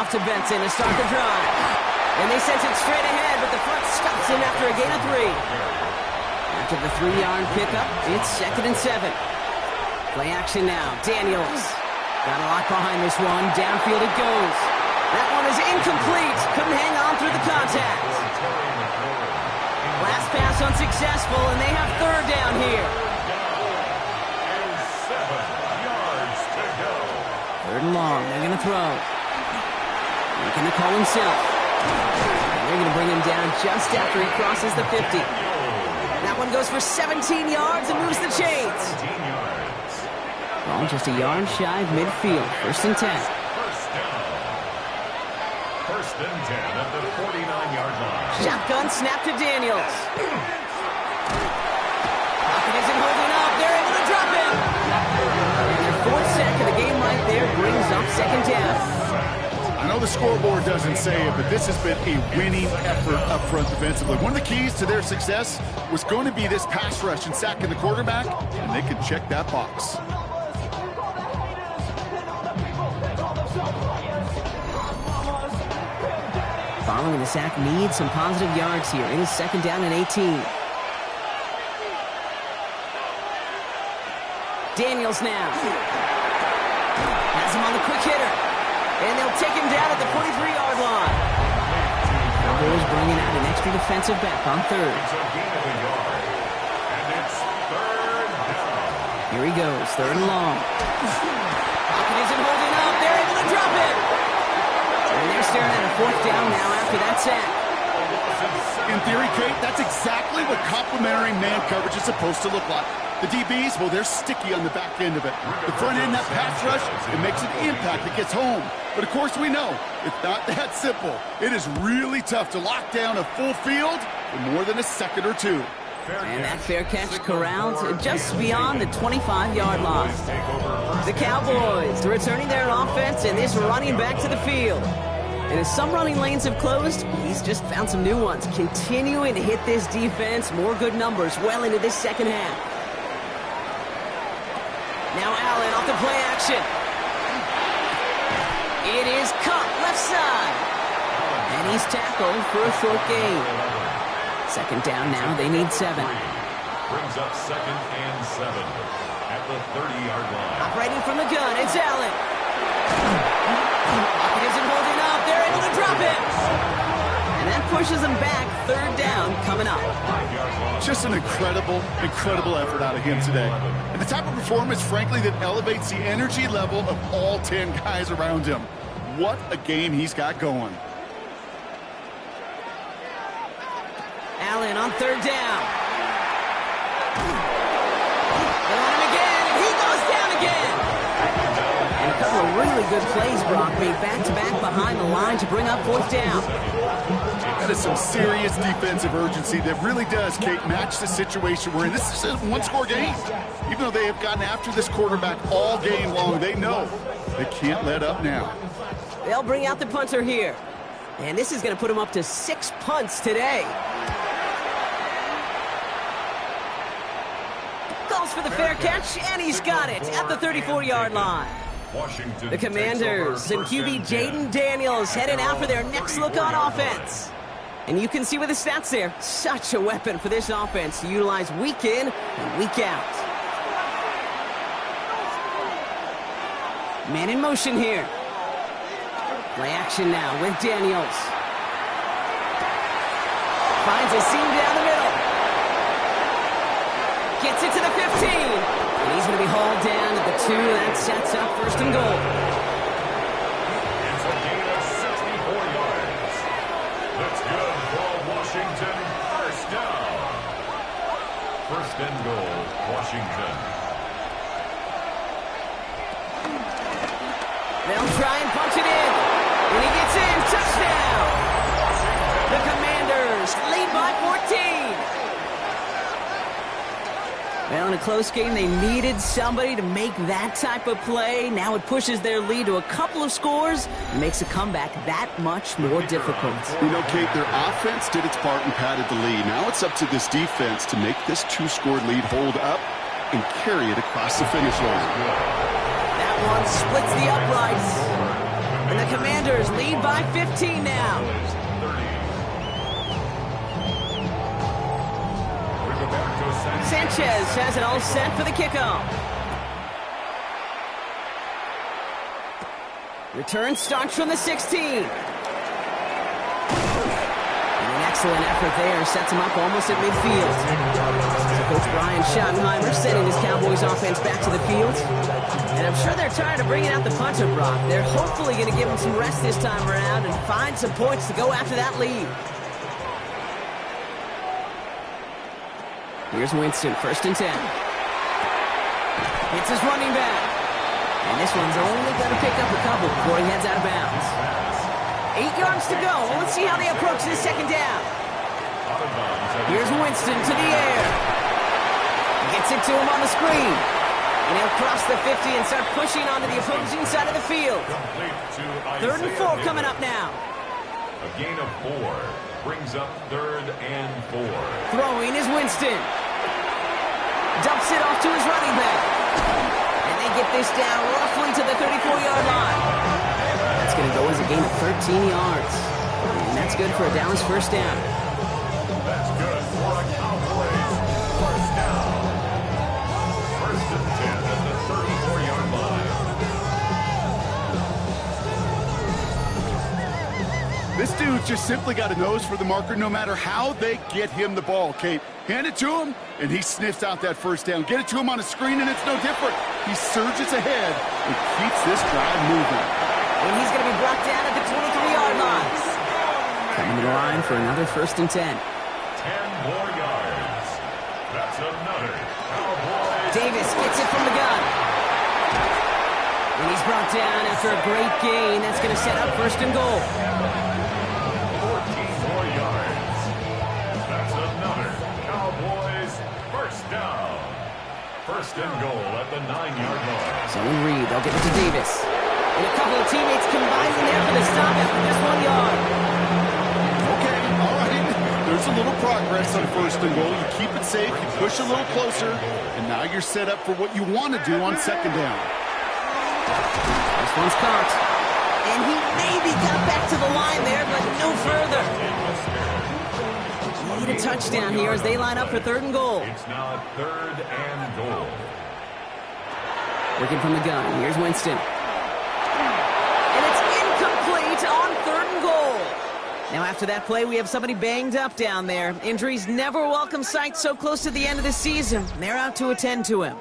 off to Benson to start the drive. And they sent it straight ahead, but the front stops him after a gain of 3. After the 3-yard pickup, it's 2nd and 7. Play action now. Daniels got a lot behind this one. Downfield it goes. That one is incomplete. Couldn't hang on through the contact. Last pass unsuccessful, and they have 3rd down here. 3rd and long. They're going to throw. Making the call himself. And they're going to bring him down just after he crosses the 50. That one goes for 17 yards and moves the chains. Ball just a yard shy of midfield. 1st and 10. First and 10 at the 49-yard line. Shotgun snap to Daniels. Pocket isn't holding up. They're able to drop him. And their 4th sack of the game right there brings up 2nd down. I know the scoreboard doesn't say it, but this has been a winning effort up front defensively. One of the keys to their success was going to be this pass rush and sacking the quarterback, and they can check that box. Following the sack needs some positive yards here. It is 2nd down and 18. Daniels now. Has him on the quick hitter. And they'll take him down at the 43-yard line. Cowboys bringing out an extra defensive back on 3rd. Here he goes, 3rd and long. Pocket isn't holding up. They're able to drop it. And they're staring at a 4th down now after that sack. In theory, Kate, that's exactly what complementary man coverage is supposed to look like. The DBs, well, they're sticky on the back end of it. The front end, that pass rush, it makes an impact. It gets home. But, of course, we know it's not that simple. It is really tough to lock down a full field for more than a second or two. And that fair catch corralled just beyond the 25-yard line. The Cowboys returning their offense and this running back to the field. And as some running lanes have closed, he's just found some new ones. Continuing to hit this defense, more good numbers well into this 2nd half. Now Allen off the play action. It is caught left side. And he's tackled for a short gain. 2nd down now. They need 7. Brings up 2nd and 7 at the 30-yard line. Operating from the gun, it's Allen. Pocket isn't holding up. They're able to drop it. And that pushes them back. 3rd down coming up. Just an incredible effort out of him today. And the type of performance, frankly, that elevates the energy level of all 10 guys around him. What a game he's got going. Allen on 3rd down. They want him again, and he goes down again. And a couple of really good plays, Brock, made back-to-back behind the line to bring up 4th down. That is some serious defensive urgency that really does, Kate, match the situation we're in. This is a one-score game. Even though they have gotten after this quarterback all game long, they know they can't let up now. They'll bring out the punter here. And this is going to put him up to 6 punts today. Calls for the fair catch, and he's got it at the 34-yard line. The Commanders and QB Jaden Daniels heading out for their next look on offense. And you can see with the stats there, such a weapon for this offense to utilize week in and week out. Man in motion here. Play action now with Daniels. Finds a seam down the middle. Gets it to the 15. And he's going to be hauled down at the 2. That sets up 1st and goal. It's a gain of 64 yards. That's good for Washington. 1st down. 1st and goal, Washington. They'll try and punch it in. When he gets in, touchdown! The Commanders lead by 14. Well, in a close game, they needed somebody to make that type of play. Now it pushes their lead to a couple of scores and makes a comeback that much more difficult. You know, Kate, their offense did its part and padded the lead. Now it's up to this defense to make this 2-score lead hold up and carry it across the finish line. That one splits the uprights. And the Commanders lead by 15 now. Sanchez has it all set for the kickoff. Return starts from the 16. Excellent effort there. Sets him up almost at midfield. So Coach Brian Schottenheimer sending his Cowboys offense back to the field. And I'm sure they're tired of bringing out the punter, Brock. They're hopefully going to give him some rest this time around and find some points to go after that lead. Here's Winston, 1st and 10. It's his running back. And this one's only going to pick up a couple before he heads out of bounds. 8 yards to go. Well, let's see how they approach this 2nd down. Here's Winston to the air. Gets it to him on the screen. And he'll cross the 50 and start pushing onto the opposing side of the field. 3rd and 4 coming up now. A gain of 4 brings up 3rd and 4. Throwing is Winston. Dumps it off to his running back. And they get this down roughly to the 34-yard line. That's going to go as a gain of 13 yards. And that's good for a Dallas 1st down. That's good for a Cowboys 1st down. 1st and 10 at the 34-yard line. This dude's just simply got a nose for the marker no matter how they get him the ball, Kate. Hand it to him, and he sniffs out that 1st down. Get it to him on a screen, and it's no different. He surges ahead and keeps this drive moving. And he's going to be brought down at the 23-yard line. Coming to the line for another 1st and 10. 10 more yards. That's another Cowboys. Davis gets it from the gun. And he's brought down after a great gain. That's going to set up 1st and goal. 14 more yards. That's another Cowboys 1st down. 1st and goal at the 9-yard line. Zone read. They'll give it to Davis. And a couple of teammates combining there for the stop after just 1 yard. Okay, all right. There's a little progress on 1st and goal. You keep it safe, you push a little closer, and now you're set up for what you want to do on 2nd down. This one's caught. And he maybe got back to the line there, but no further. Need a touchdown here as they line up for 3rd and goal. It's now 3rd and goal. Working from the gun. Here's Winston. And it's incomplete on 3rd and goal. Now after that play, we have somebody banged up down there. Injuries never a welcome sight so close to the end of the season. They're out to attend to him.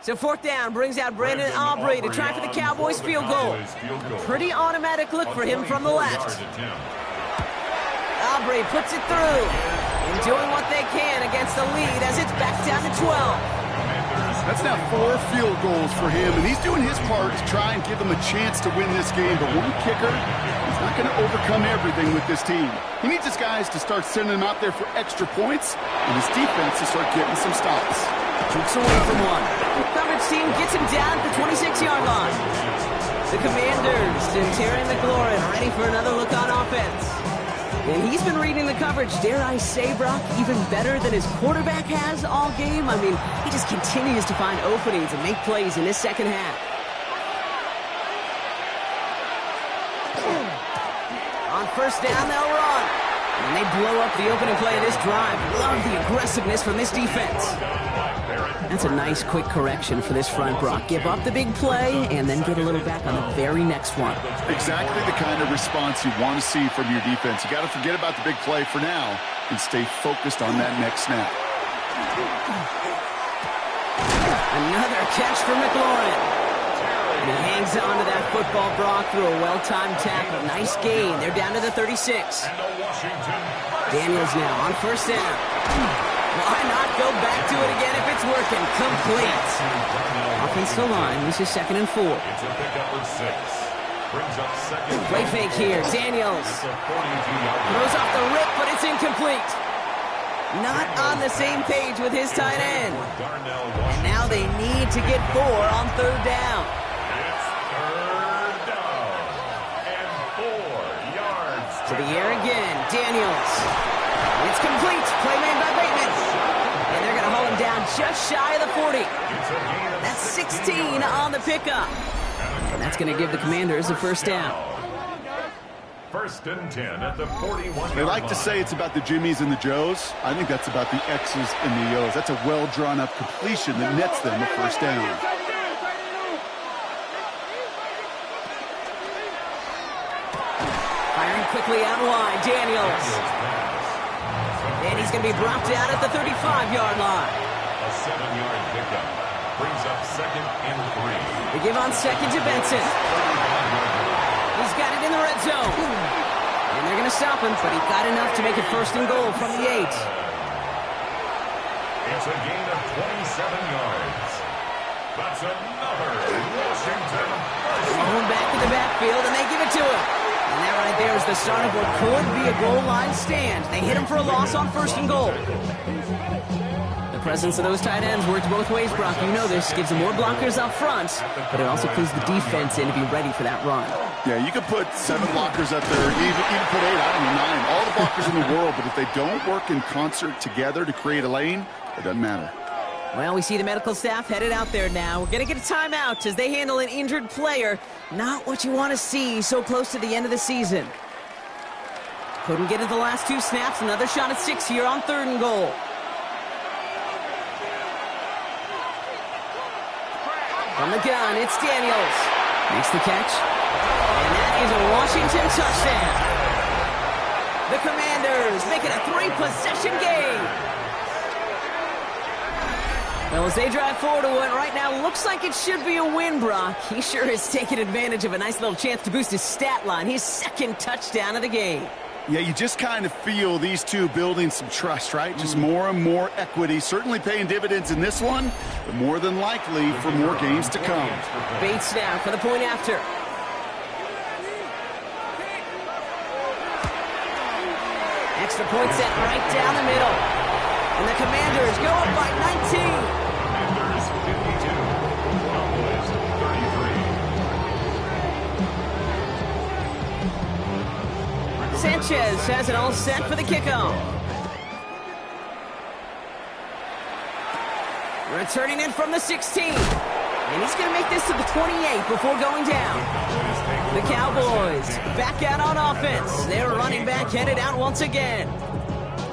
So 4th down brings out Brandon Aubrey to try for the Cowboys field goal. A pretty automatic look for him from the left. Aubrey puts it through and doing what they can against the lead as it's back down to 12. That's now 4 field goals for him, and he's doing his part to try and give them a chance to win this game. But one kicker, he's not going to overcome everything with this team. He needs his guys to start sending them out there for extra points, and his defense to start getting some stops. Kicks away from one. The coverage team gets him down at the 26-yard line. The Commanders and Terry McLaurin ready for another look on offense. And he's been reading the coverage, dare I say, Brock, even better than his quarterback has all game. I mean, he just continues to find openings and make plays in this 2nd half. On 1st down, they'll run. And they blow up the opening play of this drive. Love the aggressiveness from this defense. That's a nice quick correction for this front, Brock. Give up the big play and then get a little back on the very next one. Exactly the kind of response you want to see from your defense. You got to forget about the big play for now and stay focused on that next snap. Another catch for McLaurin. And he hangs on to that football, Brock, through a well-timed tackle. Nice gain. They're down to the 36. Daniels now on 1st down. Why not go back to it again if it's working? Complete. Offensive line. This is 2nd and 4. It's a pickup of 6. Brings up 2nd. Play fake here. Daniels throws off the rip, but it's incomplete. Not on the same page with his tight end. And now they need to get 4 on 3rd down. It's 3rd down and 4 yards. To the air again. Daniels. It's complete. Play made by Bateman. And they're going to haul him down just shy of the 40. It's a gain of That's 16 yards. on the pickup. And that's going to give the Commanders a first down. First and 10 at the 41-yard They like to line. say it's about the Jimmies and the Joes. I think that's about the X's and the O's. That's a well-drawn-up completion that nets them a first down. Firing quickly out wide, Daniels. And he's going to be brought down at the 35-yard line. A 7-yard pickup brings up second and 3. They give on second to Benson. He's got it in the red zone. And they're going to stop him, but he got enough to make it first and goal from the 8. It's a gain of 27 yards. That's another Washington first. Thrown back in the backfield, and they give it to him. And that right there is the start of what could be a goal line stand. They hit him for a loss on first and goal. The presence of those tight ends works both ways, Brock. You know this. Gives them more blockers up front, but it also clues the defense in to be ready for that run. Yeah, you could put 7 blockers up there, even put 8, I don't know, 9. All the blockers in the world, but if they don't work in concert together to create a lane, it doesn't matter. Well, we see the medical staff headed out there now. We're going to get a timeout as they handle an injured player. Not what you want to see so close to the end of the season. Couldn't get it the last 2 snaps. Another shot at 6 here on 3rd and goal. From the gun, it's Daniels. Makes the catch. And that is a Washington touchdown. The Commanders make it a 3-possession game. Well, as they drive forward to what right now looks like it should be a win, Brock. He sure is taking advantage of a nice little chance to boost his stat line. His 2nd touchdown of the game. Yeah, you just kind of feel these two building some trust, right? Just more and more equity. Certainly paying dividends in this one, but more than likely for more games to come. Bates now for the point after. Extra point set right down the middle. And the Commanders go up by 19. Commanders 52, Cowboys 33. Sanchez has it all set for the kickoff. Returning in from the 16. And he's going to make this to the 28 before going down. The Cowboys back out on offense. Their running back headed out once again.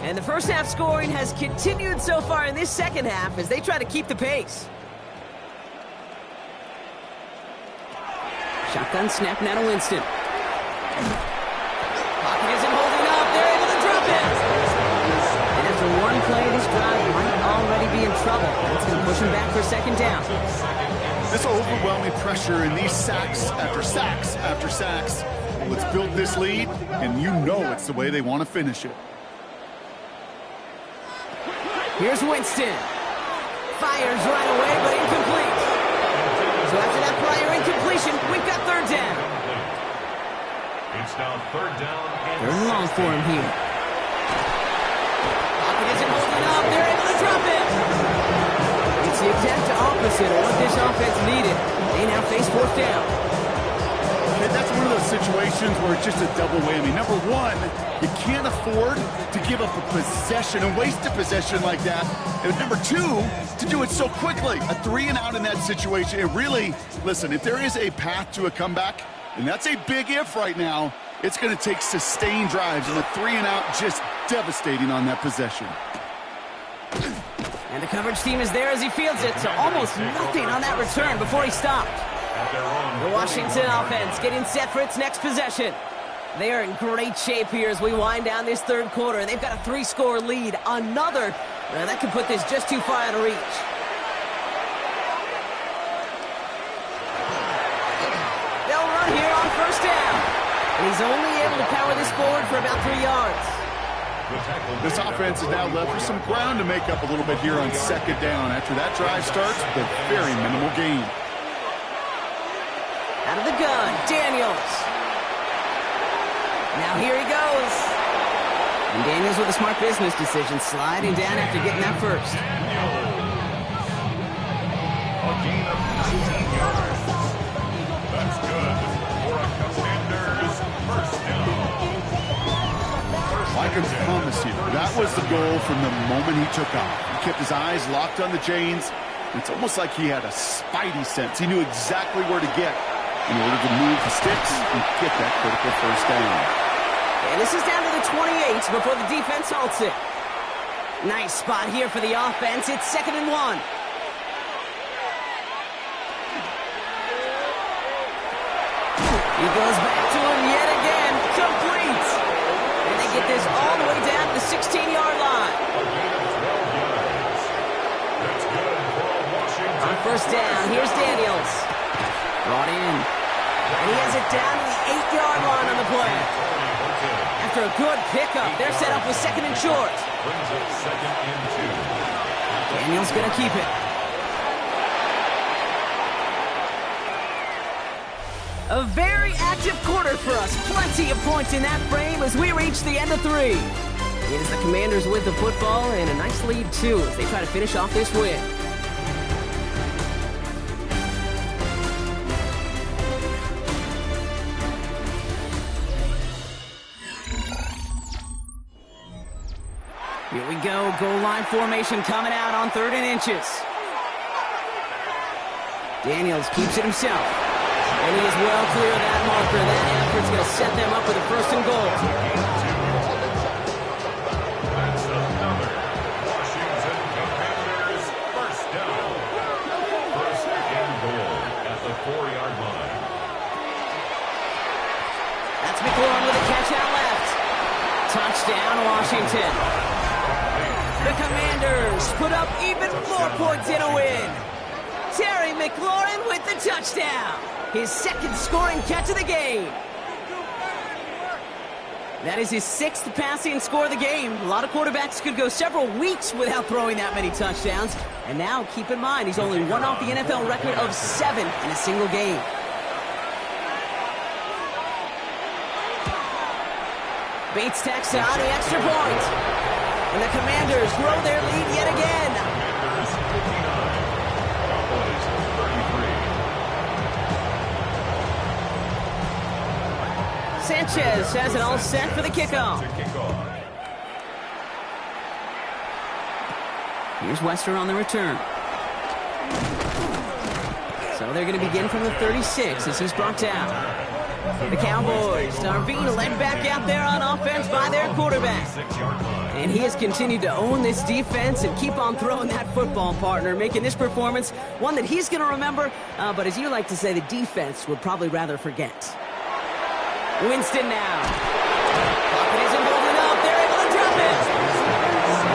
And the first half scoring has continued so far in this second half as they try to keep the pace. Shotgun snap now to Winston. Pocket isn't holding up. They're able to drop it. And after one play, this drive might already be in trouble. That's going to push him back for 2nd down. This overwhelming pressure and these sacks after sacks after sacks. Let's build this lead, and you know it's the way they want to finish it. Here's Winston. Fires right away, but incomplete. So after that prior incompletion, we've got 3rd down. It's now 3rd down and 3rd and long for him here. Pocket isn't holding up. They're able to drop it. It's the exact opposite of what this offense needed. They now face 4th down. And that's one of those situations where it's just a double whammy. Number one, you can't afford to give up a possession and waste a possession like that. And number 2, to do it so quickly. A 3 and out in that situation. And really, listen, if there is a path to a comeback, and that's a big if right now, it's going to take sustained drives, and a 3 and out just devastating on that possession. And the coverage team is there as he fields it, so almost nothing on that return before he stopped. The Washington offense getting set for its next possession. They are in great shape here as we wind down this 3rd quarter. They've got a 3-score lead. Another, well, that could put this just too far out of reach. They'll run here on 1st down. And he's only able to power this forward for about 3 yards. This offense is now left with some ground to make up a little bit here on 2nd down. After that drive starts with a very minimal gain. Out of the gun, Daniels. Now here he goes. And Daniels with a smart business decision, sliding down after getting that first. A gain of 19 yards. That's good for a Commanders first down. I can promise you, that That was the goal from the moment he took off. He kept his eyes locked on the chains. It's almost like he had a spidey sense. He knew exactly where to get in order to move the sticks and get that critical first down. And this is down to the 28 before the defense halts it. Nice spot here for the offense. It's 2nd and 1. He goes back to him yet again. Complete. And they get this all the way down to the 16-yard line. On first down, here's Daniels. Brought in. And he has it down to the 8-yard line on the play. After a good pickup, they're set up with 2nd and short. Brings up 2nd and 2. Daniels going to keep it. A very active quarter for us. Plenty of points in that frame as we reach the end of 3. It is the Commanders with the football and a nice lead, too, as they try to finish off this win. Here we go. Goal line formation coming out on 3rd and inches. Daniels keeps it himself. And he is well clear of that marker. That effort's going to set them up with a 1st and goal. That's another Washington Commanders first down. 1st and goal at the 4-yard line. That's McLaurin with a catch out left. Touchdown, Washington. The Commanders put up even more points in a win. Terry McLaurin with the touchdown. His 2nd scoring catch of the game. That is his 6th passing score of the game. A lot of quarterbacks could go several weeks without throwing that many touchdowns. And now, keep in mind, he's only one off the NFL record of 7 in a single game. Bates tacks on the extra point. And the Commanders grow their lead yet again. Commanders 59. Cowboys 33. Sanchez has it all set for the kickoff. Here's Wester on the return. So they're going to begin from the 36 as he's brought down. The Cowboys are being led back out there on offense by their quarterback. And he has continued to own this defense and keep on throwing that football, partner, making this performance one that he's going to remember, but as you like to say, the defense would probably rather forget. Winston now. Pocket isn't holding up. They're able to drop it.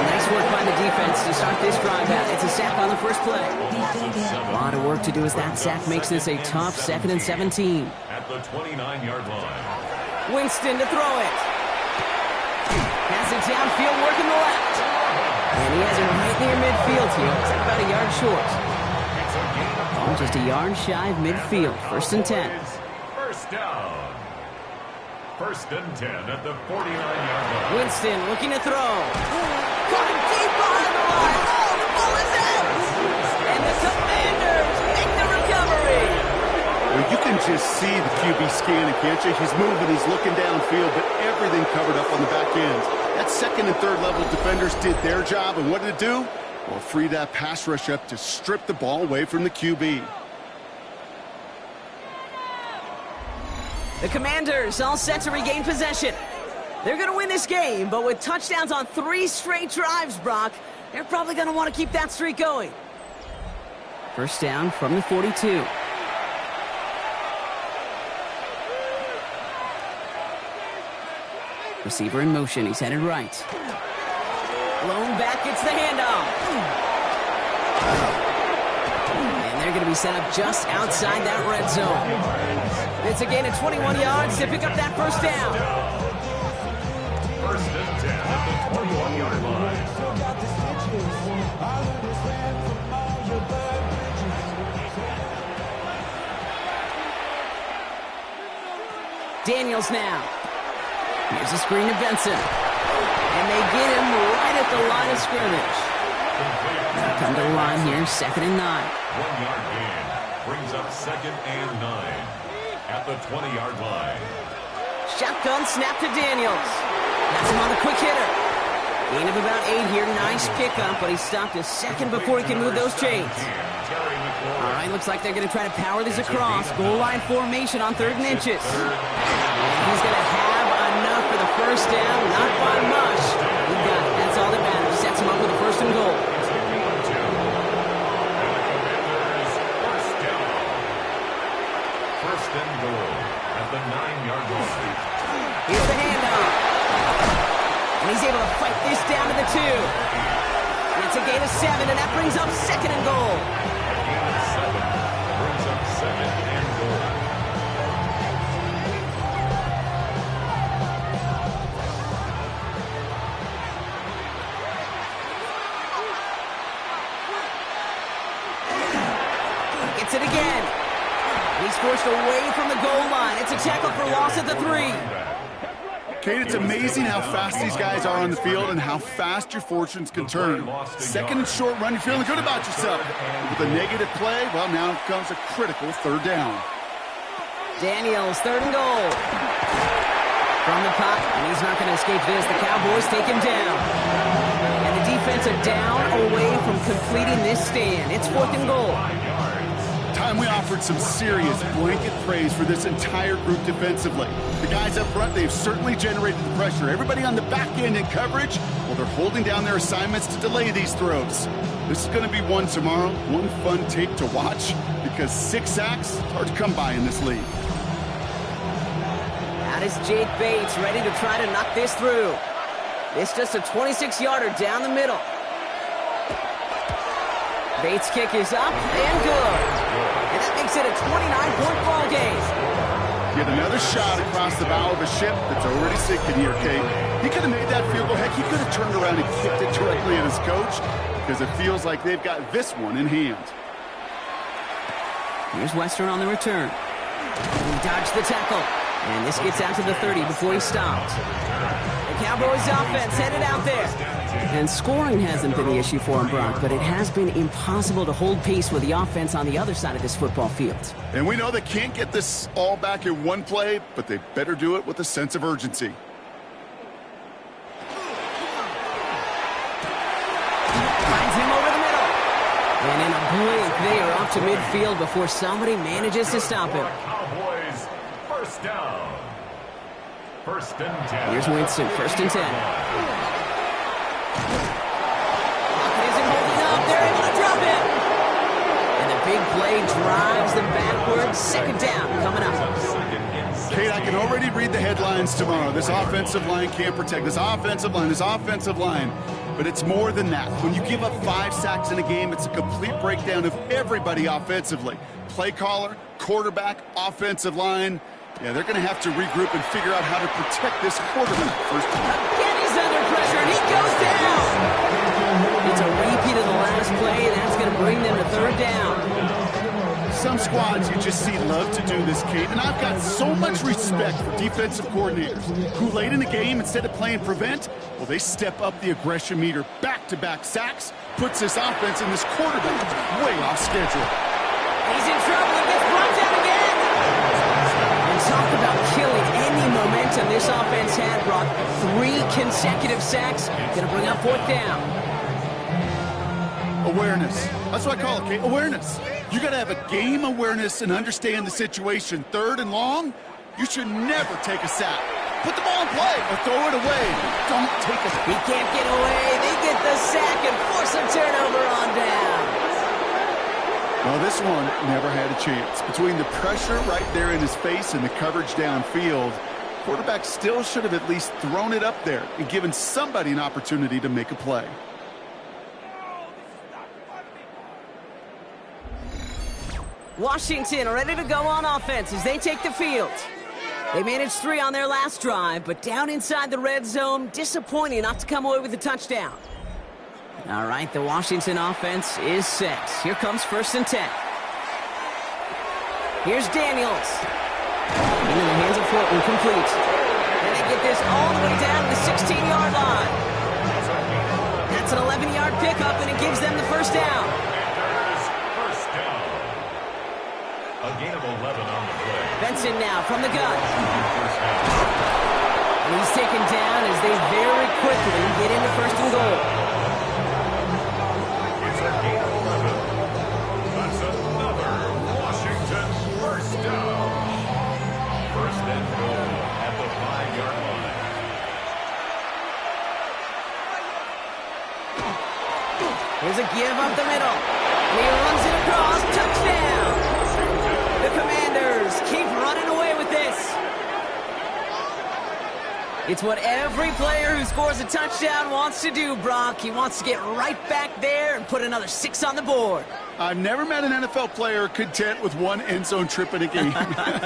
Nice work by the defense to start this drive out. It's a sack on the first play. A lot of work to do as that sack makes this a tough 2nd and 17. At the 29-yard line. Winston to throw it. Has it downfield, working the left. And he has it right near midfield here. It's about a yard short. Oh, just a yard shy of midfield. 1st and 10. First down. 1st and 10 at the 49-yard line. Winston looking to throw. Caught him deep behind the line. Oh, the ball is out. And the Commanders make the recovery. Well, you can just see the QB scanning, can't you? He's moving, he's looking downfield, but everything covered up on the back end. That 2nd and 3rd level defenders did their job, and what did it do? Well, free that pass rush up to strip the ball away from the QB. The Commanders all set to regain possession. They're going to win this game, but with touchdowns on 3 straight drives, Brock, they're probably going to want to keep that streak going. First down from the 42. Receiver in motion. He's headed right. Blown back. Gets the handoff. And they're going to be set up just outside that red zone. It's a gain of 21 yards to pick up that first down. 1st and 10 at the 21-yard line. Daniels now. Here's a screen to Benson. And they get him right at the line of scrimmage. Now come to the line here, 2nd and 9. 1-yard gain brings up 2nd and 9 at the 20-yard line. Shotgun snap to Daniels. That's him on the quick hitter. Gain of about 8 here. Nice pickup, but he stopped a second before he can move those chains. All right, looks like they're going to try to power this across. Goal line formation on 3rd and inches. And he's going to have enough for the first down. Not by much. He got it. That's all that matters. Sets him up with a 1st and goal. First and goal at the 9-yard line. Here's the handoff. And he's able to fight this down to the 2. And it's a gain of 7, and that brings up 2nd and goal. Gain of 7 brings up 2nd and goal. Gets it again. He's forced away from the goal line. It's a tackle for loss at the 3. Kate, it's amazing how fast these guys are on the field and how fast your fortunes can turn. 2nd and short run, you're feeling good about yourself. With a negative play, well, now comes a critical 3rd down. Daniels, 3rd and goal. From the pocket, and he's not going to escape this. The Cowboys take him down. And the defense are down away from completing this stand. It's 4th and goal. Time we offered some serious blanket praise for this entire group defensively. The guys up front, they've certainly generated the pressure. Everybody on the back end in coverage, well, they're holding down their assignments to delay these throws. This is going to be one tomorrow, one fun tape to watch, because 6 sacks, it's hard to come by in this league. Out is Jake Bates, ready to try to knock this through. It's just a 26-yarder down the middle. Bates' kick is up and good. And that makes it a 29-point ball game. Get another shot across the bow of a ship that's already sinking here, Kate. He could have made that field goal. Heck, he could have turned around and kicked it directly at his coach, because it feels like they've got this one in hand. Here's Western on the return. He dodged the tackle. And this gets out to the 30 before he stopped. The Cowboys offense headed out there. And scoring hasn't been the issue for him, Brock, but it has been impossible to hold pace with the offense on the other side of this football field. And we know they can't get this all back in one play, but they better do it with a sense of urgency. Finds him over the middle. And in a blink, they are off to midfield before somebody manages to stop him. Cowboys, first down. 1st and 10. Here's Winston, 1st and 10. Pocket isn't holding up. They're able to drop it. And the big play drives them backwards. 2nd down coming up. Kate, I can already read the headlines tomorrow. This offensive line can't protect. This offensive line. But it's more than that. When you give up 5 sacks in a game, it's a complete breakdown of everybody offensively. Play caller, quarterback, offensive line. Yeah, they're going to have to regroup and figure out how to protect this quarterback first. Again, he's under pressure, and he goes down. It's a repeat of the last play, and that's going to bring them to 3rd down. Some squads you just see love to do this, Kate, and I've got so much respect for defensive coordinators who late in the game, instead of playing prevent, well, they step up the aggression meter. Back-to-back sacks puts this offense and this quarterback way off schedule. He's in trouble and gets brought down again. And talk about killing any momentum this offense had, Brock. 3 consecutive sacks. Going to bring up 4th down. Awareness. That's what I call it, Kate. Awareness. You got to have a game awareness and understand the situation. 3rd and long, you should never take a sack. Put the ball in play or throw it away. Don't take it. He can't get away. They get the sack and force a turnover on down. Well, this one never had a chance. Between the pressure right there in his face and the coverage downfield, quarterback still should have at least thrown it up there and given somebody an opportunity to make a play. Washington ready to go on offense as they take the field. They managed 3 on their last drive, but down inside the red zone, disappointing not to come away with a touchdown. All right, the Washington offense is set. Here comes 1st and 10. Here's Daniels. Into the hands of Portland, complete. And they get this all the way down to the 16-yard line. That's an 11-yard pickup, and it gives them the 1st down. First down. A gain of 11 on the play. Benson now from the gun. And he's taken down as they very quickly get into first and goal. It's a gain of 11. That's another Washington first down. First and goal at the 5-yard line. Here's a give up the middle. And he runs it across. Touchdown! The Commanders keep running away with this. It's what every player who scores a touchdown wants to do, Brock. He wants to get right back there and put another 6 on the board. I've never met an NFL player content with one end zone trip in a game.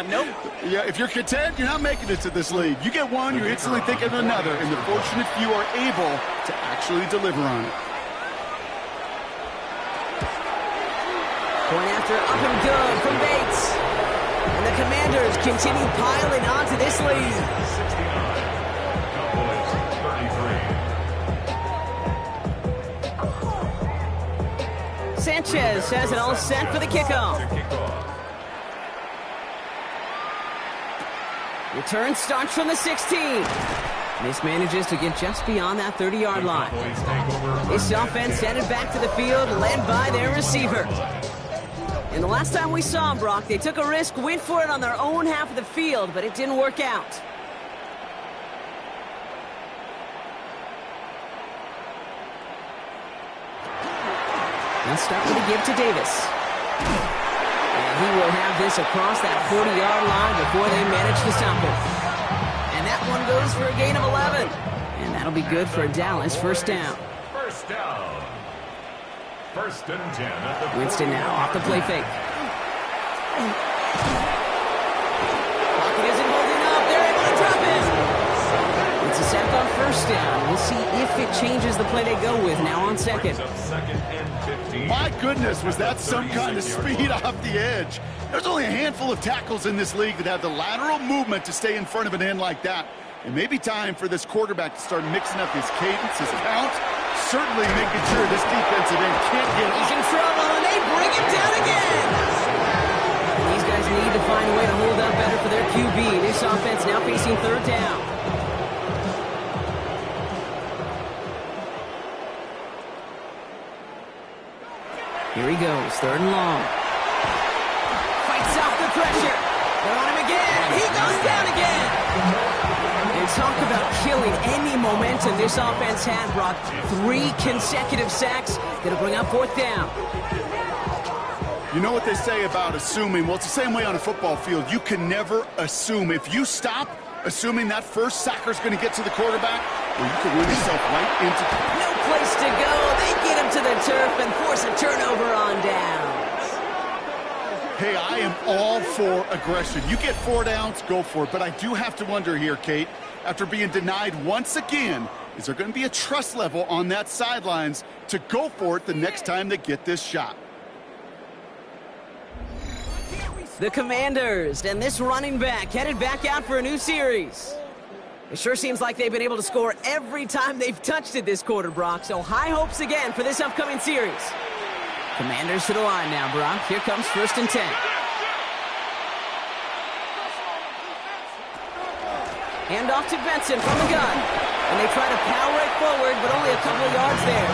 Nope. Yeah, if you're content, you're not making it to this league. You get one, you instantly think of another, and the fortunate few are able to actually deliver on it. Point after up and good from Bates. And the Commanders continue piling onto this lead. 69. Cowboys 33. Sanchez has it all set for the kickoff. Return starts from the 16. This manages to get just beyond that 30-yard line. This offense headed back to the field, led by their receiver. And the last time we saw them, Brock, they took a risk, went for it on their own half of the field, but it didn't work out. They'll start with a give to Davis. And he will have this across that 40-yard line before they manage to stop him. And that one goes for a gain of 11. And that'll be good for Dallas. First down. First down. First and 10 at the Winston now off the play fake. Pocket isn't holding up. They're able to drop it. It's a sack on first down. We'll see if it changes the play they go with now on second. Second and 15. My goodness, was that some kind of speed off the edge? There's only a handful of tackles in this league that have the lateral movement to stay in front of an end like that. It may be time for this quarterback to start mixing up his cadence, his count, certainly making sure this defensive end can't get He's in trouble, and they bring him down again. And these guys need to find a way to hold up better for their QB. This offense now facing third down. Here he goes, third and long. Fights off the pressure. They're on him again. He goes down again. And talk about killing any momentum this offense had, Brock. 3 consecutive sacks. Gonna bring up fourth down. You know what they say about assuming? Well, it's the same way on a football field. You can never assume. If you stop assuming that first sacker's going to get to the quarterback, well, you can run yourself right into... No place to go. They get him to the turf and force a turnover on downs. Hey, I am all for aggression. You get 4 downs, go for it. But I do have to wonder here, Kate, after being denied once again, is there going to be a trust level on that sidelines to go for it the next time they get this shot? The Commanders and this running back headed back out for a new series. It sure seems like they've been able to score every time they've touched it this quarter, Brock. So high hopes again for this upcoming series. Commanders to the line now, Brock. Here comes first and 10. Hand off to Benson from the gun. And they try to power it forward, but only a couple of yards there.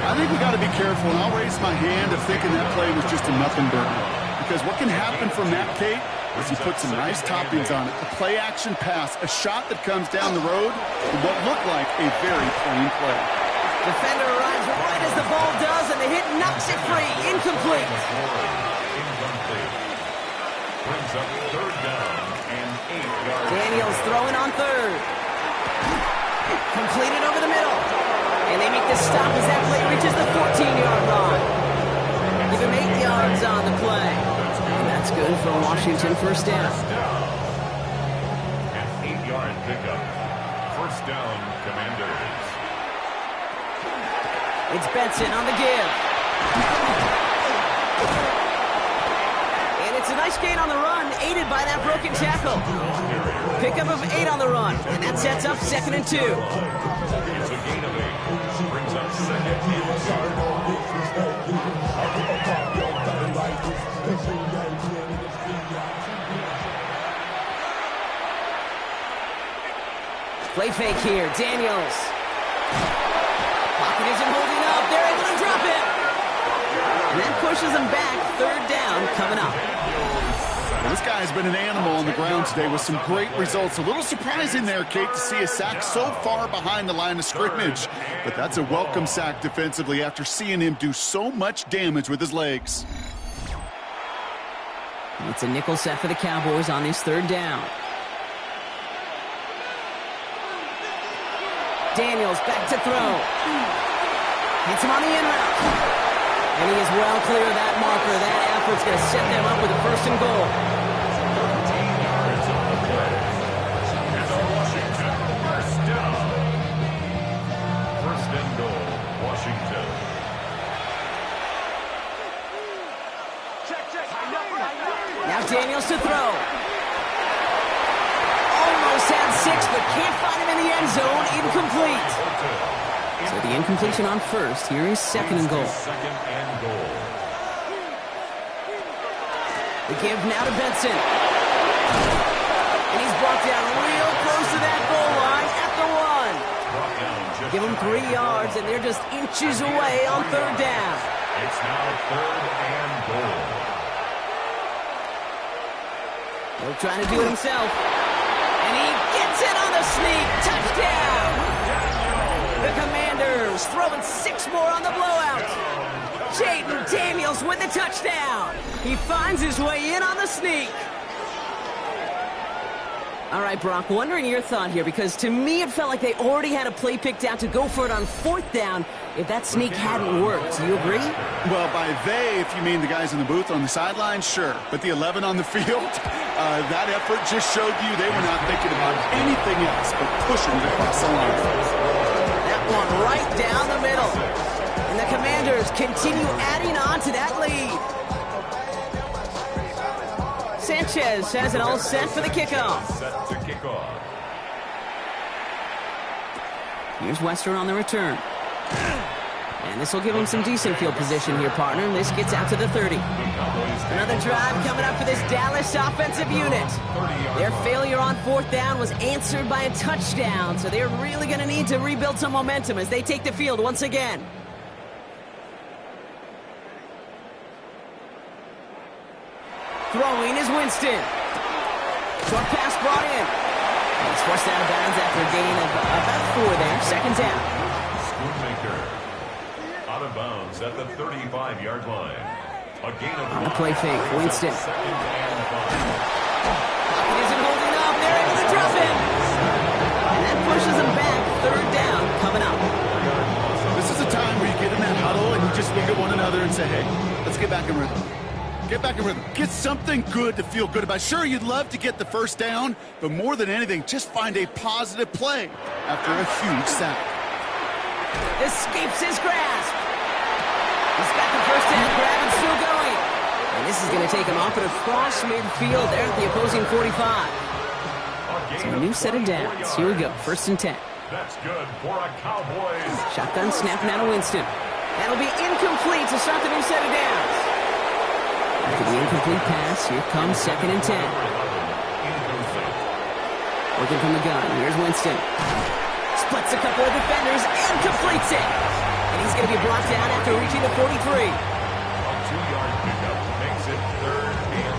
I think we got to be careful, and I'll raise my hand of thinking that play was just a nothing burger. Because what can happen from that, Kate, is he put some nice toppings on it. A play-action pass, a shot that comes down the road, and what looked like a very plain play. Defender arrives right as the ball does, and the hit knocks it free. Incomplete. Brings up third down and 8 yards. Daniels throwing on third. Completed over the middle. And they make the stop as that play reaches the 14-yard line. Give him 8 yards on the play. And that's good for Washington first down. An 8-yard pickup. First down, Commanders. It's Benson on the give. And it's a nice gain on the run, aided by that broken tackle. Pickup of 8 on the run, and that sets up second and 2. It's a gain of 8. Brings up second and 2. Play fake here. Daniels. Pocket isn't holding up. They're able to drop it. And that pushes them back. Third down coming up. Well, this guy's been an animal on the ground today with some great results. A little surprising there, Kate, to see a sack so far behind the line of scrimmage. But that's a welcome sack defensively after seeing him do so much damage with his legs. It's a nickel set for the Cowboys on this third down. Daniels back to throw. Hits him on the in route. And he is well clear of that marker. That effort's going to set them up with a first and goal. 13 yards on the play. It's a Washington first down. First and goal, Washington. Now Daniels to throw. Almost had 6, but can't find him in the end zone. Incomplete. So the incompletion on first. Here is second and goal. Second and goal. The give now to Benson. And he's brought down real close to that goal line at the 1. Give them 3 yards, and they're just inches away on third down. It's now third and goal. He'll try to do it himself. And he gets it on the sneak. Touchdown! The Commanders throwing 6 more on the blowout. Jayden Daniels with the touchdown. He finds his way in on the sneak. All right, Brock, wondering your thought here, because to me it felt like they already had a play picked out to go for it on fourth down if that sneak hadn't worked. Do you agree? Well, by they, if you mean the guys in the booth on the sideline, sure. But the 11 on the field, that effort just showed you they were not thinking about anything else but pushing it across the line. That one right down the middle. And the Commanders continue adding on to that lead. Sanchez has it all set for the kickoff. Set to kick off. Here's Western on the return. And this will give him some decent field position here, partner. And this gets out to the 30. Another drive coming up for this Dallas offensive unit. Their failure on fourth down was answered by a touchdown, so they're really going to need to rebuild some momentum as they take the field once again. Throwing is Winston. Short pass brought in. It's forced out of bounds after a gain of about 4 there. Second down. Schoonmaker out of bounds at the 35-yard line. A gain of On the play fake, Winston. Second and 5. Pocket isn't holding up. They're able to drop him. And that pushes them back. Third down coming up. This is a time where you get in that huddle and you just look at one another and say, hey, let's get back in rhythm. Get back in rhythm. Get something good to feel good about. Sure, you'd love to get the first down, but more than anything, just find a positive play after a huge sack. Escapes his grasp. He's got the first down grab and still going. And this is going to take him off at across midfield there at the opposing 45. So a new set of downs. Here we go. First and 10. That's good for a Cowboys. Shotgun snap now to Winston. That'll be incomplete to start the new set of downs. After the incomplete pass, here comes second and 10. Working from the gun. Here's Winston. Splits a couple of defenders and completes it. And he's going to be brought down after reaching the 43. A 2-yard pickup makes it third and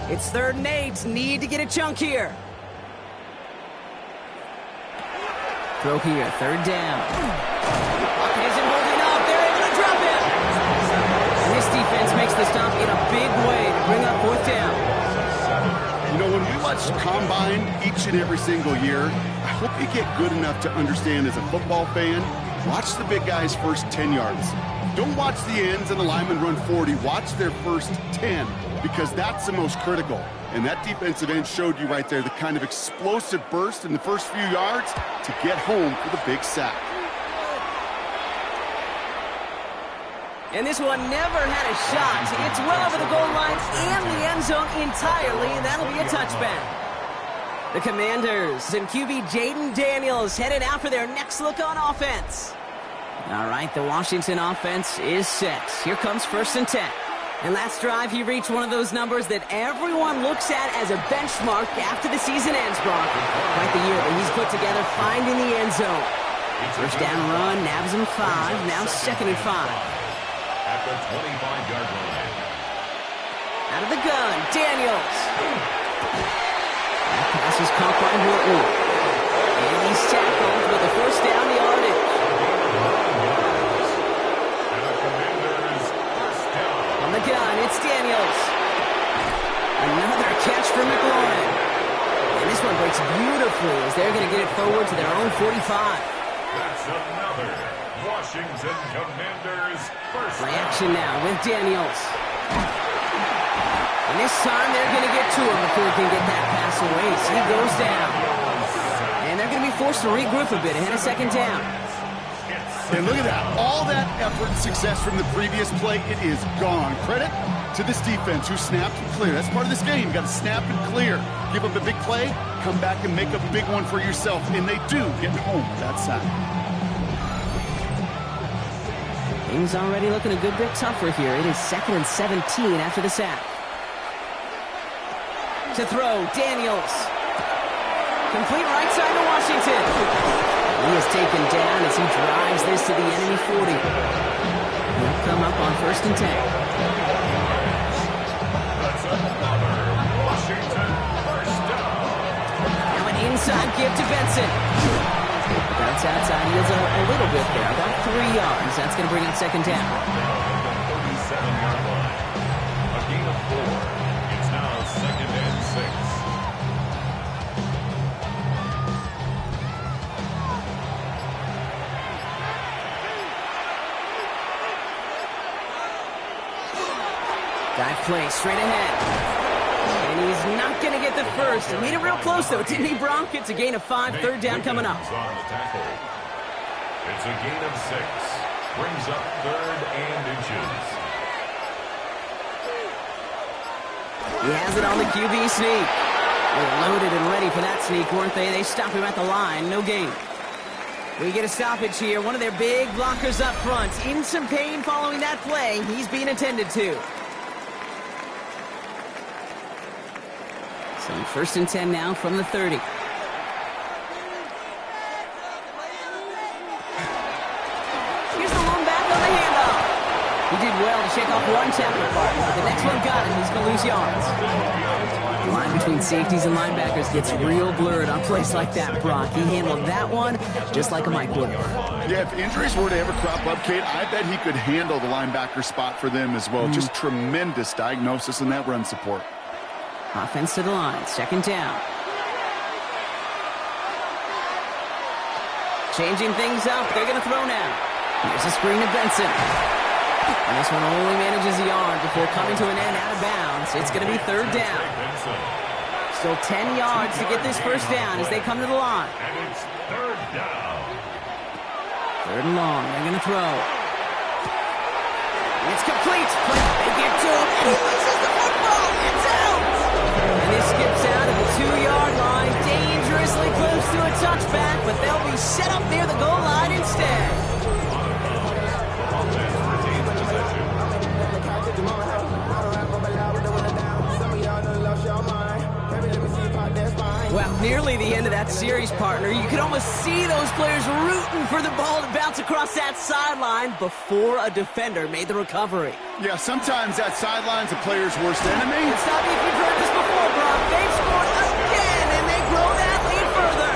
8. It's third and 8. Need to get a chunk here. Throw here. Third down. Pocket isn't holding up. They're able to drop him. And this defense makes the stop in a big way to bring up fourth down. You know, when we watch Combine each and every single year, I hope you get good enough to understand as a football fan, watch the big guys' first 10 yards. Don't watch the ends and the linemen run 40. Watch their first 10, because that's the most critical. And that defensive end showed you right there the kind of explosive burst in the first few yards to get home for the big sack. And this one never had a shot. It's well over the goal line and the end zone entirely, and that'll be a touchback. The Commanders and QB Jayden Daniels headed out for their next look on offense. All right, the Washington offense is set. Here comes first and 10. And last drive, he reached one of those numbers that everyone looks at as a benchmark after the season ends, Brock. Quite the year that he's put together finding the end zone. First down run, nabs him 5, now 2nd and 5. At the 25-yard line. Out of the gun, Daniels. That pass is caught by Horton. And he's tackled with a first down yardage. On the gun, it's Daniels. Another catch for McLaurin. And this one breaks beautifully as they're going to get it forward to their own 45. That's another Washington Commanders first. Play action now with Daniels. And this time they're going to get to him before he can get that pass away. So he goes down. And they're going to be forced to regroup a bit ahead of 2nd down. And look at that. All that effort and success from the previous play, it is gone. Credit to this defense who snapped and cleared. That's part of this game. You got to snap and clear. Give up a big play, come back and make a big one for yourself. And they do get home with that sack. Things already looking a good bit tougher here. It is 2nd and 17 after the sack. To throw, Daniels. Complete right side to Washington. He is taken down as he drives this to the enemy 40. He'll come up on 1st and 10. That's another Washington first down. Now an inside give to Benson. Bounce outside, yields a little bit there, about 3 yards. That's going to bring up 2nd down. 37-yard line. A gain of 4. It's now 2nd and 6. Dive play straight ahead. And he's not going to get the first. He made it real close, though, didn't he, Brock? It's a gain of 5, 3rd down coming up. On the tackle. It's a gain of 6. Brings up 3rd and inches. He has it on the QB sneak. They were loaded and ready for that sneak, weren't they? They stop him at the line. No gain. We get a stoppage here. One of their big blockers up front. In some pain following that play. He's being attended to. So 1st and 10 now from the 30. Here's the lone back on the handoff. He did well to shake off one tackle, but the next one got him. He's going to lose yards. The line between safeties and linebackers gets real blurred on plays like that, Brock. He handled that one just like a Mike would. Yeah, if injuries were to ever crop up, Kate, I bet he could handle the linebacker spot for them as well. Just tremendous diagnosis in that run support. Offense to the line, 2nd down. Changing things up, they're going to throw now. Here's a screen to Benson. And this one only manages a yard before coming to an end out of bounds. It's going to be 3rd down. Still 10 yards to get this first down as they come to the line. And it's 3rd down. 3rd and long, they're going to throw. It's complete, but they get to him, and he loses the football. It's out. And this skips out at the 2-yard line, dangerously close to a touchback, but they'll be set up near the goal line instead. Well, nearly the end of that series, partner. You could almost see those players rooting for the ball to bounce across that sideline before a defender made the recovery. Yeah, sometimes that sideline's a player's worst enemy. And stop me if you've heard this before, Brock. They've scored again, and they grow that lead further.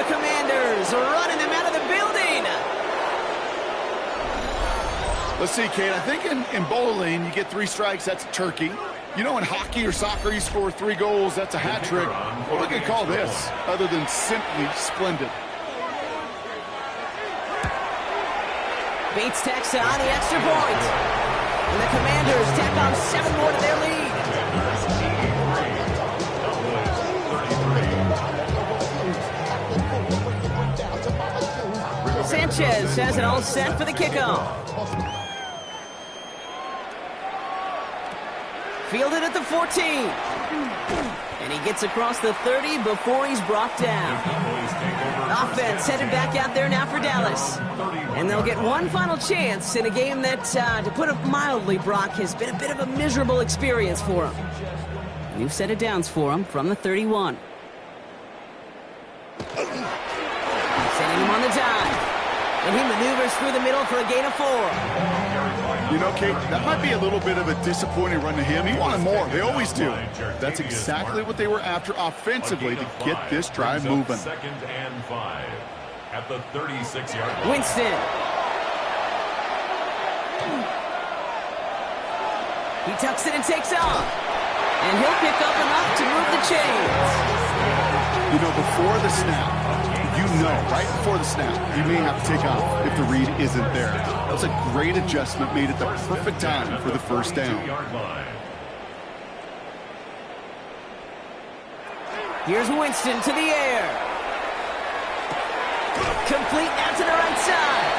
The Commanders are running them out of the building. Let's see, Kate. I think in bowling, you get 3 strikes, that's a turkey. You know, in hockey or soccer, you score 3 goals, that's a hat trick. What do we call this other than simply splendid? Bates tacks on the extra point. And the Commanders tack on 7 more to their lead. Sanchez has it all set for the kickoff. Fielded at the 14. And he gets across the 30 before he's brought down. Offense headed back out there now for Dallas. And they'll get one final chance in a game that, to put it mildly, Brock, has been a bit of a miserable experience for him. New set of downs for him from the 31. Sending him on the dive. And he maneuvers through the middle for a gain of 4. You know, Kate, that might be a little bit of a disappointing run to him. He wanted more. They always do. That's exactly what they were after offensively to get this drive moving. Second and 5 at the 36-yard line. Winston. He tucks it and takes off. And he'll pick up enough to move the chains. You know, before the snap, you know, right before the snap, you may have to take off if the read isn't there. That was a great adjustment made at the perfect time for the first down. Here's Winston to the air. Complete out to the right side.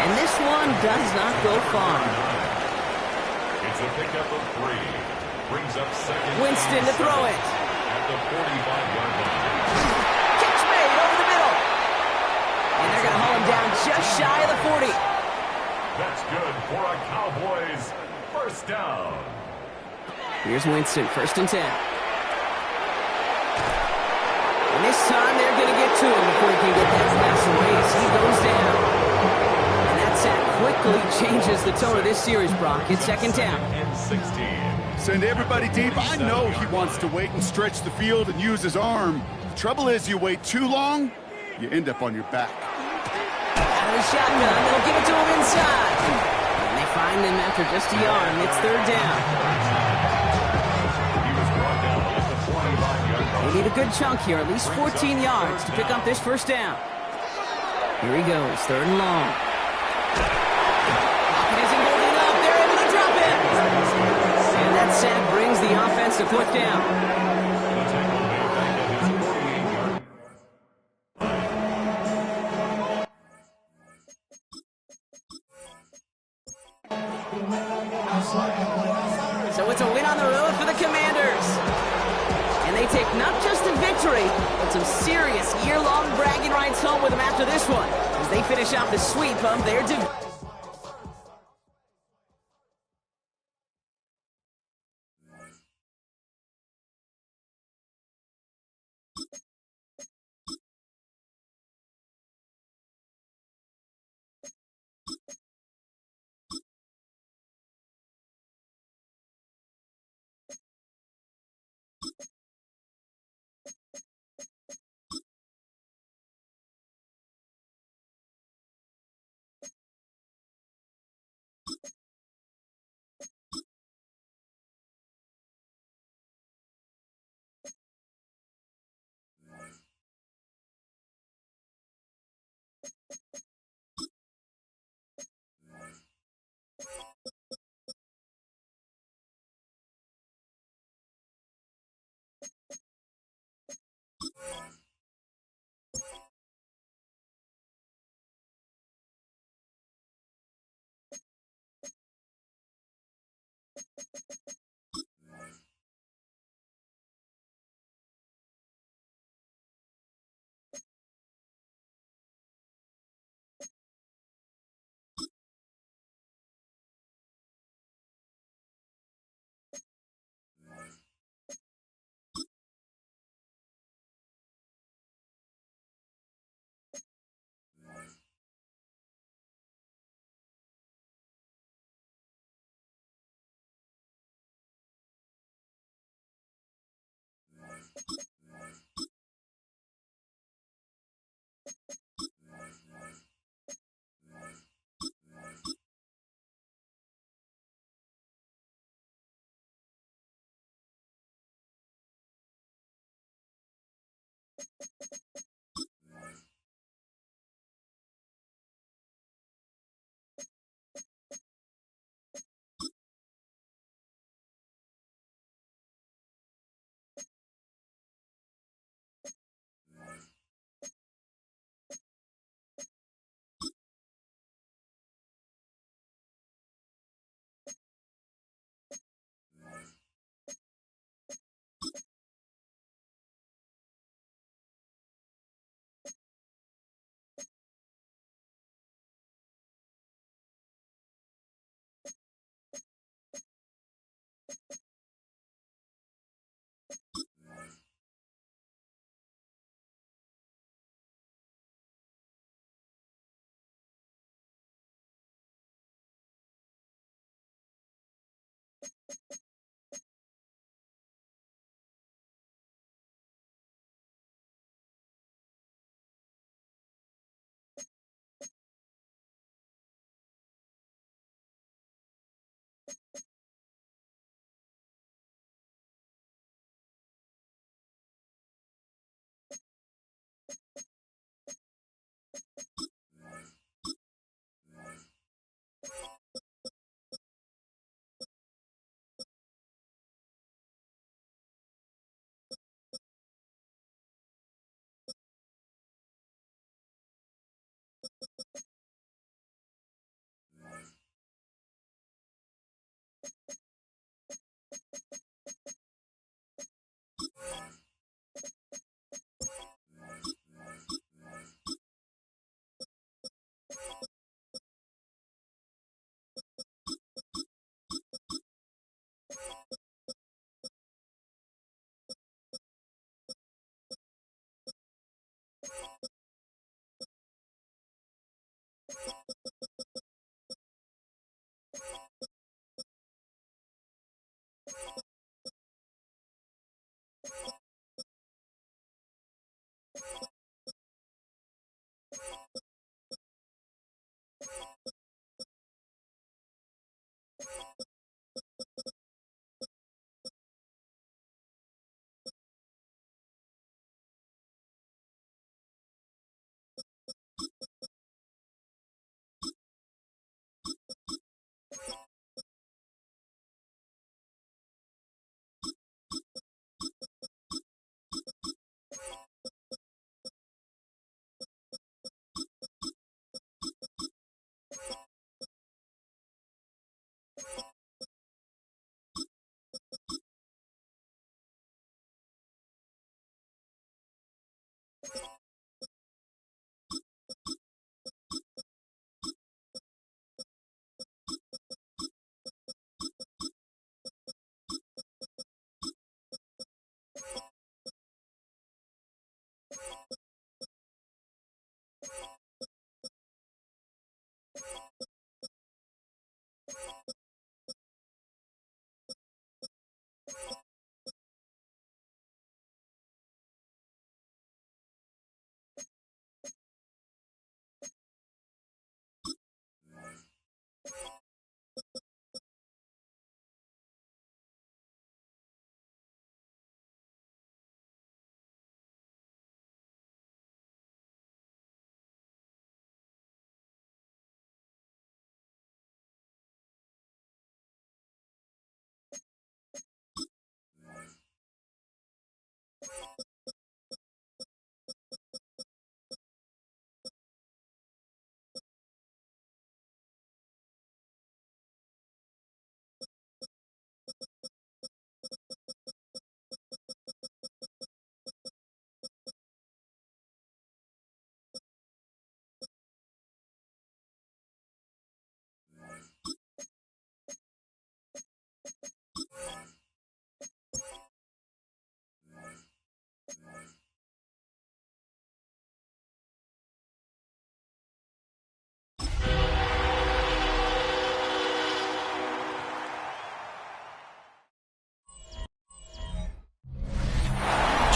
And this one does not go far. It's a pickup of 3. Brings up second. Winston to throw it. At the 45-yard line. Catch made over the middle. And they're going to haul him down just shy of the 40. That's good for a Cowboys first down. Here's Winston, 1st and 10. And this time they're going to get to him before he can get that pass away as he goes down. And that sack quickly changes the tone of this series, Brock. It's 2nd down. And 16. Send everybody deep. I know he wants to wait and stretch the field and use his arm. The trouble is, you wait too long, you end up on your back. Out of the shotgun, they'll give it to him inside. And they find him after just a yard, and it's 3rd down. He was brought down at the 25-yard line. They need a good chunk here, at least 14 yards to pick up this 1st down. Here he goes, 3rd and long. Pocket isn't holding up. They're able to drop it. And that sack brings the offense to 4th down. The tackle made back at his 48-yard. So it's a win on the road for the Commanders. And they take not just a victory, but some serious year-long bragging rights home with them after this one, as they finish off the sweep of their division.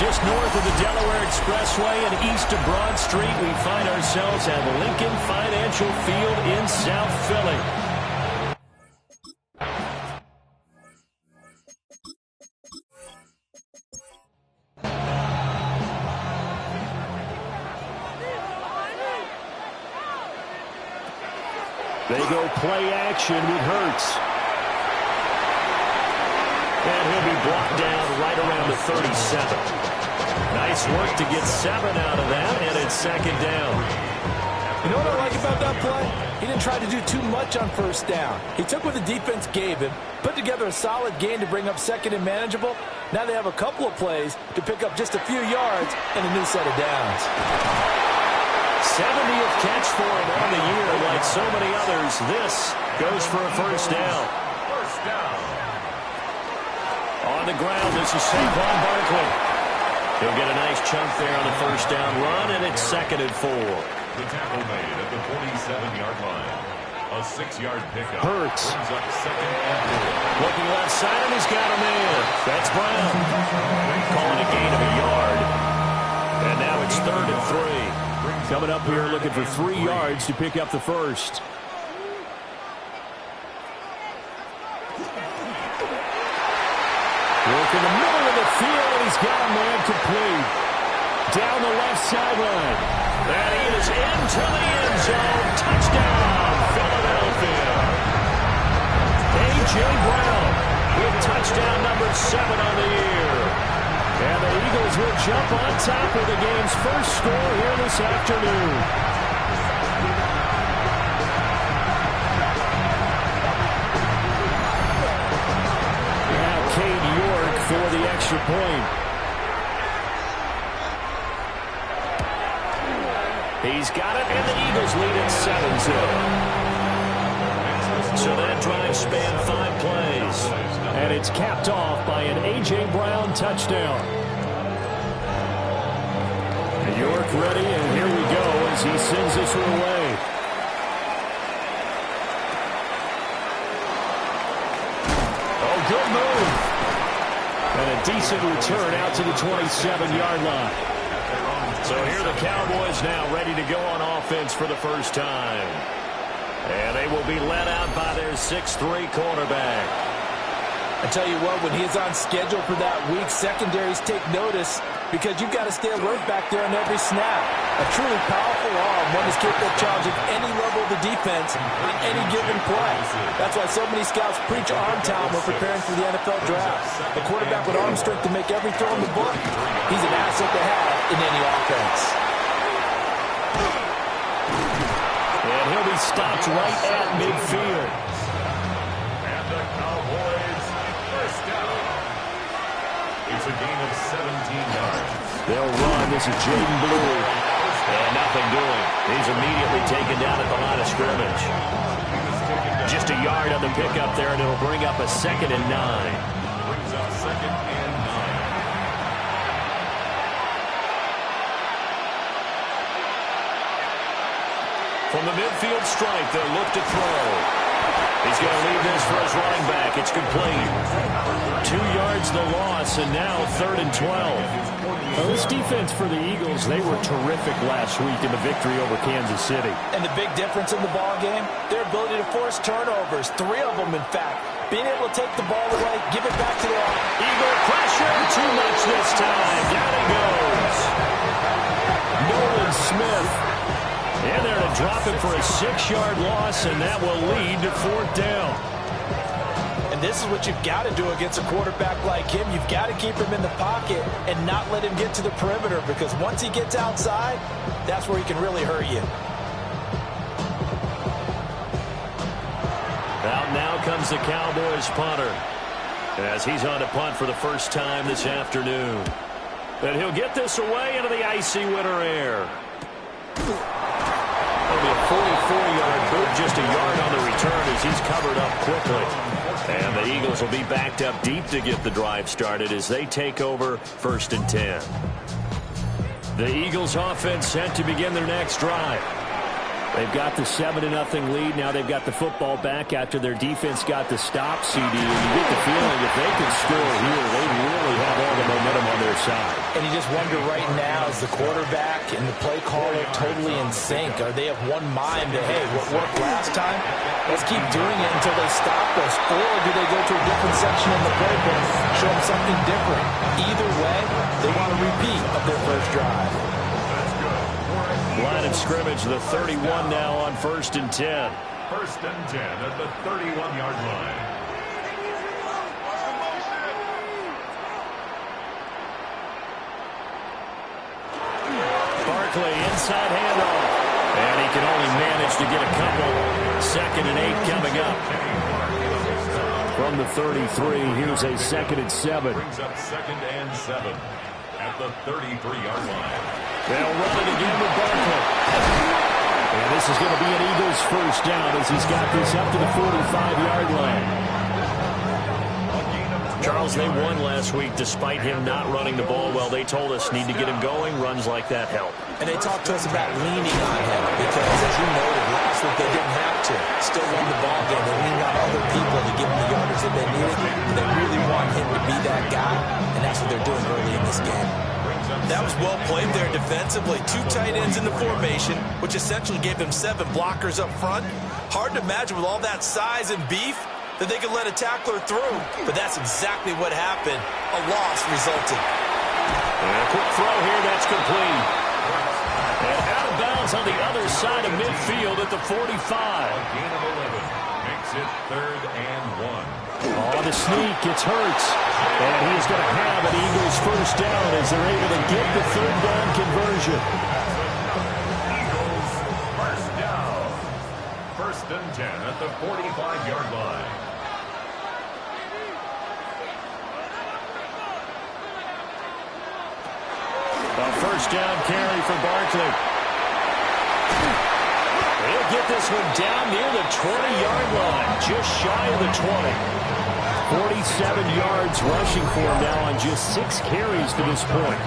Just north of the Delaware Expressway and east of Broad Street, we find ourselves at Lincoln Financial Field in South Philly. They go play action with Hurts. And he'll be blocked down right around the 37. Nice work to get 7 out of that, and it's second down. You know what I like about that play? He didn't try to do too much on first down. He took what the defense gave him, put together a solid gain to bring up second and manageable. Now they have a couple of plays to pick up just a few yards and a new set of downs. 70th catch for him on the year. Like so many others, this goes for a first down. First down. On the ground, this is Saquon Barkley. He'll get a nice chunk there on the first down run, and it's 2nd and 4. The tackle made at the 47-yard line. A 6-yard pickup. Hurts. Brings up 2nd and 4. Looking left side, and he's got him in. That's Brown. Calling a gain of a yard. And now it's 3rd and 3. Coming up here looking for 3 yards to pick up the first. Work in the middle of the field, and he's got a man complete. Down the left sideline. And he is into the end zone. Touchdown, Philadelphia. A.J. Brown with touchdown number 7 on the year. And the Eagles will jump on top of the game's first score here this afternoon. Now Cade York for the extra point. He's got it, and the Eagles lead at 7-0. So that drive spanned 5 plays. And it's capped off by an A.J. Brown touchdown. York ready, and here we go as he sends this one away. Oh, good move. And a decent return out to the 27-yard line. So here the Cowboys now ready to go on offense for the first time. And they will be led out by their 6'3" quarterback. I tell you what, when he's on schedule for that week, secondaries take notice because you've got to stay alert back there on every snap. A truly powerful arm, one is capable of challenging any level of the defense in any given play. That's why so many scouts preach arm talent when preparing for the NFL draft. A quarterback with arm strength to make every throw in the book, he's an asset to have in any offense. And he'll be stopped right at midfield. And the Cowboys first down. It's a gain of 17 yards. They'll run. This is Jaden Blue. And nothing doing. He's immediately taken down at the line of scrimmage. Just a yard on the pickup there, and it'll bring up a 2nd and 9. Brings up 2nd and 9. From the midfield stripe, they'll look to throw. He's going to leave this for his running back. It's complete. 2 yards the loss, and now 3rd and 12. Well, this defense for the Eagles, they were terrific last week in the victory over Kansas City. And the big difference in the ball game, their ability to force turnovers, 3 of them, in fact. Being able to take the ball away, give it back to their own. Eagle pressure, too much this time. Down he goes. Nolan Smith. And they're to drop him for a 6-yard loss, and that will lead to 4th down. And this is what you've got to do against a quarterback like him. You've got to keep him in the pocket and not let him get to the perimeter, because once he gets outside, that's where he can really hurt you. Out now comes the Cowboys punter, as he's on to punt for the first time this afternoon. And he'll get this away into the icy winter air. It'll be a 44-yard boot, just a yard on the return as he's covered up quickly. And the Eagles will be backed up deep to get the drive started as they take over 1st and 10. The Eagles offense set to begin their next drive. They've got the 7-0 lead. Now they've got the football back after their defense got the stop, CD. And you get the feeling if they can score here, they really have all the momentum on their side. And you just wonder right now, is the quarterback and the play caller totally in sync? Are they of one mind that, hey, what worked last time, let's keep doing it until they stop us? Or do they go to a different section in the playbook, show them something different? Either way, they want a repeat of their first drive. Line of scrimmage, the 31 now on 1st and 10. 1st and 10 at the 31-yard line. Barkley, inside handoff. And he can only manage to get a couple. 2nd and 8 coming up. From the 33, here's a 2nd and 7. Brings up 2nd and 7 at the 33-yard line. They'll run it again with Barkley. And this is going to be an Eagles first down as he's got this up to the 45-yard line. Charles, they won last week despite him not running the ball well. They told us need to get him going. Runs like that help. And they talked to us about leaning on him because, as you noted, last week they didn't have to. Still won the ball game. They leaned on other people to give them the yardage that they needed. They really want him to be that guy, and that's what they're doing early in this game. That was well played there defensively. 2 tight ends in the formation, which essentially gave them 7 blockers up front. Hard to imagine with all that size and beef that they could let a tackler through, but that's exactly what happened. A loss resulted. And a quick throw here, that's complete. And out of bounds on the other side of midfield at the 45. Gain of 11 makes it 3rd and 1. Oh, the sneak, it's Hurts. And he's going to have an Eagles first down as they're able to get the 3rd down conversion. Eagles first down. 1st and 10 at the 45-yard line. A first down carry for Barkley. He'll get this one down near the 20-yard line, just shy of the 20. 47 yards rushing for him now on just 6 carries to this point.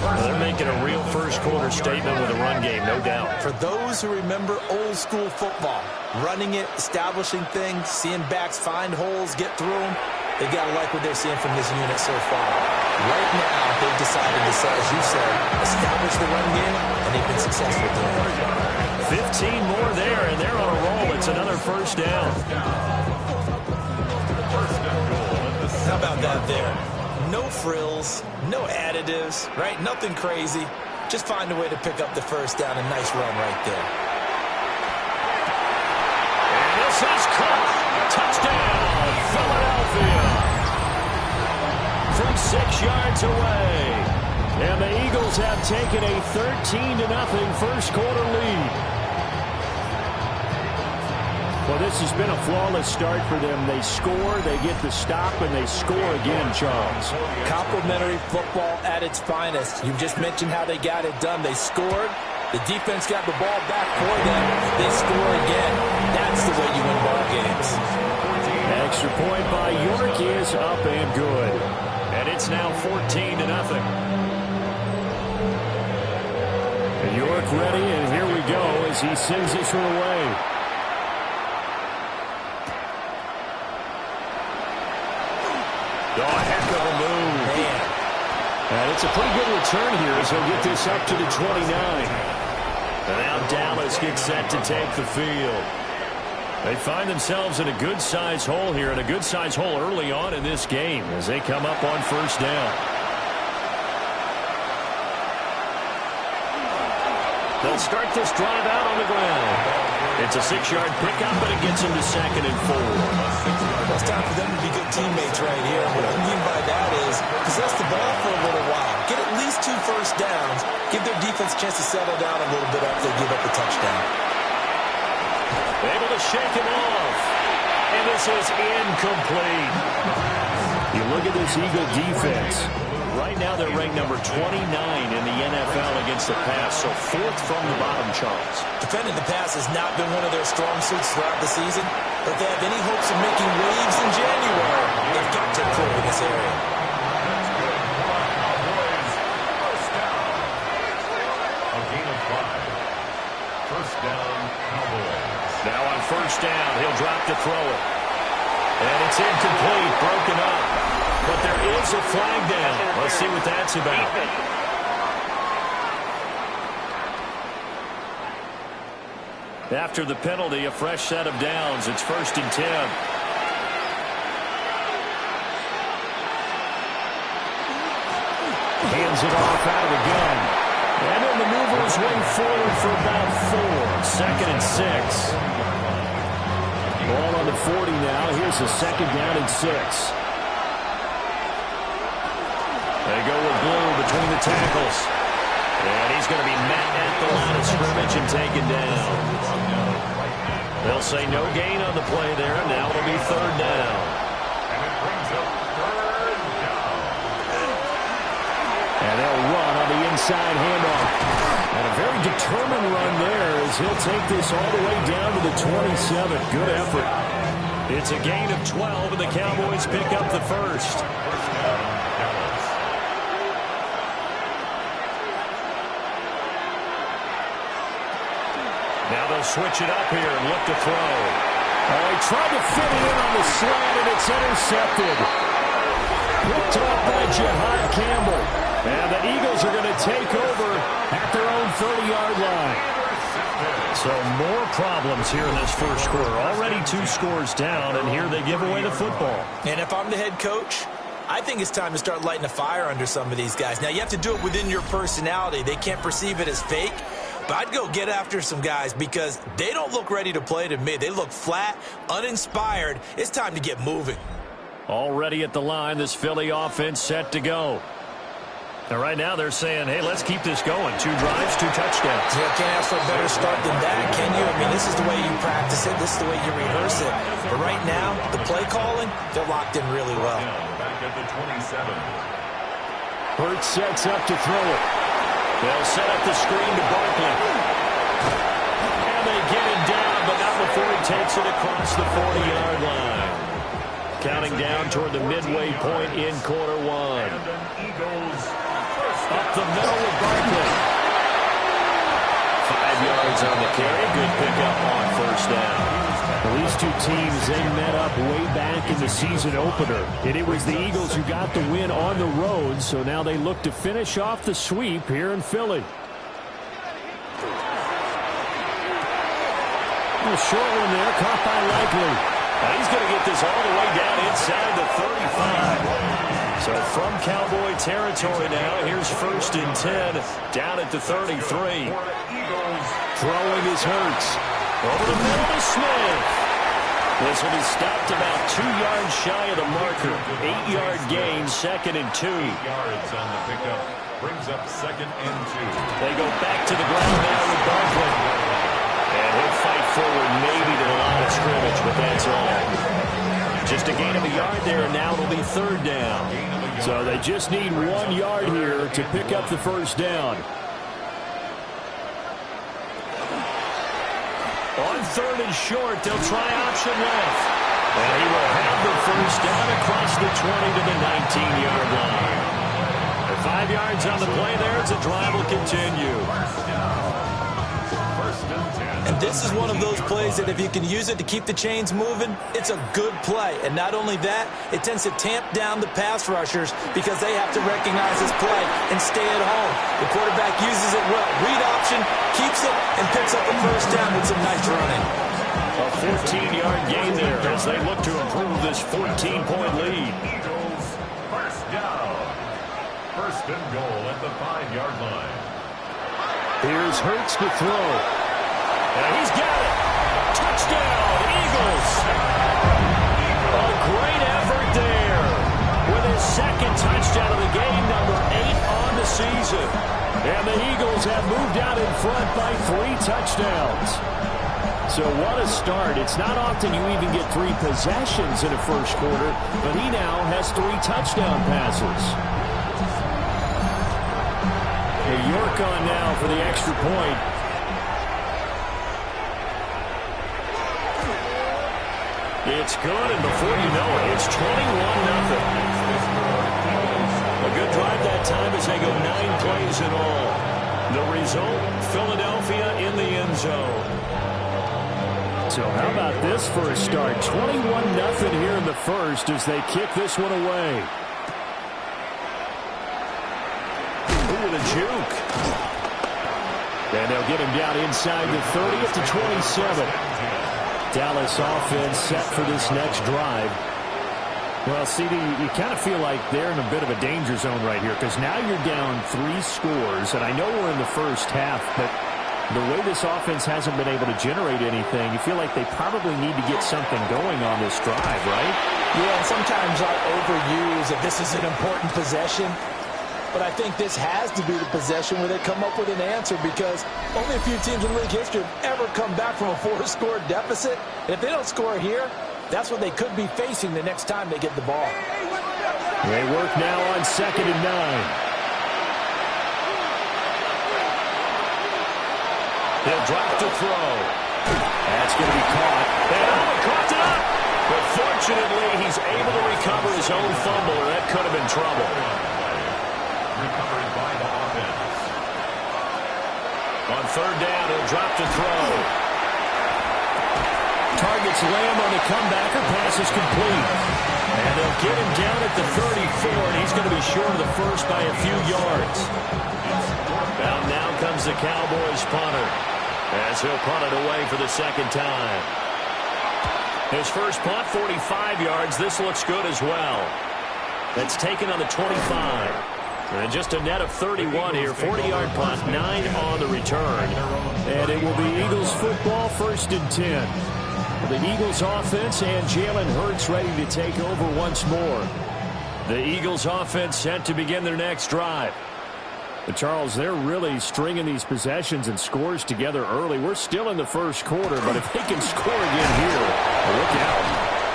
Well, they're making a real first-quarter statement with a run game, no doubt. For those who remember old-school football, running it, establishing things, seeing backs find holes, get through them, they've got to like what they're seeing from this unit so far. Right now, they've decided to, as you said, establish the run game, and they've been successful doing it. 15 more there, and they're on a roll. It's another first down. How about that there? No frills, no additives, right? Nothing crazy. Just find a way to pick up the first down. A nice run right there. And this is caught. Touchdown, Philadelphia. From 6 yards away. And the Eagles have taken a 13-0 first-quarter lead. Well, this has been a flawless start for them. They score, they get the stop, and they score again, Charles. Complimentary football at its finest. You just mentioned how they got it done. They scored. The defense got the ball back for them. They score again. That's the way you win ball games. Extra point by York is up and good. And it's now 14-0. York ready, and here we go as he sends this one away. Oh, a heck of a move. Man. And it's a pretty good return here as he'll get this up to the 29. And now Dallas gets set to take the field. They find themselves in a good-sized hole here, and a good-sized hole early on in this game as they come up on first down. They'll start this drive out on the ground. It's a 6-yard pickup, but it gets them to 2nd and 4. Well, it's time for them to be good teammates right here. What I mean by that is possess the ball for a little while. Get at least 2 first downs. Give their defense a chance to settle down a little bit after they give up the touchdown. Able to shake him off. And this is incomplete. You look at this Eagle defense. Right now they're ranked number 29 in the NFL against the pass, so 4th from the bottom, Charles. Defending the pass has not been one of their strong suits throughout the season, but if they have any hopes of making waves in January, they've got to improve in this area. First down. A gain of 5. First down, Cowboys. Now on first down, he'll drop to throw it. And it's incomplete, broken up. But there is a flag down. Let's see what that's about. After the penalty, a fresh set of downs. It's 1st and 10. Hands it off out of the gun. And then the movers wing forward for about 4. 2nd and 6. Ball on the 40 now. Here's a 2nd down and 6. They go with Blue between the tackles. And he's going to be met at the line of scrimmage and taken down. They'll say no gain on the play there. Now it'll be 3rd down. And it brings up 3rd down. And they'll run on the inside handoff. And a very determined run there as he'll take this all the way down to the 27. Good effort. It's a gain of 12, and the Cowboys pick up the first. First down, Dallas. They'll switch it up here and look to throw. Oh, he tried to fit it in on the slant, and it's intercepted. Picked off by Jihad Campbell. And the Eagles are going to take over at their own 30-yard line. So more problems here in this first quarter. Already 2 scores down, and here they give away the football. And if I'm the head coach, I think it's time to start lighting a fire under some of these guys. Now, you have to do it within your personality. They can't perceive it as fake. But I'd go get after some guys because they don't look ready to play to me. They look flat, uninspired. It's time to get moving. Already at the line, this Philly offense set to go. And right now they're saying, hey, let's keep this going. 2 drives, 2 touchdowns. Yeah, can't ask for a better start than that, can you? I mean, this is the way you practice it. This is the way you rehearse it. But right now, the play calling, they're locked in really well. Back at the 27. Hurts sets up to throw it. They'll set up the screen to Barkley. And they get him down, but not before he takes it across the 40-yard line. Counting down toward the midway point in quarter 1. Up the middle with Barkley. 5 yards on the carry. Good pickup on first down. Well, these 2 teams, they met up way back in the season opener. And it was the Eagles who got the win on the road, so now they look to finish off the sweep here in Philly. A short one there, caught by Likely. Now he's going to get this all the way down inside the 35. So from Cowboy territory now, here's 1st and 10 down at the 33. Throwing his Hurts. Over the middle to Smith. This will be stopped about 2 yards shy of the marker. 8-yard gain, 2nd and 2. 8 yards on the pickup. Brings up 2nd and 2. They go back to the ground now with Barkley. And he'll fight forward maybe to the line of scrimmage, but that's all. Just a gain of a yard there, and now it'll be 3rd down. So they just need 1 yard here to pick up the first down. On 3rd and short, they'll try option left. And he will have the first down across the 20 to the 19-yard line. And 5 yards on the play there as the drive will continue. And this is one of those plays that if you can use it to keep the chains moving, it's a good play. And not only that, it tends to tamp down the pass rushers because they have to recognize this play and stay at home. The quarterback uses it well. Read option, keeps it, and picks up a first down with some nice running. A 14-yard gain there as they look to improve this 14-point lead. Eagles, first down. 1st and goal at the 5-yard line. Here's Hurts to throw. And he's got it. Touchdown, Eagles. A great effort there. With his 2nd touchdown of the game, number 8 on the season. And the Eagles have moved out in front by 3 touchdowns. So what a start. It's not often you even get 3 possessions in a first quarter, but he now has 3 touchdown passes. York on now for the extra point. It's good, and before you know it, it's 21-0. A good drive that time as they go 9 plays in all. The result, Philadelphia in the end zone. So how about this for a start? 21-0 here in the first as they kick this one away. Ooh, the juke. And they'll get him down inside the 30 at the 27. Dallas offense set for this next drive. Well, CD, you kind of feel like they're in a bit of a danger zone right here because now you're down 3 scores, and I know we're in the first half, but the way this offense hasn't been able to generate anything, you feel like they probably need to get something going on this drive, right? Yeah, and sometimes I overuse that this is an important possession. But I think this has to be the possession where they come up with an answer because only a few teams in league history have ever come back from a 4-score deficit. And if they don't score here, that's what they could be facing the next time they get the ball. They work now on 2nd and 9. He'll drop to throw. That's going to be caught. And he caught it up. But fortunately, he's able to recover his own fumble, or that could have been trouble. Recovered by the offense. On 3rd down, he'll drop to throw. It's Lamb on the comeback. Her pass is complete. And they'll get him down at the 34, and he's going to be short of the first by a few yards. Now comes the Cowboys punter, as he'll punt it away for the second time. His first punt, 45 yards. This looks good as well. That's taken on the 25. And just a net of 31 here. 40-yard punt, 9 on the return. And it will be Eagles football, 1st and 10. The Eagles offense and Jalen Hurts ready to take over once more. The Eagles offense set to begin their next drive. But Charles, they're really stringing these possessions and scores together early. We're still in the first quarter, but if they can score again here, look out.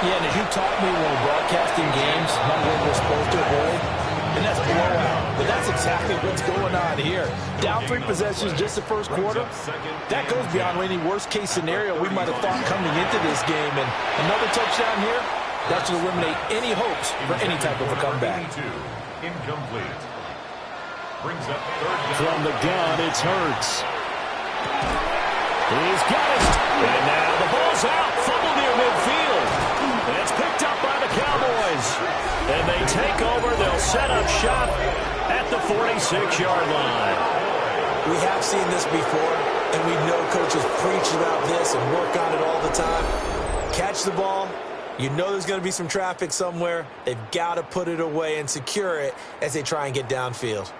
Yeah, and as you taught me when we're broadcasting games, not what we're supposed to avoid, and that's blowout. But that's exactly what's going on here. Down 3 possessions just the first quarter. That goes beyond any worst-case scenario we might have thought coming into this game. And another touchdown here, that should eliminate any hopes for any type of a comeback. Incomplete. Brings up third down. From the gun, it's Hurts. He's got it. And now the ball's out. Fumble near midfield. And it's picked up by the Cowboys. And they take over. They'll set up shop at the 46-yard line. We have seen this before, and we know coaches preach about this and work on it all the time. Catch the ball. You know there's going to be some traffic somewhere. They've got to put it away and secure it as they try and get downfield.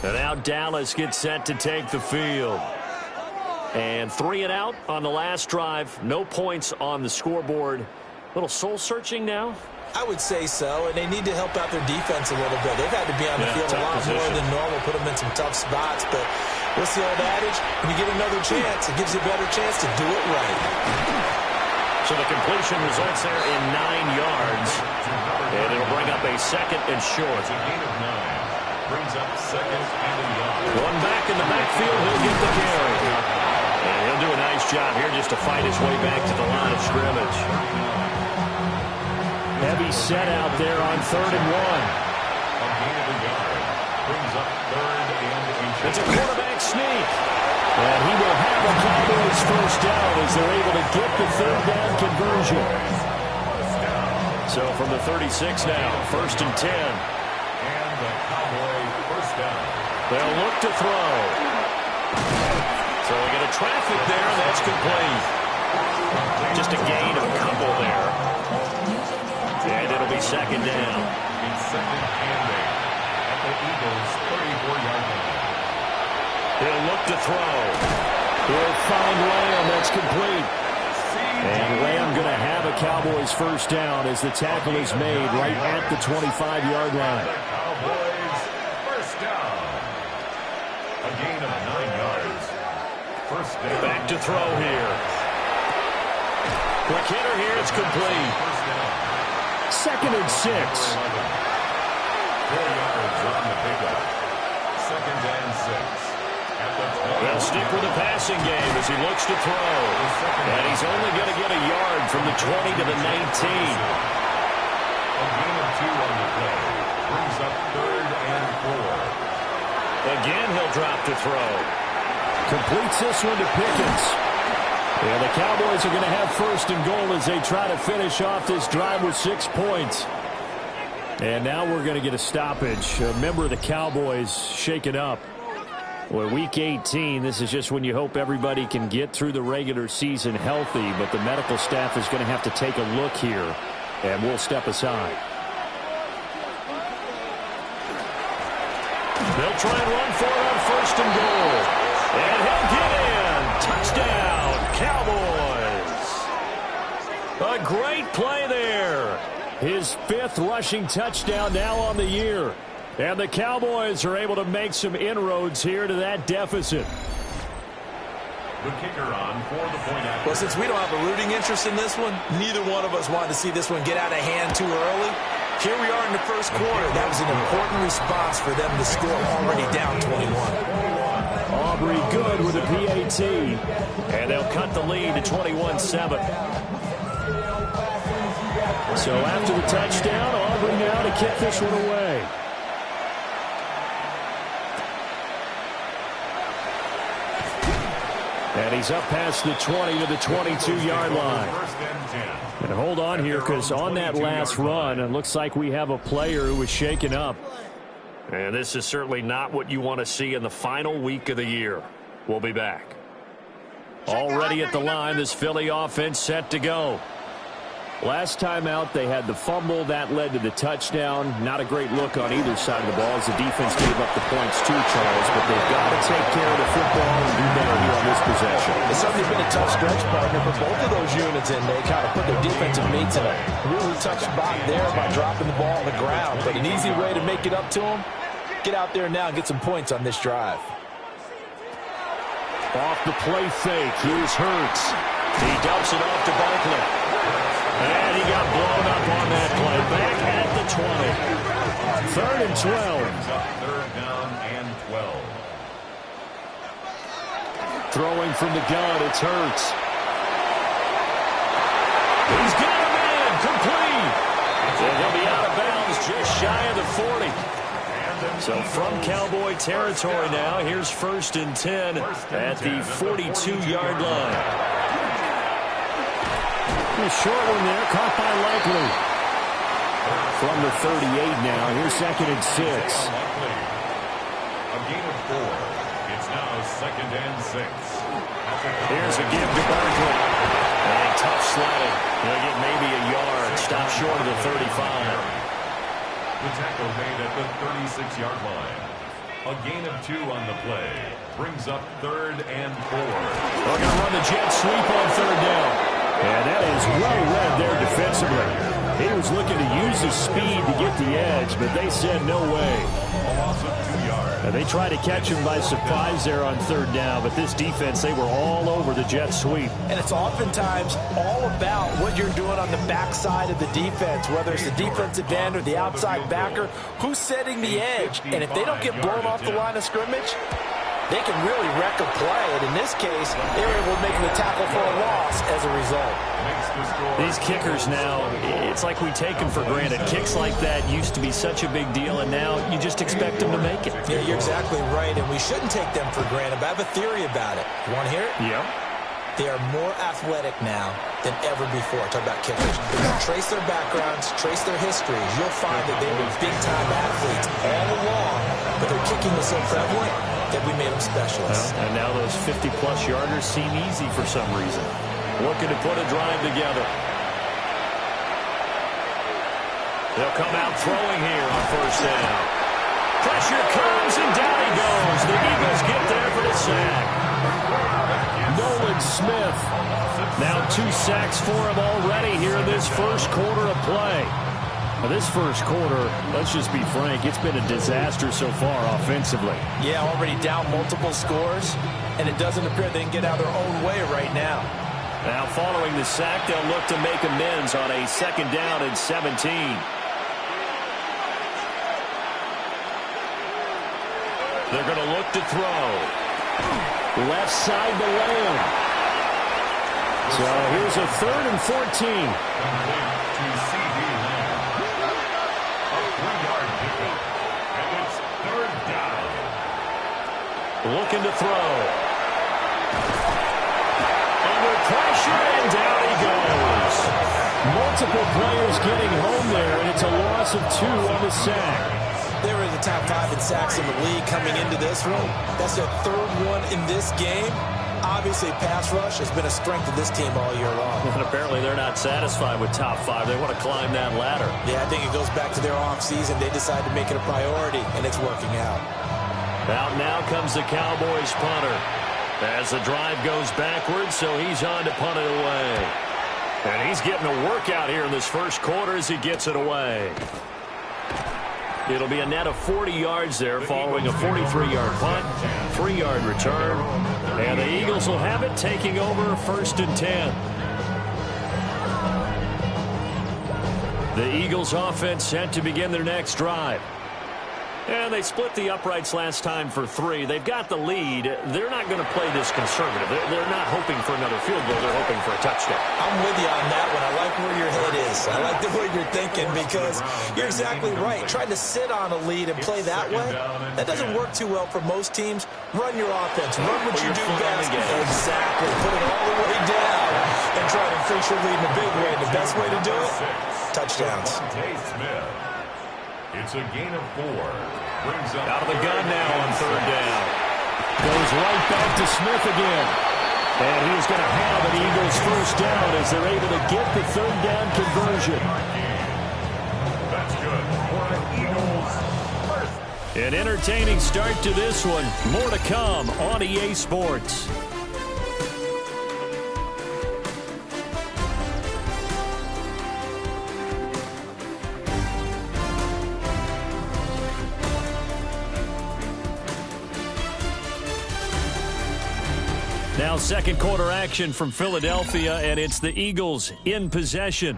And now Dallas gets set to take the field. And 3 and out on the last drive. No points on the scoreboard. A little soul-searching now? I would say so, and they need to help out their defense a little bit. They've had to be on the field a lot more than normal, put them in some tough spots. But what's the old adage? When you get another chance, it gives you a better chance to do it right. So the completion results there in 9 yards. And it'll bring up a 2nd and short. It's a gain of 9. Brings up 2nd and a yard. One back in the backfield, he'll get the carry. And he'll do a nice job here just to fight his way back to the line of scrimmage. Heavy set out there on 3rd and 1. A gain of a yard. Brings up 3rd and inches. It's a quarterback sneak. And he will have a Cowboys first down as they're able to get the 3rd down conversion. So from the 36 now, 1st and 10. And the Cowboy first down. They'll look to throw. So we get a traffic there, and that's complete. Just a gain of a couple there. And it'll be 2nd down. It's 2nd and 8 at the Eagles' 34-yard line. He'll look to throw. He'll find Lamb. That's complete. And Lamb going to have a Cowboys first down as the tackle is made right at the 25-yard line. The Cowboys first down. A gain of 9 yards. First down. Back to throw here. Quick hitter here. It's complete. First down. 2nd and 6. 4 yards on the pickup. 2nd and 6. They'll stick with the passing game as he looks to throw. And he's only going to get a yard from the 20 to the 19. A gain of 2 on the play. Brings up 3rd and 4. Again, he'll drop to throw. Completes this one to Pickens. And the Cowboys are going to have 1st and goal as they try to finish off this drive with 6 points. And now we're going to get a stoppage. A member of the Cowboys shaken up. Well, Week 18, this is just when you hope everybody can get through the regular season healthy, but the medical staff is going to have to take a look here, and we'll step aside. They'll try and run for it on 1st and goal. And he'll get in. Touchdown, Cowboys. A great play there. His 5th rushing touchdown now on the year. And the Cowboys are able to make some inroads here to that deficit. The kicker on for the point after. Well, since we don't have a rooting interest in this one, neither one of us wanted to see this one get out of hand too early. Here we are in the first quarter. That was an important response for them to score already down 21. Aubrey good with a PAT. And they'll cut the lead to 21-7. So after the touchdown, Aubrey now to kick this one away. And And he's up past the 20 to the 22-yard line. And hold on here, because on that last run, it looks like we have a player who was shaken up. And this is certainly not what you want to see in the final week of the year. We'll be back. Already at the line, this Philly offense set to go. Last time out, they had the fumble. That led to the touchdown. Not a great look on either side of the ball as the defense gave up the points too, Charles. But they've got to take care of the football and do better here on this possession. It's certainly been a tough stretch, partner, for both of those units, and they kind of put their defensive mates in a really tough spot there by dropping the ball on the ground. But an easy way to make it up to them, get out there now and get some points on this drive. Off the play fake. Here's Hurts. He dumps it off to Barkley. And he got blown up on that play. Back at the 20. 3rd and 12. Third down and 12. Throwing from the gun, it's Hurts. He's got him in. Complete. And he'll be out of bounds just shy of the 40. So from Cowboy territory now, here's 1st and 10 at the 42-yard line. A short one there, caught by Likely. From the 38 now, here's 2nd and 6. A gain of 4. It's now 2nd and 6. Here's a give to Barkley. And tough sledding. He'll get maybe a yard. Stop short of the 35. The tackle made at the 36-yard line. A gain of 2 on the play. Brings up 3rd and 4. They're going to run the jet sweep on 3rd down. And that is well read there defensively. He was looking to use his speed to get the edge, but they said no way. A loss of 2 yards. And they tried to catch him by surprise there on 3rd down, but this defense, they were all over the jet sweep. And it's oftentimes all about what you're doing on the backside of the defense, whether it's the defensive end or the outside backer, who's setting the edge. And if they don't get blown off the line of scrimmage, they can really wreck a play. And in this case, they were able to make the tackle for a loss as a result. These kickers now, it's like we take them for granted. Kicks like that used to be such a big deal, and now you just expect them to make it. Yeah, you're exactly right, and we shouldn't take them for granted, but I have a theory about it. You want to hear it? Yep. They are more athletic now than ever before. Talk about kickers. If you trace their backgrounds, trace their histories, you'll find that they were big-time athletes all along, but their kicking was so prevalent that we made them specialists. Well, and now those 50-plus yarders seem easy for some reason. Looking to put a drive together. They'll come out throwing here on 1st down. Pressure comes, and down he goes. The Eagles get there for the sack. Nolan Smith. Now 2 sacks for him already here in this first quarter of play. Now this first quarter, let's just be frank, it's been a disaster so far offensively. Yeah, already down multiple scores, and it doesn't appear they can get out of their own way right now. Now following the sack, they'll look to make amends on a 2nd down and 17. They're going to look to throw. Left side to Lamb. So here's a 3rd and 14. To C.D. Lamb. A 3-yard pickup. And it's 3rd down. Looking to throw. Under pressure, and down he goes. Multiple players getting home there, and it's a loss of 2 on the sack. They were in the top 5 in sacks in the league coming into this one. That's their 3rd one in this game. Obviously, pass rush has been a strength of this team all year long. And apparently they're not satisfied with top 5. They want to climb that ladder. Yeah, I think it goes back to their offseason. They decided to make it a priority, and it's working out. Out now comes the Cowboys punter. As the drive goes backwards, so he's on to punt it away. And he's getting a workout here in this first quarter as he gets it away. It'll be a net of 40 yards there following a 43-yard punt, 3-yard return. And the Eagles will have it taking over 1st and 10. The Eagles offense set to begin their next drive. And they split the uprights last time for 3. They've got the lead. They're not going to play this conservative. They're not hoping for another field goal. They're hoping for a touchdown. I'm with you on that one. I like where your head is. I like the way you're thinking because you're exactly right. Trying to sit on a lead and play that way, that doesn't work too well for most teams. Run your offense. Run what you do best. Exactly. Put it all the way down and try to increase your lead in a big way. The best way to do it, touchdowns. It's a gain of 4. Brings up out of the gun now on 3rd down. Goes right back to Smith again. And he's going to have an Eagles first down as they're able to get the 3rd down conversion. That's good for an Eagles first. An entertaining start to this one. More to come on EA Sports. Now second quarter action from Philadelphia, and it's the Eagles in possession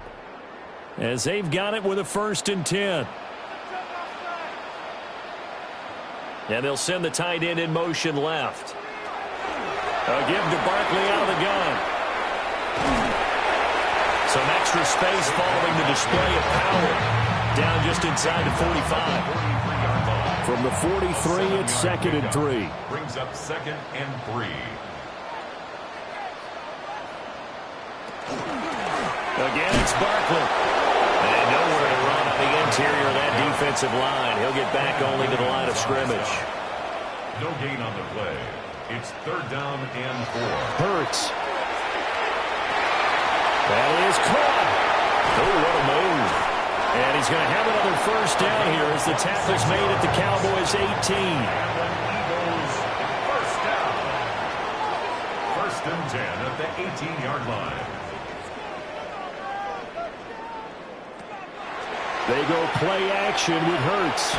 as they've got it with a 1st and 10. And they'll send the tight end in motion left. A give to Barkley out of the gun. Some extra space following the display of power. Down just inside the 45. From the 43, it's 2nd and 3. Brings up 2nd and 3. Again, it's Barkley. And nowhere to run on the interior of that defensive line. He'll get back only to the line of scrimmage. No gain on the play. It's 3rd down and 4. Hurts. That is caught. Oh, what a move. And he's going to have another first down here as the tackle's made at the Cowboys' 18. Eagles first down. 1st and 10 at the 18-yard line. They go play action with Hurts.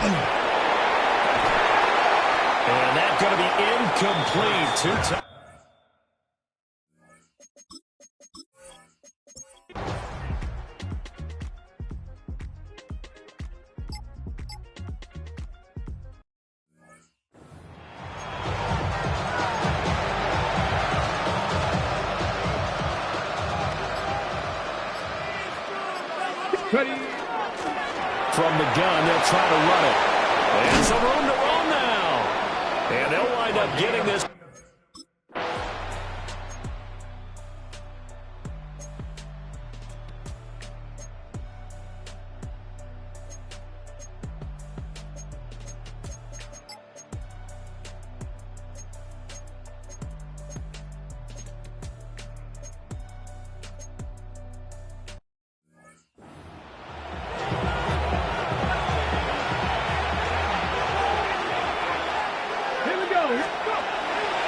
And that's going to be incomplete. 2 times. From the gun, they'll try to run it. And some room to run now. And they'll wind up getting this.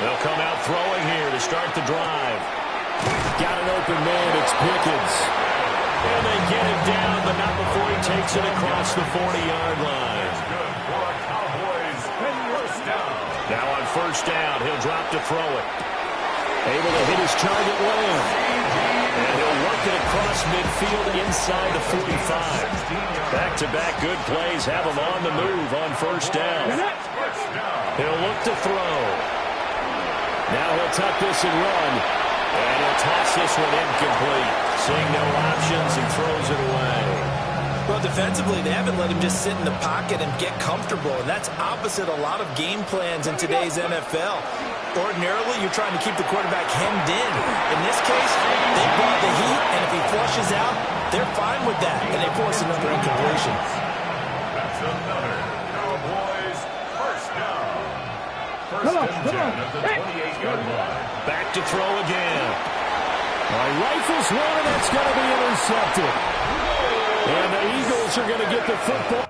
They'll come out throwing here to start the drive. Got an open man. It's Pickens. And they get him down, but not before he takes it across the 40-yard line. Good for a Cowboys first down. Now on 1st down, he'll drop to throw it. Able to hit his target Lamb. And he'll work it across midfield inside the 45. Back-to-back good plays have him on the move on 1st down. He'll look to throw. Now he'll tuck this and run. And he'll toss this one incomplete. Seeing no options, he throws it away. Well, defensively, they haven't let him just sit in the pocket and get comfortable, and that's opposite a lot of game plans in today's NFL. Ordinarily, you're trying to keep the quarterback hemmed in. In this case, they brought the heat, and if he flushes out, they're fine with that, and they force another incompletion. That's another Cowboys first down. 1st and 10 at the 28-yard line. Back to throw again. Rifles one, and that's going to be intercepted. And the Eagles are going to get the football.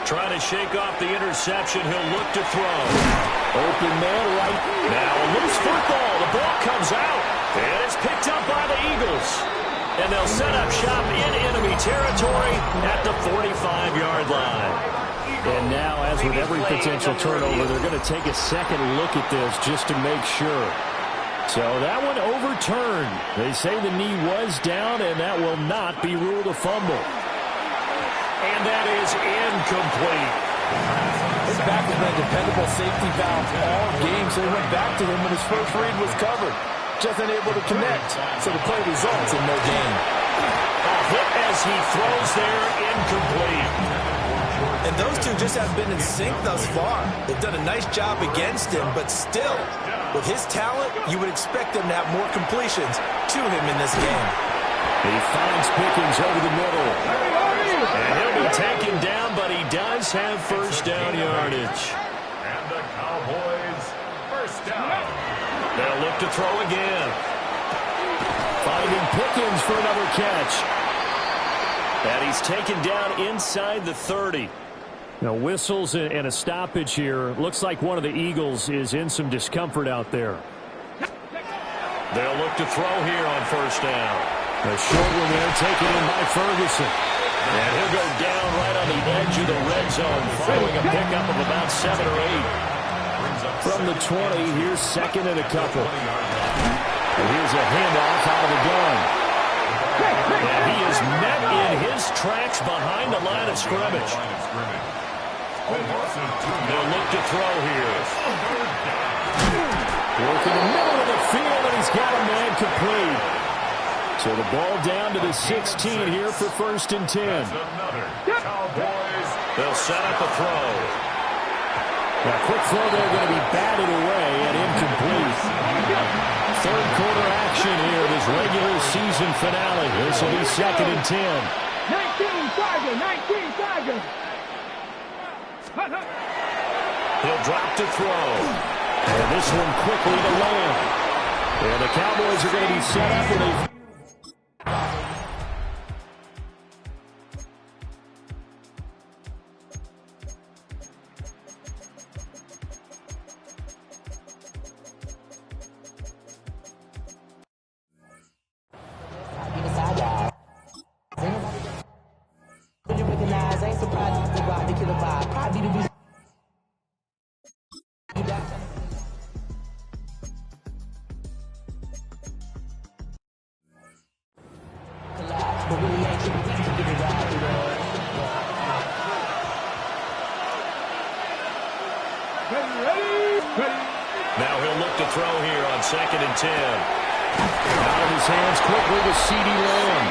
Trying to shake off the interception. He'll look to throw. Open man right. Now a loose football. The ball comes out. And it's picked up by the Eagles. And they'll set up shop in enemy territory at the 45-yard line. And now, as with every potential turnover, they're going to take a second look at this just to make sure. So that one overturned. They say the knee was down, and that will not be ruled a fumble. And that is incomplete. His back has been a dependable safety valve all game, so he went back to him when his first read was covered. Just unable to connect, so the play results in no gain. A hit as he throws there, incomplete. And those two just have been in sync thus far. They've done a nice job against him, but still, with his talent, you would expect them to have more completions to him in this game. He finds Pickens over the middle. And he'll be taken down, but he does have first down yardage. And the Cowboys first down. They'll look to throw again. Finding Pickens for another catch. And he's taken down inside the 30. Now, whistles and a stoppage here. Looks like one of the Eagles is in some discomfort out there. They'll look to throw here on first down. A short one there taken in by Ferguson. And he'll go down right on the edge of the red zone, following a pickup of about 7 or 8. From the 20, here's second and a couple. And here's a handoff out of the gun. And he is met in his tracks behind the line of scrimmage. They'll look to throw here. Working the middle of the field, and he's got a man complete. So the ball down to the 16 here for first and 10. They'll set up a throw. Now, quick throw there going to be batted away and incomplete. Third quarter action here, this regular season finale. This will be second and 10. 19 Tiger. He'll drop to throw. And this one quickly to land. And the Cowboys are going to be set up with a... Now he'll look to throw here on second and 10. Out of his hands quickly to CeeDee Lamb.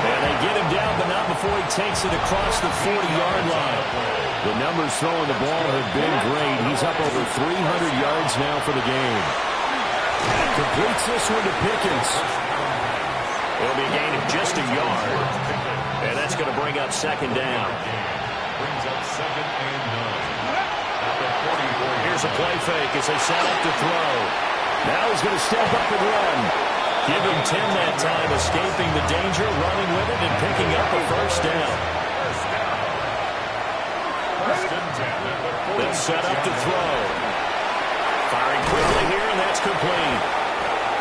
And they get him down, but not before he takes it across the 40-yard line. The numbers throwing the ball have been great. He's up over 300 yards now for the game. And completes this one to Pickens. It'll be a gain of just a yard. And that's going to bring up second down. Brings up second and 9. Here's a play fake as they set up to throw. Now he's going to step up and run. Give him 10 that time, escaping the danger, running with it, and picking up a first down. First and 10. They'll set up to throw. Firing quickly here, and that's complete.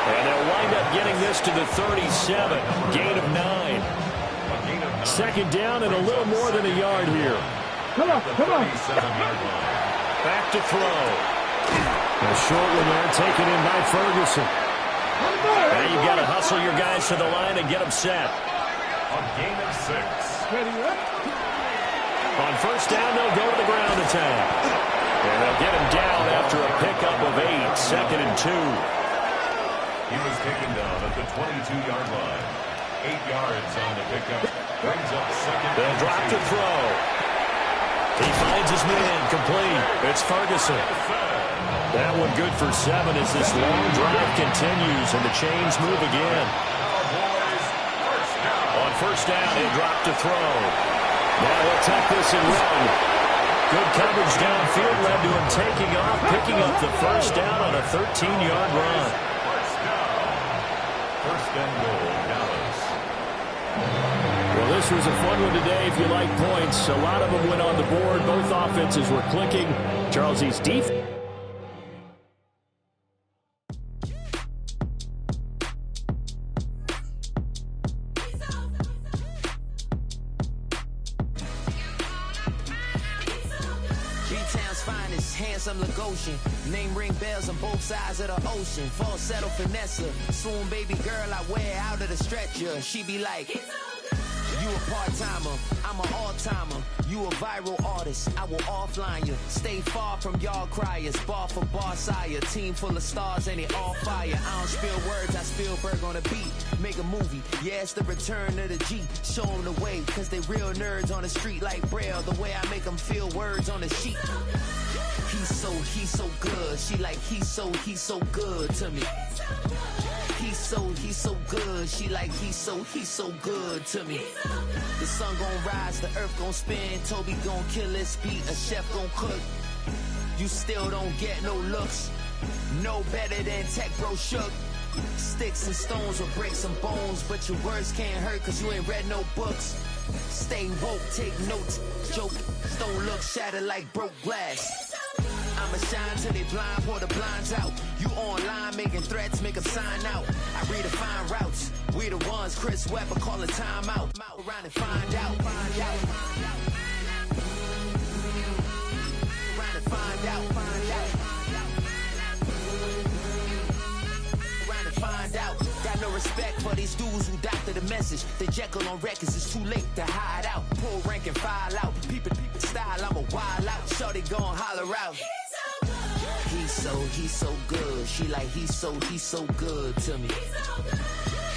And they'll wind up getting this to the 37. Gain of 9. Second down and a little more than a yard here. Come on. Back to throw. A short one there taken in by Ferguson. Now you've got to hustle your guys to the line and get them set. A gain of 6. On first down, they'll go to the ground attack. And they'll get him down after a pickup of 8. Second and 2. He was taken down at the 22-yard line. 8 yards on the pickup. Brings up second. They'll drop to throw. He finds his man, complete. It's Ferguson. That one good for 7 as this long drive continues and the chains move again. On first down, he'll drop to throw. Now he'll tuck this and run. Good coverage downfield led to him taking off, picking up the first down on a 13-yard run. First and goal, Dallas. Well, this was a fun one today if you like points. A lot of them went on the board. Both offenses were clicking. Charles's defense. handsome Lagosian. Name ring bells on both sides of the ocean. Falsetto finesse, swoon baby girl I wear out of the stretcher. She be like, you a part-timer, I'm an all-timer. You a viral artist, I will offline you. Stay far from y'all criers, bar for bar sire. Team full of stars and it all fire. I don't spill words, I Spielberg on a beat. Make a movie, yeah, it's the return of the G. Show them the way, cause they real nerds on the street like Braille. The way I make them feel words on the sheet. He's so good. She like, he's so good to me. He's so good. She like, he's so good to me. The sun gon' rise, the earth gon' spin. Toby gon' kill this beat, a chef gon' cook. You still don't get no looks. No better than Tech Bro Shook. Sticks and stones will break some bones, but your words can't hurt cause you ain't read no books. Stay woke, take notes, joke. Don't look shattered like broke glass. I'ma shine till they blind, pour the blinds out. You online making threats, make them sign out. I redefine routes. We the ones Chris Webber calling time out. Around and find out. Around and find out. Around and find out. Got no respect for these dudes who doctor the message. The Jekyll on records, it's too late to hide out. Pull rank and file out. Peep style, I'm a wild out. Shorty gon' holler out. He's so good. She like, he's so good to me.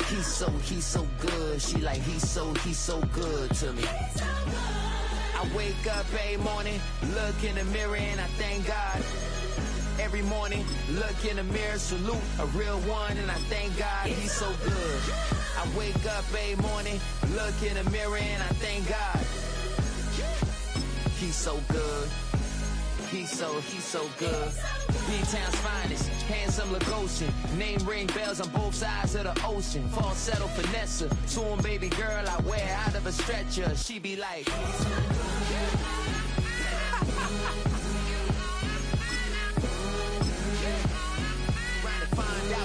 He's so good. She like, he's so good to me. I wake up every morning, look in the mirror and I thank God. Every morning, look in the mirror, salute a real one and I thank God. He's so good. I wake up every morning, look in the mirror and I thank God. He's so good. He's so good. B-Town's finest, handsome Lagosian. Name ring bells on both sides of the ocean. Falsetto finesse, swoon baby girl I wear out of a stretcher. She be like, trying to find out.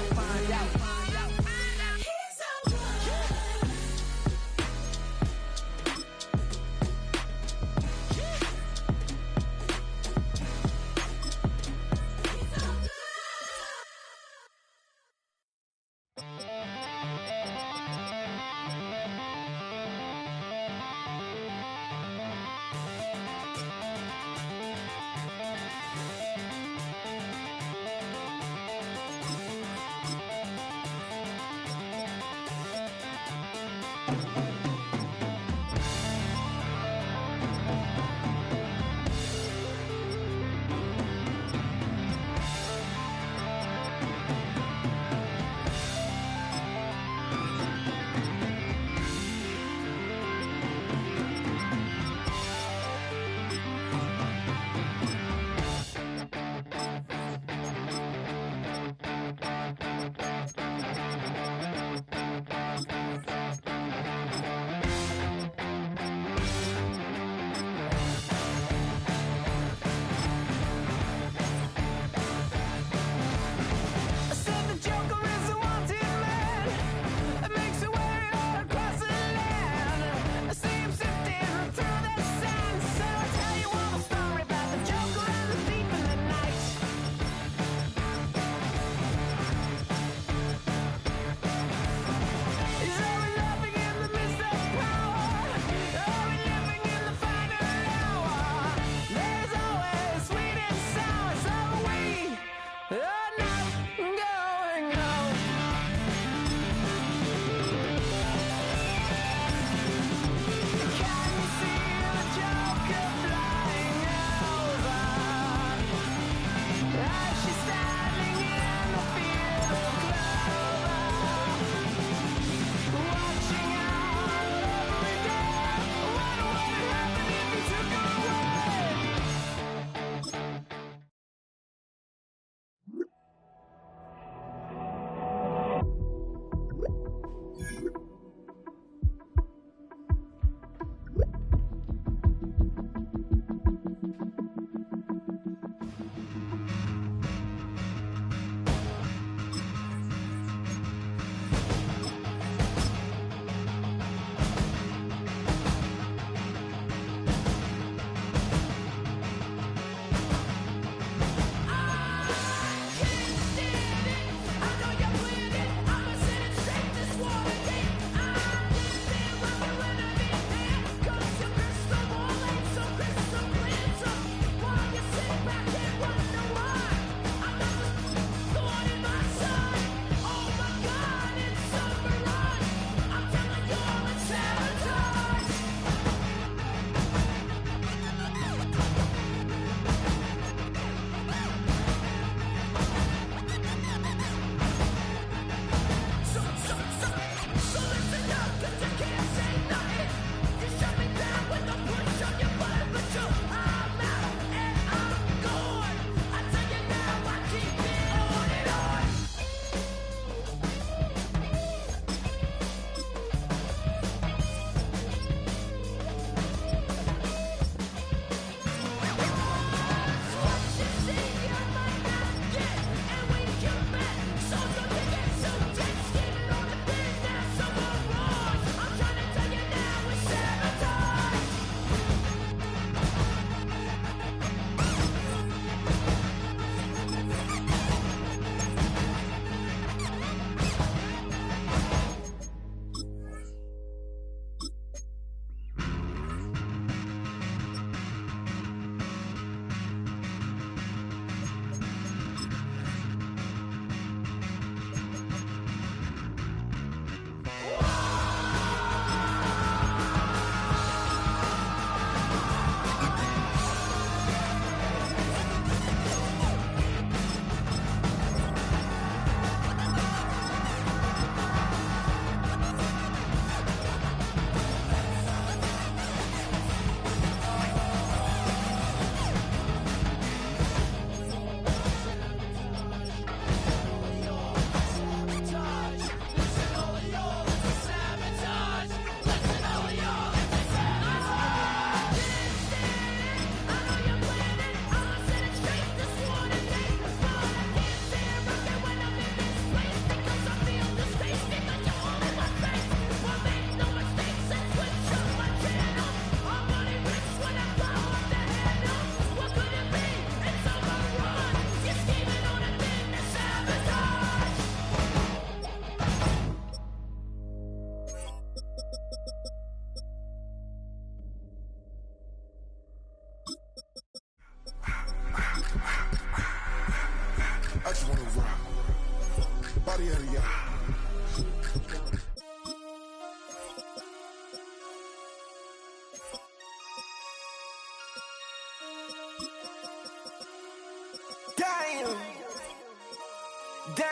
Damn.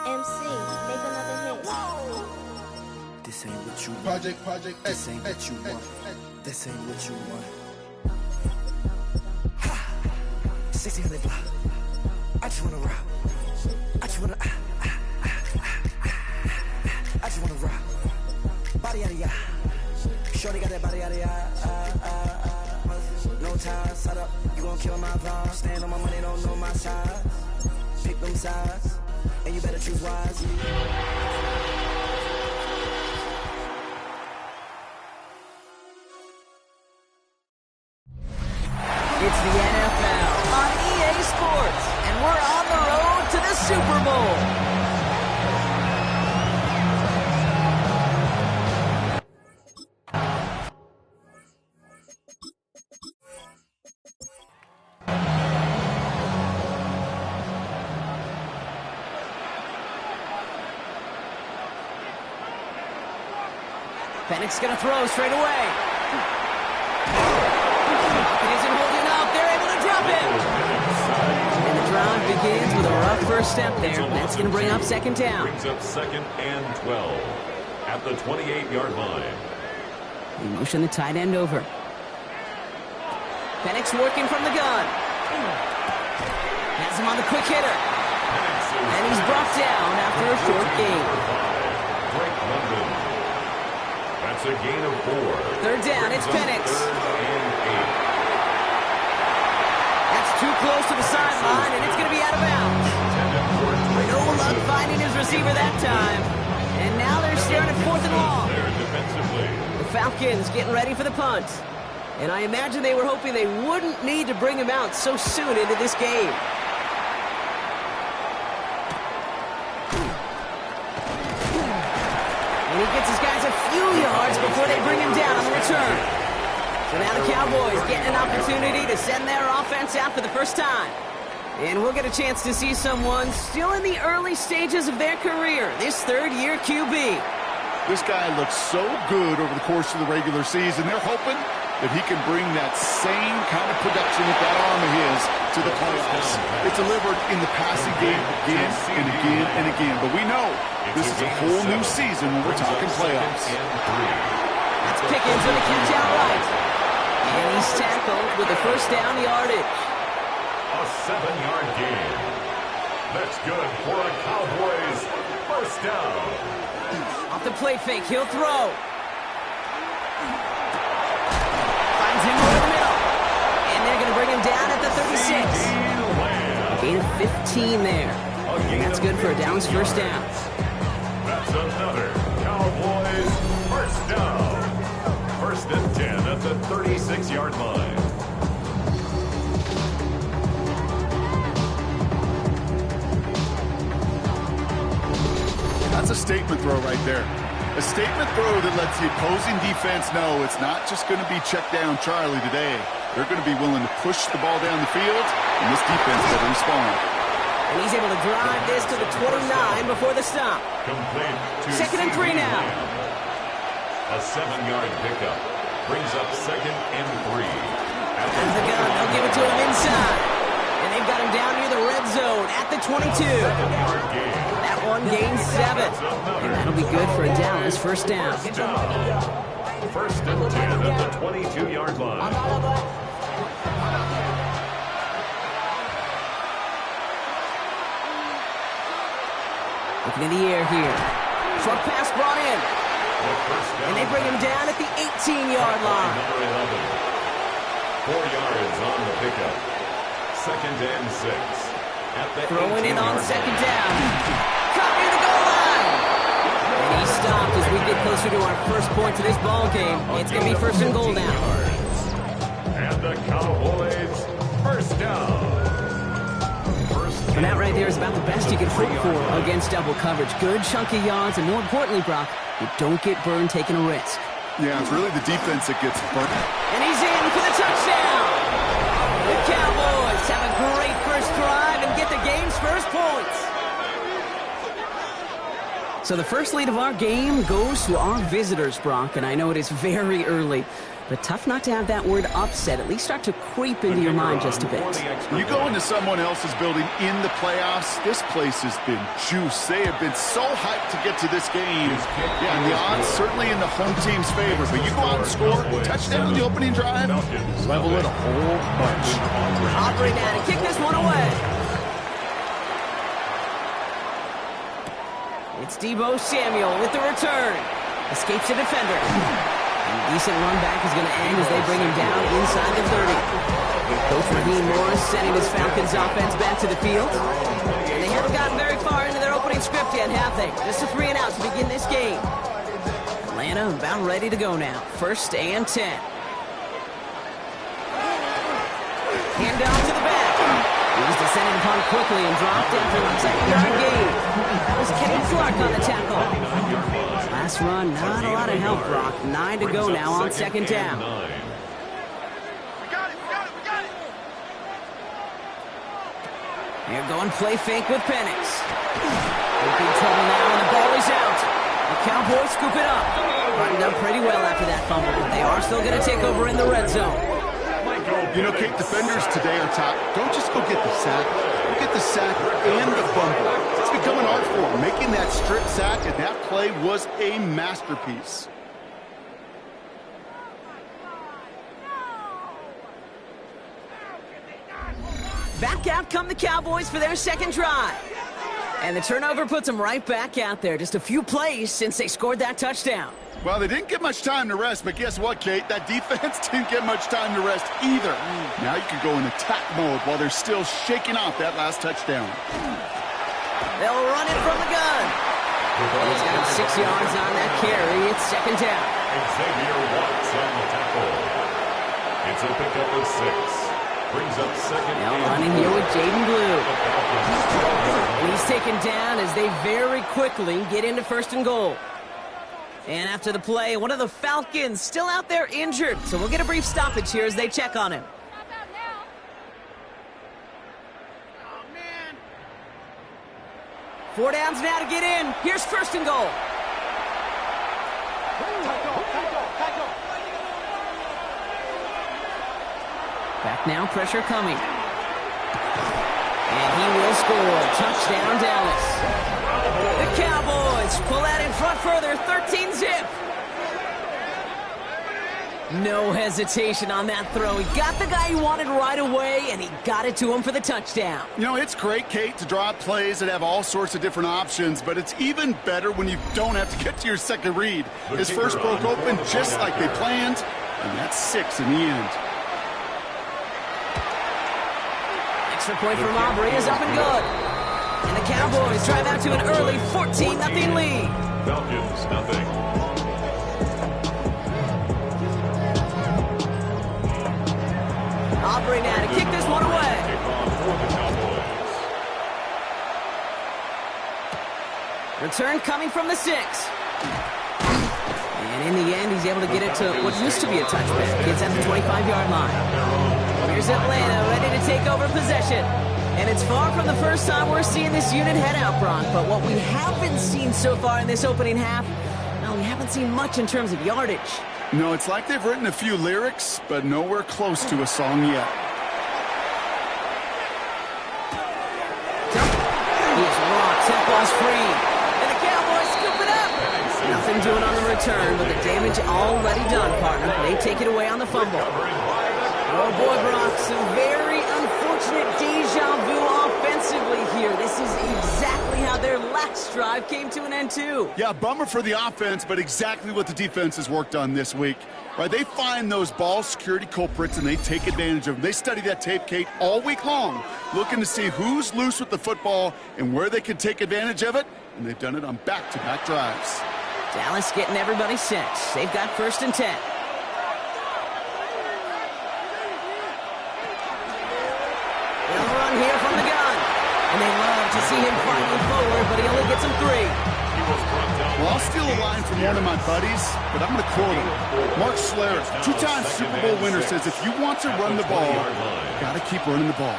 MC, make another hit. This ain't what you want. Project, This ain't what you want. This ain't what you want. 1600 block. I just wanna rock. I just wanna I just wanna rock. Body out of ya. Shorty got that body out of ya. No time, set up. You gon' kill my vibe. Stand on my money, don't know my size. Pick them sides, and you better choose wise. It's the NFL on EA Sports, and we're on the road to the Super Bowl. Penix gonna throw straight away. It isn't holding up. They're able to drop it. And the drive begins with a rough first step there. That's gonna bring up second down. Brings up 2nd and 12 at the 28-yard line. They motion the tight end over. Penix working from the gun. Has him on the quick hitter. And he's brought down after a short gain. Drake London. That's a gain of 4. Third down, it's Penix. 3rd and 8. That's too close to the sideline, and it's going to be out of bounds. No luck finding his receiver that time. And now they're staring at 4th and long. There defensively. The Falcons getting ready for the punt. And I imagine they were hoping they wouldn't need to bring him out so soon into this game. And he gets his guys a few yards before they bring him down on the return. So now the Cowboys getting an opportunity to send their offense out for the first time. And we'll get a chance to see someone still in the early stages of their career, this third-year QB. This guy looks so good over the course of the regular season. They're hoping that he can bring that same kind of production with that arm of his to the playoffs. It's delivered in the passing game again and again and again. But we know this is a whole new season when we're talking playoffs. That's Pickens with a catch out right. And he's tackled with a first down yardage. A 7-yard gain. That's good for a Cowboys first down. Off the play fake, he'll throw. Finds him over the middle. And they're going to bring him down at the 36. A gain of 15 there. And that's good for a Dallas first down. That's another Cowboys first down. 1st and 10 at the 36-yard line. That's a statement throw right there. A statement throw that lets the opposing defense know it's not just going to be check down Charlie today. They're going to be willing to push the ball down the field, and this defense better respond. And he's able to drive this to the 29 before the stop. Complete to 2nd and 3 now. A 7-yard pickup brings up 2nd and 3. There's the gun. They'll give it to him inside. And they've got him down near the red zone at the 22. 7-yard gain. That one gains 7. And that'll be good for a Dallas first down. 1st and 10 at the 22-yard line. Looking in the air here. Short pass brought in. And they bring him down at the 18-yard line. Number 11. 4 yards on the pickup. 2nd and 6. At the Throwing in on 18-yard second line. down. Caught near the goal line. And he stopped as we get closer to our first point to this ball game. It's going to be 1st and goal now. And the Cowboys first down. And that right there is about the best you can hope for against double coverage. Good chunky yards, and more importantly, Brock, you don't get burned taking a risk. Yeah, it's really the defense that gets burnt. And he's in for the touchdown. The Cowboys have a great first drive and get the game's first points. So the first lead of our game goes to our visitors, Brock, and I know it is very early, but tough not to have that word upset at least start to creep into your mind just a bit. You go into someone else's building in the playoffs, this place has been juice. They have been so hyped to get to this game. Yeah, and the odds certainly in the home team's favor, but you go out and score a touchdown on the opening drive, level it a whole bunch. Aubrey now to kick this one away. It's Deebo Samuel with the return. Escapes a defender. And a decent run back is going to end as they bring him down inside the 30. Coach Raheem Morris sending his Falcons offense back to the field. And they haven't gotten very far into their opening script yet, have they? Just a 3 and out to begin this game. Atlanta about ready to go now. 1st and 10. Hand off to the back. He's descended upon quickly and dropped after a 2nd-yard gain. That was Kenny Clark on the tackle. Last run, not a lot of help, Brock. 9 to go now on 2nd down. They're going play fake with Penix. They're in trouble now, and the ball is out. The Cowboys scoop it up. Buttoned up pretty well after that fumble, but they are still going to take over in the red zone. You know, Kate, defenders today are top. Don't just go get the sack. Go get the sack and the fumble. It's become an art form. Making that strip sack, and that play was a masterpiece. Back out come the Cowboys for their 2nd drive. And the turnover puts them right back out there. Just a few plays since they scored that touchdown. Well, they didn't get much time to rest, but guess what, Kate? That defense didn't get much time to rest either. Now you can go in attack mode while they're still shaking off that last touchdown. They'll run it from the gun. He's got 6 yards on that carry. It's 2nd down. Xavier Watts on the tackle. It's a pickup of 6. Brings up 2nd. Now running here with Jaden Blue. And he's taken down as they very quickly get into 1st and goal. And after the play, one of the Falcons still out there injured. So we'll get a brief stoppage here as they check on him. 4 downs now to get in. Here's 1st and goal. Back now, pressure coming. And he will score. Touchdown, Dallas. The Cowboys pull that in front further, 13-zip. No hesitation on that throw. He got the guy he wanted right away, and he got it to him for the touchdown. You know, it's great, Kate, to draw up plays that have all sorts of different options, but it's even better when you don't have to get to your second read. His first broke open just like they planned, and that's 6 in the end. Extra point from Aubrey is up and good. And the Cowboys drive out to an early 14-0 lead. Falcons, nothing. Aubrey now to kick this one away. Return coming from the 6. And in the end, he's able to get it to what used to be a touchback. It's at the 25-yard line. Here's Atlanta ready to take over possession. And it's far from the first time we're seeing this unit head out, Brock. But what we haven't seen so far in this opening half, well, we haven't seen much in terms of yardage. No, it's like they've written a few lyrics, but nowhere close to a song yet. He is rocked. That ball's free. And the Cowboys scoop it up. Nothing doing on the return, but the damage already done, partner. They take it away on the fumble. Oh, boy, Brock, some very unfortunate deja vu offensively here. This is exactly how their last drive came to an end, too. Yeah, bummer for the offense, but exactly what the defense has worked on this week. Right, they find those ball security culprits, and they take advantage of them. They study that tape, Kate, all week long, looking to see who's loose with the football and where they can take advantage of it, and they've done it on back-to-back drives. Dallas getting everybody set. They've got 1st and 10. They'll run here from the gun. And they love to see him fighting forward, but he only gets him 3. He was brought down Well, I'll steal a line from one of my buddies, but I'm going to quote him. Mark Schlereth, two-time Super Bowl winner, says if you want to run the ball, you got to keep running the ball.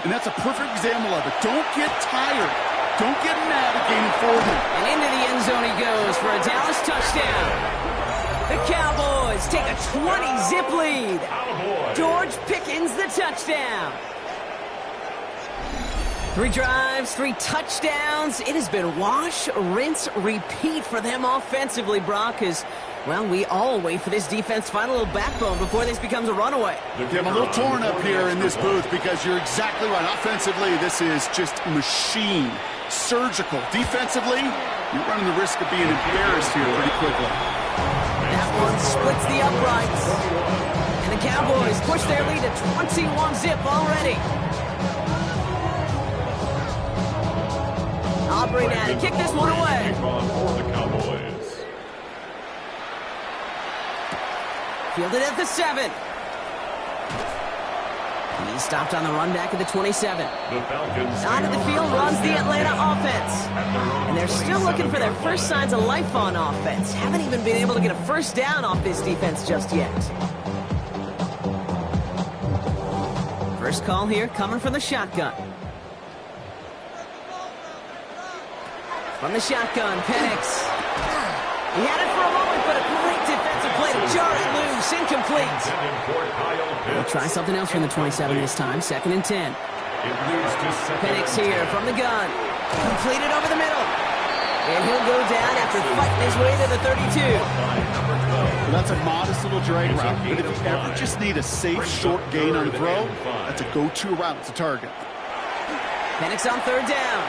And that's a perfect example of it. Don't get tired. Don't get mad at gaining 40. And into the end zone he goes for a Dallas touchdown. The Cowboys take a 20-zip lead. George Pickens the touchdown. 3 drives, 3 touchdowns. It has been wash, rinse, repeat for them offensively, Brock, as, well, we all wait for this defense to find a little backbone before this becomes a runaway. I'm a little torn up here in this booth because you're exactly right. Offensively, this is just machine. Surgical. Defensively, you're running the risk of being embarrassed here pretty quickly. That one splits the uprights. And the Cowboys push their lead to 21-zip already. Aubrey now to kick this one away. Fielded at the 7. He stopped on the run back at the 27. Onto the field runs the Atlanta offense. And they're still looking for their first signs of life on offense. Haven't even been able to get a first down off this defense just yet. First call here coming from the shotgun. From the shotgun, Penix. He had it for a moment, but a great defensive play to jar it loose. Incomplete. We'll try something else from the 27 this time. 2nd and 10. Penix here from the gun. Completed over the middle. And he'll go down after fighting his way to the 32. Well, that's a modest little drag route. But if you ever just need a safe, short gain on a throw, that's a go-to route to target. Penix on 3rd down.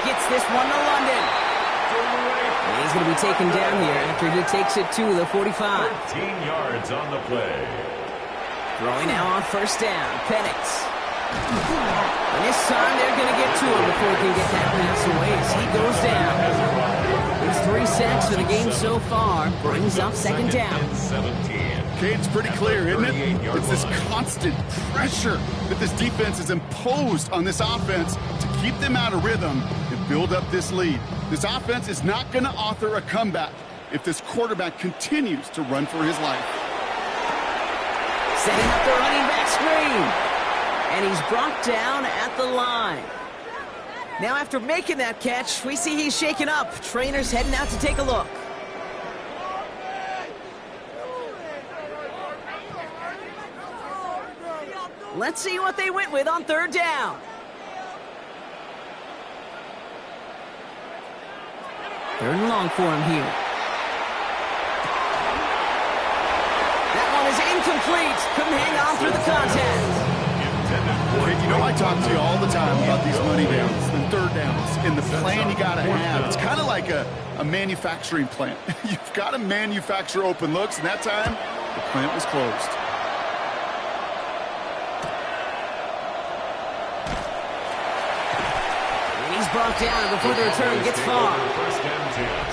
Gets this one to London. And he's going to be taken down here after he takes it to the 45. 13 yards on the play. Throwing now on 1st down. Penix. And this time they're going to get to him before he can get that pass away as he goes down. His 3 sacks for the game so far brings up 2nd down. 17. Okay, it's pretty clear, isn't it? It's this constant pressure that this defense has imposed on this offense to keep them out of rhythm and build up this lead. This offense is not going to author a comeback if this quarterback continues to run for his life. Setting up the running back screen. And he's brought down at the line. Now after making that catch, we see he's shaken up. Trainer's heading out to take a look. Let's see what they went with on 3rd down. 3rd and long for him here. That one is incomplete. Couldn't hang on through the contact. Hey, you know, I talk to you all the time about these money downs and 3rd downs and the plan you got to have. It's kind of like a manufacturing plant. You've got to manufacture open looks, and that time, the plant was closed. Brought down before the return gets far.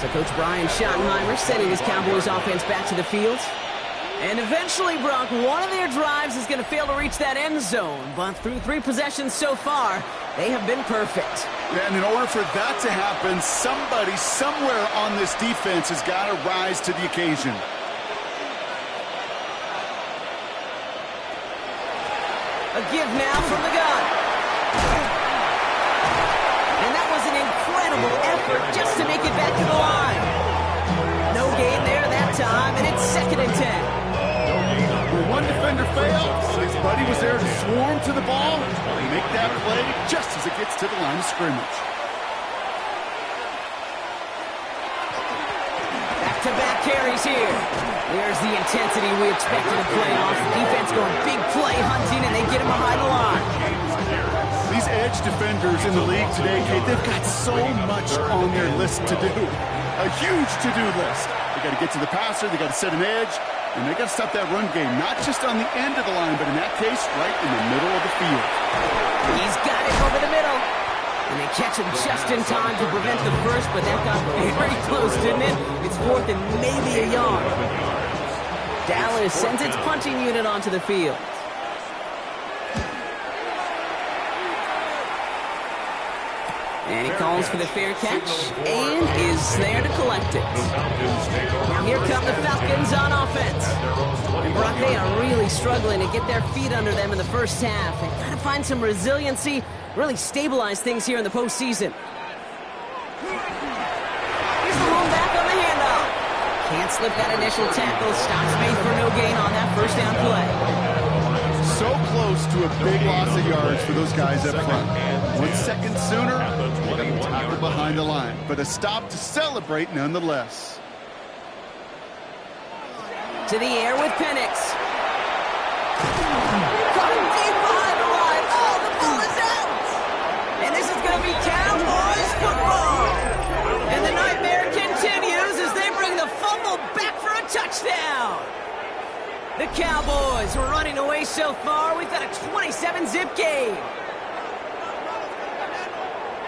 So Coach Brian Schottenheimer sending his Cowboys offense back to the field. And eventually, Brock, one of their drives is going to fail to reach that end zone. But through 3 possessions so far, they have been perfect. Yeah, and in order for that to happen, somebody somewhere on this defense has got to rise to the occasion. A give now from the gun. Incredible effort just to make it back to the line. No gain there that time, and it's 2nd and 10. When one defender failed, his buddy was there to swarm to the ball and make that play just as it gets to the line of scrimmage. Back-to-back carries here. There's the intensity we expect in the playoffs. Defense going big play hunting, and they get him behind the line. These edge defenders in the league today, Kate, they've got so much on their list to do. A huge to-do list. They got to get to the passer, they got to set an edge, and they got to stop that run game, not just on the end of the line, but in that case, right in the middle of the field. He's got it over the middle. And they catch him just in time to prevent the first, but that got very close, didn't it? It's 4th and maybe a yard. Dallas sends its punting unit onto the field. And he calls for the fair catch and is there to collect it. Now here come the Falcons on offense. And Brock, they are really struggling to get their feet under them in the first half. They've got to find some resiliency, really stabilize things here in the postseason. Here's the home back on the handoff. Can't slip that initial tackle. Stops made for no gain on that first down play. So close to a big loss of yards for those guys up front. 1 second sooner, they're going to tackle behind the line. But a stop to celebrate nonetheless. To the air with Penix. Coming deep behind the line. Oh, the ball is out. And this is going to be Cowboys football. And the nightmare continues as they bring the fumble back for a touchdown. The Cowboys are running away so far. We've got a 27-zip game.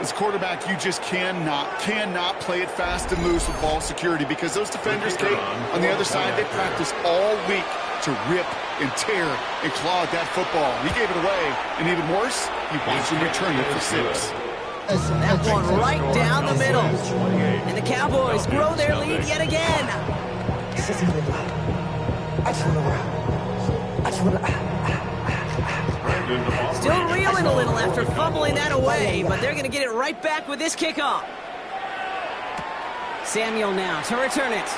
As quarterback, you just cannot play it fast and loose with ball security because those defenders, Kate, on the other side, they practice all week to rip and tear and claw at that football. He gave it away, and even worse, you watch him return it for 6. That one right down the middle. And the Cowboys grow their lead yet again. Still reeling a little after fumbling that away, but they're going to get it right back with this kickoff. Samuel now to return it.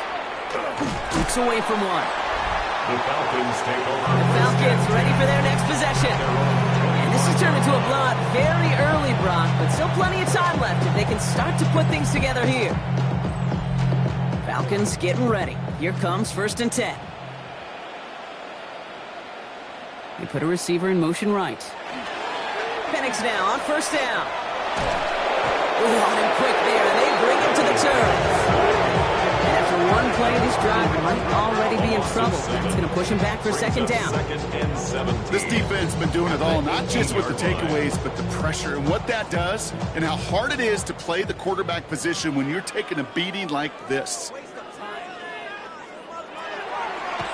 Looks away from one. The Falcons take over. The Falcons ready for their next possession. And this has turned into a blowout very early, Brock, but still plenty of time left if they can start to put things together here. Falcons getting ready. Here comes 1st and 10. They put a receiver in motion right. Penix now on 1st down. Ooh, on him quick there, and they bring him to the turf. And after one play, this drive might already be in trouble. That's going to push him back for 2nd down. This defense has been doing it all, not just with the takeaways, but the pressure and what that does and how hard it is to play the quarterback position when you're taking a beating like this.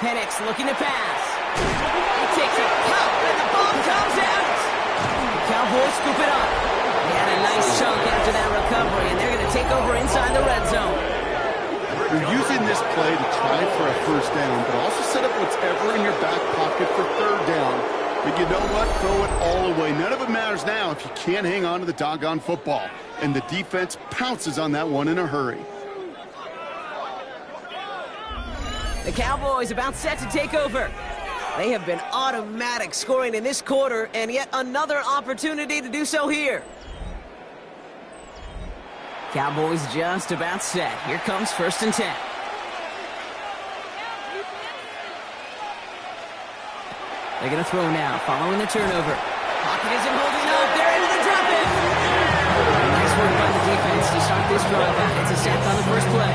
Penix looking to pass. He takes a pop, and the ball comes out. The Cowboys scoop it up. They had a nice chunk after that recovery, and they're going to take over inside the red zone. You're using this play to try for a 1st down, but also set up whatever in your back pocket for 3rd down. But you know what? Throw it all away. None of it matters now if you can't hang on to the doggone football. And the defense pounces on that one in a hurry. The Cowboys about set to take over. They have been automatic scoring in this quarter, and yet another opportunity to do so here. Cowboys just about set. Here comes 1st and 10. They're going to throw now, following the turnover. Pocket isn't holding up. They're able to drop it. Nice work by the defense to start this drive out. It's a sack on the first play.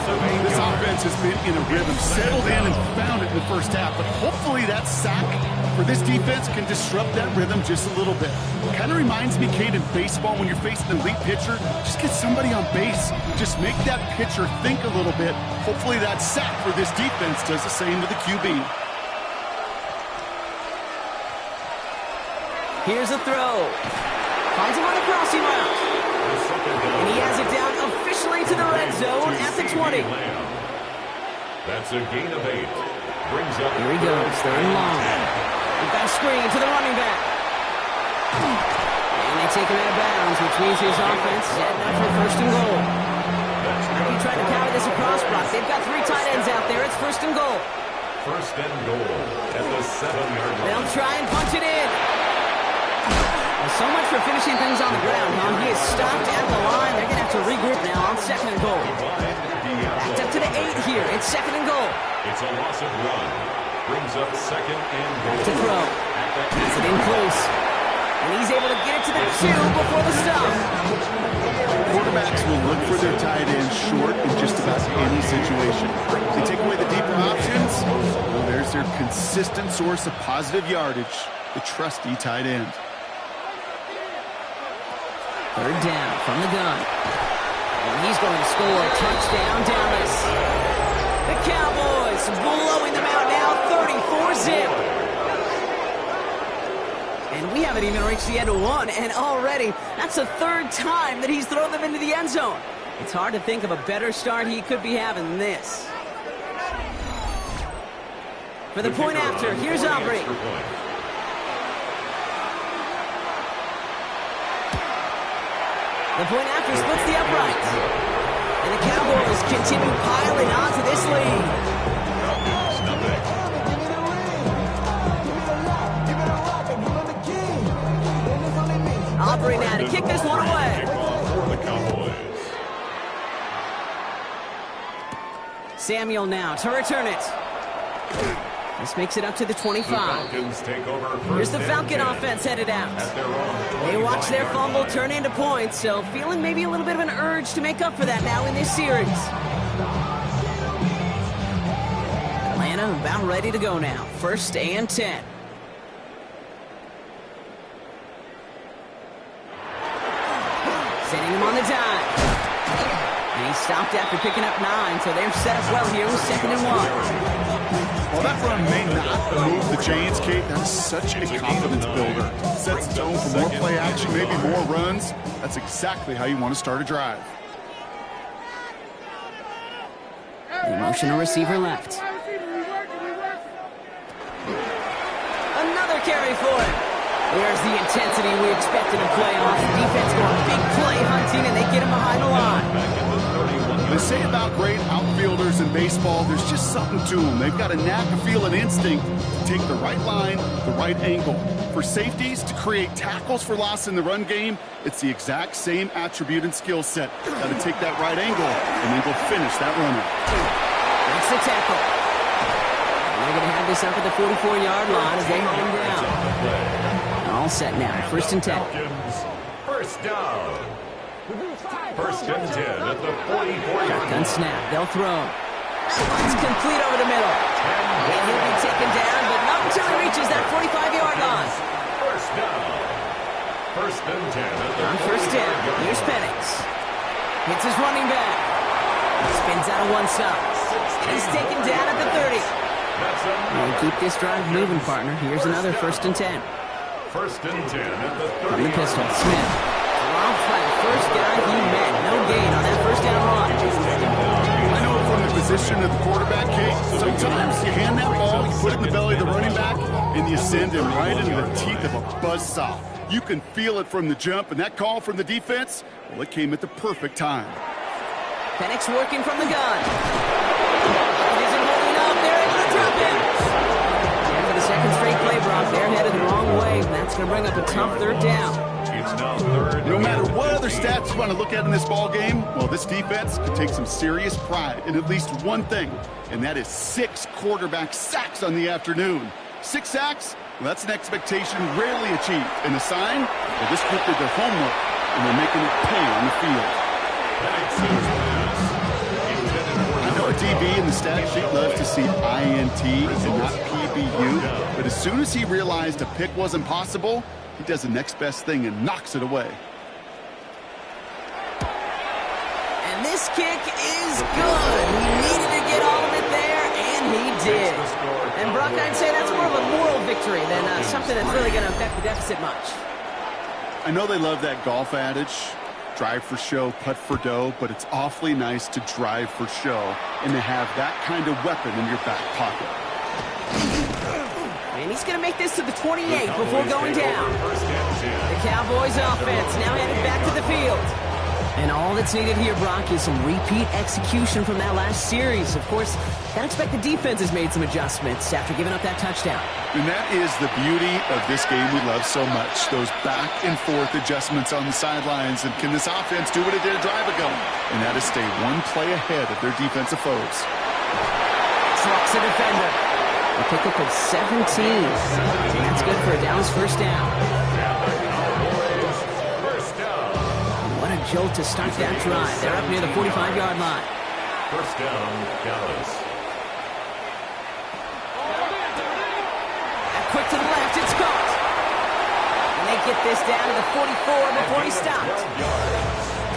This offense has been in a rhythm, settled in and found it in the first half, but hopefully that sack for this defense can disrupt that rhythm just a little bit. Kind of reminds me, Kate, in baseball when you're facing an elite pitcher, just get somebody on base. Just make that pitcher think a little bit. Hopefully that sack for this defense does the same to the QB. Here's a throw. Finds him on the crossing route. And he has it down officially to the red zone at the 20. That's a gain of 8. Brings up. Here he goes, 3rd and long. We've got a screen to the running back. And they take him out of bounds, which means his offense setting up for 1st and goal. If you try to power this across, Brock, they've got 3 tight ends out there. It's 1st and goal. 1st and goal at the 7-yard line. They'll try and punch it in. So much for finishing things on the ground, huh? He is stopped at the line. They're going to have to regroup now on 2nd and goal. Backed up to the 8 here. It's 2nd and goal. It's a loss of 1. Brings up 2nd and goal. Back to throw. Gets it in close. And he's able to get it to the 2 before the stop. Quarterbacks will look for their tight end short in just about any situation. They take away the deeper options. Well, there's their consistent source of positive yardage, the trusty tight end. 3rd down from the gun. And he's going to score a touchdown, Dallas. The Cowboys blowing them out now, 34-zip. And we haven't even reached the end of one, and already that's the third time that he's thrown them into the end zone. It's hard to think of a better start he could be having than this. For the point after, here's Aubrey. The point after splits the uprights. And the Cowboys continue piling onto this lead. Aubrey now to kick this one away. Samuel now to return it. This makes it up to the 25. Here's the Falcon offense headed out. They watch their fumble turn into points, so feeling maybe a little bit of an urge to make up for that now in this series. Atlanta about ready to go now. 1st and 10. Sending him on the dime. And he stopped after picking up 9, so they're set up well here with 2nd and 1. Well, that run may not move the chains, Kate. That is such a confidence builder. Sets the tone for more play action, maybe more runs. That's exactly how you want to start a drive. The emotional receiver left. Another carry for it. There's the intensity we expected in playoffs. Defense going big play hunting, and they get him behind the line. They say about great outfielders in baseball, there's just something to them. They've got a knack, a feel, an instinct to take the right line, the right angle. For safeties, to create tackles for loss in the run game, it's the exact same attribute and skill set. Got to take that right angle and then go finish that runner. That's the tackle. And they're going to have this up at the 44-yard line as they hold him down. All set now. 1st and 10. First down. 1st and 10 at the 44-yard Shotgun snap. They'll throw. It's complete over the middle. And he'll be taken down, but not until he reaches that 45-yard line. First down. 1st and 10 at the on 1st down. Here's Penix. Hits his running back. Spins out of one side. He's taken down at the 30. And keep this drive moving, partner. Here's another 1st and 10. 1st and 10 at the 30. From the pistol, Smith. Drop flat. First guy he met. No gain on that 1st down run. I know from the position of the quarterback, Kate, sometimes you hand that ball, you put it in the belly of the running back, and you send him right into the teeth of a buzzsaw. You can feel it from the jump, and that call from the defense, well, it came at the perfect time. Penix working from the gun. It isn't holding up. They're able to drop it. And for the 2nd straight play, Brock, they're headed the wrong way. And that's going to bring up a tough 3rd down. It's now 3rd. No matter what other stats you want to look at in this ball game, well, this defense can take some serious pride in at least one thing, and that is 6 quarterback sacks on the afternoon. 6 sacks? Well, that's an expectation rarely achieved. And a sign? Well, this group did their homework, and they're making it pay on the field. I know a DB in the stat sheet loves to see INT and not PBU, but as soon as he realized a pick wasn't possible, he does the next best thing and knocks it away. And this kick is good. He needed to get all of it there, and he did. And Brock, I'd say that's more of a moral victory than something that's really going to affect the deficit much. I know they love that golf adage, drive for show, putt for dough, but it's awfully nice to drive for show and to have that kind of weapon in your back pocket. And he's going to make this to the 28 before going down. The Cowboys offense now headed back to the field. And all that's needed here, Brock, is some repeat execution from that last series. Of course, I expect the defense has made some adjustments after giving up that touchdown. And that is the beauty of this game we love so much. Those back and forth adjustments on the sidelines. And can this offense do what it did a drive ago? And that is stay one play ahead of their defensive foes. Trucks a defender. A pickup of 17. And that's good for a Dallas 1st down. And what a jolt to start that drive. They're up near the 45-yard line. 1st down, Dallas. Quick to the left, it's caught. And they get this down to the 44 before he stopped.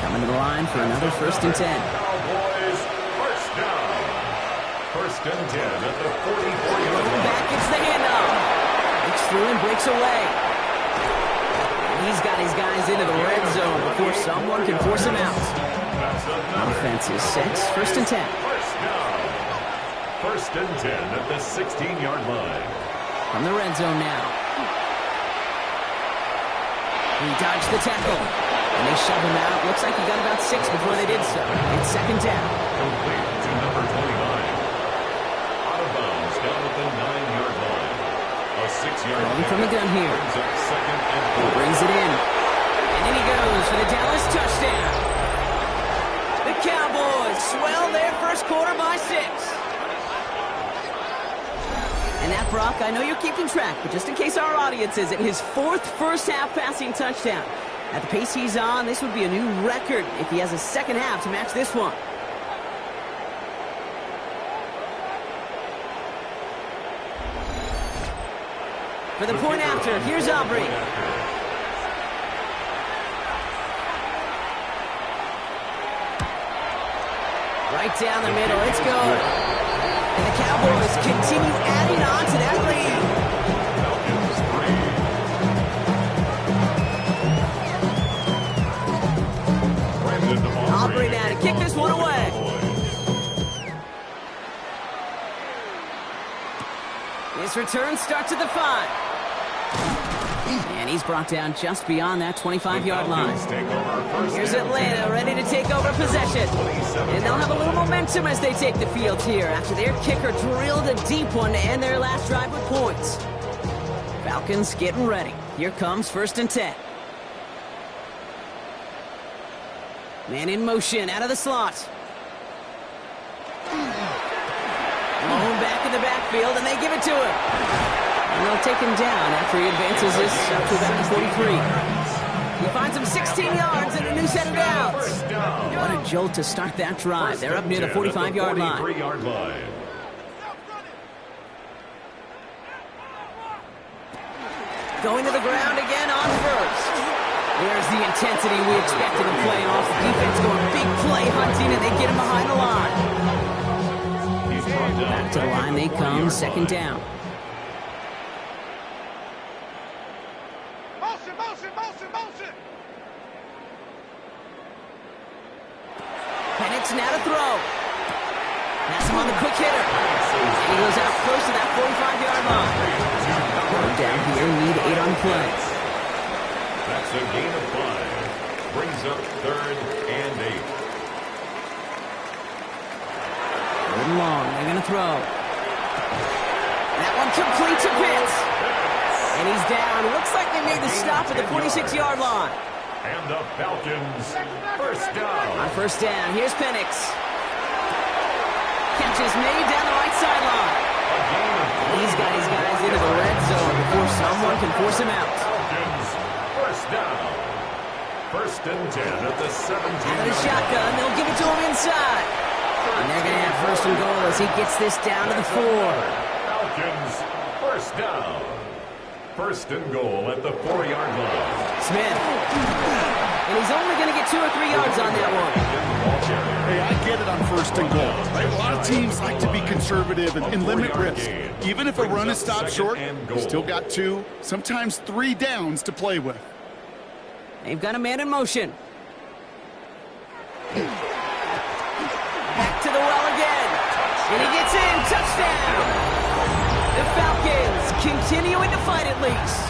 Coming to the line for another 1st and 10. Cowboys, 1st down. 1st and 10 at the 44-yard line. Back gets the handoff. Breaks through and breaks away. He's got his guys into the red zone before someone can force him out. Offense is set. First and 10. First and 10 at the 16-yard line. From the red zone now. He dodged the tackle. And they shove him out. Looks like he got about 6 before they did so. It's second down. Complete to number 29. Out of bounds down at the 9-yard line. A 6-yard Rolling from the gun here. brings up second and He 4. brings it in. And in he goes for the Dallas touchdown. The Cowboys swell their first quarter by 6. And that, Brock, I know you're keeping track, but just in case our audience isn't, his 4th first-half passing touchdown. At the pace he's on, this would be a new record if he has a second half to match this one. For the point after, here's Aubrey. Right down the middle, it's good. And the Cowboys continue adding on to that lead. Aubrey now to kick this one away. His return starts at the 5. And he's brought down just beyond that 25-yard line. Here's Atlanta ready to take over possession. And they'll have a little momentum as they take the field here after their kicker drilled a deep one to end their last drive with points. Falcons getting ready. Here comes first and 10. Man in motion out of the slot. Blown back in the backfield, and they give it to him. And they'll take him down after he advances this up to about the 43. He finds him 16 yards and a new set of downs. What a jolt to start that drive. They're up near the 45-yard line. Going to the ground again on first. There's the intensity we expected in playoffs. The defense going big play hunting, and they get him behind the line. Back to the line they come, second down. Motion, motion, motion, motion. Penix now to throw. Pass him on the quick hitter. And he goes out close to that 45-yard line. Down here, need 8 on play. That's a gain of 5. Brings up third and 8. Third and long. They're going to throw. That one complete to Pitts. And he's down. Looks like they made the stop at the 46-yard line. And the Falcons, first down. On first down, here's Penix. Catch is made down the right sideline. He's got his guys into the red zone before someone can force him out. Falcons, first down. First and 10 at the 17. Out of the shotgun, they'll give it to him inside. And they're going to have first and goal as he gets this down to the 4. Falcons, first down. First and goal at the 4-yard line. Smith. And he's only going to get 2 or 3 yards on that one. Hey, I get it on first and goal. Right? A lot of teams like to be conservative and limit risk. Even if a run is stopped short, you still got 2, sometimes 3 downs to play with. They've got a man in motion. Back to the well again. And he gets in. Touchdown. The Falcons continuing to fight at least.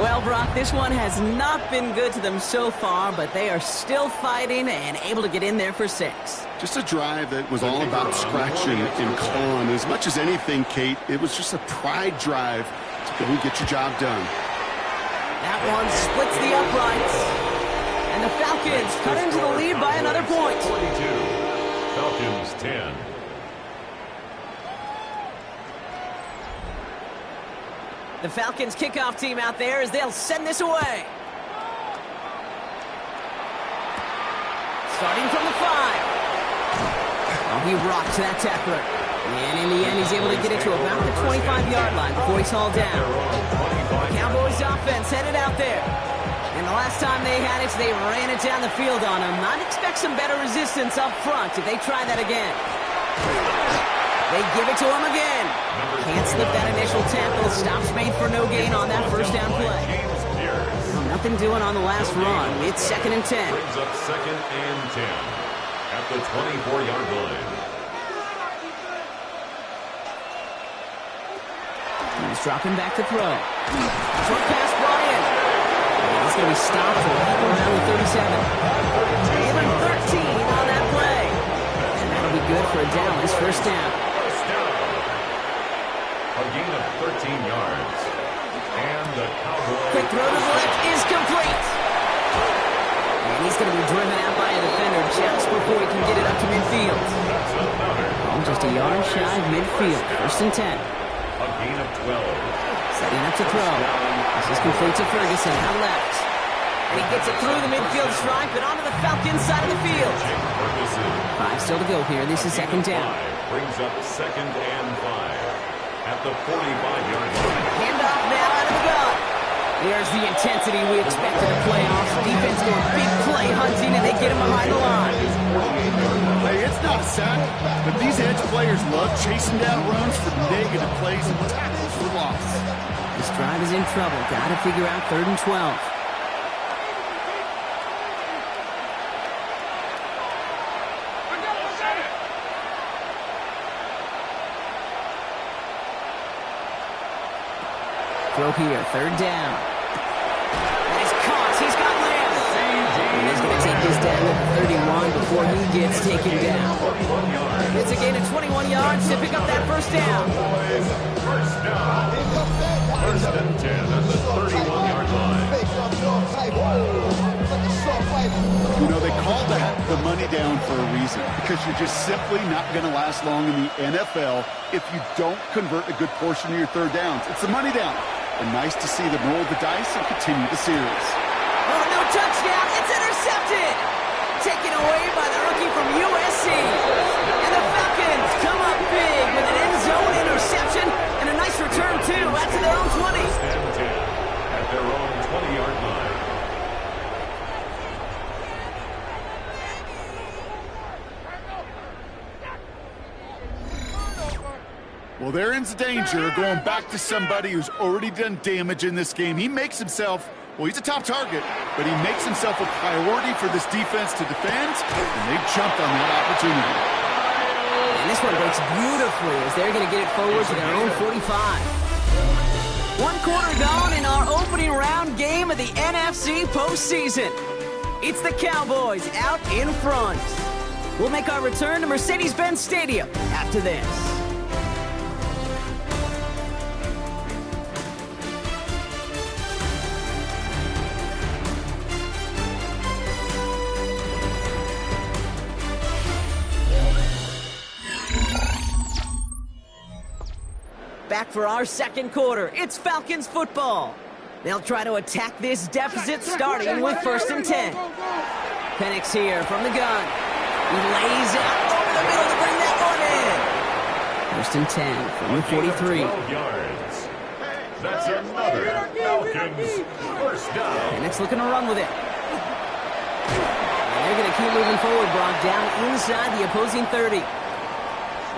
Well, Brock, this one has not been good to them so far, but they are still fighting and able to get in there for 6. Just a drive that was all about scratching and clawing. As much as anything, Kate, it was just a pride drive to go and get your job done. That one splits the uprights. And the Falcons cut into the lead by another point. 42. Falcons 10. The Falcons kickoff team out there as they'll send this away. Starting from the 5. Oh, he rocks that tackler. And in the end, he's able to get it to about the 25-yard line before he's hauled down. Cowboys offense headed out there. And the last time they had it, they ran it down the field on him. I'd expect some better resistance up front if they try that again. They give it to him again. Can't slip that initial tackle. Stops made for no gain on that first down play. Nothing doing on the last run. It's 2nd and 10. Brings up 2nd and 10 at the 24-yard line. He's dropping back to throw. Short pass brought in. He's going to be stopped around the 37. Give him 13 on that play. And that'll be good for a Dallas first down. A gain of 13 yards. And the Cowboys... Quick throw to the left is complete. And he's going to be driven out by a defender just before he can get it up to midfield. Just a yard shy of midfield. 1st and 10. A gain of 12. Setting up to throw. This is complete to Ferguson out left. And he gets it through the midfield stripe and onto the Falcons side of the field. 5 still to go here. This is 2nd down. Brings up 2nd and 5 at the 45-yard line. Handoff now out of the gun. There's the intensity we expected in the playoffs. Defense going big play hunting, and they get him behind the line. Hey, it's not a sack, but these edge players love chasing down runs for negative plays and tackles for loss. This drive is in trouble. Got to figure out 3rd and 12. Throw here, 3rd down. And he's caught. He's got Lamb. And he's going to take this down at the 31 before he gets taken down. It's a gain of 21 yards to pick up that first down. First down. 1st and 10 at the 31-yard line. You know, they call that the money down for a reason, because you're just simply not going to last long in the NFL if you don't convert a good portion of your 3rd downs. It's the money down. And nice to see them roll the dice and continue the series. Oh, no touchdown. It's intercepted. Taken away by the rookie from USC. And the Falcons come up big with an end zone interception and a nice return, too, out to their own 20. 1st and 10 at their own 20-yard line. Well, there ends the danger going back to somebody who's already done damage in this game. He makes himself, well, he's a top target, but he makes himself a priority for this defense to defend, and they jumped on that opportunity. And this one breaks beautifully as they're going to get it forward to their own 45. 1 quarter gone in our opening round game of the NFC postseason. It's the Cowboys out in front. We'll make our return to Mercedes-Benz Stadium after this. Back for our 2nd quarter. It's Falcons football. They'll try to attack this deficit starting with 1st and 10. Penix here from the gun. He lays it out over the middle to bring that one in. 1st and 10 from the 43. 12 yards. That's another Falcons first down. Penix looking to run with it. And they're going to keep moving forward, Brock, down inside the opposing 30.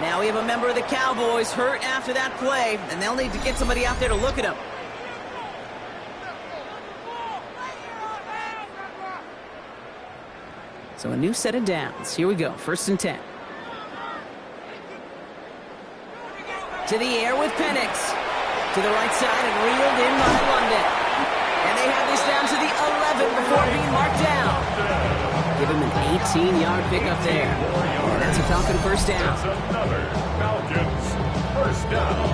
Now we have a member of the Cowboys hurt after that play, and they'll need to get somebody out there to look at him. So a new set of downs. Here we go, 1st and 10. To the air with Penix. To the right side and reeled in by London. And they have this down to the 11 before being marked down. Give him an 18-yard pickup there. And that's a Falcon first down. That's another Falcons first down.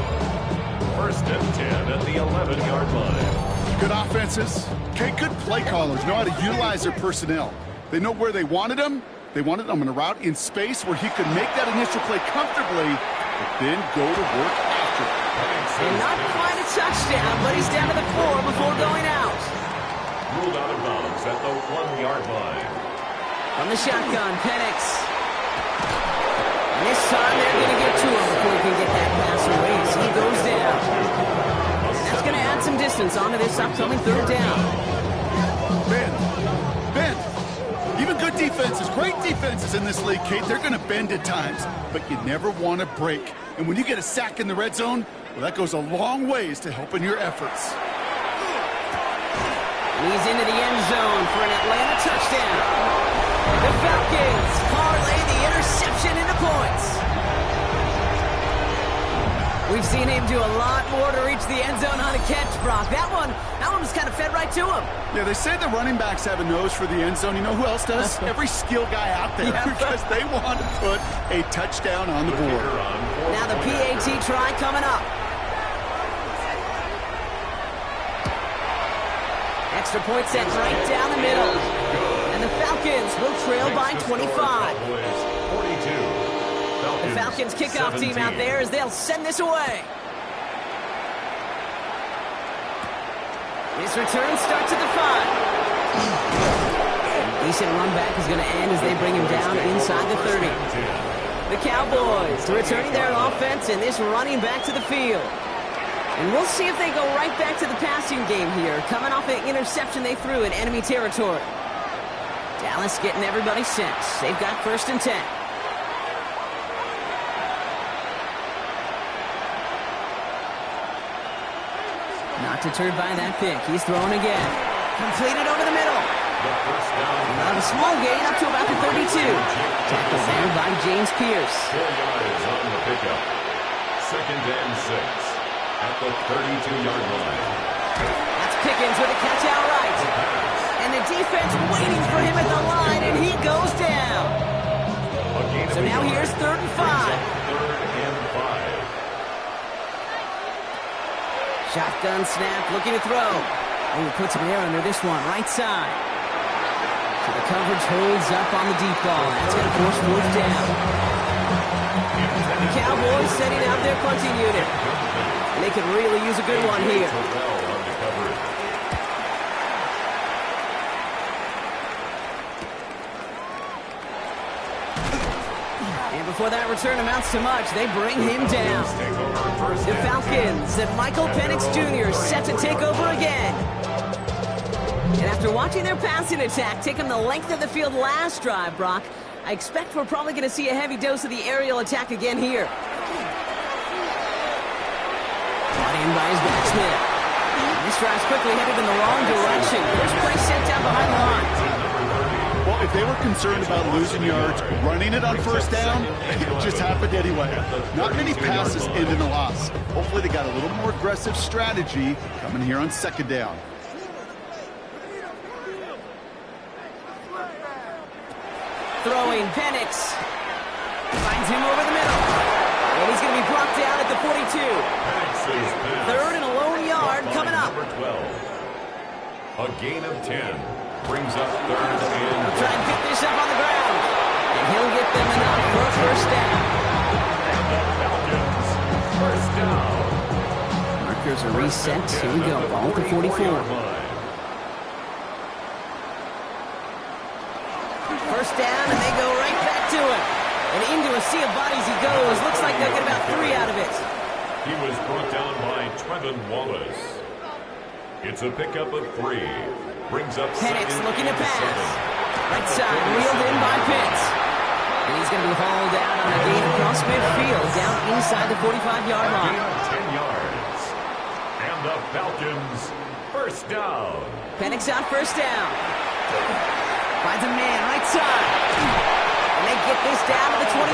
1st and 10 at the 11-yard line. Good offenses. Okay, good play callers know how to utilize their personnel. They know where they wanted him. They wanted him in a route in space where he could make that initial play comfortably, but then go to work after it. And not quite a touchdown, but he's down to the 4 before going out. Ruled out of bounds at the 1-yard line. From the shotgun, Penix. And this time they're going to get to him before he can get that pass away. So he goes down. And that's going to add some distance onto this upcoming 3rd down. Ben, even good defenses, great defenses in this league, Kate, they're going to bend at times, but you never want to break. And when you get a sack in the red zone, well, that goes a long ways to helping your efforts. And he's into the end zone for an Atlanta touchdown. The Falcons parlay the interception into points. We've seen him do a lot more to reach the end zone on a catch, Brock. That one was kind of fed right to him. Yeah, they say the running backs have a nose for the end zone. You know who else does? Every skill guy out there, because they want to put a touchdown on the board. Now the PAT try coming up. Extra point set right down the middle. And the Falcons will trail by 25. The Falcons kickoff team out there as they'll send this away. This return starts at the 5. Decent run back is going to end as they bring him down inside the 30. The Cowboys returning their offense and this running back to the field. And we'll see if they go right back to the passing game here, coming off an interception they threw in enemy territory. Dallas getting everybody set. They've got 1st and 10. Not deterred by that pick. He's throwing again. Completed over the middle. A small gain up to about the 32. Tackled there by James Pierce. 4 yards on the pickup. 2nd and 6 at the 32-yard line. That's Pickens with a catch outright. And the defense waiting for him at the line, and he goes down. So now here's 3rd and 5. 3rd and 5. Shotgun snap, looking to throw. Oh, he puts some air under this one, right side. So the coverage holds up on the deep ball. That's going to force 4th down. The Cowboys setting out their punting unit. And they could really use a good one here. And before that return amounts to much, they bring him down. The Falcons and Michael Penix Jr. set to take over again. And after watching their passing attack take them the length of the field last drive, Brock, I expect we're probably going to see a heavy dose of the aerial attack again here. Brought in by his backsmith. This drive's quickly headed in the wrong direction. First play sent down behind the line. Well, if they were concerned about losing yards, running it on 1st down, it just happened anyway. Not many passes end in a loss. Hopefully they got a little more aggressive strategy coming here on 2nd down. Throwing, Penix. Finds him over the middle. And he's going to be brought down at the 42. 3rd and a lone yard coming up. Number 12. A gain of 10. Brings up 3rd and... He'll try and pick this up on the ground. And he'll get them enough for a 1st down. And the Falcons, 1st down. Markers are reset. Here we go. Ball to 44. 1st down, and they go right back to him. And into a sea of bodies he goes. Looks like they'll get about 3 out of it. He was brought down by Trevin Wallace. It's a pickup of 3. Brings up Penix looking to pass. Right side, wheeled in by Pitts. And he's going to be hauled out on a gain across midfield, down inside the 45-yard line. 10 yards. And the Falcons, 1st down. Penix out 1st down. Finds a man right side. And they get this down to the 28.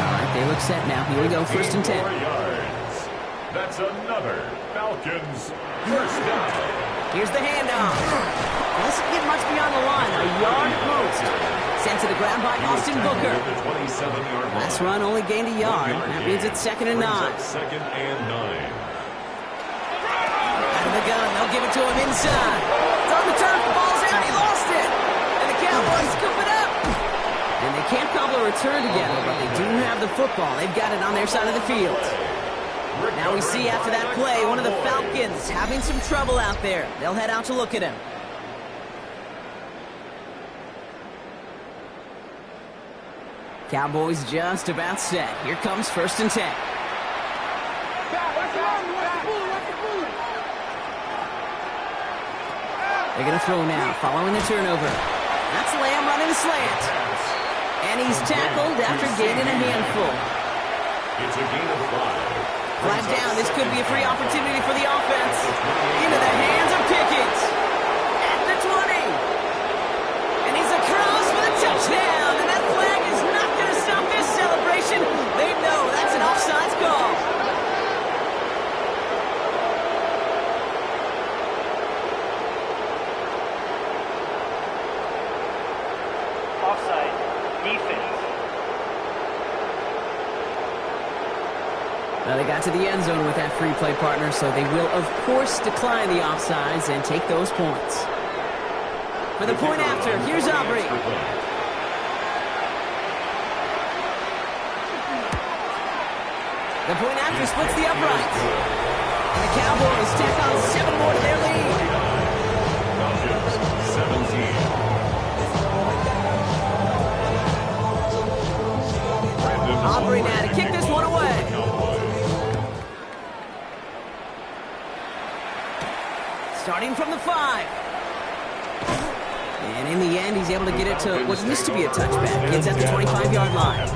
All right, they look set now. Here we go, 1st and 10. 4 yards. That's another Falcons 1st down. Here's the handoff. Doesn't get much beyond the line. A yard post. Sent to the ground by Austin Booker. Last run only gained a yard. That means it's 2nd and 9. 2nd and 9. Out of the gun. They'll give it to him inside. It's on the turf. The ball's out. He lost it. And the Cowboys scoop it up. And they can't cobble a return together, but they do have the football. They've got it on their side of the field. Now we see after that play, one of the Falcons having some trouble out there. They'll head out to look at him. Cowboys just about set. Here comes 1st and 10. They're going to throw now, following the turnover. That's Lamb running a slant. And he's tackled after gaining a handful. It's a gain of 5. Flag down. This could be a free opportunity for the offense. Into the hands of Pickett. At the 20. And he's across for the touchdown. And that flag is not going to stop this celebration. They know that's an offsides call. Offside. Defense. Well, they got to the end zone with that free play, partner, so they will, of course, decline the offsides and take those points. For the point after, here's Aubrey. The point after splits the uprights. And the Cowboys tack on 7 more to their lead. Falcons, 17. Aubrey now to kick this one away. Starting from the 5. And in the end, he's able to get it to what used to be a touchback. It's at the 25-yard line.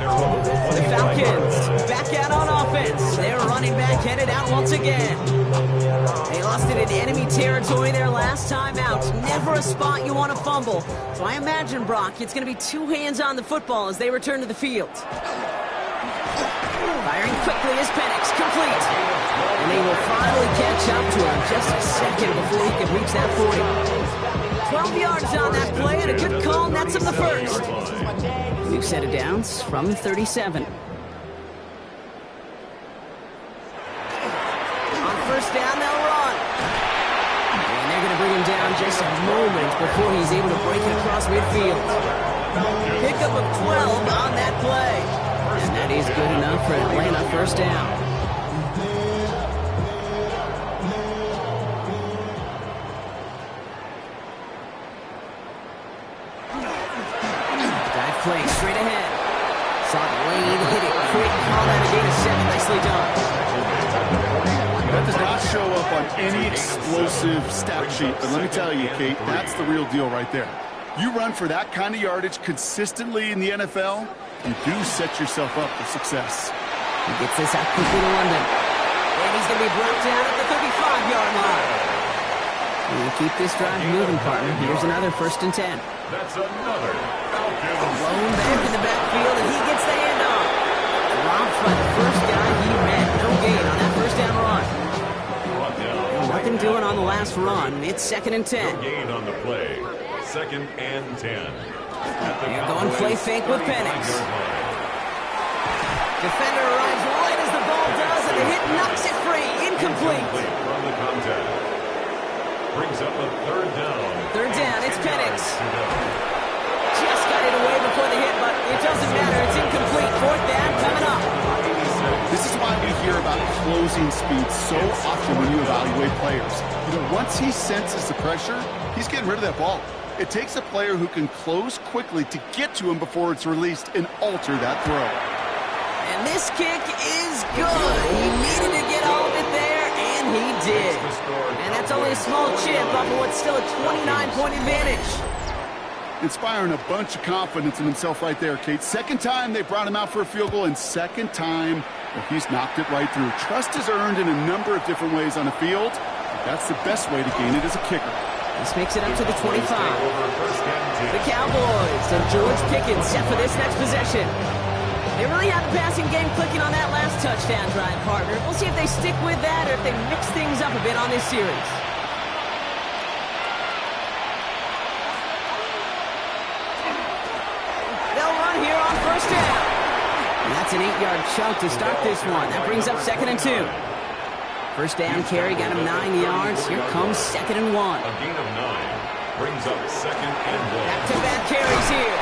The Falcons back out on offense. Their running back headed out once again. They lost it in enemy territory their last time out. Never a spot you want to fumble. So I imagine, Brock, it's going to be 2 hands on the football as they return to the field. Firing quickly is Penix, complete. And they will finally catch up to him just a second before he can reach that 40. 12 yards on that play and a good call nets him the first. New set of downs from the 37. On first down, they'll run. And they're going to bring him down just a moment before he's able to break it across midfield. Pickup of 12 on that play. And that is good enough for Atlanta first down. Dive play straight ahead. Saw the lane, hit it quick, call that a gain of 7. Nicely done. That does not show up on any explosive stat sheet, but let me tell you, Kate, that's the real deal right there. You run for that kind of yardage consistently in the NFL, you do set yourself up for success. He gets this out quickly to London. And he's going to be brought down at the 35-yard line. We'll keep this drive moving, partner. Here's another 1st and 10. That's another Falcons. Blown back in the backfield, and he gets the handoff. Dropped by the first guy he met. No gain on that first down run. Nothing doing on the last run. It's 2nd and 10. No gain on the play. 2nd and 10. They're going play fake with Penix. Defender arrives right as the ball does, and the hit knocks it free. Incomplete. From the contact. Brings up a 3rd down. 3rd down, it's Penix. Just got it away before the hit, but it doesn't matter. It's incomplete. 4th down coming up. This is why we hear about closing speed so often when you evaluate players. You know, once he senses the pressure, he's getting rid of that ball. It takes a player who can close quickly to get to him before it's released and alter that throw. And this kick is good. He needed to get all of it there, and he did. And that's only a small chip off of what's still a 29-point advantage. Inspiring a bunch of confidence in himself right there, Kate. 2nd time they brought him out for a field goal, and 2nd time, well, he's knocked it right through. Trust is earned in a number of different ways on the field. That's the best way to gain it as a kicker. This makes it up to the 25. The Cowboys and George Pickens set for this next possession. They really had the passing game clicking on that last touchdown drive, partner. We'll see if they stick with that or if they mix things up a bit on this series. They'll run here on first down. And that's an 8-yard chunk to start this one. That brings up 2nd and 2. First down carry got him 9 yards. Here comes 2nd and 1. A gain of 9 brings up 2nd and 1. Back-to-back carries here.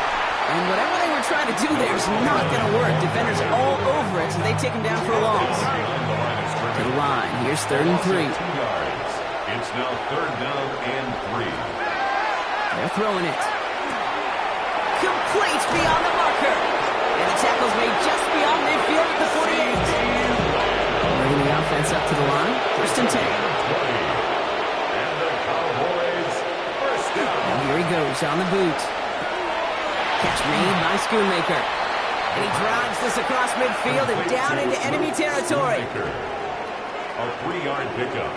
And whatever they were trying to do there is not going to work. Defenders all over it, so they take him down for a loss. To the line. Here's 3rd and 3. 2 yards. It's now 3rd down and 3. They're throwing it. Complete beyond the marker. And the tackle's made just beyond midfield at the 48. Bringing the offense up to the line. 1st and 10. And the Cowboys first down. And here he goes on the boot. Catch made by Schoonmaker. And he drives this across midfield and down into enemy territory. A 3-yard pickup.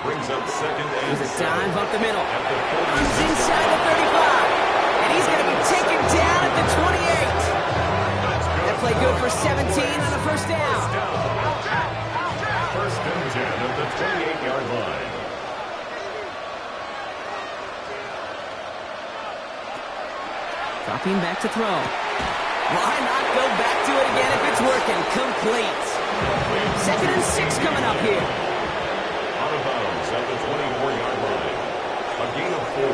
Brings up second and There's a dive up the middle. He's He's inside the 35. And he's going to be taken down at the 28. That play good for 17 on the first down. First and 10 at the 28-yard line. Dropping back to throw. Why not go back to it again if it's working? Complete. Second and 6 coming up here. Out of bounds at the 24-yard line. A gain of 4.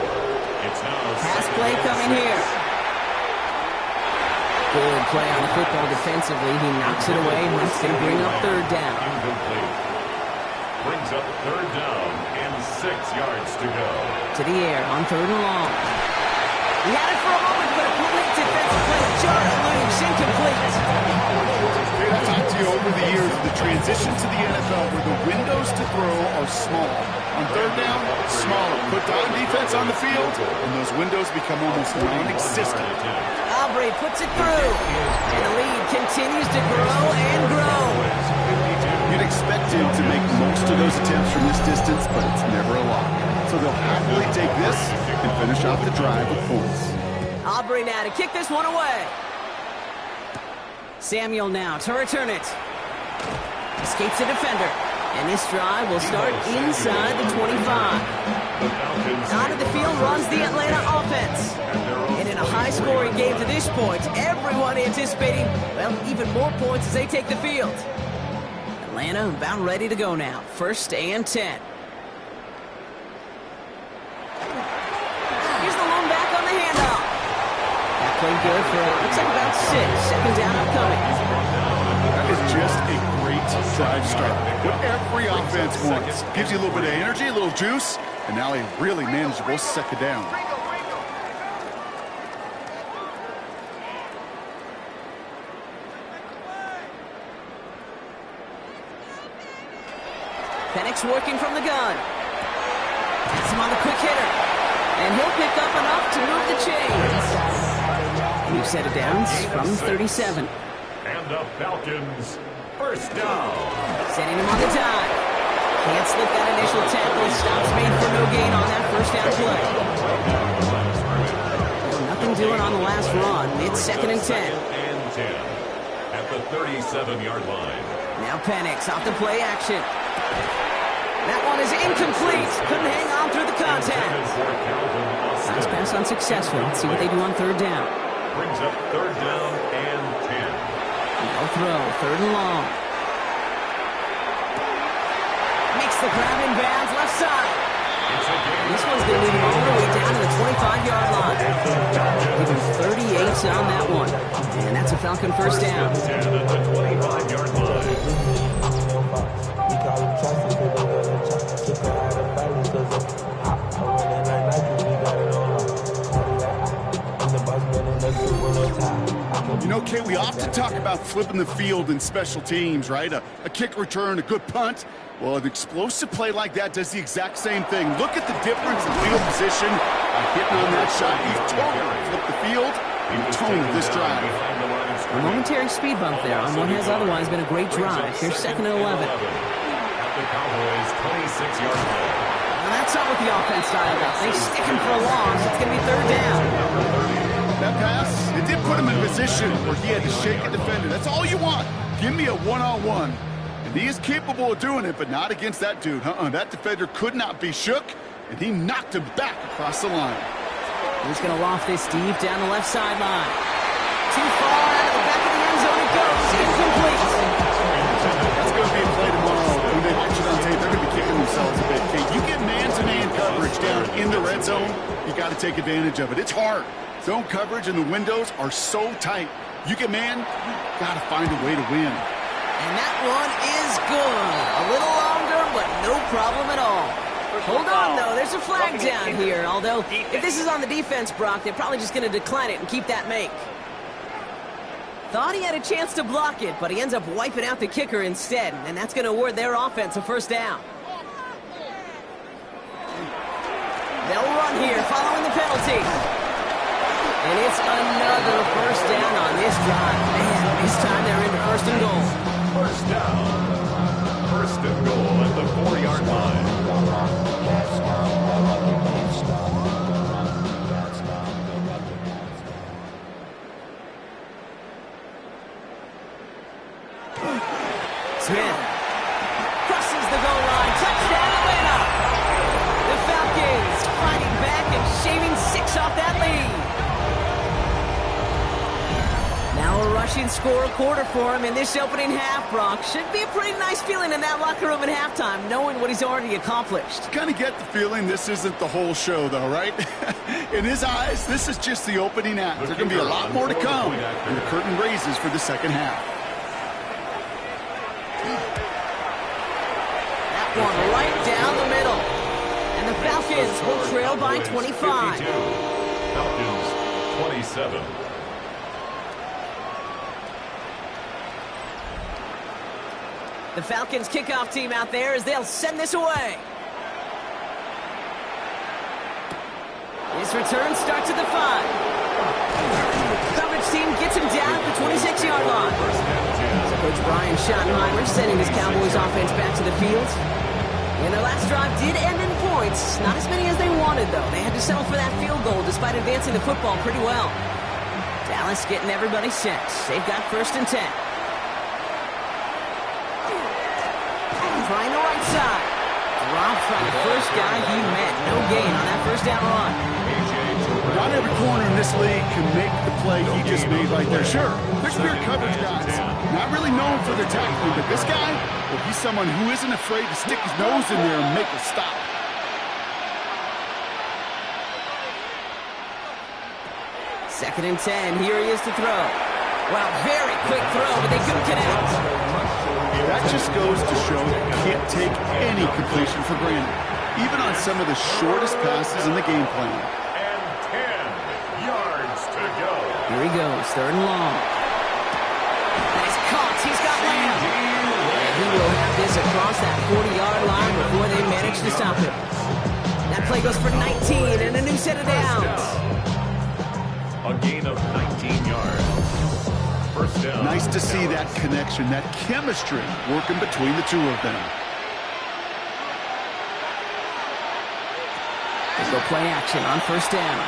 It's now Pass play coming here. Good play on the football defensively. He knocks it away. That's going to bring up third down. Incomplete. Brings up third down and 6 yards to go. To the air on third and long. He had it for a moment, but a complete defensive play. Jordan Williams incomplete. I've talked to you over the years of the transition to the NFL where the windows to throw are small. On third down, smaller. Put down defense on the field, and those windows become almost non-existent. Aubrey puts it through, and the lead continues to grow and grow. You'd expect him to make most of those attempts from this distance, but it's never a lot. So they'll happily take this and finish off the drive with points. Aubrey now to kick this one away. Samuel now to return it. Escapes the defender. And this drive will start inside the 25. Out of the field runs the Atlanta offense. And in a high-scoring game to this point, everyone anticipating, well, even more points as they take the field. Atlanta about ready to go now. First and 10. Here's the lone back on the handoff. That played good for, looks like about 6. Second down upcoming. That is just a great drive start. What every offense wants. Gives you a little bit of energy, a little juice, and now a really manageable second down. Penix working from the gun. Has him on the quick hitter. And he'll pick up enough to move the chains. New set of downs from 37. And the Falcons, first down. Setting him on the dive. Can't slip that initial tackle. Stops made for no gain on that first down play. Nothing doing on the last run. It's second and 10. And 10 at the 37-yard line. Now Penix off the play action. That one is incomplete. Couldn't hang on through the contact. Nice pass unsuccessful. Let's see what they do on third down. Brings up third down and 10. No throw. Third and long. Makes the grab in bounds left side. This one's going to lead him all the way down to the 25-yard line. Give him 38 on that one. And that's a Falcon first down. 10 at the 25-yard line. You know, Kate, we often talk about flipping the field in special teams, right? A kick return, a good punt. Well, an explosive play like that does the exact same thing. Look at the difference in field position. Hitting on that shot, he's totally flipped the field and toned this drive. A momentary speed bump there on what has otherwise been a great drive. Here's second and 11. At the Cowboys' 26-yard line. Well, that's not what the offense dialed up. They stick him for a loss. It's going to be third down. That pass, it did put him in a position where he had to shake a defender. That's all you want. Give me a one-on-one. And he is capable of doing it, but not against that dude. That defender could not be shook, and he knocked him back across the line. He's going to loft this deep down the left sideline. Too far out of the back of the end zone it goes. Incomplete. That's going to be a play tomorrow. When they watch it on tape, they're going to be kicking themselves a bit. Okay, you get man-to-man coverage down in the red zone, you got to take advantage of it. It's hard. Zone coverage and the windows are so tight. You get man, got to find a way to win. And that one is good. A little longer, but no problem at all. Hold on, though. There's a flag down here. Although, if this is on the defense, Brock, they're probably just going to decline it and keep that make. Thought he had a chance to block it, but he ends up wiping out the kicker instead. And that's going to award their offense a first down. They'll run here following the penalty. And it's another first down on this drive. Man, Smith. Crosses the goal line. Touchdown, Atlanta. The Falcons fighting back and shaving 6 off that lead. Now a rushing score quarter for him in this opening half, Brock. Should be a pretty nice feeling in that locker room at halftime, knowing what he's already accomplished. Kind of get the feeling this isn't the whole show, though, right? In his eyes, this is just the opening act. There's going to be a lot more to come, and the curtain raises for the second half. That one right down the middle. And the Falcons will trail by 25. Falcons 27. The Falcons kickoff team out there as they'll send this away. This return starts at the 5. Coverage team gets him down at the 26-yard line. So Coach Brian Schottenheimer sending his Cowboys offense back to the field. And their last drive did end in points. Not as many as they wanted, though. They had to settle for that field goal despite advancing the football pretty well. Dallas getting everybody set. They've got 1st and 10. Trying the right side. Dropped by the first guy he met. No gain on that first down run. Not every corner in this league can make the play he just made right there. Sure, there's pure coverage guys. Not really known for their tackling, but this guy, well, he's someone who isn't afraid to stick his nose in there and make a stop. Second and 10. Here he is to throw. Wow, very quick throw, but they couldn't connect. That just goes to show you can't take any completion for granted, even on some of the shortest passes in the game plan. And 10 yards to go. Here he goes, 3rd and long. Nice caught. He's got Lamb. And he will have this across that 40-yard line before they manage to stop him. That play goes for 19 and a new set of downs. A gain of 19 yards. First down. Nice to see that connection, that chemistry working between the two of them. Let's go play action on 1st down.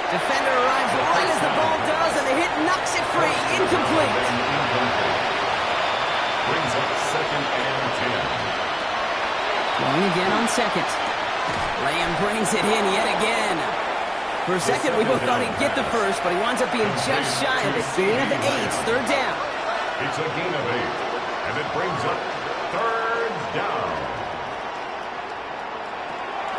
Defender arrives right as the ball does, and the hit knocks it free. Incomplete. Brings up 2nd and 10. Going again on 2nd. Lamb brings it in yet again. For a second, we both thought he'd get the first, but he winds up being just shy of it. Gain of 8, 3rd down. It's a gain of 8, and it brings up 3rd down.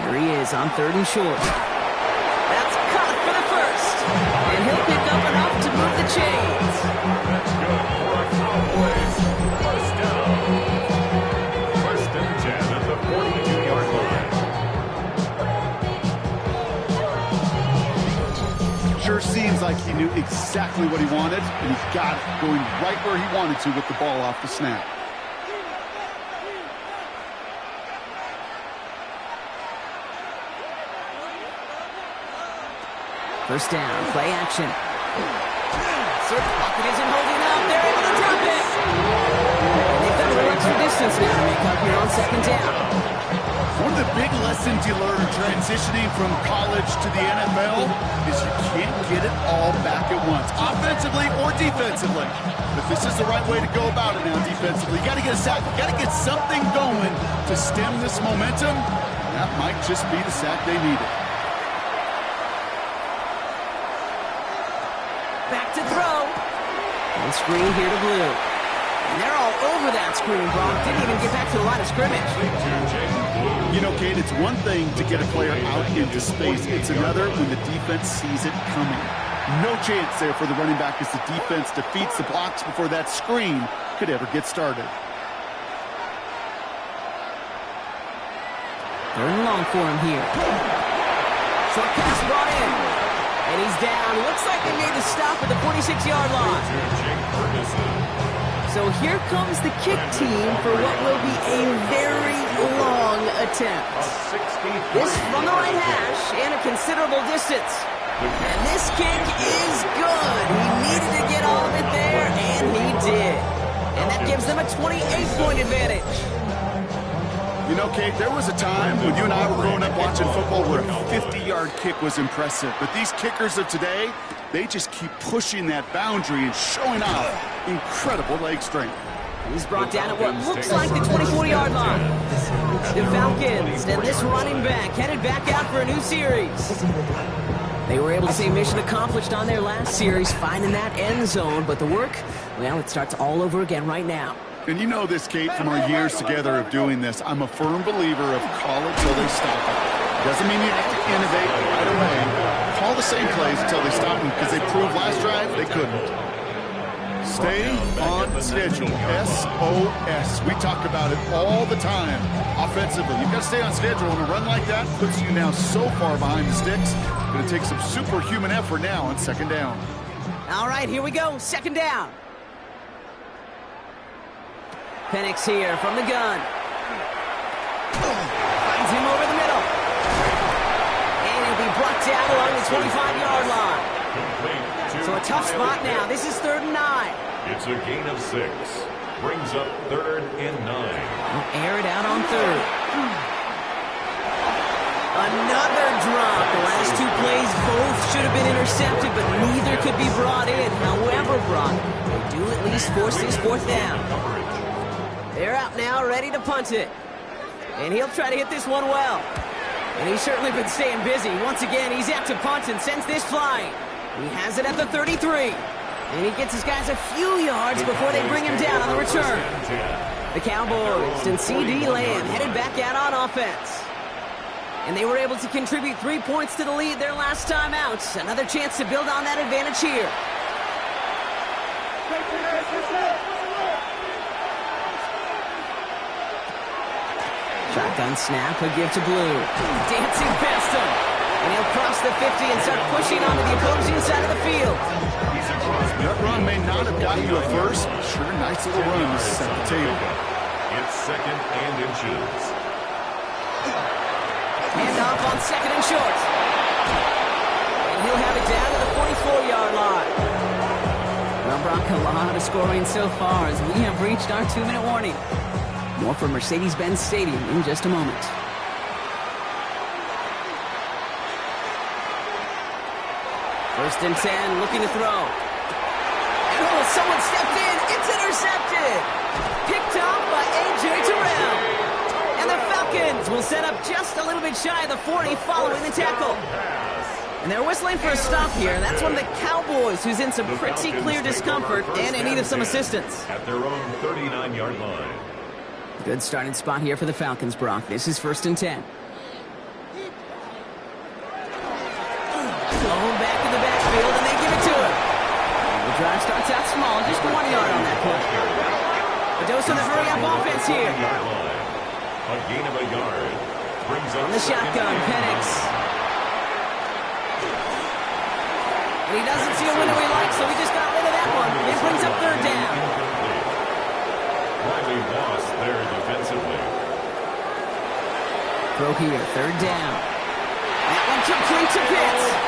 Here he is on 3rd and short. That's caught for the first. And he'll pick up enough to move the chains. That's good for a Cowboys first down. 1st and 10 at the 42-yard line. Sure seems like he knew exactly what he wanted, and he got it, going right where he wanted to with the ball off the snap. First down, play action. Sir Pocket isn't holding up. They're able to drop it. And they've got a little extra distance now to make up here on 2nd down. One of the big lessons you learn transitioning from college to the NFL is you can't get it all back at once, offensively or defensively. But this is the right way to go about it now defensively. You got to get a sack. You got to get something going to stem this momentum. That might just be the sack they needed. Back to throw. And screen here to Blue. And they're all over that screen, Brock. Didn't even get back to the line of scrimmage. You know, Kate, it's one thing to get a player out into space. It's another when the defense sees it coming. No chance there for the running back as the defense defeats the blocks before that screen could ever get started. 3rd and long for him here. Short pass brought in. And he's down. Looks like they made the stop at the 46-yard line. So here comes the kick team for what will be a very long attempt. This from the right hash and a considerable distance. And this kick is good. He needed to get all of it there, and he did. And that gives them a 28-point advantage. You know, Kate, there was a time when you and I were growing up watching football where a 50-yard kick was impressive. But these kickers of today, they just keep pushing that boundary and showing off incredible leg strength. He's brought down at what looks like the 24-yard line. The Falcons and this running back headed back out for a new series. They were able to say mission accomplished on their last series, finding that end zone. But the work, well, it starts all over again right now. And you know this, Kate, from our years together of doing this, I'm a firm believer of call it till they stop it. Doesn't mean you have to innovate right away. Call the same plays until they stop them, because they proved last drive they couldn't. Stay on schedule. SOS. We talk about it all the time. Offensively, you've got to stay on schedule, and a run like that puts you now so far behind the sticks. Going to take some superhuman effort now on second down. All right, here we go. Second down. Penix here from the gun. Finds him over the middle. And he'll be brought down along the 25-yard line. So a tough spot now. This is 3rd and 9. It's a gain of 6. Brings up 3rd and 9. We'll air it out on 3rd. Another drop. The last 2 plays both should have been intercepted, but neither could be brought in. However, Brock, they do at least force this 4th down. They're out now, ready to punt it. And he'll try to hit this one well. And he's certainly been staying busy. Once again, he's out to punt and sends this flying. He has it at the 33. And he gets his guys a few yards before they bring him down on the return. The Cowboys and C.D. Lamb headed back out on offense. And they were able to contribute 3 points to the lead their last time out. Another chance to build on that advantage here. Shotgun snap, a give to Blue. Dancing past him. And he'll cross the 50 and start pushing onto the opposing side of the field. That run may not have gotten you a first. Sure, nice little run to set the table. It's 2nd and inches. Hand off on 2nd and short. And he'll have it down to the 44-yard line. Well, Brock, a lot of scoring so far as we have reached our 2-minute warning. More from Mercedes-Benz Stadium in just a moment. First and 10, looking to throw. And oh, someone stepped in. It's intercepted. Picked up by A.J. Terrell. And the Falcons will set up just a little bit shy of the 40 following the tackle. And they're whistling for a stop here. That's one of the Cowboys who's in some pretty clear discomfort and in need of some assistance. At their own 39-yard line. Good starting spot here for the Falcons, Brock. This is 1st and 10. Back in the backfield, and they give it to him. The drive starts out small, just 1 yard on that play. A dose of the hurry-up offense here. A gain of a yard. Brings up on the shotgun, Penix. And he doesn't see a window he likes, so he just got rid of that one. It brings up 3rd down. Riley Moss there defensively. Throw here, 3rd down. That one complete to Pitts.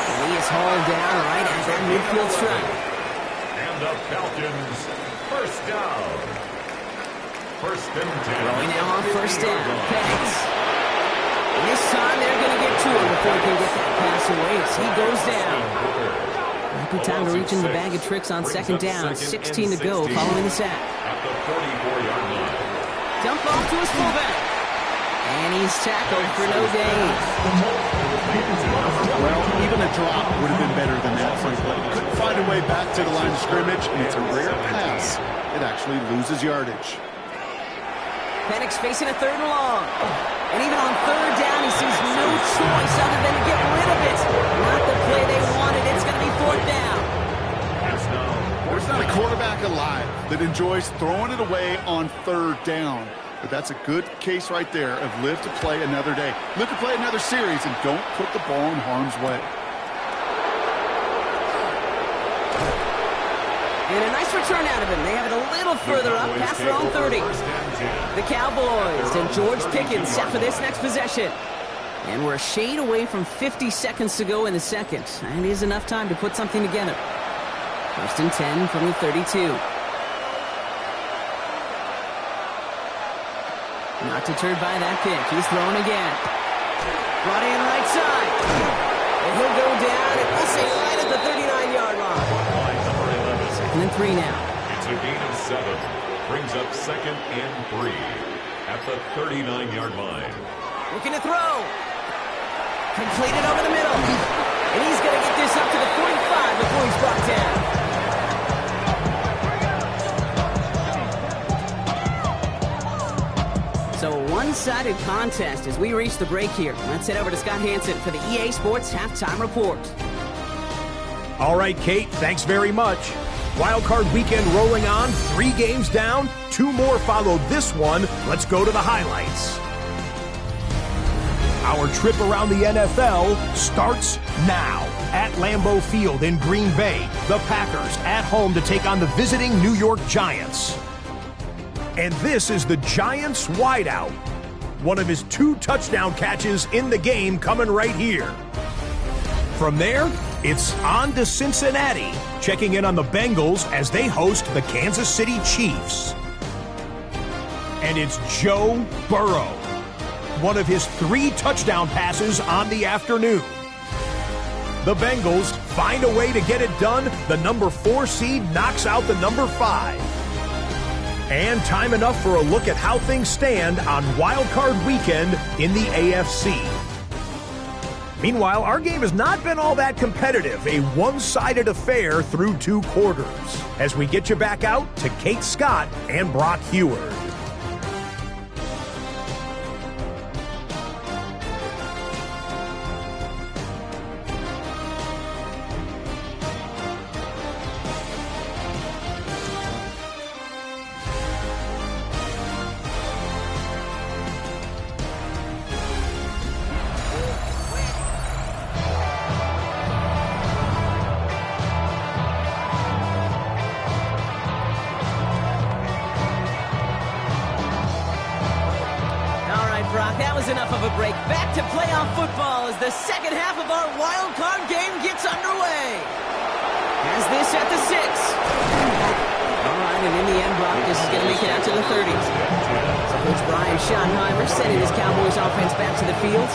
And he is hauled down right at that midfield stripe. And the Falcons, 1st down. 1st and 10. Throwing now on 1st down. Penix. And this time they're going to get to him before he can get that pass away as he goes down. Might be time to reach in the bag of tricks on 2nd down. 16 to go following the sack. At the 44-yard line. Dump off to his fullback. And he's tackled for no gain. Well, even a drop would have been better than that, frankly. Couldn't find a way back to the line of scrimmage, and it's a rare pass. It actually loses yardage. Penix facing a 3rd and long. And even on 3rd down, he sees no choice other than to get rid of it. Not the play they wanted. It's going to be 4th down. There's not a quarterback alive that enjoys throwing it away on 3rd down. But that's a good case right there of live to play another day. Live to play another series and don't put the ball in harm's way. And a nice return out of him. They have it a little further up past their own 30. The Cowboys and George Pickens set for this next possession. And we're a shade away from 50 seconds to go in the second. And it is enough time to put something together. 1st and 10 from the 32. Not deterred by that pick. He's thrown again. Brought in right side. And he'll go down, and we'll say right at the 39-yard line. 2nd and 3 now. It's a gain of 7. brings up 2nd and 3 at the 39-yard line. Looking to throw. Completed over the middle. And he's going to get this up to the 45 before he's brought down. So a one-sided contest as we reach the break here. Let's head over to Scott Hansen for the EA Sports Halftime Report. All right, Kate, thanks very much. Wild Card Weekend rolling on, 3 games down, 2 more follow this one. Let's go to the highlights. Our trip around the NFL starts now. At Lambeau Field in Green Bay, the Packers at home to take on the visiting New York Giants. And this is the Giants wideout. One of his 2 touchdown catches in the game coming right here. From there, it's on to Cincinnati, checking in on the Bengals as they host the Kansas City Chiefs. And it's Joe Burrow. One of his 3 touchdown passes on the afternoon. The Bengals find a way to get it done. The number 4 seed knocks out the number 5. And time enough for a look at how things stand on Wild Card Weekend in the AFC. Meanwhile, our game has not been all that competitive, a one-sided affair through 2 quarters. As we get you back out to Kate Scott and Brock Heward. That was enough of a break. Back to playoff football as the second half of our wild card game gets underway. Has this at the 6. All right, and in the end, Brock, this is going to make it out to the 30s. So Coach Brian Schottenheimer sending his Cowboys offense back to the field.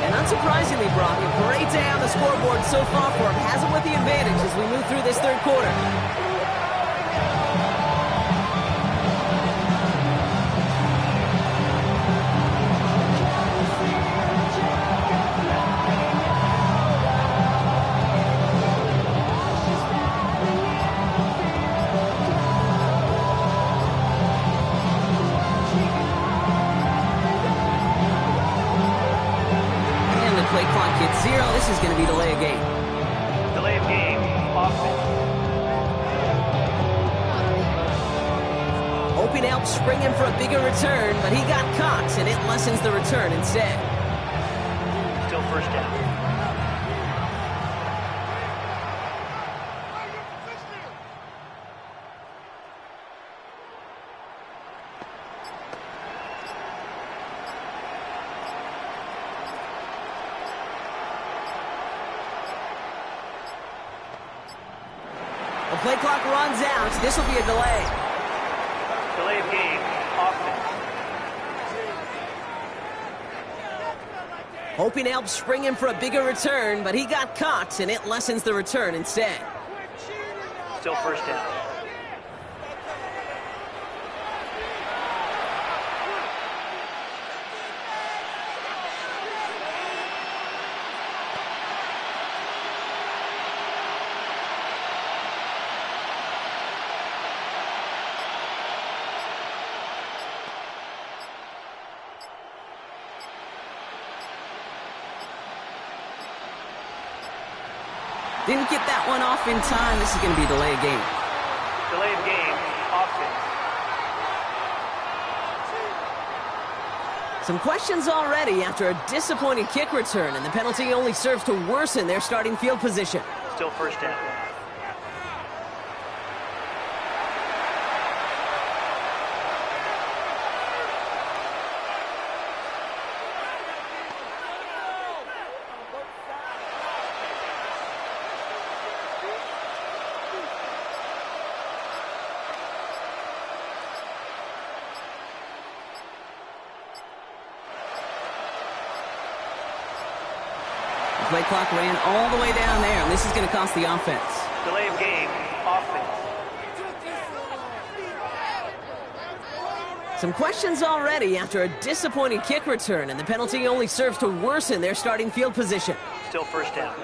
And unsurprisingly, Brock, a great day on the scoreboard so far for him. Has him with the advantage as we move through this third quarter. Play clock hits 0. This is going to be delay of game. Delay of game. Offense. Hoping to help spring him for a bigger return, but he got Cox, and it lessens the return instead. Still first down. The play clock runs out. This will be a delay. Delay of game. Offense. Hoping to help spring him for a bigger return, but he got Cox, and it lessens the return instead. Still first down. Didn't get that one off in time. This is going to be delay of game. Delay of game. Offense. Some questions already after a disappointing kick return, and the penalty only serves to worsen their starting field position. Still first down. Play clock ran all the way down there, and this is going to cost the offense. Delay of game. Offense. Some questions already after a disappointing kick return, and the penalty only serves to worsen their starting field position. Still first down.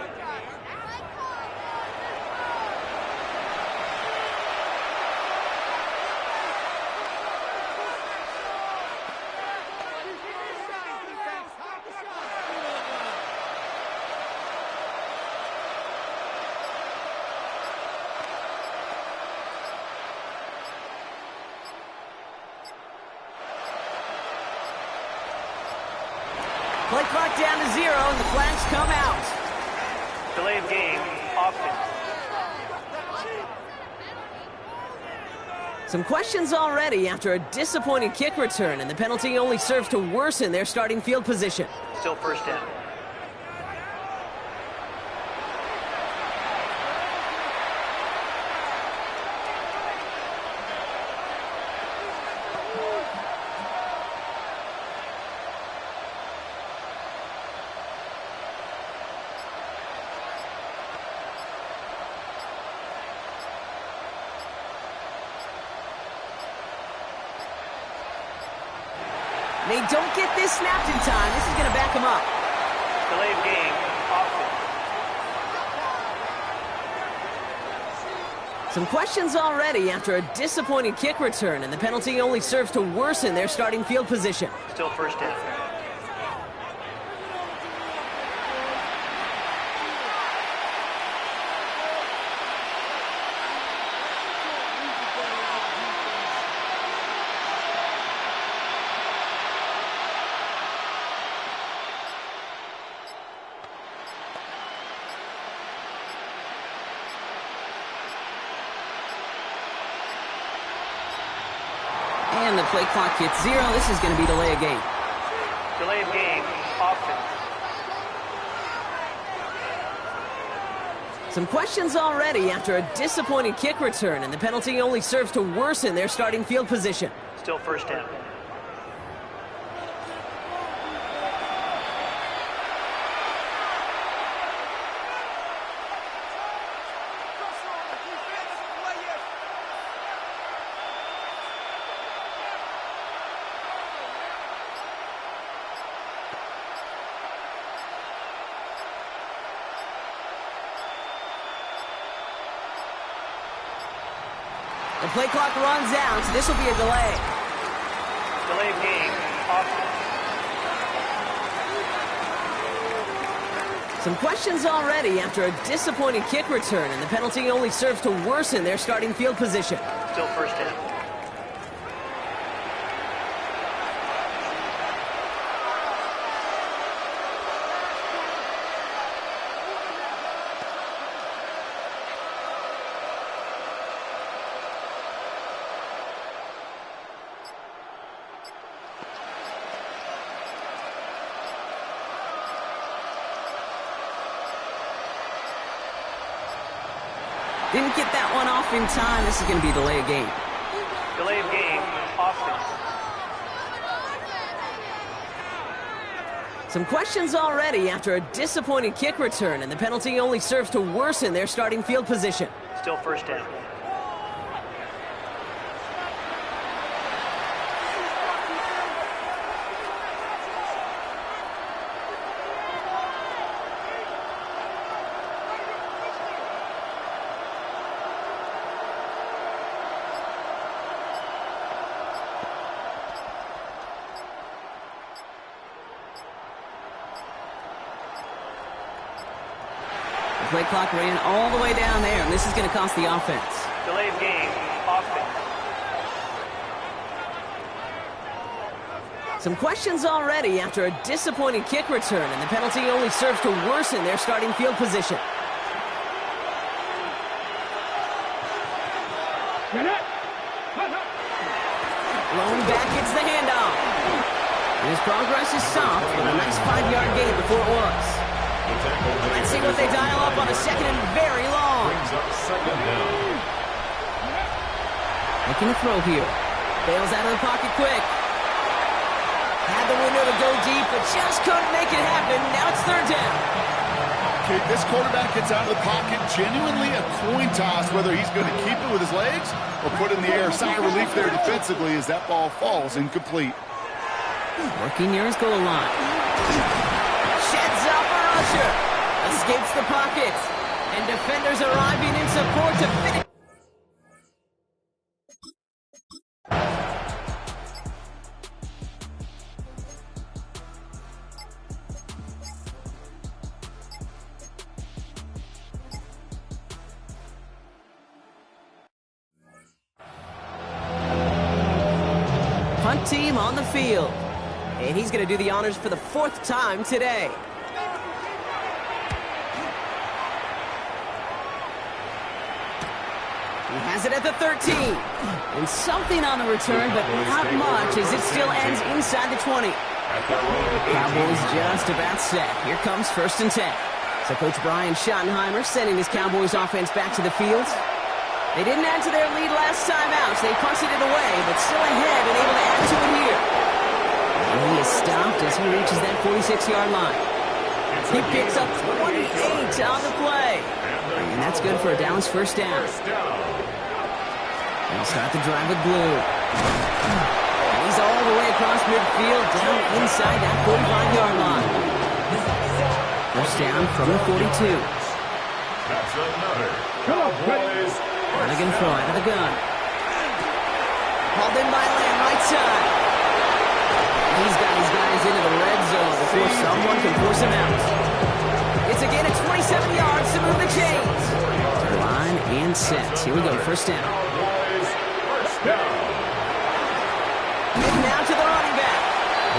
Play clock down to 0, and the flags come out. Delay of game, offense. Some questions already after a disappointing kick return, and the penalty only serves to worsen their starting field position. Still first down. They don't get this snapped in time. This is going to back them up. Delay of game, offense. Some questions already after a disappointing kick return, and the penalty only serves to worsen their starting field position. Still first down. And the play clock hits 0. This is going to be delay of game. Delay of game, offense. Some questions already after a disappointing kick return, and the penalty only serves to worsen their starting field position. Still first down. The play clock runs out, so this will be a delay. Delay of game, offense. Some questions already after a disappointing kick return, and the penalty only serves to worsen their starting field position. Still first down. Didn't get that one off in time. This is going to be delay of game. Delay of game, offense. Some questions already after a disappointing kick return, and the penalty only serves to worsen their starting field position. Still first down. The play clock ran all the way down there, and this is going to cost the offense. Delay of game, offense. Some questions already after a disappointing kick return, and the penalty only serves to worsen their starting field position. Lone back gets the handoff. And his progress is soft with a nice 5-yard gain before it was. Let's see what they dial up on a second and very long. Brings up second down. Looking to throw here. Bails out of the pocket quick. Had the window to go deep, but just couldn't make it happen. Now it's third down. indicate, this quarterback gets out of the pocket, genuinely a coin toss, whether he's going to keep it with his legs or put it in the air. Sigh of relief there defensively as that ball falls incomplete. Working near his goal line. Sheds up a rusher. Escapes the pocket. And defenders arriving in support to finish. Punt team on the field. And he's going to do the honors for the 4th time today. He has it at the 13. And something on the return, but not much as it still ends inside the 20. Cowboys just about set. Here comes 1st and 10. So Coach Brian Schottenheimer sending his Cowboys offense back to the field. They didn't add to their lead last time out, so they punted it away, but still ahead and able to add to it here. And he is stopped as he reaches that 46-yard line. He picks up 28 on the play. And that's good for a Dallas 1st down. They'll start the drive with Blue. And he's all the way across midfield, down inside that 45-yard line. 1st down from the 42. That's another Cowboys. Flanagan throw out of the gun. Hauled in by Lamb, right side. He's got his guys into the red zone before someone can force him out. It's again at 27 yards to move the chains. To the line and set. Here we go, 1st down. And now to the running back.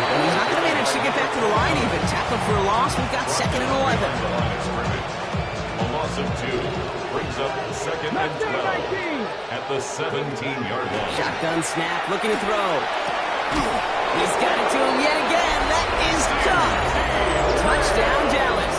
And he's not going to manage to get back to the line even. Tackle for a loss. We've got 2nd and 11. A loss of 2. Brings up 2nd and 12 at the 17-yard line. Shotgun snap, looking to throw. He's got it to him yet again. That is caught. Touchdown, Dallas.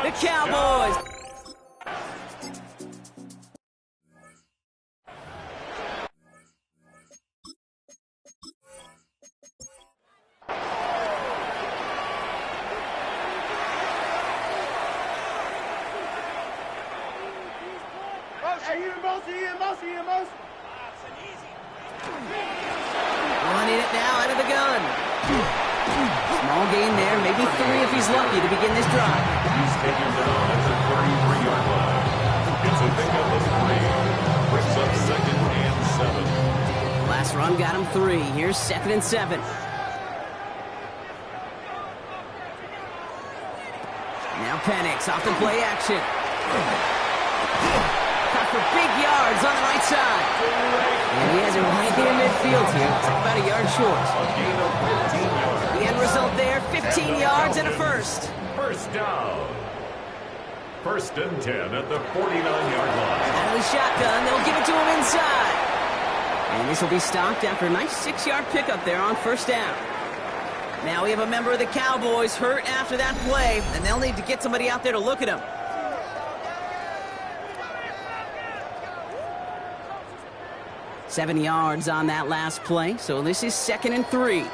The Cowboys. Running it now out of the gun. Small gain there, maybe 3 if he's lucky to begin this drive. He's taking it on at the 33-yard line. It's a pickup of 3. Brings up 2nd and 7. Last run got him 3. Here's 2nd and 7. Now Penix off the play action. Caught for big yards on the right side. And he has it right there in midfield here. It's about a yard short. The end result there, 15 yards and a first. First down. First and 10 at the 49-yard line. Out of the shotgun, they'll give it to him inside. And this will be stopped after a nice 6-yard pickup there on first down. Now we have a member of the Cowboys hurt after that play, and they'll need to get somebody out there to look at him. Seven yards on that last play, so this is 2nd and 3.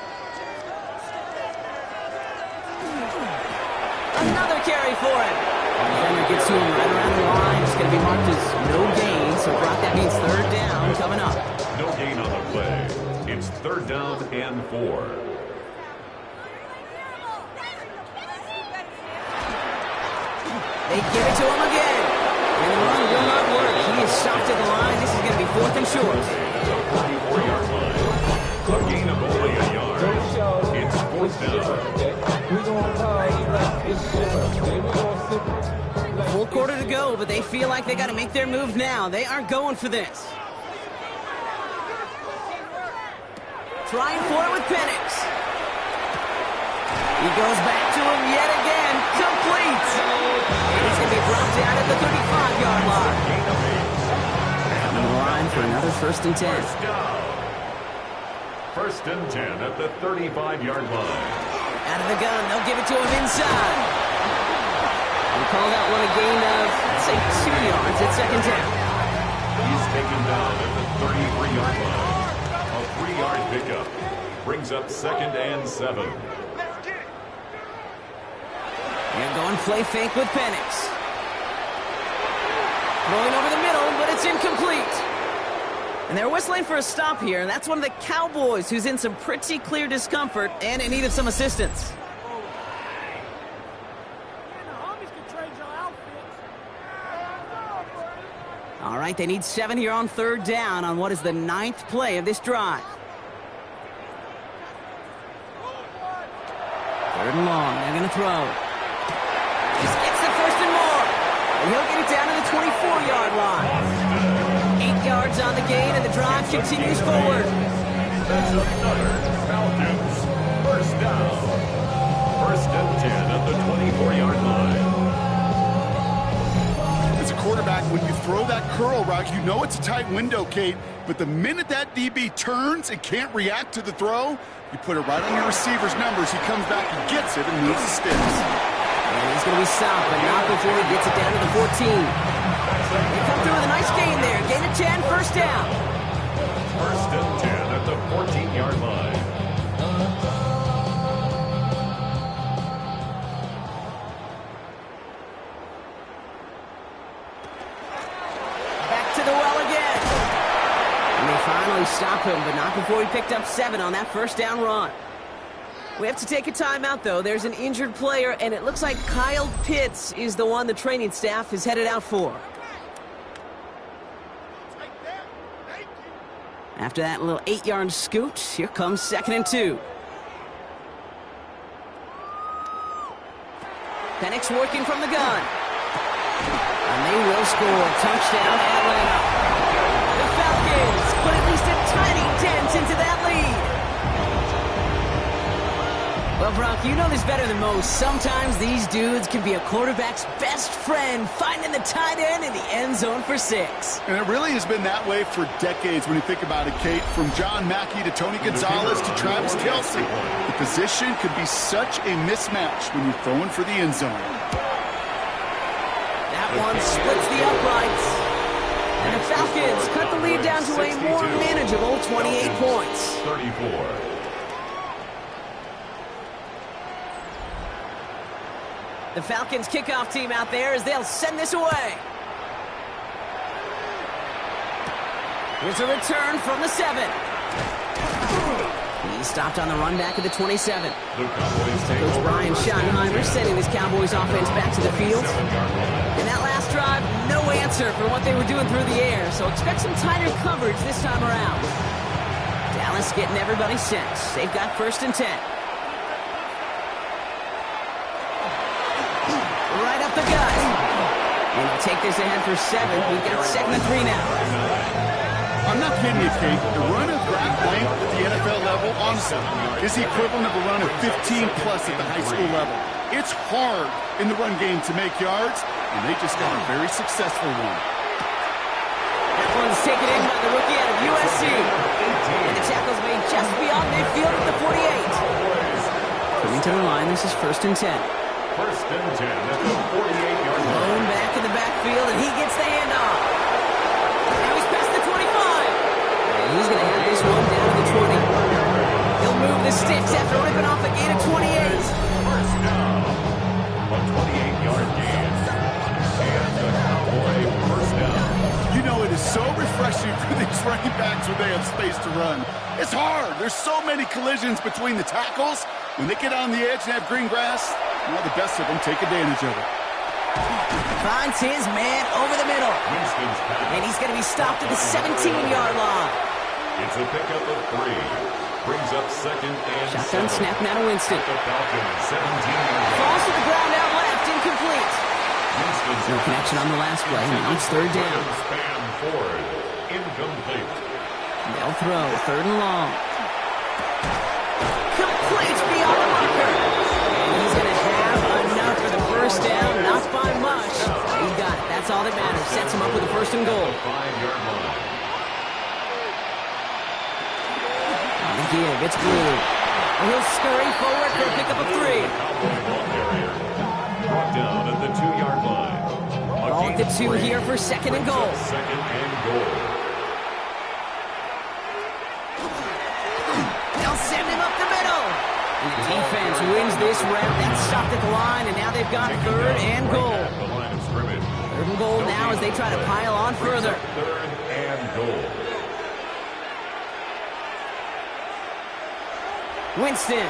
Another carry for him. Defender gets to him right around the line. It's going to be marked as no gain, so Brock, that means 3rd down coming up. No gain on the play. It's 3rd down and 4. They give it to him again. And the run will not work. He is stopped at the line. This is going to be 4th and short. 44-yard line. A gain of only a yard. It's 4th down. Full quarter to go, but they feel like they got to make their move now. They are going for this. Trying for it with Penix. He goes back to him yet again. Complete. And he's going to be brought down at the 35-yard line. On the line for another 1st and 10. First and 10 at the 35-yard line. Out of the gun, they'll give it to him inside. We call that one a gain of, let's say, 2 yards at 2nd down. He's taken down at the 33-yard line. A 3-yard pickup brings up 2nd and 7. They're going play fake with Penix. Throwing over the middle, but it's incomplete. And they're whistling for a stop here, and that's one of the Cowboys who's in some pretty clear discomfort and in need of some assistance. All right, they need 7 here on 3rd down on what is the 9th play of this drive. 3rd and long, they're going to throw. Just gets the 1st and more. And he'll get it down to the 24-yard line. 8 yards on the gain, and the drive continues forward. That's another Falcons 1st down. 1st and 10 at the 24-yard line. As a quarterback, when you throw that curl route, you know it's a tight window, Kate. But the minute that DB turns and can't react to the throw, you put it right on your receiver's numbers. He comes back and gets it and moves the sticks. And he's going to be stopped, but not before he gets it down to the 14. They come through with a nice gain there. Gain of 10, 1st down. 1st and 10 at the 14-yard line. Back to the well again. And they finally stop him, but not before he picked up 7 on that 1st down run. We have to take a timeout, though. There's an injured player, and it looks like Kyle Pitts is the one the training staff is headed out for. After that little 8-yard scoot, here comes 2nd and 2. Penix working from the gun. And they will score. Touchdown, Atlanta. The Falcons put at least a tiny dent into that lead. Well, Brock, you know this better than most. Sometimes these dudes can be a quarterback's best friend, finding the tight end in the end zone for 6. And it really has been that way for decades when you think about it, Kate. From John Mackey to Tony Gonzalez to Travis Kelce. The position could be such a mismatch when you're throwing for the end zone. That one splits the uprights. And the Falcons cut the lead down to a more manageable 28 points. 34. The Falcons kickoff team out there as they'll send this away. Here's a return from the 7. He stopped on the run back at the 27. Coach Brian Schottenheimer sending his Cowboys offense back to the field. In that last drive, no answer for what they were doing through the air, so expect some tighter coverage this time around. Dallas getting everybody set. They've got 1st and 10. Right up the gut. And they'll take this ahead for 7. We've got 2nd and 3 now. I'm not kidding you, Kate. The run of that length at the NFL level, honestly, is the equivalent of a run of 15-plus at the high school level. It's hard in the run game to make yards, and they just got a very successful one. That one's taken in by the rookie out of USC. And the tackle's made just beyond midfield at the 48. Coming to the line, this is 1st and 10. 1st and 10 at the 48-yard line. Lone back in the backfield, and he gets the handoff. Now he's past the 25. And he's going to have this one down to the 20. He'll move the sticks after ripping off a gain of 28. First down. A 28-yard gain. And the Cowboy first down. You know, it is so refreshing for these running backs when they have space to run. It's hard. There's so many collisions between the tackles. When they get on the edge and have green grass, well, the best of them take advantage of it. Finds his man over the middle. And he's going to be stopped at the 17-yard line. It's a pickup of 3. Brings up 2nd and Shotgun 7. snap now to Winston. The Falcons 17. Falls to the ground out left, incomplete. No connection on the last play. Now it's 3rd down. Span forward. Incomplete. They'll throw 3rd and long. Complete beyond the marker. And he's going to have enough for the first down. Not by much. He got it. That's all that matters. Sets him up with a 1st and goal. 5-yard line. On the give, it's Blue. And he'll scurry forward for a pickup of 3. Brought down at the 2-yard line. Ball at the 2 here for 2nd and goal. 2nd and goal. They'll send him up the middle. And the defense wins this round. That's stopped at the line, and now they've got 3rd and goal. The line of scrimmage. 3rd and goal now as they try to pile on further. 3rd and goal. Winston.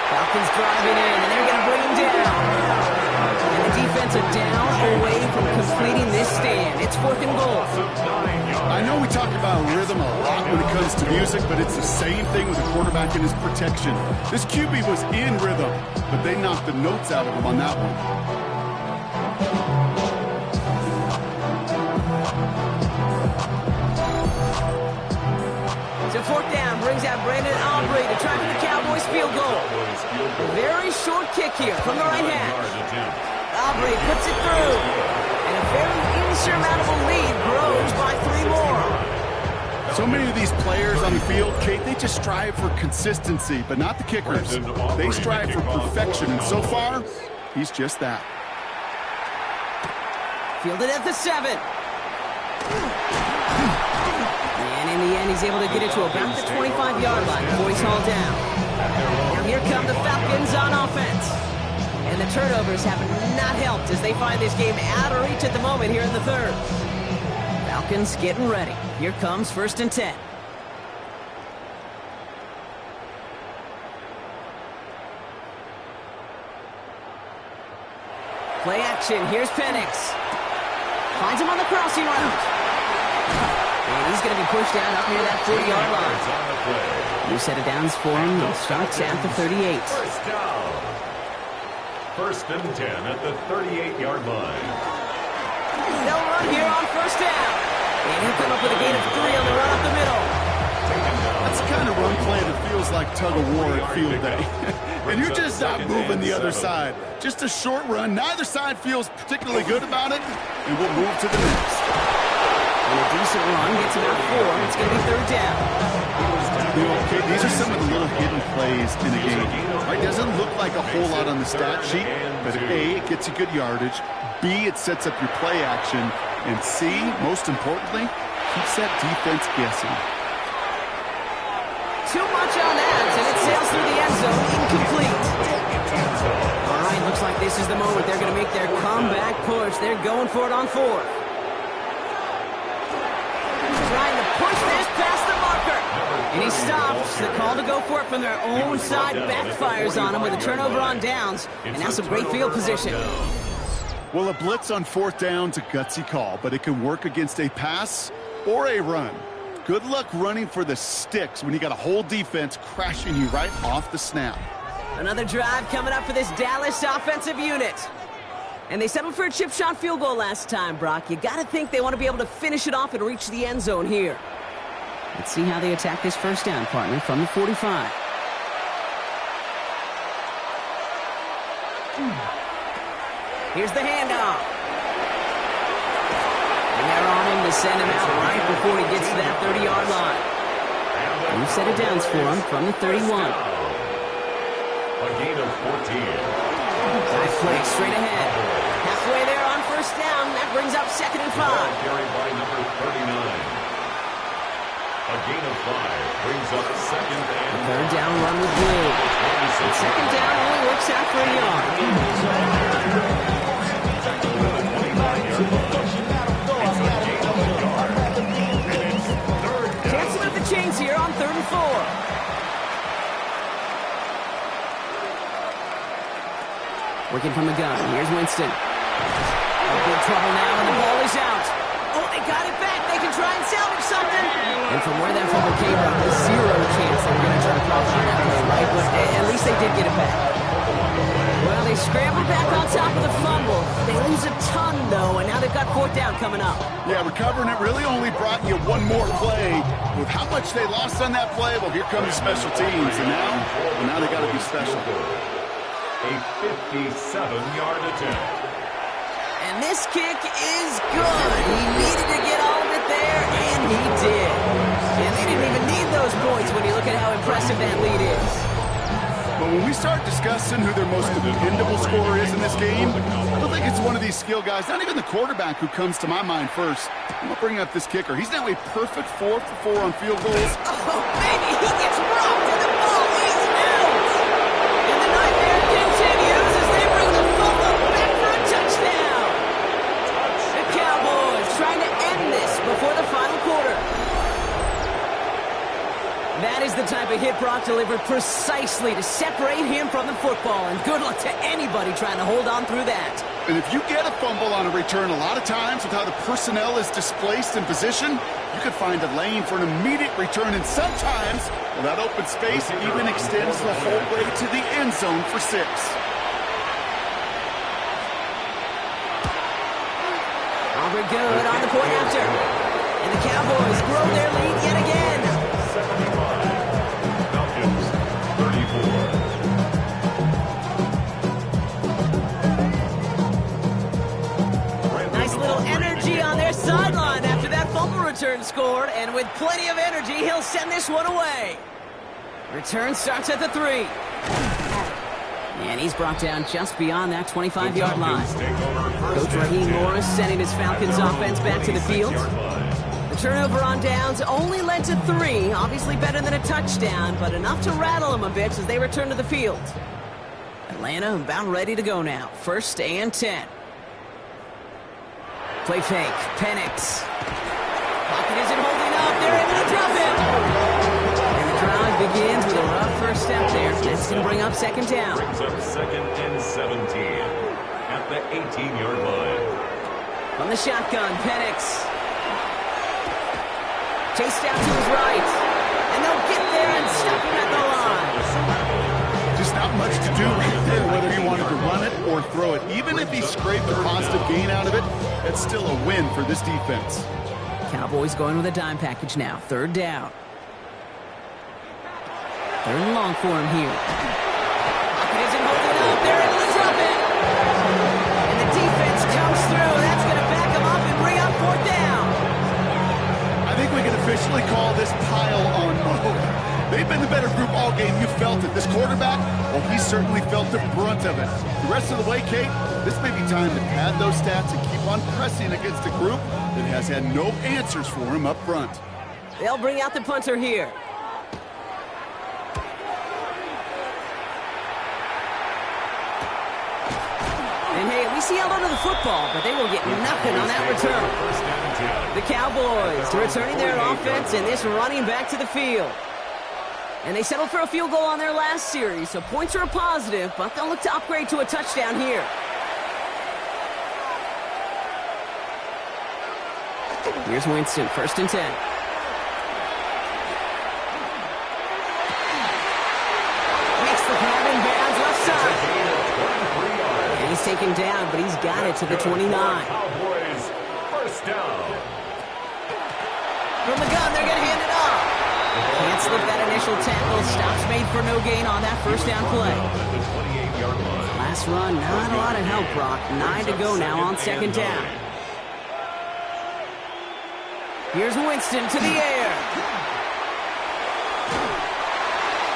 Falcons driving in, and they're going to bring him down. And the defense are down away from completing this stand. It's 4th and goal. I know we talk about rhythm a lot when it comes to music, but it's the same thing with the quarterback and his protection. This QB was in rhythm, but they knocked the notes out of him on that one. So 4th down brings out Brandon Aubrey to try for the Cowboys field goal. A very short kick here from the right hash. Aubrey puts it through. And a very insurmountable lead grows by 3 more. So many of these players on the field, Kate, they just strive for consistency, but not the kickers. They strive for perfection, and so far, he's just that. Fielded at the 7. And in the end, he's able to get it to about the 25-yard line before he's hauled down. Now here come the Falcons on offense. And the turnovers have not helped as they find this game out of reach at the moment here in the 3rd. Falcons getting ready. Here comes 1st and 10. Play action. Here's Penix. Finds him on the crossing route. And he's going to be pushed down up near that 40-yard line. New set of downs for him. He starts at the 38. First down. 1st and 10 at the 38-yard line. They'll run here on 1st down. And he'll come up with a gain of 3 on the run up the middle. That's the kind of run play that feels like tug-of-war at field day. And you're just not moving the other side. Just a short run. Neither side feels particularly good about it, and we'll move to the next. And a decent run gets about 4. It's going to be 3rd down. You know, okay, these are some of the little hidden plays in the game. Right? It doesn't look like a whole lot on the stat sheet, but A, it gets you good yardage. B, it sets up your play action. And C, most importantly, keeps that defense guessing. Too much on that, and it sails through the end zone, incomplete. All right, looks like this is the moment they're going to make their comeback push. They're going for it on 4th. Trying to push this past the marker. And he stops. The call to go for it from their own side backfires on him with a turnover on downs. And now some great field position. Well, a blitz on 4th down's a gutsy call, but it can work against a pass or a run. Good luck running for the sticks when you got a whole defense crashing you right off the snap. Another drive coming up for this Dallas offensive unit. And they settled for a chip shot field goal last time, Brock. You got to think they want to be able to finish it off and reach the end zone here. Let's see how they attack this 1st down, partner, from the 45. Here's the handoff. And they're on him to send him out right before he gets to that 30-yard line. New set of downs for him from the 31. A gain of 14. Nice play straight ahead. Halfway there on first down. That brings up 2nd and 5. Carried by number 39. A gain of 5 brings up 2nd and 3rd down run with Blue. And 2nd down only works out for a yard. Chance to move the chains here on 3rd and 4. Working from the gun. Here's Winston. Big trouble now, and the ball is out. Oh, they got it back. They can try and salvage something. And from where that fumble came from, there's 0 chance they were going to turn a profit on that play, right? But at least they did get it back. Well, they scrambled back on top of the fumble. They lose a ton, though, and now they've got 4th down coming up. Yeah, recovering it really only brought you one more play. With how much they lost on that play, well, here come the special teams. And now they got to be special. a 57-yard attempt. And this kick is good. He needed to get all of it there, and he did. And they didn't even need those points when you look at how impressive that lead is. But when we start discussing who their most dependable scorer is in this game, I don't think it's one of these skill guys, not even the quarterback, who comes to my mind first. I'm going to bring up this kicker. He's now a perfect 4 for 4 on field goals. Oh, baby, he gets rocked, and the ball is out. And the nightmare continues as they bring the fumble back for a touchdown. The Cowboys trying to end this before the final quarter. That is the type of hit Brock delivered precisely to separate him from the football. And good luck to anybody trying to hold on through that. And if you get a fumble on a return, a lot of times with how the personnel is displaced in position, you could find a lane for an immediate return. And sometimes, well, that open space even extends the whole way to the end zone for 6. Aubrey good on the point after. And the Cowboys grow their lead yet again. 75. Falcons 34. Nice little energy on their sideline after that fumble return scored. And with plenty of energy, he'll send this one away. Return starts at the 3. And he's brought down just beyond that 25-yard line. Coach Raheem Morris sending his Falcons offense back to the field. The turnover on downs only led to 3. Obviously better than a touchdown, but enough to rattle them a bit as they return to the field. Atlanta about ready to go now. 1st and 10. Play fake. Penix. Pocket isn't holding up. They're able to drop it. And the drive begins with a rough first step there. That's going to bring up 2nd down. Brings up 2nd and 17 at the 18-yard line. From the shotgun, Penix. Chased out to his right. And they'll get there and stop him at the line. Just not much to do right there, whether he wanted to run it or throw it. Even if he scraped a positive gain out of it, that's still a win for this defense. Cowboys going with a dime package now. 3rd down. 3rd and long for him here. Pocket isn't holding up. They're able to drop it. And the defense comes through. That's going to back them up and bring up 4th down. I think we can officially call this pile on mode. They've been the better group all game. You felt it. This quarterback, well, he certainly felt the brunt of it. The rest of the way, Kate, this may be time to pad those stats and keep on pressing against a group that has had no answers for him up front. They'll bring out the punter here. And hey, we see out under the football, but they will get nothing on that return. The Cowboys returning their offense and this running back to the field. And they settled for a field goal on their last series, so points are a positive, but they'll look to upgrade to a touchdown here. Here's Winston, 1st and 10. Makes the grab in bounds left side. And he's taken down, but he's got it to the 29. Cowboys, 1st down. From the gun, they're going to hand it off. Can't slip that initial special tackle. Stops made for no gain on that first down play. Last run, not a lot of help, Brock. 9 to go now on second down. Here's Winston to the air.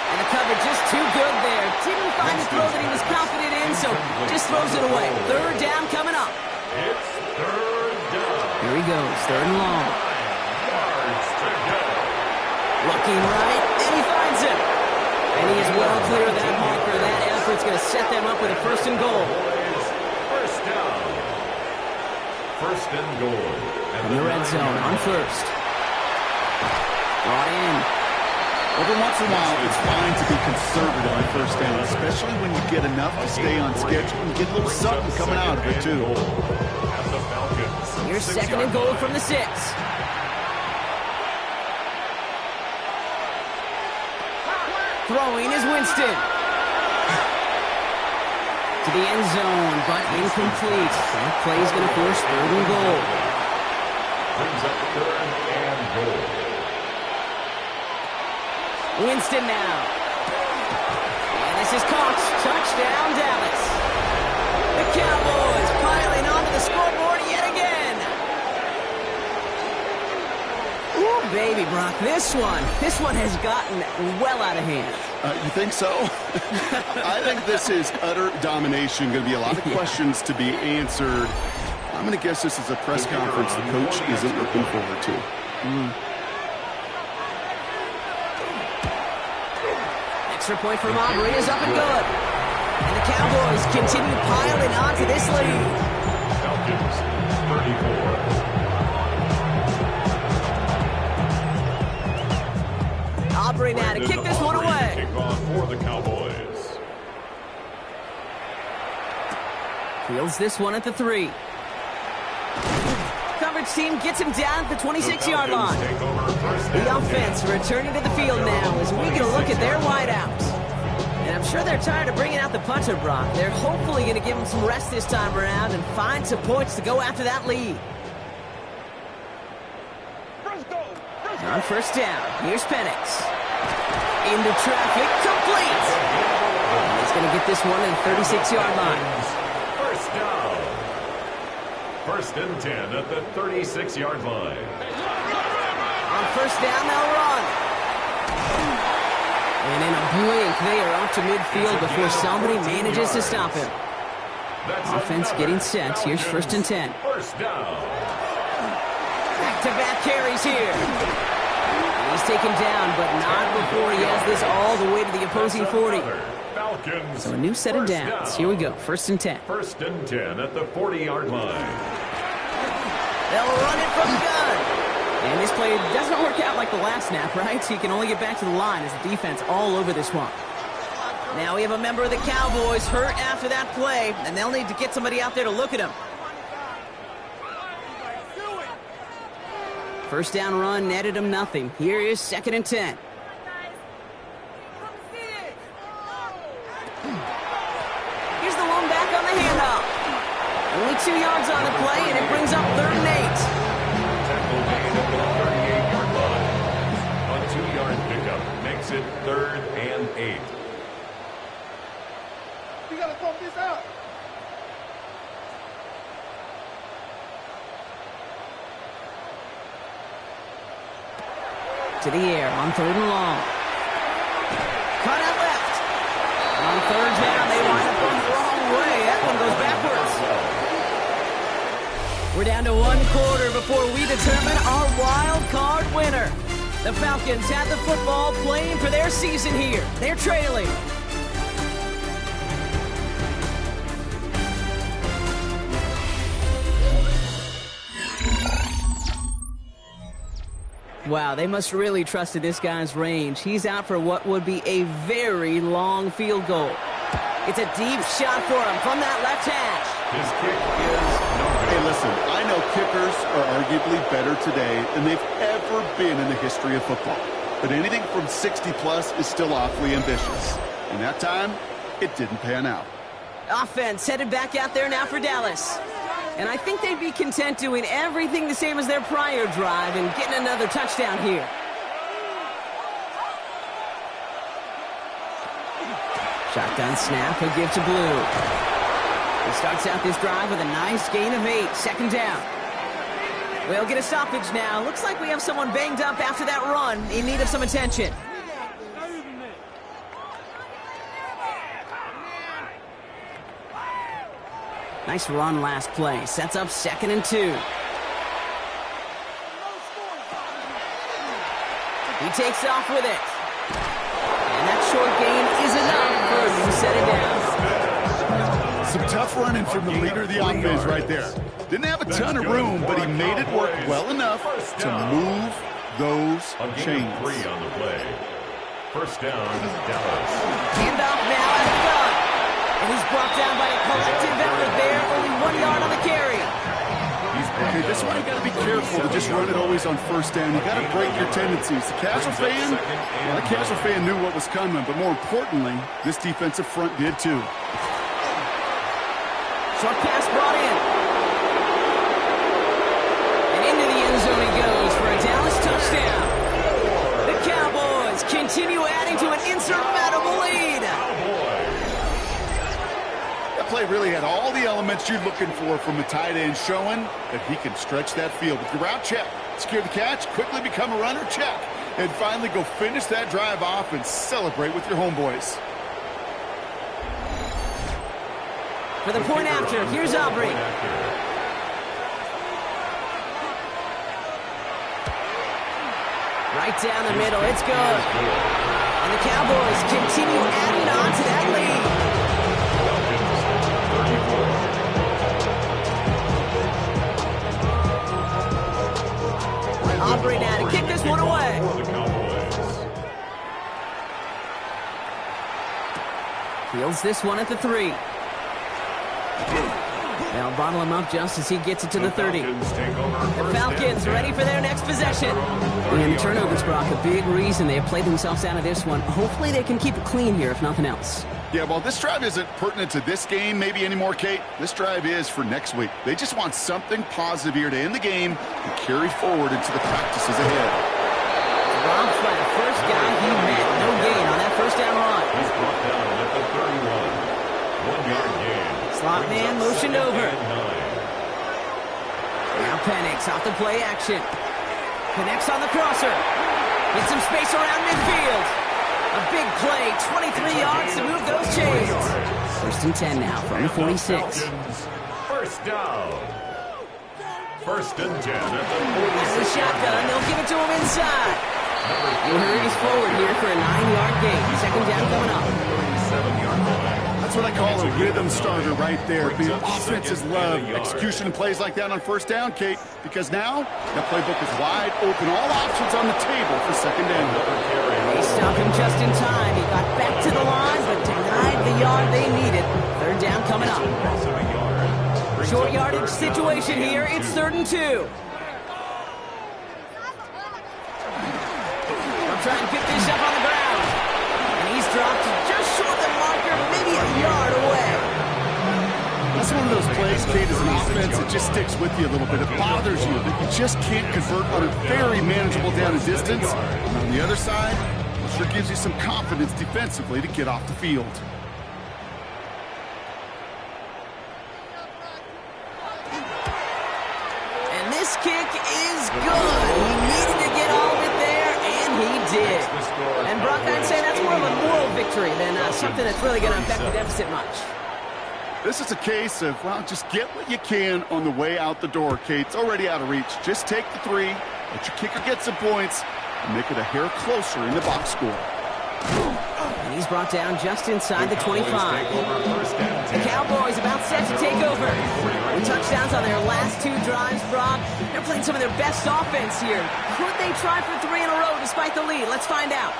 And the coverage just too good there. Didn't find the throw that he was confident in, so just throws it away. Third down coming up. It's third down. Here he goes, third and long. Looking right, and he finds him. And he is well clear of that marker. That effort's going to set them up with a first and goal. First down. First and goal. From the red zone on first. Brought in. Every once in a while, it's fine to be conservative on first down, especially when you get enough to stay on schedule and get a little something coming out of it, too. Here's second and goal from the 6. Throwing is Winston. To the end zone, but incomplete. That play is going to force third and goal. Brings up third and goal. Winston now. And this is caught. Touchdown, Dallas. The Cowboys piling onto the scoreboard yet again. Ooh, baby, Brock. This one has gotten well out of hand. You think so? I think this is utter domination. Going to be a lot of questions to be answered. I'm going to guess this is a press conference the coach isn't looking forward to. Extra point from Aubrey is up and good. And the Cowboys continue piling onto this lead. Falcons, 34. Aubrey now to kick this one away. Kickoff for the Cowboys. Fields this one at the 3. Coverage team gets him down at the 26-yard line. The offense returning to the field now as we get a look at their wideouts. And I'm sure they're tired of bringing out the punter, Brock. They're hopefully going to give him some rest this time around and find some points to go after that lead. On first down, here's Penix. Into traffic, complete. And he's going to get this one at the 36-yard line. First down. First and 10 at the 36-yard line. On first down, they'll run. And in a blink, they are off to midfield before somebody manages to stop him. Offense getting set. Here's first and 10. First down. Back-to-back carries here. He's taken down, but not before he has this all the way to the opposing 40. So a new set of downs. Here we go. First and 10. First and 10 at the 40-yard line. They'll run it from the gun. And this play doesn't work out like the last snap, right? So you can only get back to the line as the defense all over this one. Now we have a member of the Cowboys hurt after that play, and they'll need to get somebody out there to look at him. First down run netted him nothing. Here is second and 10. Here's the one back on the handoff. Only 2 yards on the play, and it brings up third and 8. Tackle gain at the 38-yard line. A 2-yard pickup makes it third and 8. You gotta throw this out. To the air on third and long. Cut out left. On third down, they wind up going the wrong way. That one goes backwards. We're down to 1 quarter before we determine our wild card winner. The Falcons have the football, playing for their season here. They're trailing. Wow, they must really trusted this guy's range. He's out for what would be a very long field goal. It's a deep shot for him from that left hash. His kick is no good. Hey, listen, I know kickers are arguably better today than they've ever been in the history of football. But anything from 60-plus is still awfully ambitious. And that time, it didn't pan out. Offense headed back out there now for Dallas. And I think they'd be content doing everything the same as their prior drive and getting another touchdown here. Shotgun snap, he'll give to Blue. He starts out this drive with a nice gain of 8, second down. We'll get a stoppage now. Looks like we have someone banged up after that run in need of some attention. Nice run last play. Sets up 2nd and 2. He takes off with it. And that short gain is enough for him to set it down. Some tough running from the leader of the offense right there. Didn't have a ton of room, but he made it work well enough to move those chains. 3 on the play. First down, Dallas. Handoff now at the gun. And he's brought down by a collective effort there. Only 1 yard on the carry. Okay, this is why you got to be careful to just run it always on first down. You got to break your tendencies. The casual fan knew what was coming, but more importantly, this defensive front did too. Short pass brought in. And into the end zone he goes for a Dallas touchdown. The Cowboys continue adding to an insurmountable lead. That play really had all the elements you're looking for from a tight end, showing that he can stretch that field. With your route, check. Secure the catch, quickly become a runner, check. And finally go finish that drive off and celebrate with your homeboys. For the point after, here's Aubrey. Right down the middle, it's good. And the Cowboys continue adding on to that lead. Aubrey now to kick this one away. Fields this one at the 3. They'll bottle him up just as he gets it to the 30. The Falcons ready for their next possession. And the turnovers, Brock, a big reason they have played themselves out of this one. Hopefully they can keep it clean here, if nothing else. Yeah, well, this drive isn't pertinent to this game maybe anymore, Kate. This drive is for next week. They just want something positive here to end the game and carry forward into the practices ahead. Dropped by the first guy he met. No gain on that first down run. He's brought down at the 31. 1-yard gain. Slot man motioned over. Now Penix off the play action. Connects on the crosser. Gets some space around midfield. A big play, 23 yards to move those chains. 1st and 10 now from the 46. First down. 1st and 10 at the 46. That's the shotgun. They'll give it to him inside. He hurries forward here for a 9-yard gain. 2nd down coming up. 37-yard line. That's what I call a rhythm starter right there. The offenses love execution and plays like that on first down, Kate, because now that playbook is wide open. All options on the table for 2nd down. They stopped him just in time. He got back to the line, but denied the yard they needed. 3rd down coming up. Short yardage situation here. It's 3rd and 2. They'll try and pick this up on the ground. And he's dropped just short the marker, maybe a yard away. That's one of those plays, Kate, as an offense, it just sticks with you a little bit. It bothers you that you just can't convert on a very manageable down and distance. And on the other side, it sure gives you some confidence defensively to get off the field. And this kick is good. He needed to get all of it there, and he did. And Brock, I'd say that's more of a moral victory than something that's really going to affect the deficit much. This is a case of, well, just get what you can on the way out the door, Kate. It's already out of reach. Just take the 3, let your kicker get some points, and make it a hair closer in the box score. And he's brought down just inside the 25. The Cowboys about set to take over. With touchdowns on their last 2 drives, Brock. They're playing some of their best offense here. Could they try for 3 in a row despite the lead? Let's find out.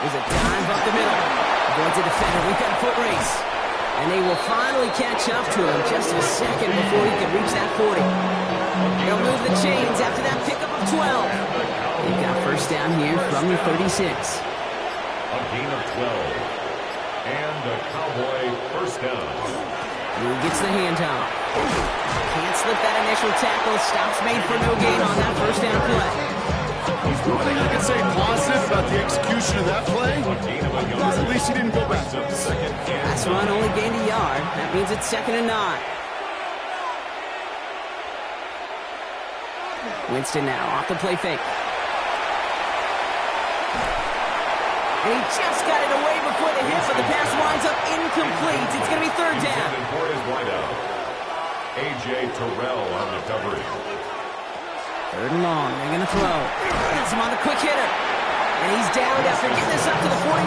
There's a dive up the middle. Avoids a defender. We've got a foot race. And they will finally catch up to him just a second before he can reach that 40. They'll move the chains after that pickup of 12. They've got first down here from the 36. A gain of 12. And a Cowboy first down. Who gets the handoff. Can't slip that initial tackle. Stops made for no gain on that first down play. One thing I can say positive about the execution resolution of that play was at least he didn't go backwards. Last run only gained a yard. That means it's 2nd and 9. Winston now off the play fake. And he just got it away before the hit, but the pass winds up incomplete. It's going to be 3rd down. For his wideout, A.J. Terrell on the coverage. 3rd and long. They're going to throw. Gets him on the quick hitter. And he's down after getting this up to the 41.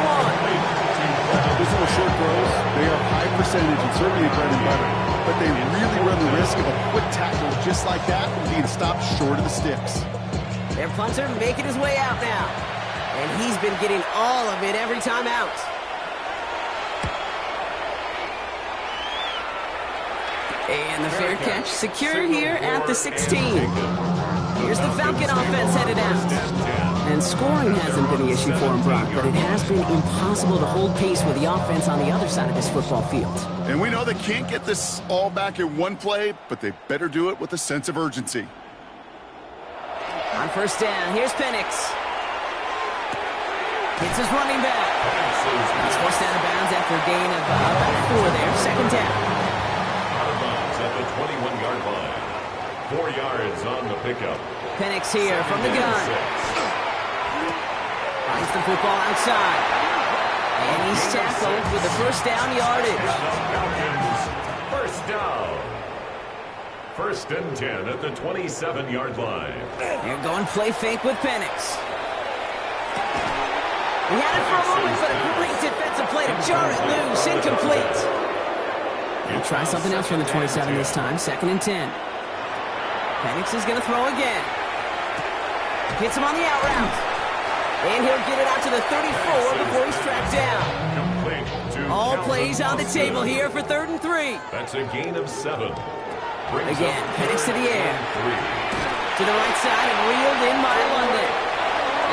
These little short throws, they are high percentage and certainly bread and butter. But they really run the risk of a quick tackle just like that and being stopped short of the sticks. Their punter making his way out now. And he's been getting all of it every time out. And the fair catch secured here at the 16. Here's the Falcon offense headed out. And scoring hasn't been the issue for him, Brock, but it has been impossible to hold pace with the offense on the other side of this football field. And we know they can't get this all back in one play, but they better do it with a sense of urgency. On 1st down, here's Penix. Hits his running back. He's forced out of bounds after a gain of about 4 there. 2nd down. Out of bounds at the 21-yard line. 4 yards on the pickup. Penix here from the gun. Finds the football outside. And he's tackled with the 1st down yardage. Falcons, 1st down. 1st and 10 at the 27-yard line. They're going play fake with Penix. He had it for a moment, but a great defensive play to jar it loose. Incomplete. And try something else from the 27 this time. 2nd and 10. Penix is going to throw again. Hits him on the out route. And he'll get it out to the 34 before he's tracked down. All plays on the table here for 3rd and 3. That's a gain of 7. Again, Penix to the air. To the right side and reeled in by London.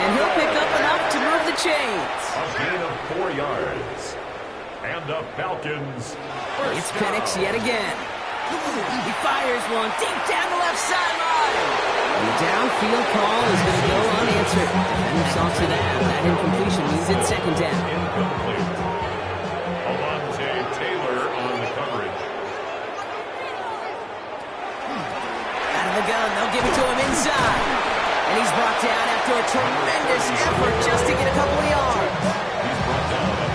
And he'll pick up enough to move the chains. A gain of 4 yards. And the Falcons. It's Penix yet again. He fires one deep down the left sideline. And the downfield call is going to go unanswered. Defender saw to that. That incompletion means it's 2nd down. Incomplete. Alontae Taylor on the coverage. Out of the gun, they'll give it to him inside. And he's brought down after a tremendous effort just to get a couple of yards.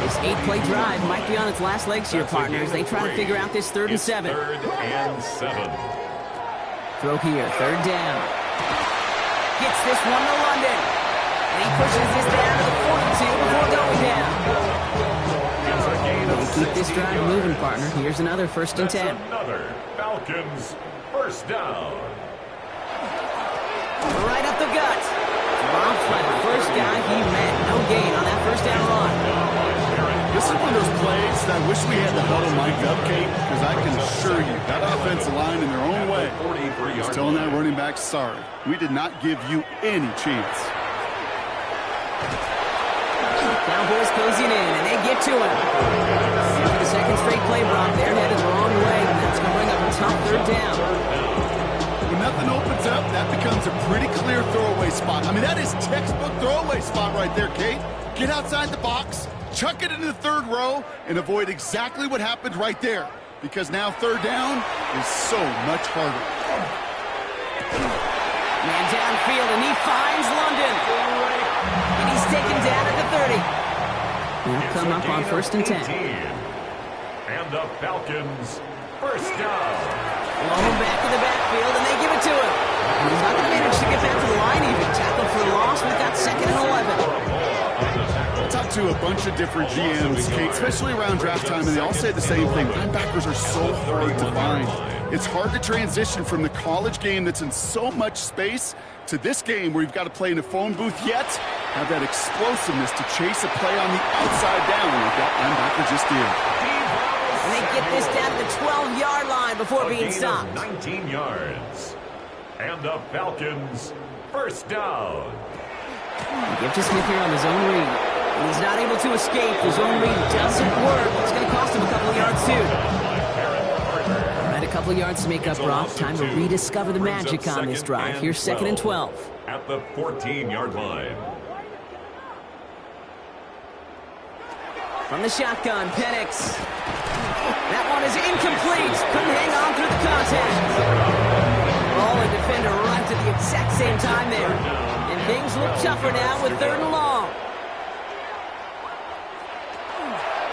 This 8-play drive might be on its last legs here, partners. They try to figure out this 3rd and 7. 3rd and 7. Throw here, 3rd down. Gets this one to London. And he pushes this down to the 42 before going down. They keep this drive moving, partner. Here's another 1st and 10. Another Falcons 1st down. Right up the gut. Bob Fleck, first guy he met. No gain on that 1st down run. This is one of those plays that I wish we had the huddle mic'd up, Kate, because I can assure you that offensive line in their own way is telling that running back, sorry, we did not give you any chance. Cowboys closing in, and they get to him. After the 2nd straight play, Brock, they're headed the wrong way, and that's going to bring up a tough 3rd down. When nothing opens up, that becomes a pretty clear throwaway spot. I mean, that is textbook throwaway spot right there, Kate. Get outside the box, chuck it into the 3rd row, and avoid exactly what happened right there. Because now 3rd down is so much harder. Man downfield, and he finds London. And he's taken down at the 30. They'll come up on 1st and 10. And the Falcons 1st down. Low back in the backfield, and they give it to him. And he's not going to manage to get back to the line even. Tackled for a loss. We've got 2nd and 11. I talked to a bunch of different GMs, Kate, especially around draft time, and they all say the same thing. Linebackers are so hard to find. It's hard to transition from the college game that's in so much space to this game where you've got to play in a phone booth yet have that explosiveness to chase a play on the outside down like that linebacker just did. And they get this down to the 12-yard line before being stopped. 19 yards. And the Falcons 1st down. Give to Smith here on the zone read. And he's not able to escape. The zone read doesn't work. It's going to cost him a couple of yards, too. All right, a couple of yards to make up, Brock. Time to rediscover the magic on this drive. Here's 2nd and 12. At the 14-yard line. From the shotgun, Penix. That one is incomplete. Couldn't hang on through the contact. Ball and defender arrived at the exact same time there. And things look tougher now with 3rd and long.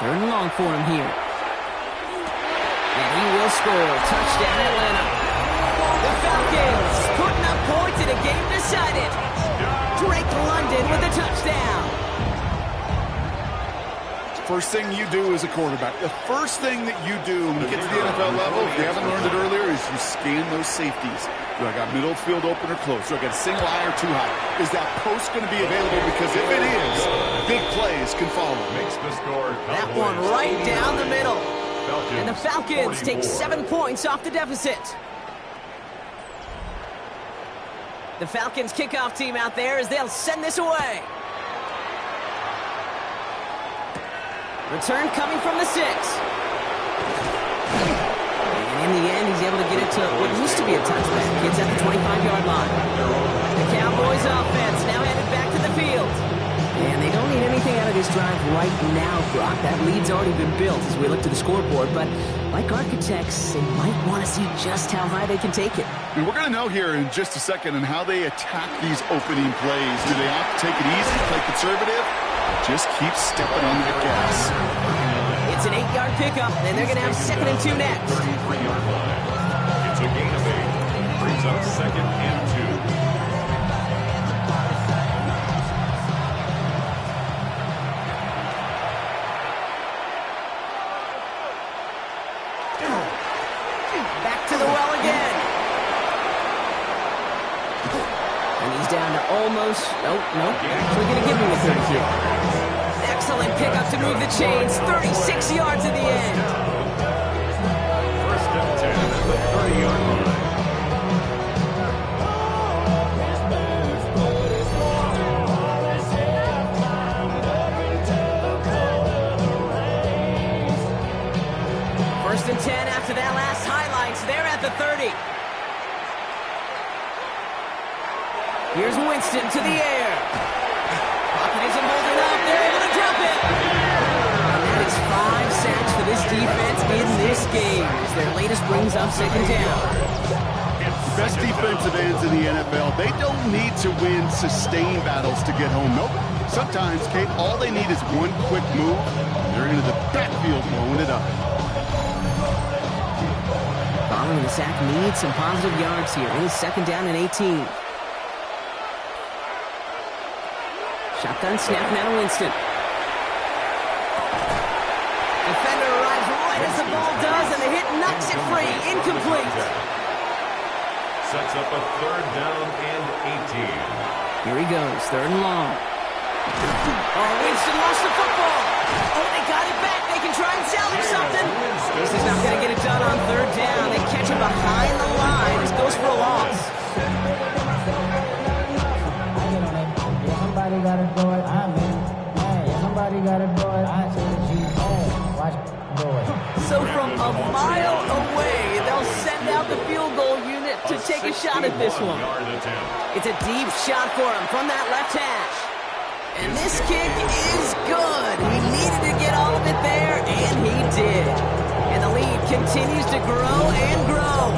3rd and long for him here. And he will score. Touchdown, Atlanta. The Falcons putting up points in a game decided. Drake London with a touchdown. First thing you do as a quarterback, the first thing that you do when you get to the NFL level, if you haven't learned it earlier, is you scan those safeties. Do I got middle field open or close? Do I got a single high or too high? Is that post going to be available? Because if it is, big plays can follow. Makes the score. That one right down the middle. And the Falcons take 7 points off the deficit. The Falcons kickoff team out there as they'll send this away. Return coming from the 6. And in the end, he's able to get it to what used to be a touchback. Gets at the 25-yard line. The Cowboys offense now headed back to the field. And they don't need anything out of this drive right now, Brock. That lead's already been built as we look to the scoreboard. But like architects, they might want to see just how high they can take it. And we're going to know here in just a second on how they attack these opening plays. Do they have to take it easy, play conservative? Just keep stepping on the gas. It's an 8-yard pickup, and they're going to have 2nd and 2 next. It's a gain of 8. Brings up 2nd and 2. Back to the well again. And he's down to almost... Nope. Actually going to give him the 30 here. Excellent pickup to move the chains. 36 yards in the end. 1st and 10 at the 30-yard line. First and 10 after that last highlights. They're at the 30. Here's Winston to the air. Pocket isn't holding up. They're able to drop it. And that is 5 sacks for this defense in this game as their latest brings up 2nd down. Best defensive ends in the NFL, they don't need to win sustained battles to get home. Nope. Sometimes, Kate, all they need is one quick move. They're into the backfield blowing it up. Following the sack needs some positive yards here. It is 2nd down and 18. Shotgun snap now to Winston. Defender arrives right as the ball does, and the hit knocks it free. Incomplete. Sets up a 3rd down and 18. Here he goes, 3rd and long. Oh, Winston lost the football. Oh, they got it back. They can try and salvage something. This is not going to get it done on 3rd down. They catch him behind the line. This goes for a loss. Somebody gotta do it. I mean, hey, somebody gotta do it. I said, watch do it. So from a mile away, they'll send out the field goal unit to take a shot at this one. It's a deep shot for him from that left hash. And this kick is good. He needed to get all of it there, and he did. And the lead continues to grow and grow.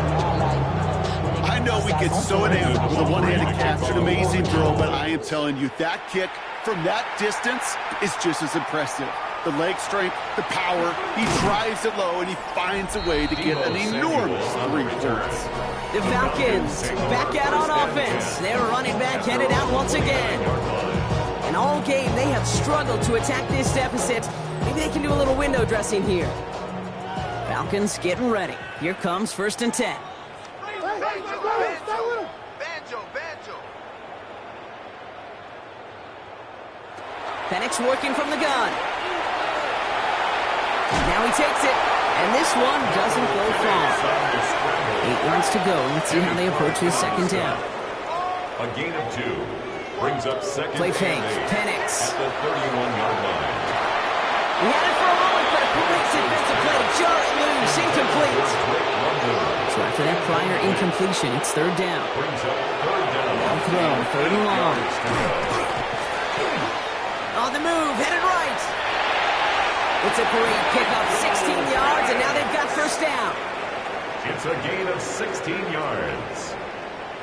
I know we get so enamored with a one-handed catch, an amazing throw, but I am telling you, that kick from that distance is just as impressive. The leg strength, the power, he drives it low, and he finds a way to get an enormous 3 points. The Falcons back out on offense. Their running back headed out once again. And all game, they have struggled to attack this deficit. Maybe they can do a little window dressing here. Falcons getting ready. Here comes 1st and 10. Penix working from the gun. Now he takes it, and this one doesn't go far. 8 yards to go. Let's see how they approach this 2nd down. A gain of 2. Brings up 2nd play fake. and 8 Penix. at the 31-yard line. He had it for a moment, but a police defensive play. Jar it loose. Incomplete. So after that prior incompletion, it's 3rd down. Brings up 3rd down. Now throw, 3rd and long. On the move, headed right. It's a great pickup, 16 yards, and now they've got first down. It's a gain of 16 yards.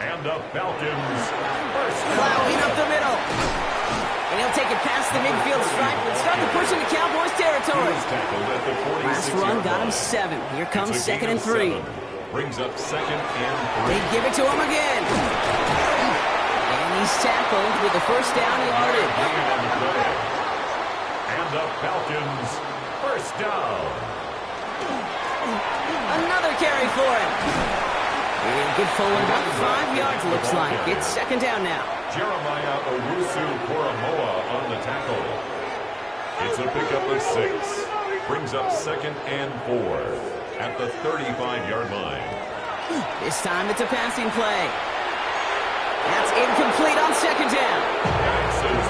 And the Falcons first down. Plowing up the middle. And he'll take it past the midfield stripe and start to push into Cowboys territory. Last run got him 7. Here comes second and 3. Brings up second and 3. They give it to him again. And he's tackled with the first down yardage. And the Falcons first down. Another carry for him. And good forward, about 5 yards looks like. It's second down now. Jeremiah Owusu-Koramoah on the tackle. It's a pickup of 6. Brings up second and 4 at the 35-yard line. This time it's a passing play. That's incomplete on second down.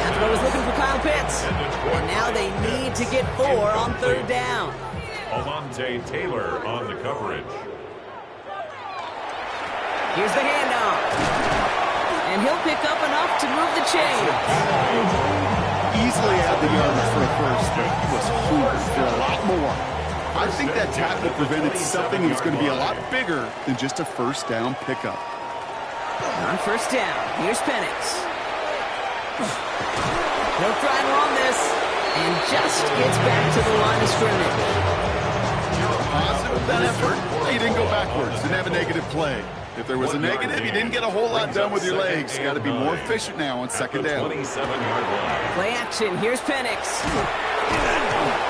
That's what I was looking for Kyle Pitts. And now they need to get 4 on third down. Alontae Taylor on the coverage. Here's the handoff. And he'll pick up enough to move the chain. Easily had the yards for a first, but he was hungry for a lot more. I think that tackle prevented something that's going to be a lot bigger than just a first down pickup. On first down, here's Penix. He'll try and run this, and just gets back to the line of scrimmage. Positive with that effort. He didn't go backwards. Didn't have a negative play. If there was a negative, you didn't get a whole lot done with your legs. You got to be more efficient now on second down. 27-yard line. Play action. Here's Penix.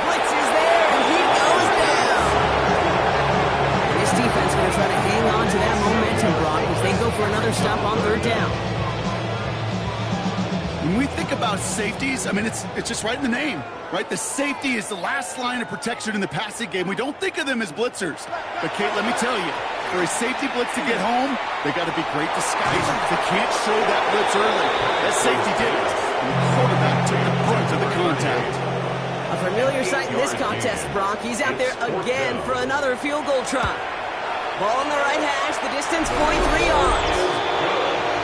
Blitz is there, and he goes down. And this defense going to try to hang on to that momentum, Brock, as they go for another stop on third down. When we think about safeties, I mean, it's just right in the name, right? The safety is the last line of protection in the passing game. We don't think of them as blitzers. But, Kate, let me tell you, for a safety blitz to get home, they got to be great disguisers. They can't show that blitz early. That safety did it. And the quarterback took the brunt of the contact. A familiar sight in this contest, Brock. He's out there again for another field goal try. Ball on the right hash, the distance 43 yards.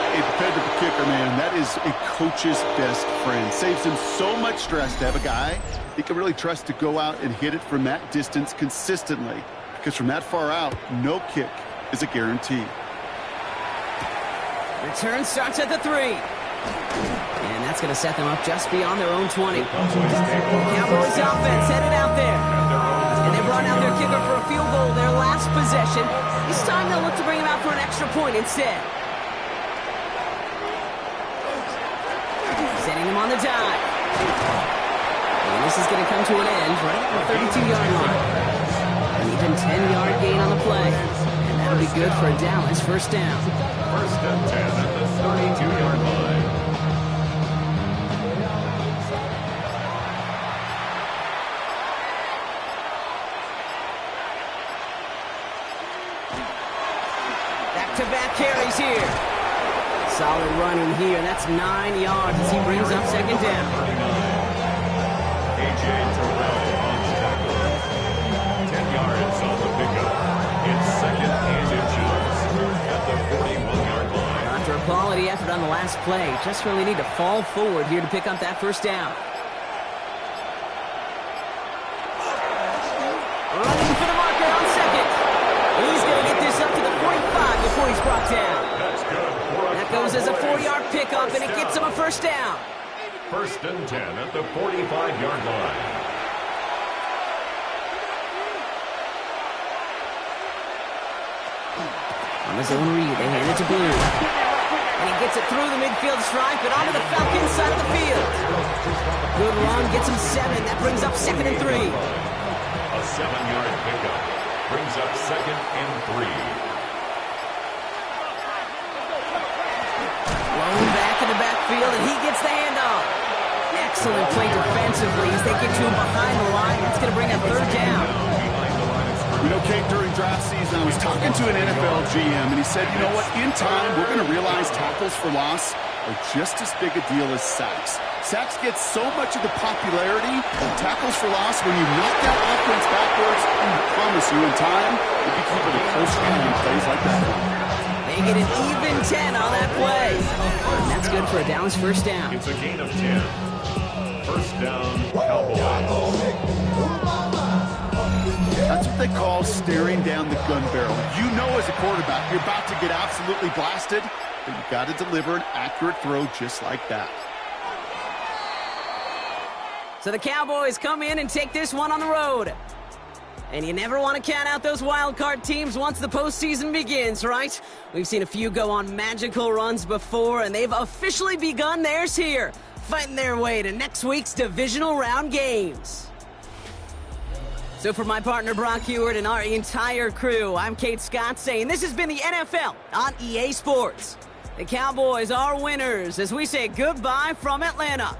A dependable kicker, man. That is a coach's best friend. Saves him so much stress to have a guy he can really trust to go out and hit it from that distance consistently. Because from that far out, no kick is a guarantee. Return starts at the 3. And that's going to set them up just beyond their own 20. Cowboys offense headed out there. And they brought out their kicker for a field goal their last possession. This time they'll look to bring him out for an extra point instead. Setting him on the dive. And this is going to come to an end right at the 32-yard line. An even 10-yard gain on the play. And that'll be good for a Dallas first down. First and 10 at the 32-yard line. Back-to-back carries here. Solid running here. That's 9 yards as he brings up second down. A.J. Terrell on the tackle. 10 yards on the pickup. It's second and inches at the 41-yard line. After a quality effort on the last play, just really need to fall forward here to pick up that first down. Running for the marker on second. He's going to get this up to the 45 before he's brought down. That's good. That goes as a 4-yard pickup, and it gets him a first down. First and 10 at the 45-yard line. On the zone read, they hand it to Blue. And he gets it through the midfield stripe and onto the Falcons side of the field. Good run, gets him 7. That brings up second and 3. A 7-yard pickup brings up second and 3. Blown back in the backfield, and he gets the handoff. Excellent play defensively as they get to him behind the line. That's going to bring up third down. You know, Kate, during draft season, I was talking to an NFL GM, and he said, you know what, in time, we're going to realize tackles for loss are just as big a deal as sacks. Sacks get so much of the popularity of tackles for loss when you knock that offense backwards, and I promise you, in time, you'll be keeping a close game in plays like that one. They get an even 10 on that play. And that's good for a Dallas first down. It's a gain of 10. First down, Cowboys. they call staring down the gun barrel. You know as a quarterback, you're about to get absolutely blasted, but you got to deliver an accurate throw just like that. So the Cowboys come in and take this one on the road. And you never want to count out those wild card teams once the postseason begins, right? We've seen a few go on magical runs before, and they've officially begun theirs here, fighting their way to next week's divisional round games. So for my partner Brock Hewitt and our entire crew, I'm Kate Scott saying this has been the NFL on EA Sports. The Cowboys are winners as we say goodbye from Atlanta.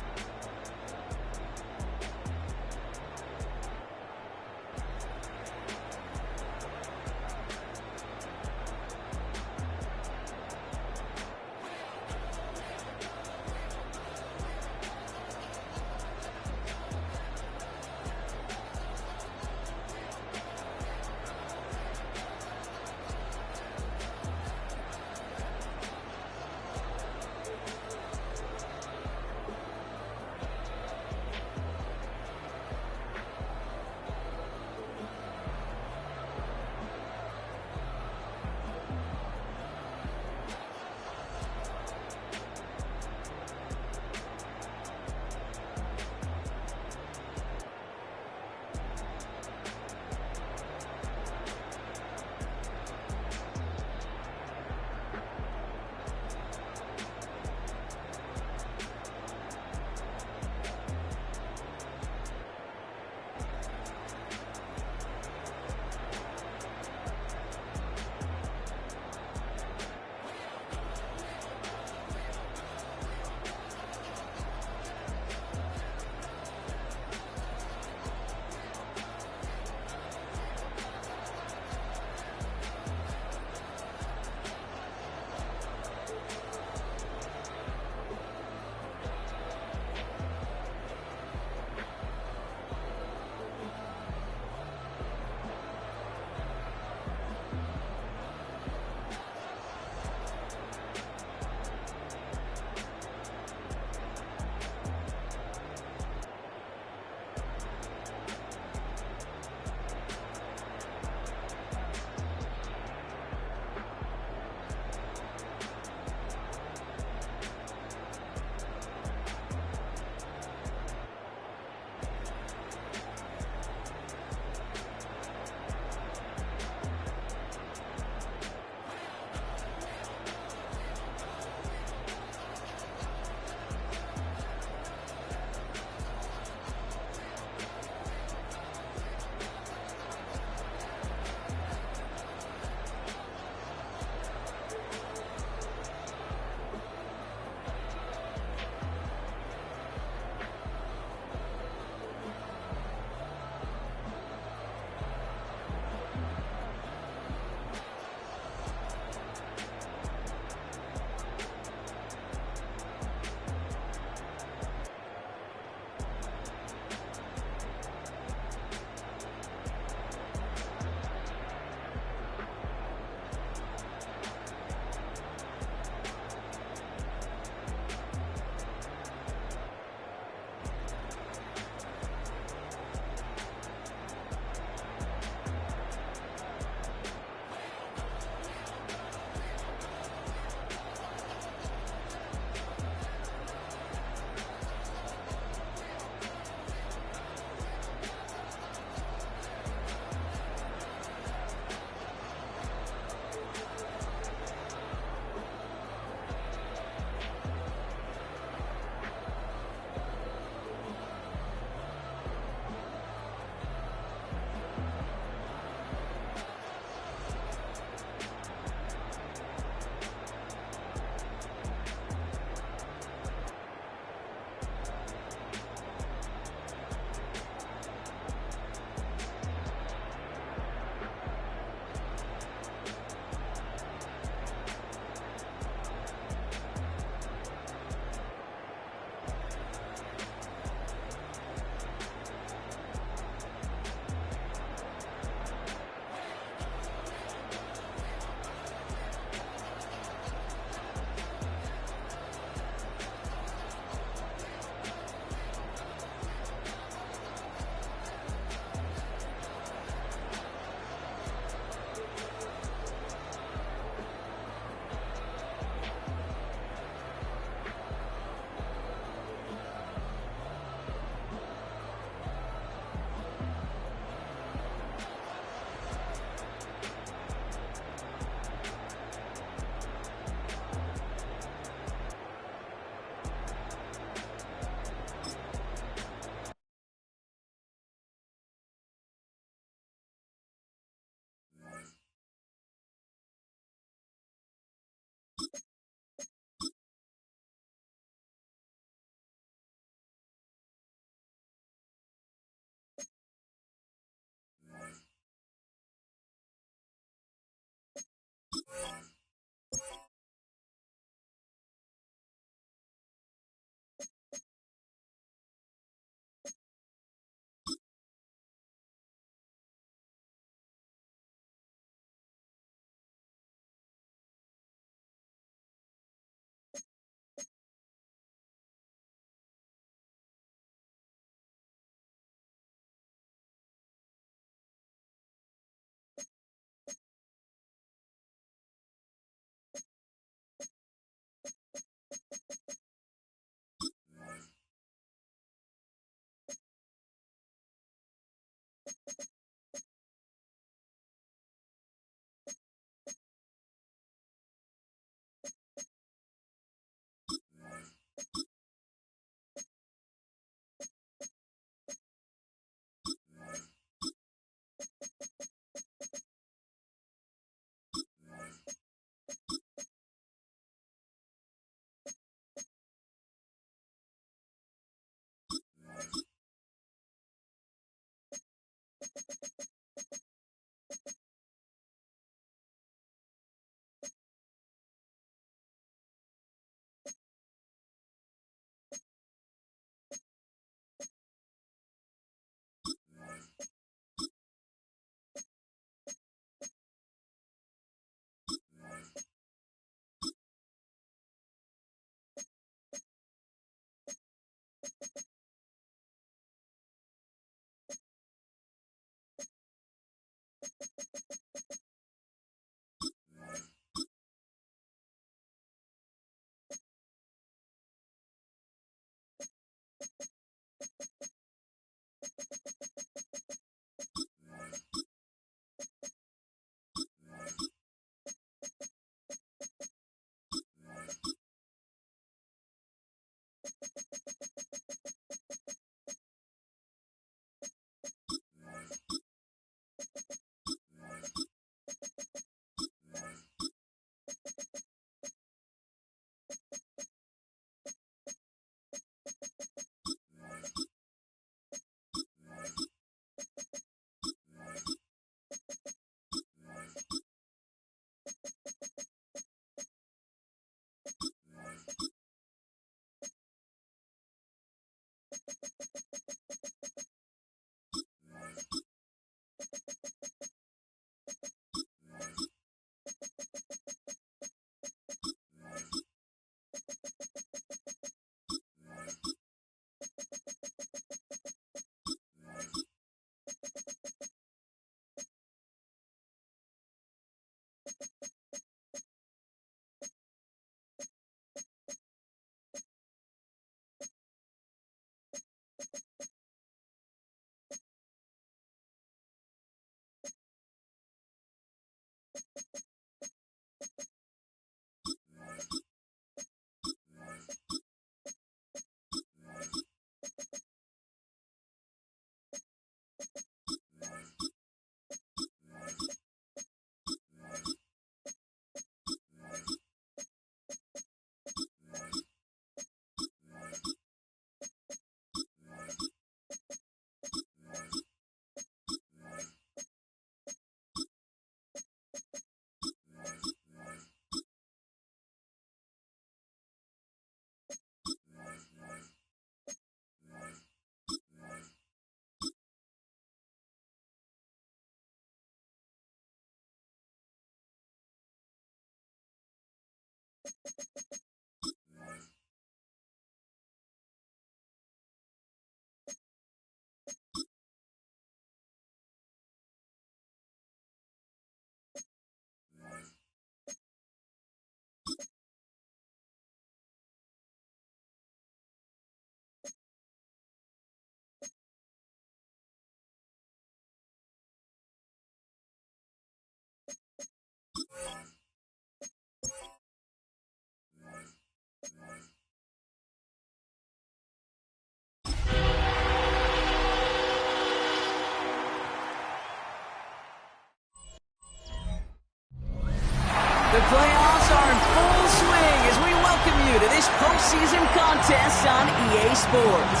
The playoffs are in full swing as we welcome you to this postseason contest on EA Sports.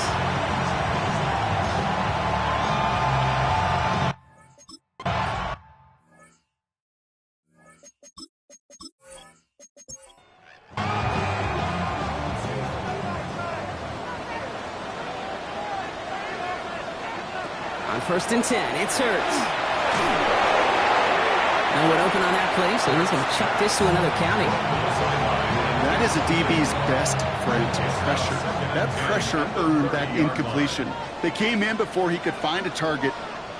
On 1st and 10, it's Hurts. No one open on that play, so he's going to chuck this to another county. That is a DB's best friend, pressure. That pressure earned that incompletion. They came in before he could find a target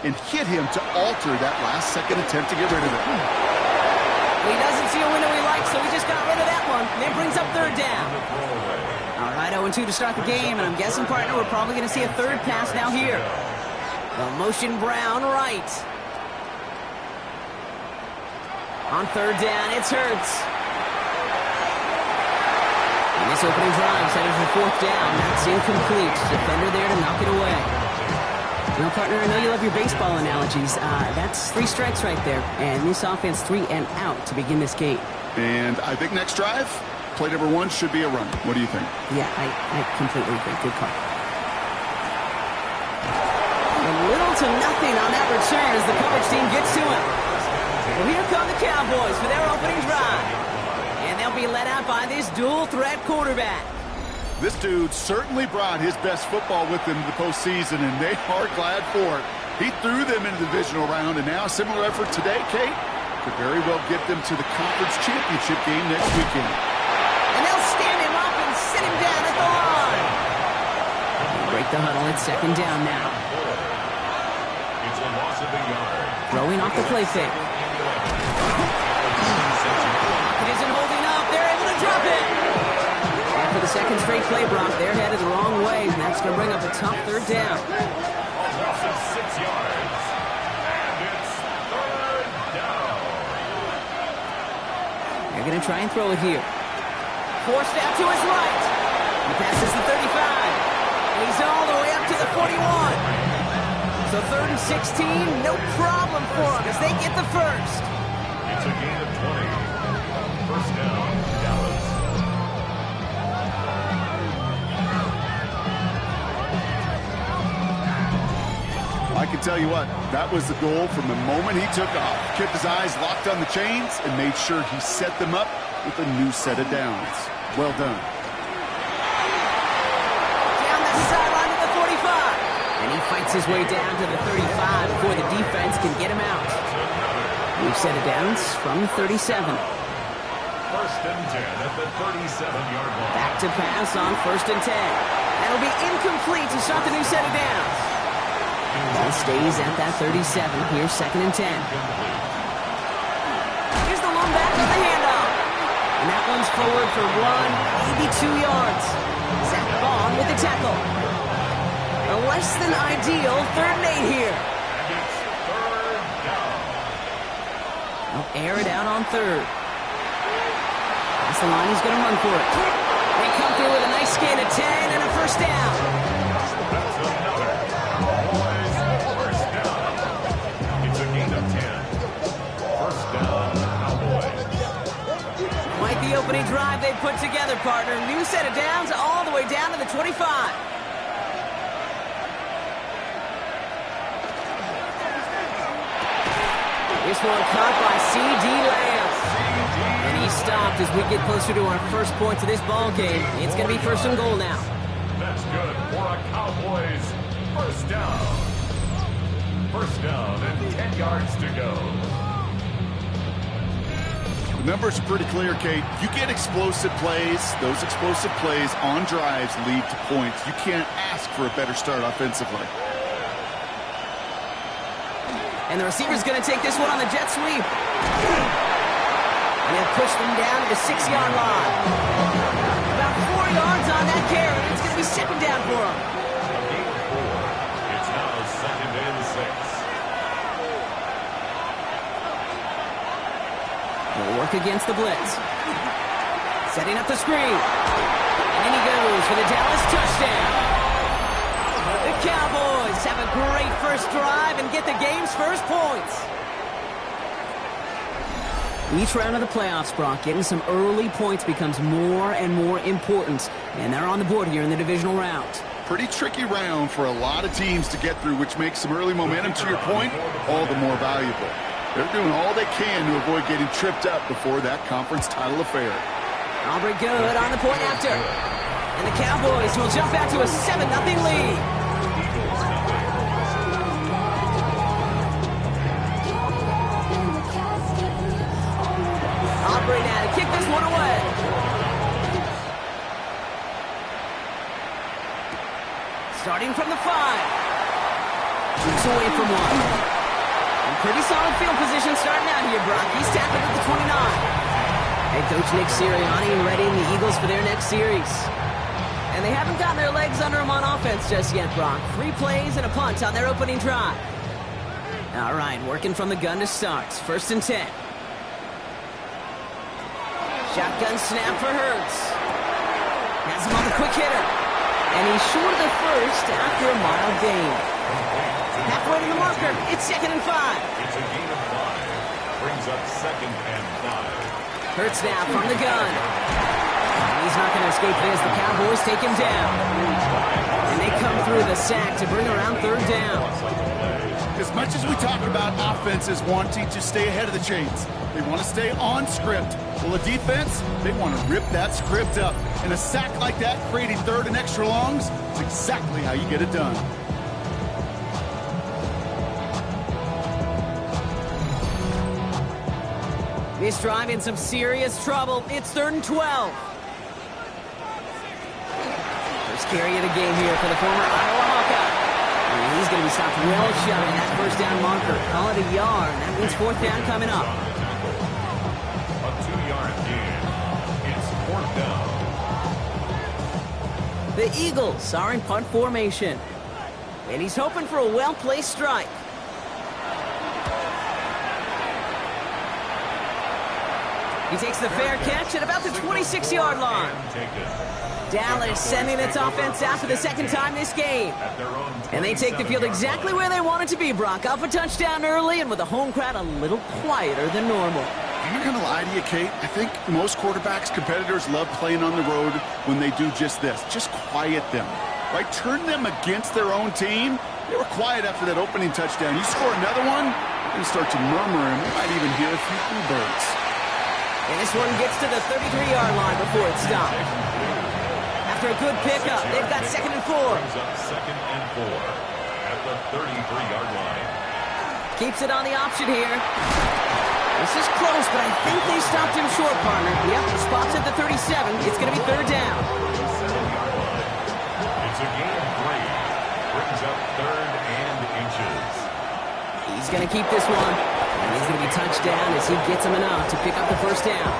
and hit him to alter that last-second attempt to get rid of it. He doesn't see a window he likes, so he just got rid of that one. That brings up 3rd down. All right, 0-2 to start the game, and I'm guessing, partner, we're probably going to see a 3rd pass now here. The motion Brown right. On 3rd down, it's Hurts. And this opening drive is headed for 4th down. That's incomplete. Defender there to knock it away. Now, partner, I know you love your baseball analogies. That's 3 strikes right there. And this offense 3 and out to begin this game. And I think next drive, play number 1 should be a run. What do you think? Yeah, I completely agree. Good call. Little to nothing on that return as the coverage team gets to him. Well, here come the Cowboys for their opening drive. And they'll be led out by this dual-threat quarterback. This dude certainly brought his best football with him to the postseason, and they are glad for it. He threw them into the divisional round, and now a similar effort today, Kate, could very well get them to the conference championship game next weekend. And they'll stand him up and sit him down at the line. Break the huddle. It's 2nd down now. It's a loss of a yard. Throwing off the play fake. It isn't holding up. They're able to drop it. And for the 2nd straight play, Brock, they're headed the wrong way, and that's going to bring up a tough 3rd down. A loss of 6 yards. And it's 3rd down. They're going to try and throw it here. Forced out to his right. He passes the 30 41. So 3rd and 16, no problem for them as they get the first. It's a gain of 20. First down, Dallas. I can tell you what, that was the goal from the moment he took off. Kept his eyes locked on the chains and made sure he set them up with a new set of downs. Well done. Down the sideline to the 45. And he fights his way down to the 35 before the defense can get him out. New set of downs from 37. First and 10 at the 37-yard line. Back to pass on 1st and 10. That'll be incomplete to start the new set of downs. Ball stays at that 37. Here's 2nd and 10. Here's the lone back on the handoff. And that one's forward for 1, maybe 2 yards. Zach Vaughn with the tackle. A less than ideal 3rd and 8 here. It's 3rd down. They'll air it out on 3rd. That's the line, he's going to run for it. They come through with a nice gain of 10 and a first down. That's another. Cowboys, first down. It's a gain of 10. First down, Cowboys. Quite the opening drive they put together, partner. New set of downs all the way down to the 25. This one caught by C.D. Lamb. And he stopped as we get closer to our first points of this ball game. It's going to be 1st and goal now. That's good for a Cowboys first down. First down and 10 yards to go. The numbers are pretty clear, Kate. You get explosive plays. Those explosive plays on drives lead to points. You can't ask for a better start offensively. And the receiver's going to take this one on the jet sweep. And he'll push them down to the 6-yard line. About 4 yards on that carry. It's going to be 2nd down for him. A gain of 4. It's now 2nd and 6. They'll work against the blitz. Setting up the screen. And in he goes for the Dallas touchdown. The Cowboys have a great first drive and get the game's first points. Each round of the playoffs, Brock, getting some early points becomes more and more important. And they're on the board here in the divisional round. Pretty tricky round for a lot of teams to get through, which makes some early momentum, to your point, all the more valuable. They're doing all they can to avoid getting tripped up before that conference title affair. Aubrey good on the point after. And the Cowboys will jump back to a 7-0 lead. Aubrey now to kick this one away. Starting from the 5. Keeps away from 1. And pretty solid field position starting out here, Brock. He's tackled at the 29. Head coach Nick Sirianni readying the Eagles for their next series. And they haven't gotten their legs under them on offense just yet, Brock. 3 plays and a punt on their opening drive. All right, working from the gun to start. 1st and 10. Shotgun snap for Hurts. Has him on the quick hitter. And he's short of the first after a mild gain. Halfway to the marker. It's 2nd and 5. It's a gain of 5. Brings up 2nd and 5. Hurts now from the gun. And he's not going to escape this. The Cowboys take him down. And they come through the sack to bring around 3rd down. As much as we talk about offenses wanting to stay ahead of the chains, they want to stay on script. Well, the defense, they want to rip that script up. And a sack like that, creating 3rd and extra longs, is exactly how you get it done. This drive in some serious trouble. It's 3rd and 12. First carry of the game here for the former Iowa Hawkeye. And he's going to be stopped well shy of that 1st down marker. Call it a yard. That means 4th down coming up. A 2-yard gain. It's 4th down. The Eagles are in punt formation. And he's hoping for a well-placed strike. He takes the fair catch at about the 26-yard line. Dallas sending its offense out for the second time this game. And they take the field exactly where they want it to be, Brock. Up a touchdown early and with the home crowd a little quieter than normal. I'm not going to lie to you, Kate. I think most quarterbacks, competitors love playing on the road when they do just this. Just quiet them. Right? Turn them against their own team. They were quiet after that opening touchdown. You score another one, they're going to start to murmur, and we might even hear a few bluebirds. And this one gets to the 33-yard line before it stops. After a good pickup, they've got 2nd and 4. Brings up 2nd and 4 at the 33-yard line. Keeps it on the option here. This is close, but I think they stopped him short, partner. Yep, spots at the 37. It's going to be 3rd down. It's a gain of 3. Brings up 3rd and inches. He's going to keep this one. And he's going to be touched down as he gets him enough to pick up the 1st down.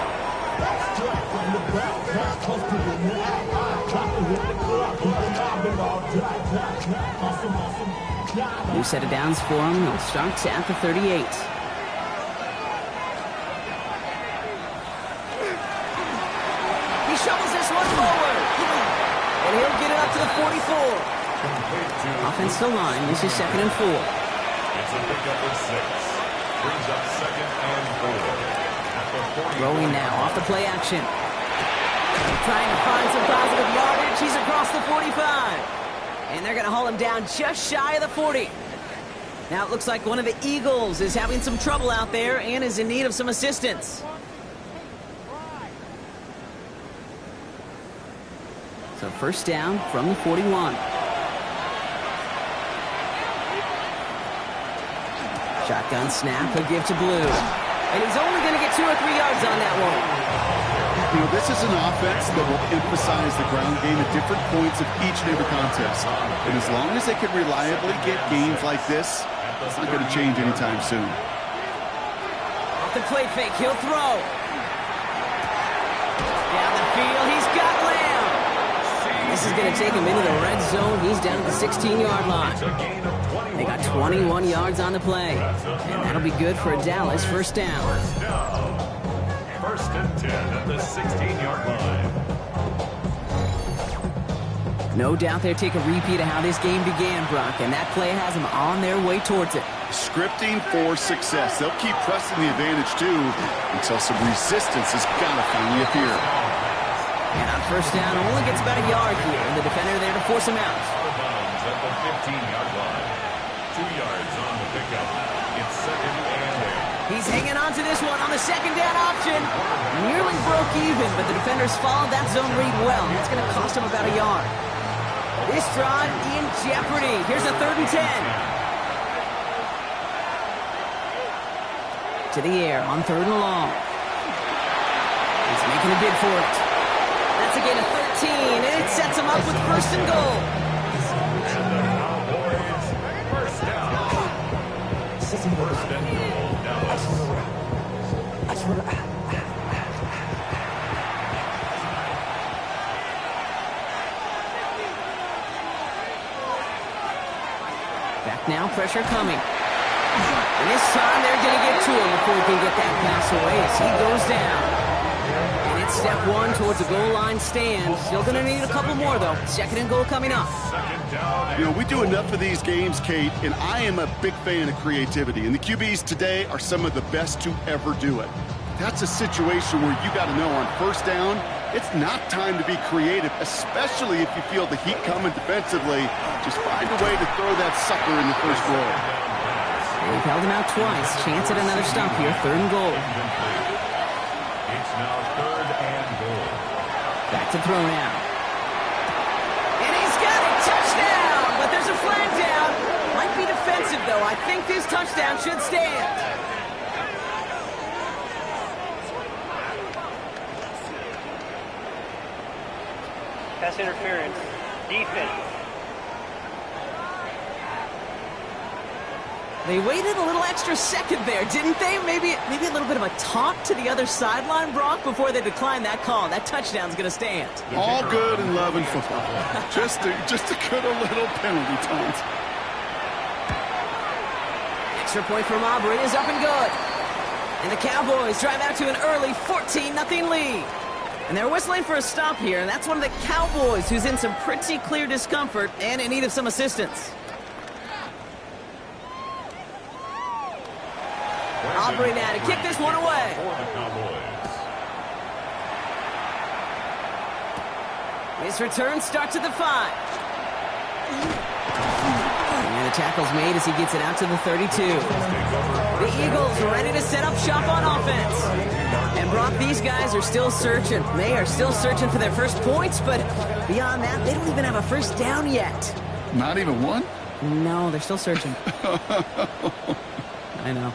New set of downs for him. He'll start at the 38. He shovels this one forward. And he'll get it up to the 44. Offensive line. This is 2nd and 4. It's a pickup of 6. Brings up 2nd and 4 at the 40. Throwing now off the play action. Trying to find some positive yardage. He's across the 45. And they're going to haul him down just shy of the 40. Now it looks like one of the Eagles is having some trouble out there and is in need of some assistance. So 1st down from the 41. Shotgun snap, he'll give to Blue. And he's only going to get 2 or 3 yards on that one. You know, this is an offense that will emphasize the ground game at different points of each and every contest. And as long as they can reliably get games like this, it's not going to change anytime soon. Off the play fake, he'll throw. Down the field, he's got Lamb. This is going to take him into the red zone. He's down at the 16-yard line. They got 21 yards on the play. And that'll be good for a Dallas 1st down. 1st and 10 at the 16-yard line. No doubt they'll take a repeat of how this game began, Brock, and that play has them on their way towards it. Scripting for success. They'll keep pressing the advantage, too, until some resistance has got to finally appear. And on 1st down, only gets about a yard here, and the defender there to force him out. At the 15-yard line. 2 yards on the pickup. It's 2nd and 8. He's hanging on to this one on the 2nd down option. Nearly broke even, but the defenders followed that zone read well. That's going to cost him about a yard. This drive in jeopardy. Here's a 3rd and 10. To the air on 3rd and long. He's making a bid for it. That's a gain of 13, and it sets him up with 1st and goal. And the Cowboys, 1st down. 1st and goal, Dallas. Back now, pressure coming. And this time they're going to get to him before he can get that pass away as he goes down. And it's step 1 towards the goal line stand. Still going to need a couple more, though. 2nd and goal coming up. You know, we do enough of these games, Kate, and I am a big fan of creativity. And the QBs today are some of the best to ever do it. That's a situation where you got to know on 1st down, it's not time to be creative, especially if you feel the heat coming defensively. Just find a way to throw that sucker in the 1st row. They've held him out twice. Chance at another stop here. 3rd and goal. It's now 3rd and goal. Back to throw now. And he's got it. Touchdown! But there's a flag down. Might be defensive, though. I think this touchdown should stand. Pass interference. Defense. They waited a little extra second there, didn't they? Maybe a little bit of a talk to the other sideline, Brock, before they declined that call. That touchdown's going to stand. All good in love and football. just a good little penalty, Tons. Extra point from Aubrey is up and good. And the Cowboys drive out to an early 14-0 lead. And they're whistling for a stop here, and that's one of the Cowboys who's in some pretty clear discomfort and in need of some assistance. Aubrey now to kick this one away. His return starts at the 5. And the tackle's made as he gets it out to the 32. The Eagles are ready to set up shop on offense. And Brock, these guys are still searching. They are still searching for their first points, but beyond that, they don't even have a first down yet. Not even one? No, they're still searching. I know.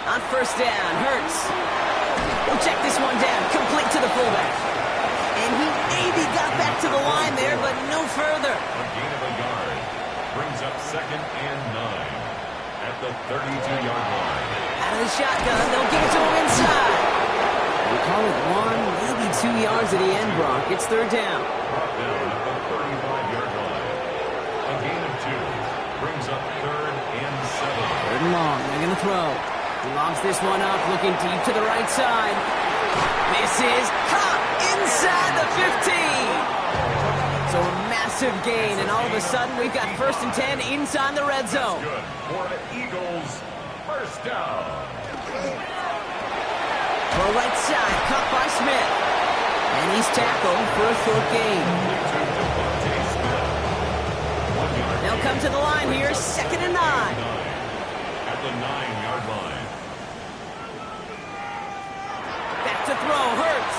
On first down, Hurts. We'll check this one down, complete to the fullback. And he maybe got back to the line there, but no further. A gain of a yard brings up 2nd and 9 at the 32-yard line. Out of the shotgun, they'll give it to him inside. We call it 1, maybe 2 yards at the end, Brock. It's third down. Brought down at the 35-yard line. A gain of 2 brings up 3rd and 7. Third and long, they're going to throw. He lobs this one up, looking deep to the right side. This is caught inside the 15. So a massive gain, and all of a sudden we've got 1st and 10 inside the red zone. Good for an Eagles first down. For right side, caught by Smith. And he's tackled for a short gain. They'll come to the line here, 2nd and 9. At the 9-yard line. To throw, Hurts.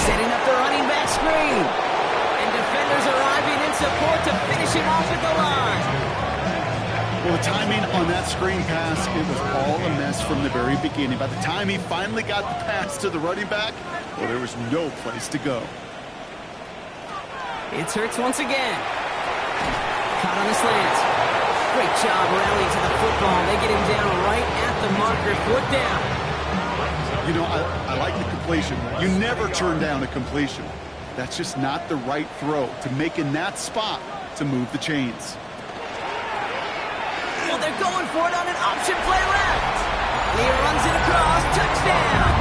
Setting up the running back screen. And defenders arriving in support to finish him off at the line. Well, the timing on that screen pass, it was all a mess from the very beginning. By the time he finally got the pass to the running back, well, there was no place to go. It's Hurts once again. Caught on the slant. Great job rallying to the football. They get him down right at the marker. Foot down. You know, I like the completion. You never turn down a completion. That's just not the right throw to make in that spot to move the chains. Well, they're going for it on an option play left. He runs it across. Touchdown.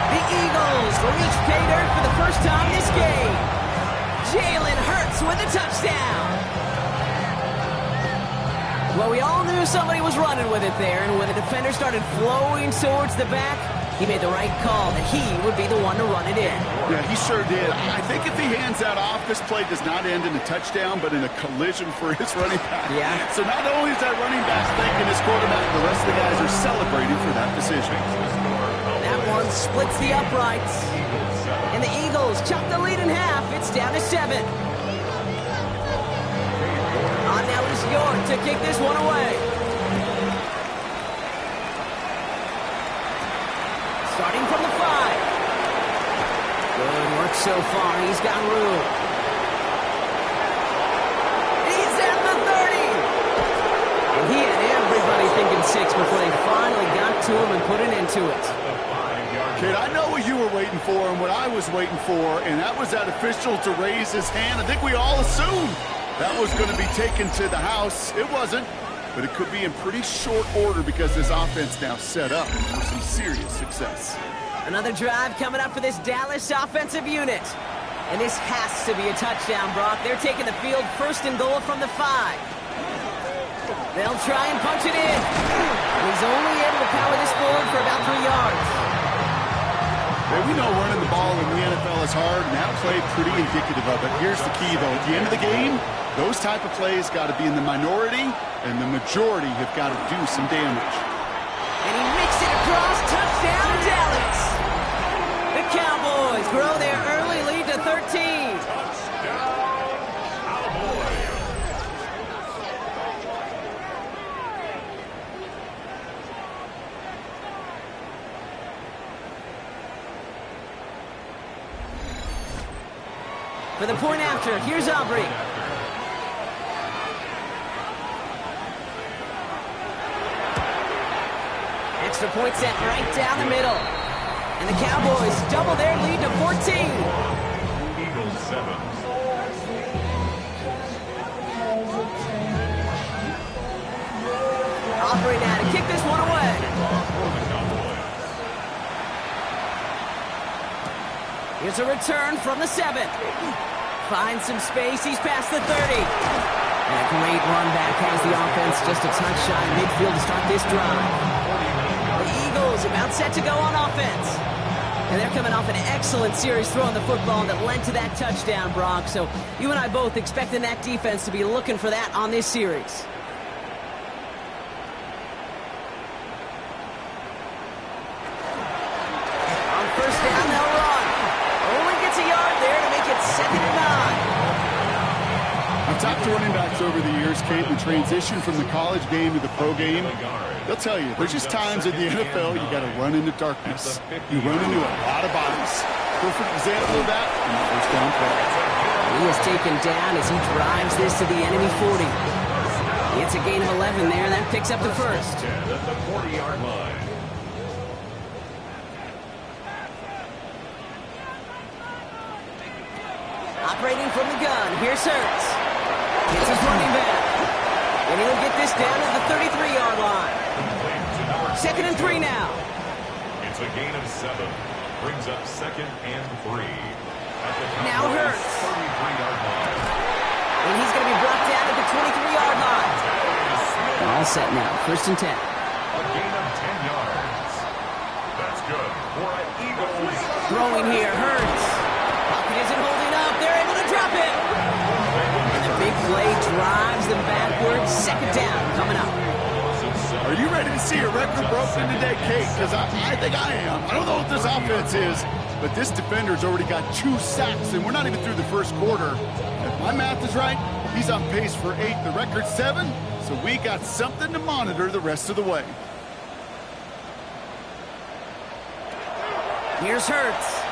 The Eagles reach pay dirt for the first time this game. Jalen Hurts with a touchdown. Well, we all knew somebody was running with it there, and when the defender started flowing towards the back, he made the right call that he would be the one to run it in. Yeah, he sure did. I think if he hands that off, this play does not end in a touchdown, but in a collision for his running back. Yeah. So not only is that running back thanking his quarterback, the rest of the guys are celebrating for that decision. That one splits the uprights. And the Eagles chop the lead in half. It's down to 7. On now is York to kick this one away. Starting from the 5. Good work so far. He's got room. He's at the 30. And he had everybody thinking 6 before they finally got to him and put an end to it. Kid, I know what you were waiting for and what I was waiting for, and that was that official to raise his hand. I think we all assumed that was going to be taken to the house. It wasn't, but it could be in pretty short order because this offense now set up for some serious success. Another drive coming up for this Dallas offensive unit. And this has to be a touchdown, Brock. They're taking the field 1st and goal from the 5. They'll try and punch it in. And he's only able to power this forward for about 3 yards. Well, we know running the ball in the NFL is hard, and that play pretty indicative of it. Here's the key, though. At the end of the game, those type of plays got to be in the minority, and the majority have got to do some damage. And he makes it across. Touchdown, Dallas. The Cowboys grow their early lead to 13. For the point after, here's Aubrey. Extra point set right down the middle. And the Cowboys double their lead to 14. Eagles 7. Aubrey now to kick this one away. Here's a return from the 7. Finds some space. He's past the 30. And a great run back has the offense just a touch shy of midfield to start this drive. The Eagles about set to go on offense. And they're coming off an excellent series throwing the football that led to that touchdown, Brock. So you and I both expecting that defense to be looking for that on this series. On first down, they'll run. Only gets a yard there to make it 2nd and 9. I've talked to running backs over the years, Kate, the transition from the college game to the pro game. They'll tell you, there's just times in the NFL you got to run into darkness. You run into a lot of bodies. Perfect example of that in the first down play. He is taken down as he drives this to the enemy 40. It's a gain of 11 there, and that picks up the first. 10 at the 40-yard line. Operating from the gun, here's Hurts. It's his running back. And he'll get this down to the 33-yard line. 2nd and 3 now. It's a gain of 7. Brings up 2nd and 3. Now Hurts. 33-yard line. And he's going to be brought down at the 23-yard line. All set now, 1st and 10. A gain of 10 yards. That's good for an Eagles. Throwing here, Hurts. Pocket isn't holding up. They're able to drop it. And the big play drives them backwards. 2nd down coming up. Are you ready to see a record broken today, Kate? Because I think I am. I don't know what this offense is, but this defender's already got 2 sacks, and we're not even through the first quarter. If my math is right, he's on pace for 8. The record's 7, so we got something to monitor the rest of the way. Here's Hurts.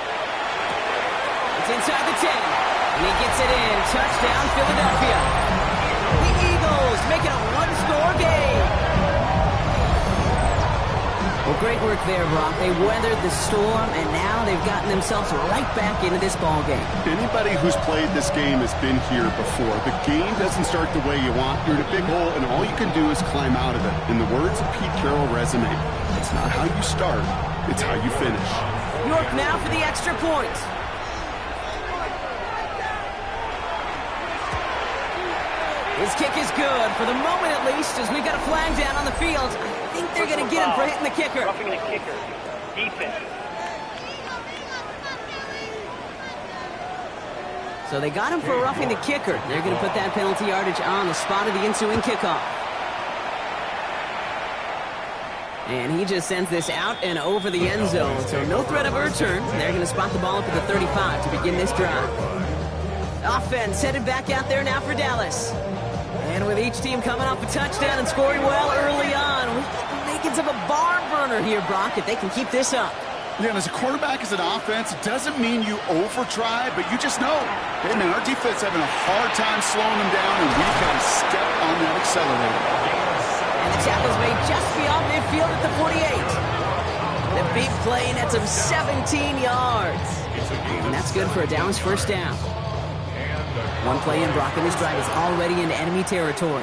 It's inside the 10, and he gets it in. Touchdown, Philadelphia. The Eagles make it a 1-score game. Well, great work there, Brock. They weathered the storm, and now they've gotten themselves right back into this ball game. Anybody who's played this game has been here before. The game doesn't start the way you want. You're in a big hole, and all you can do is climb out of it. In the words of Pete Carroll resume, it's not how you start, it's how you finish. York now for the extra point. His kick is good, for the moment at least, as we got a flag down on the field. I think they're going to get him for hitting the kicker. Roughing the kicker. Defense. So they got him for roughing the kicker. They're going to put that penalty yardage on the spot of the ensuing kickoff. And he just sends this out and over the end zone. So no threat of a return. They're going to spot the ball up at the 35 to begin this drive. Offense headed back out there now for Dallas. And with each team coming off a touchdown and scoring well early on, we get the makings of a barn burner here, Brock, if they can keep this up. Yeah, and as a quarterback, as an offense, it doesn't mean you over-try, but you just know, hey, man, our defense having a hard time slowing them down, and we've got to step on that accelerator. And the tackle's made just beyond midfield at the 48. The big play nets him 17 yards. And that's good for a Dallas first down. One play in, Brock, and this drive is already into enemy territory.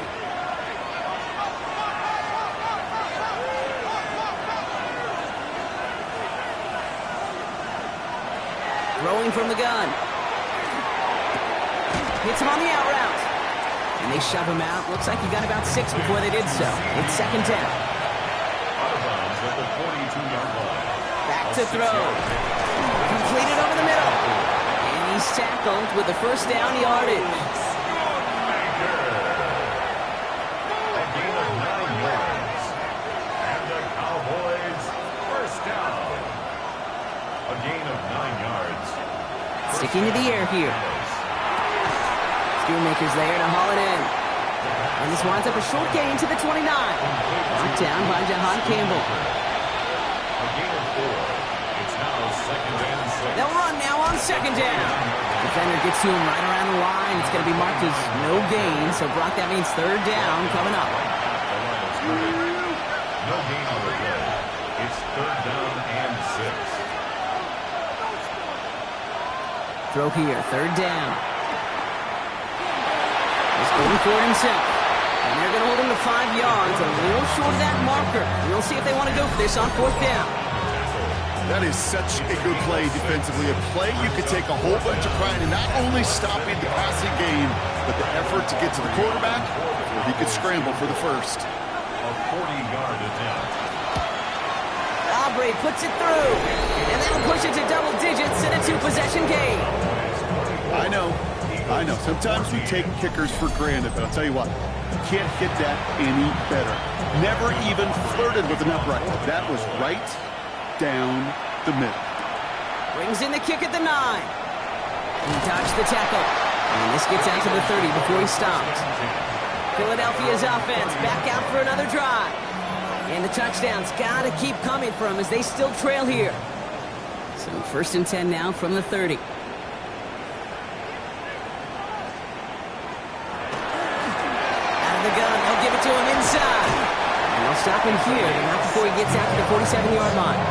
Throwing from the gun. Hits him on the out route. And they shove him out. Looks like he got about 6 before they did so. It's 2nd down. Out of bounds at the 42-yard line. Back to throw. Completed over the middle. And he's tackled with the first down yardage. A gain of 9 yards. And the Cowboys first down. A gain of 9 yards. Sticking to the air here. Schoonmaker's there to haul it in. And this winds up a short gain to the 29. Knocked down by Jahan Campbell. A gain of 4. It's now 2nd and 6. They'll run now on 2nd down. Defender gets to him right around the line. It's going to be marked as no gain. So, Brock, that means 3rd down coming up. No gain on the play. It's 3rd down and 6. Throw here, 3rd down. He's going for it himself. And they're going to hold him to 5 yards, a little short of that marker. We'll see if they want to go for this on 4th down. That is such a good play defensively. A play you could take a whole bunch of pride in not only stopping the passing game, but the effort to get to the quarterback where he could scramble for the first. A 40-yard attempt. Aubrey puts it through, and that'll push it to double digits in a 2-possession game. I know. Sometimes we take kickers for granted, but I'll tell you what, you can't hit that any better. Never even flirted with an upright. That was right down the middle. Brings in the kick at the 9. He dodged the tackle. And this gets out to the 30 before he stops. Philadelphia's offense back out for another drive. And the touchdown's got to keep coming for them as they still trail here. So 1st and 10 now from the 30. Out of the gun, they'll give it to him inside. And they'll stop him here, but not before he gets out to the 47-yard line.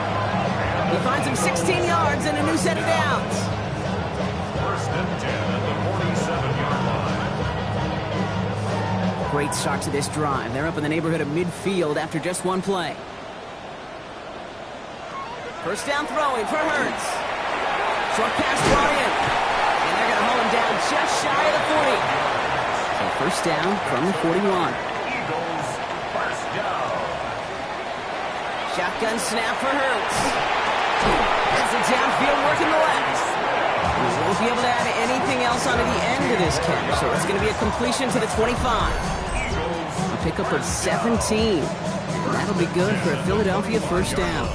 He finds him 16 yards and a new set of downs. 1st and 10 at the 47-yard line. Great start to this drive. They're up in the neighborhood of midfield after just one play. First down throwing for Hurts. Short pass brought in. And they're going to hold him down just shy of the 40. So first down from the 41. Eagles, first down. Shotgun snap for Hurts. That's a downfield work in the left. He won't be able to add anything else onto the end of this catch, so it's going to be a completion to the 25. A pickup of 17. And that'll be good for a Philadelphia first down.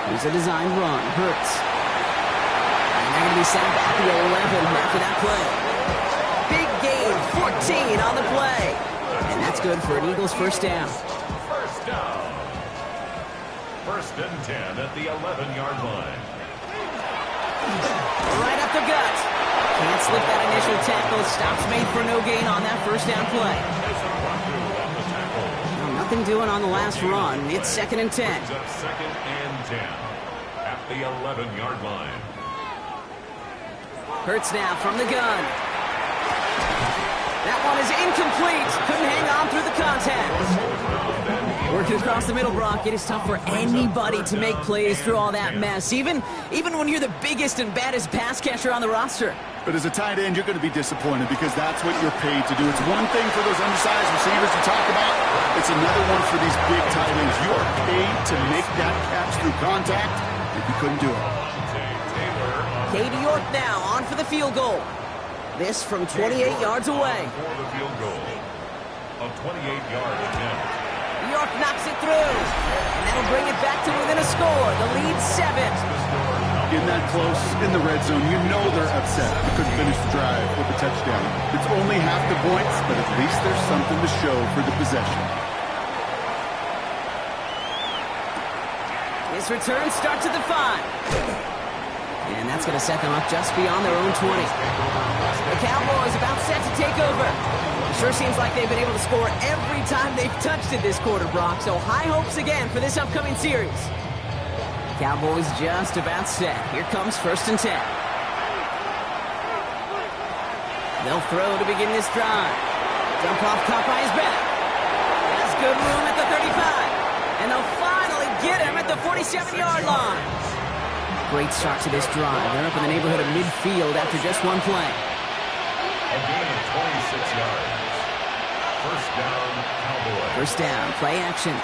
Here's a design run. Hurts. They're going to be sent back to 11 after that play. Big gain, 14 on the play. And that's good for an Eagles first down. First down. 1st and 10 at the 11-yard line. Right up the gut. Can't slip that initial tackle. Stops made for no gain on that first down play. Well, nothing doing on the last run. It's 2nd and 10. 2nd and 10 at the 11-yard line. Hurts now from the gun. That one is incomplete. Couldn't hang on through the contact. Working across the middle, Brock. It is tough for anybody to make plays through all that mess, even when you're the biggest and baddest pass catcher on the roster. But as a tight end, you're going to be disappointed because that's what you're paid to do. It's one thing for those undersized receivers you talk about. It's another one for these big tight ends. You are paid to make that catch through contact, and you couldn't do it. Katie York now on for the field goal. This from 28 yards away. For the field goal. A 28-yard attempt. York knocks it through. And that'll bring it back to within a score. The lead 7. Getting that close in the red zone, you know they're upset. They couldn't finish the drive with a touchdown. It's only half the points, but at least there's something to show for the possession. His return starts at the 5. And that's going to set them up just beyond their own 20. The Cowboys about set to take over. It sure seems like they've been able to score every time they've touched it this quarter, Brock. So high hopes again for this upcoming series. Cowboys just about set. Here comes 1st and 10. They'll throw to begin this drive. Dump off caught by his back. Has good room at the 35. And they'll finally get him at the 47-yard line. Great start to this drive. They're up in the neighborhood of midfield after just one play. A gain of 26 yards. First down, Cowboys. First down, play action.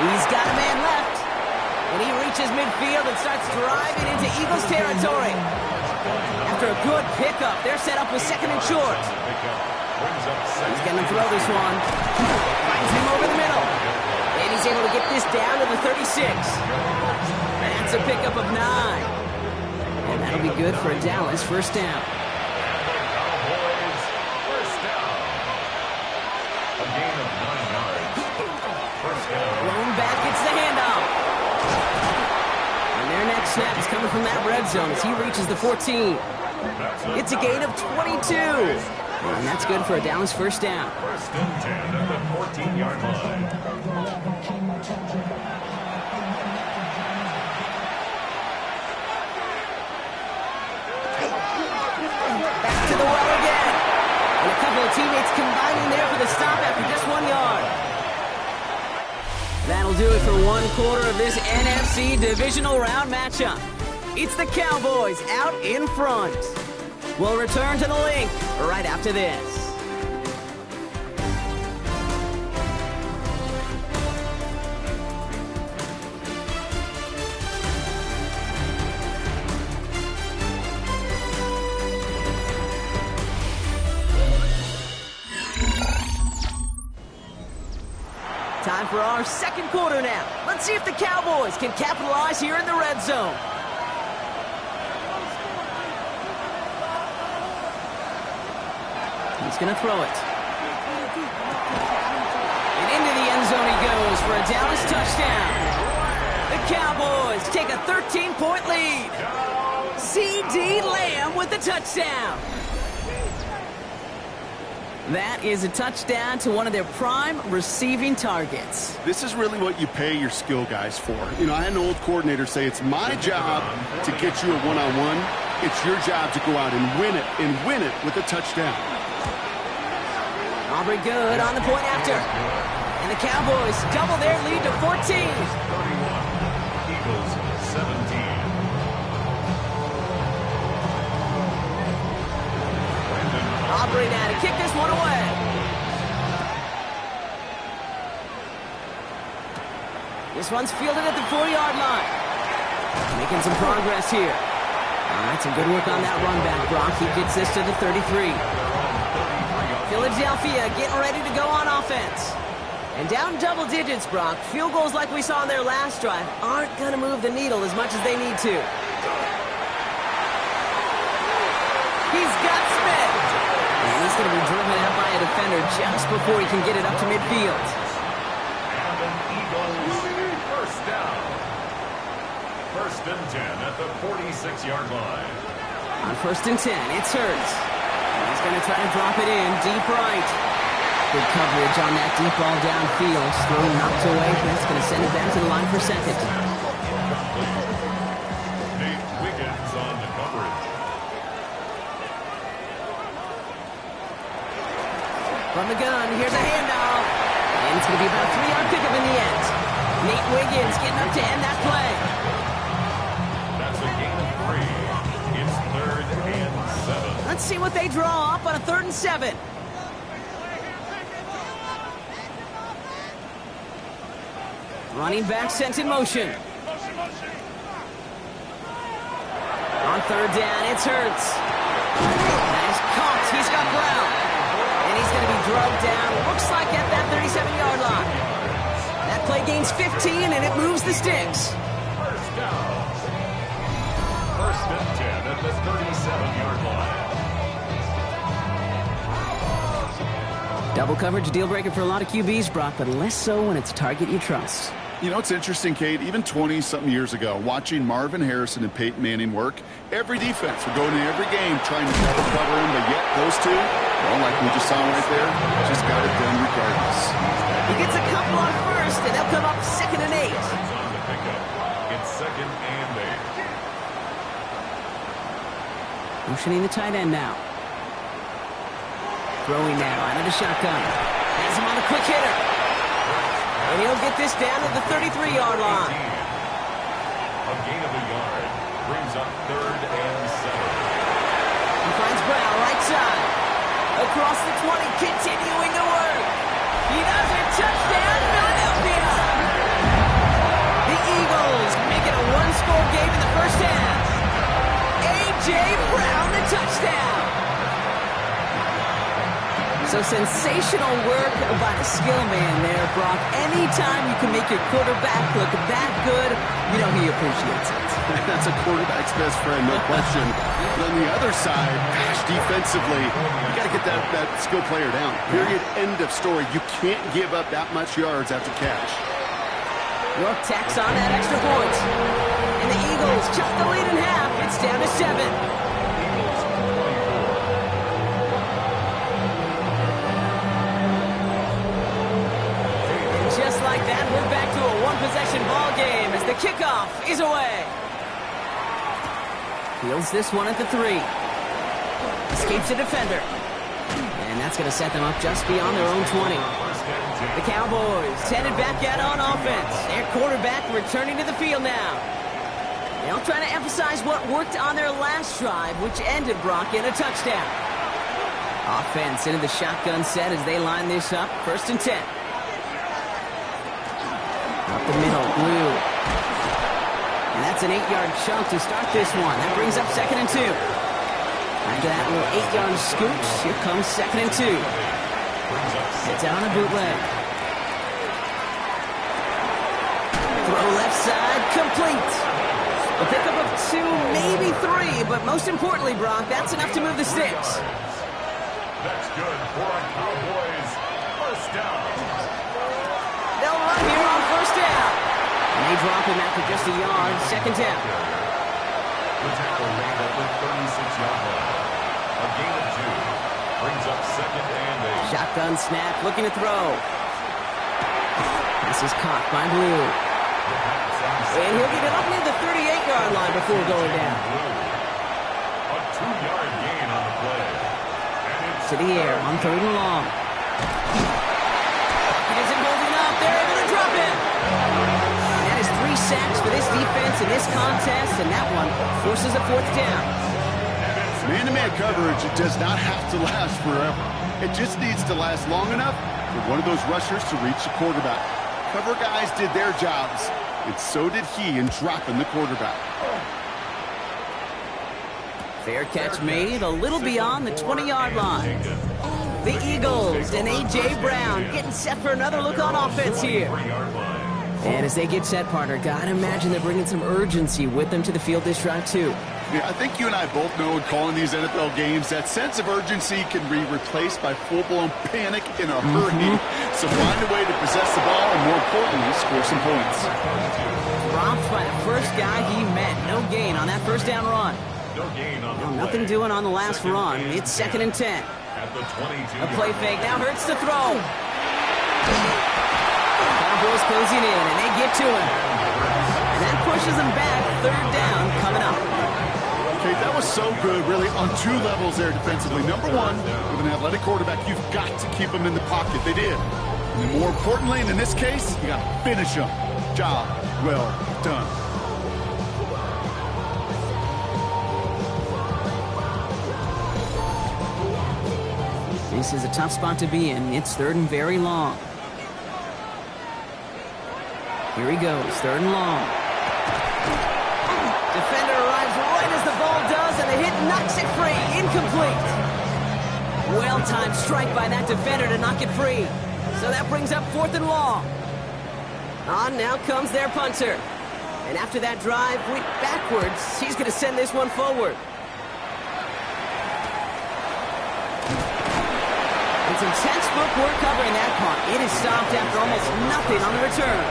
He's got a man left. And he reaches midfield and starts driving into Eagles territory. After a good pickup, they're set up with 2nd and short. He's going to throw this one. Finds him over the middle. And he's able to get this down to the 36. That's a pickup of 9. And that'll be good for a Dallas first down. Cowboys first down. A gain of 9 yards. First down. Thrown back, it's the handoff. And their next snap is coming from that red zone as he reaches the 14. It's a gain of 22. And that's good for a Dallas first down. First and 10 at the 14-yard line. teammates combining there for the stop after just 1 yard. That'll do it for one quarter of this NFC divisional round matchup. It's the Cowboys out in front. We'll return to the link right after this. Time for our second quarter now. Let's see if the Cowboys can capitalize here in the red zone. He's going to throw it. And into the end zone he goes for a Dallas touchdown. The Cowboys take a 13-point lead. C.D. Lamb with the touchdown. That is a touchdown to one of their prime receiving targets. This is really what you pay your skill guys for. You know, I had an old coordinator say it's my job to get you a one-on-one. It's your job to go out and win it with a touchdown. Aubrey good on the point after. And the Cowboys double their lead to 14. 31, Eagles 17. Aubrey now to kick this one away. This one's fielded at the 4-yard line. Making some progress here. All right, some good work on that run back, Brock. He gets this to the 33. Philadelphia getting ready to go on offense. And down double digits, Brock. Field goals like we saw in their last drive aren't going to move the needle as much as they need to. He's got Smith. And he's going to be driven out by a defender just before he can get it up to midfield. And an Eagles first down. First and 10 at the 46-yard line. On first and 10, it's Hurts. He's going to try to drop it in deep right. Good coverage on that deep ball downfield. Throw knocked away. That's going to send it back to the line for second. Nate Wiggins on the coverage. From the gun, here's a handoff. And it's going to be about a 3-yard pickup in the end. Nate Wiggins getting up to end that play. That's a gain of 3. It's 3rd and 7. Let's see what they draw up on a 3rd and 7. Running back sent in motion. On 3rd down, it's Hurts. Nice caught. He's got Brown. And he's going to be drugged down. Looks like at that 37-yard line. That play gains 15, and it moves the sticks. First down. First and 10 at the 37-yard line. Double coverage, deal breaker for a lot of QBs, Brock, but less so when it's a target you trust. You know, it's interesting, Kate, even 20-something years ago, watching Marvin Harrison and Peyton Manning work, every defense would go into every game trying to cover him, but yet those two, well, like we just saw right there, just got it done regardless. He gets a couple on first, and they'll come up 2nd and 8. On the pickup. It's 2nd and 8. Motioning the tight end now. Throwing now out of the shotgun. Has him on a quick hitter. And he'll get this down to the 33-yard line. A gain of a yard brings up 3rd and 7. He finds Brown right side. Across the 20, continuing to work. He does it. Touchdown, Philadelphia. The Eagles make it a one-score game in the first half. A.J. Brown, the touchdown. So sensational work by the skill man there, Brock. Anytime you can make your quarterback look that good, you know he appreciates it. That's a quarterback's best friend, no question. But on the other side, gosh, defensively, you got to get that skill player down. Period. End of story. You can't give up that much yards after catch. York tacks on that extra point. And the Eagles chop the lead in half. It's down to 7. Just like that, we're back to a one-possession ball game as the kickoff is away. Fields this one at the 3. Escapes a defender. And that's going to set them up just beyond their own 20. The Cowboys headed back out on offense. Their quarterback returning to the field now. They'll try to emphasize what worked on their last drive, which ended, Brock, in a touchdown. Offense into the shotgun set as they line this up. 1st and 10. Up the middle, Blue. And that's an 8-yard chunk to start this one. That brings up 2nd and 2. After that little 8-yard scooch, here comes 2nd and 2. It's on a bootleg. Throw left side, complete. A pickup of 2, maybe 3, but most importantly, Brock, that's enough to move the sticks. That's good for a Cowboys first down. They'll run here on 1st down. And they drop him after just a yard, 2nd down. The tackle made at the 36-yard line. A gain of 2 brings up 2nd and 8. Shotgun snap, looking to throw. This is caught by Blue. And he'll get it up near the 38-yard line before going down. A 2-yard gain on the play. To the air on 3rd and long. He isn't holding up. They're able to drop it. And that is 3 sacks for this defense in this contest, and that one forces a 4th down. Man-to-man coverage, it does not have to last forever. It just needs to last long enough for one of those rushers to reach the quarterback. Cover guys did their jobs, and so did he in dropping the quarterback. Fair catch made a little beyond the 20-yard line. The Eagles and A.J. Brown getting set for another look on offense here. And as they get set, partner, gotta imagine they're bringing some urgency with them to the field this drive, too. Yeah, I think you and I both know in calling these NFL games, that sense of urgency can be replaced by full-blown panic in a hurry. So find a way to possess the ball and, more importantly, score some points. Dropped by the first guy he met. No gain on that 1st down run. No gain on the Well, nothing doing on the last run. It's 2nd and 10. At the 22. A play fake now hurts to throw. Cowboys closing in, and they get to him. And that pushes them back. 3rd down coming up. Okay, that was so good, really, on 2 levels there defensively. Number 1, with an athletic quarterback, you've got to keep him in the pocket. They did. And then more importantly, and in this case, you got to finish him. Job well done. This is a tough spot to be in. It's 3rd and very long. Here he goes, 3rd and long. Defender arrives right as the ball does, and the hit knocks it free. Incomplete. Well-timed strike by that defender to knock it free. So that brings up 4th and long. On now comes their punter. And after that drive, backwards, he's going to send this one forward. It's intense footwork covering that punt. It is stopped after almost nothing on the return.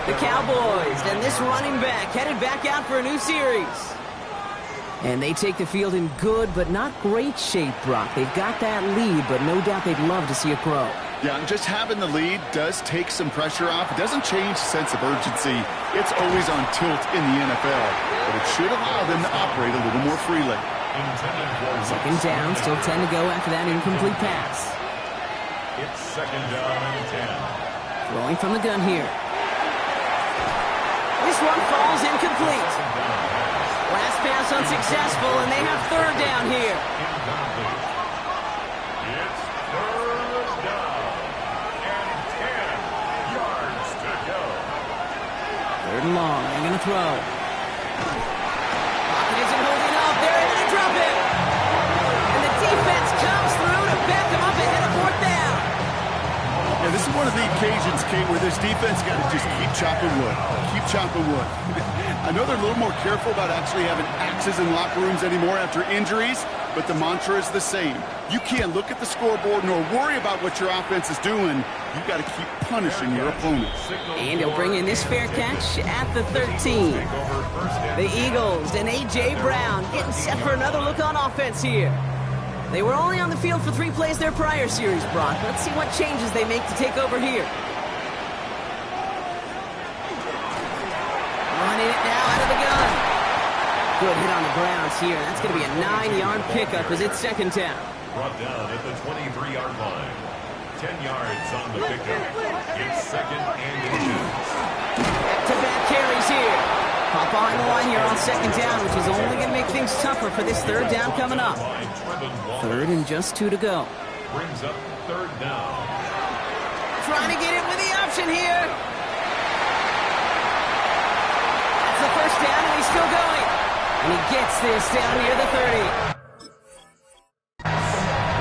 The Cowboys and this running back headed back out for a new series. And they take the field in good but not great shape, Brock. They've got that lead, but no doubt they'd love to see it grow. Yeah, and just having the lead does take some pressure off. It doesn't change the sense of urgency. It's always on tilt in the NFL, but it should allow them to operate a little more freely. 2nd down, still 10 to go after that incomplete pass. It's 2nd down and 10. Throwing from the gun here. This one falls incomplete. Last pass unsuccessful, and they have 3rd down here. It's 3rd down and 10 yards to go. 3rd and long. They're going to throw. Pocket isn't holding up. They're able to drop it. And the defense comes through to back them up ahead of 4th down. Yeah, this is one of the occasions, Kate, where this defense got to just keep chopping wood. Keep chopping wood. I know they're a little more careful about actually having axes in locker rooms anymore after injuries, but the mantra is the same. You can't look at the scoreboard nor worry about what your offense is doing. You got to keep punishing your opponents. And he'll bring in this fair catch at the 13. The Eagles and A.J. Brown getting set for another look on offense here. They were only on the field for 3 plays their prior series, Brock. Let's see what changes they make to take over here. Running it now out of the gun. Good hit on the grounds here. That's going to be a 9-yard pickup as it's 2nd down. brought down at the 23-yard line. 10 yards on the pickup. It's second and inches. Back-to-back carries here. Pop behind the line here on second down, which is only going to make things tougher for this third down coming up. Third and just 2 to go. Brings up third down. Trying to get it with the option here. That's the first down, and he's still going. And he gets this down near the 30.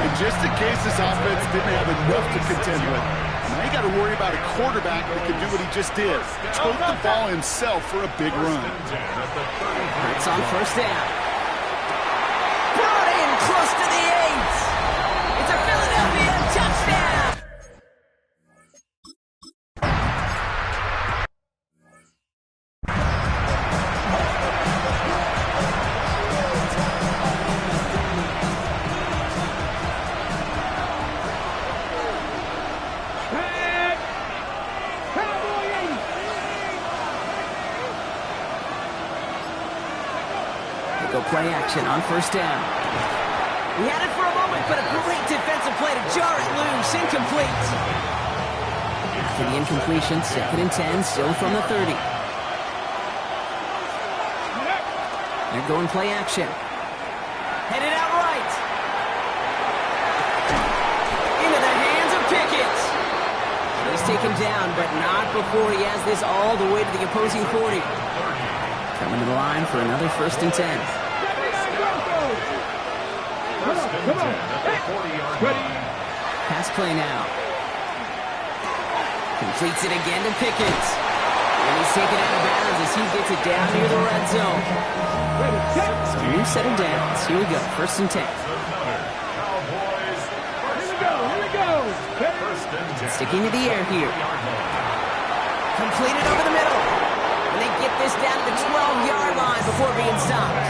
And just in case this offense didn't have enough to contend with, now you got to worry about a quarterback that can do what he just did. Tote the ball himself for a big run. It's on first down. Brought in close to the 8. It's a Philadelphia touchdown. Play action on first down. He had it for a moment, but a great defensive play to jar it loose. Incomplete. After the incompletion, second and 10, still from the 30. They're going play action. Headed out right. Into the hands of Pickett. He's taken down, but not before he has this all the way to the opposing 40. Coming to the line for another first and 10. Come on. Pass play now. Completes it again to Pickett. And he's taken out of bounds as he gets it down near the red zone. So new set of downs. Here we go. First and 10. Sticking to the air here. Completed over the middle. And they get this down to the 12-yard line before being stopped.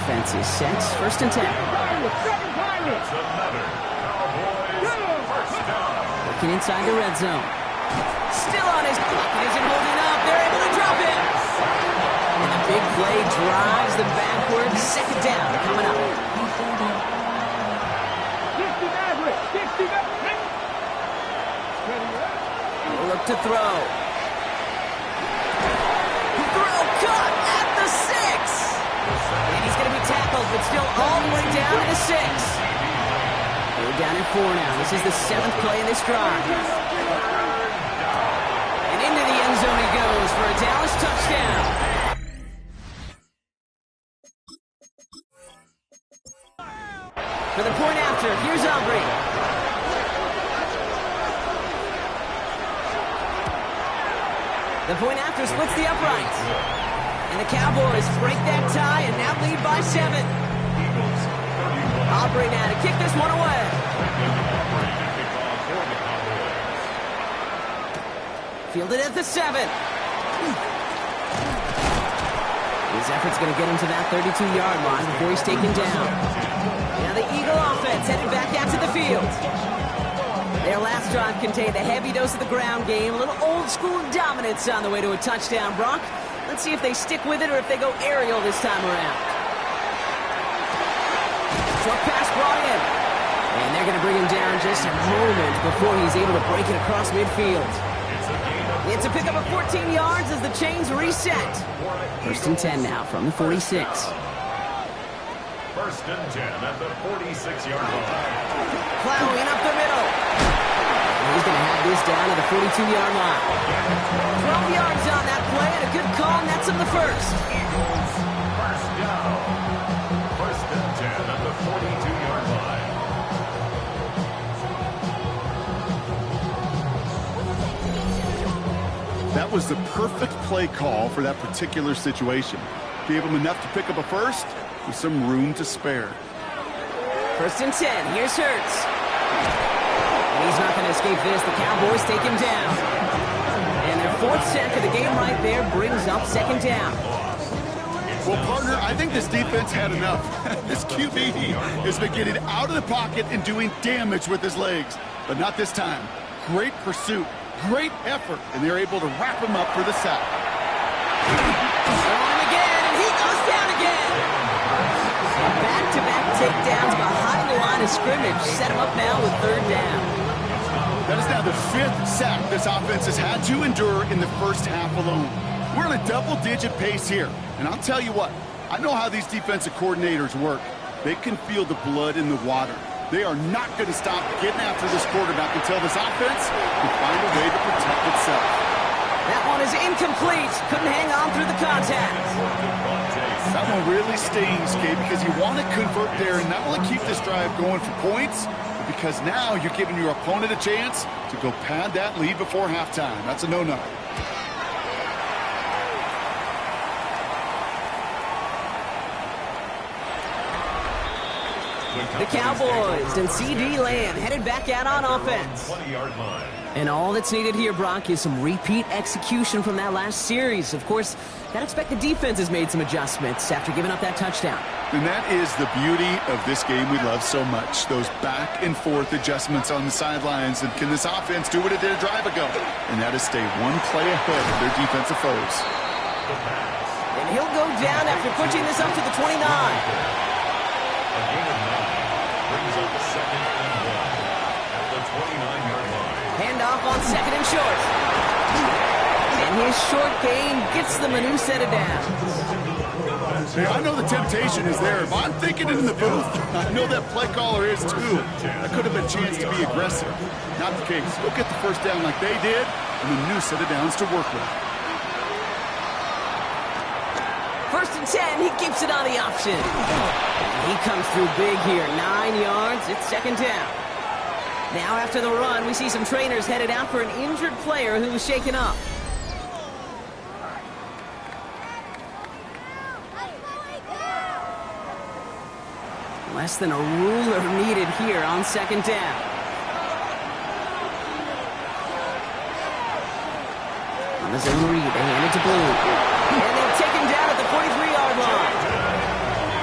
Offense is set. First and 10. Working inside the red zone. Still on his clock. He isn't holding up. They're able to drop it. And the big play drives them backwards. Second down coming up. Look to throw. Throw caught at the 6. And he's going to be tackled, but still all the way down to the 6. We're down at 4 now. This is the 7th play in this drive. And into the end zone he goes for a Dallas touchdown. For the point after, here's Aubrey. The point after splits the uprights. And the Cowboys break that tie and now lead by 7. Aubrey now to kick this one away. Fielded at the 7. His effort's going to get him to that 32-yard line before he's taken down. Now the Eagle offense headed back out to the field. Their last drive contained a heavy dose of the ground game, a little old-school dominance on the way to a touchdown, Brock. Let's see if they stick with it or if they go aerial this time around. Short pass brought in. And they're going to bring him down just a moment before he's able to break it across midfield. It's a pickup of 14 yards as the chains reset. First and 10 now from the 46. First and 10 at the 46-yard line. Plowing up the middle. He's going to have this down to the 42-yard line. 12 yards on that play, and a good call, and that's him the first. Eagles, first down. First and 10 at the 42-yard line. That was the perfect play call for that particular situation. Gave him enough to pick up a first with some room to spare. First and 10. Here's Hurts. And he's not going to escape this. The Cowboys take him down. And their 4th sack of the game right there brings up second down. Well, partner, I think this defense had enough. This QB has been getting out of the pocket and doing damage with his legs. But not this time. Great pursuit, great effort, and they're able to wrap him up for the sack. Throw him again, and he goes down again. Back-to-back takedowns behind the line of scrimmage. Set him up now with 3rd down. That is now the 5th sack this offense has had to endure in the first half alone. We're on a double-digit pace here. And I'll tell you what, I know how these defensive coordinators work. They can feel the blood in the water. They are not going to stop getting after this quarterback until this offense can find a way to protect itself. That one is incomplete. Couldn't hang on through the contact. That one really stings, Kate, because you want to convert there and not only keep this drive going for points, but because now you're giving your opponent a chance to go pad that lead before halftime. That's a no-no. The Cowboys and C.D. Lamb headed back out on offense. 20-yard line. And all that's needed here, Brock, is some repeat execution from that last series. Of course, gotta expect the defense has made some adjustments after giving up that touchdown. And that is the beauty of this game we love so much, those back-and-forth adjustments on the sidelines. And can this offense do what it did a drive ago? And that is stay one play ahead of their defensive foes. And he'll go down after pushing this up to the 29. A gain of 9 brings up 2nd and 1 at the 29-yard line. Handoff on 2nd and short. And his short gain gets them a new set of downs. Hey, I know the temptation is there. If I'm thinking it in the booth, I know that play caller is too. That could have been a chance to be aggressive. Not the case. Go get the first down like they did, and a new set of downs to work with. 1st and 10, he keeps it on the option. He comes through big here, 9 yards, it's 2nd down. Now after the run, we see some trainers headed out for an injured player who was shaken up. Less than a ruler needed here on 2nd down. On the zone read, they hand it to Blue. And they'll take him down at the 43-yard line.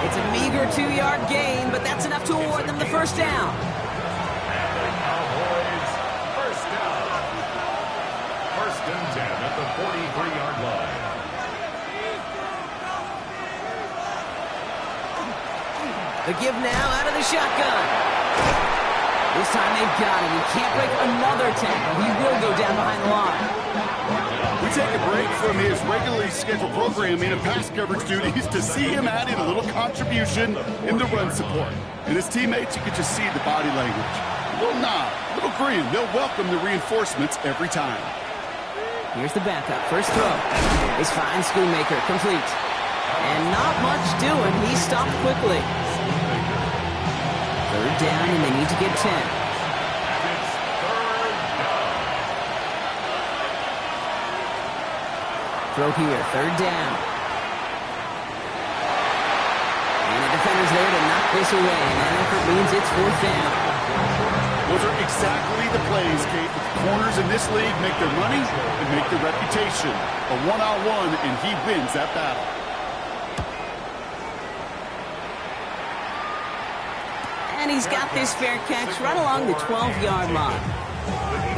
It's a meager 2-yard gain, but that's enough to award them the 1st down. And the Cowboys, 1st down. 1st and 10 at the 43-yard line. The give now out of the shotgun. This time they've got him. He can't break another tackle. He will go down behind the line. We take a break from his regularly scheduled programming and pass coverage duties to see him add in a little contribution in the run support. And his teammates, you can just see the body language. A little nod, a little grin. They'll welcome the reinforcements every time. Here's the backup. First throw. He's fine, Schoonmaker. Complete. And not much doing. He stopped quickly. 3rd down, and they need to get 10. Throw here, 3rd down. And the defender's there to knock this away. And that effort means it's 4th down. Those are exactly the plays, Kate. The corners in this league make their money and make their reputation. A one-on-one, and he wins that battle. And he's got this fair catch right along the 12-yard line.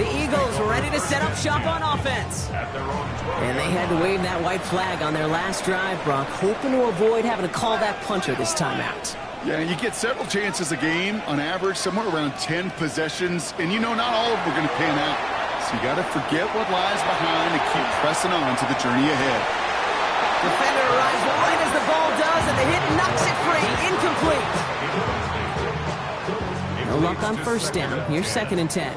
The Eagles ready to set up shop on offense. And they had to wave that white flag on their last drive, Brock, hoping to avoid having to call that puncher this time out. Yeah, you get several chances a game, on average, somewhere around 10 possessions, and you know not all of them are going to pan out. So you got to forget what lies behind and keep pressing on to the journey ahead. Defender arrives right as the ball does, and the hit knocks it free. Incomplete. No luck on 1st down. Here's 2nd and 10.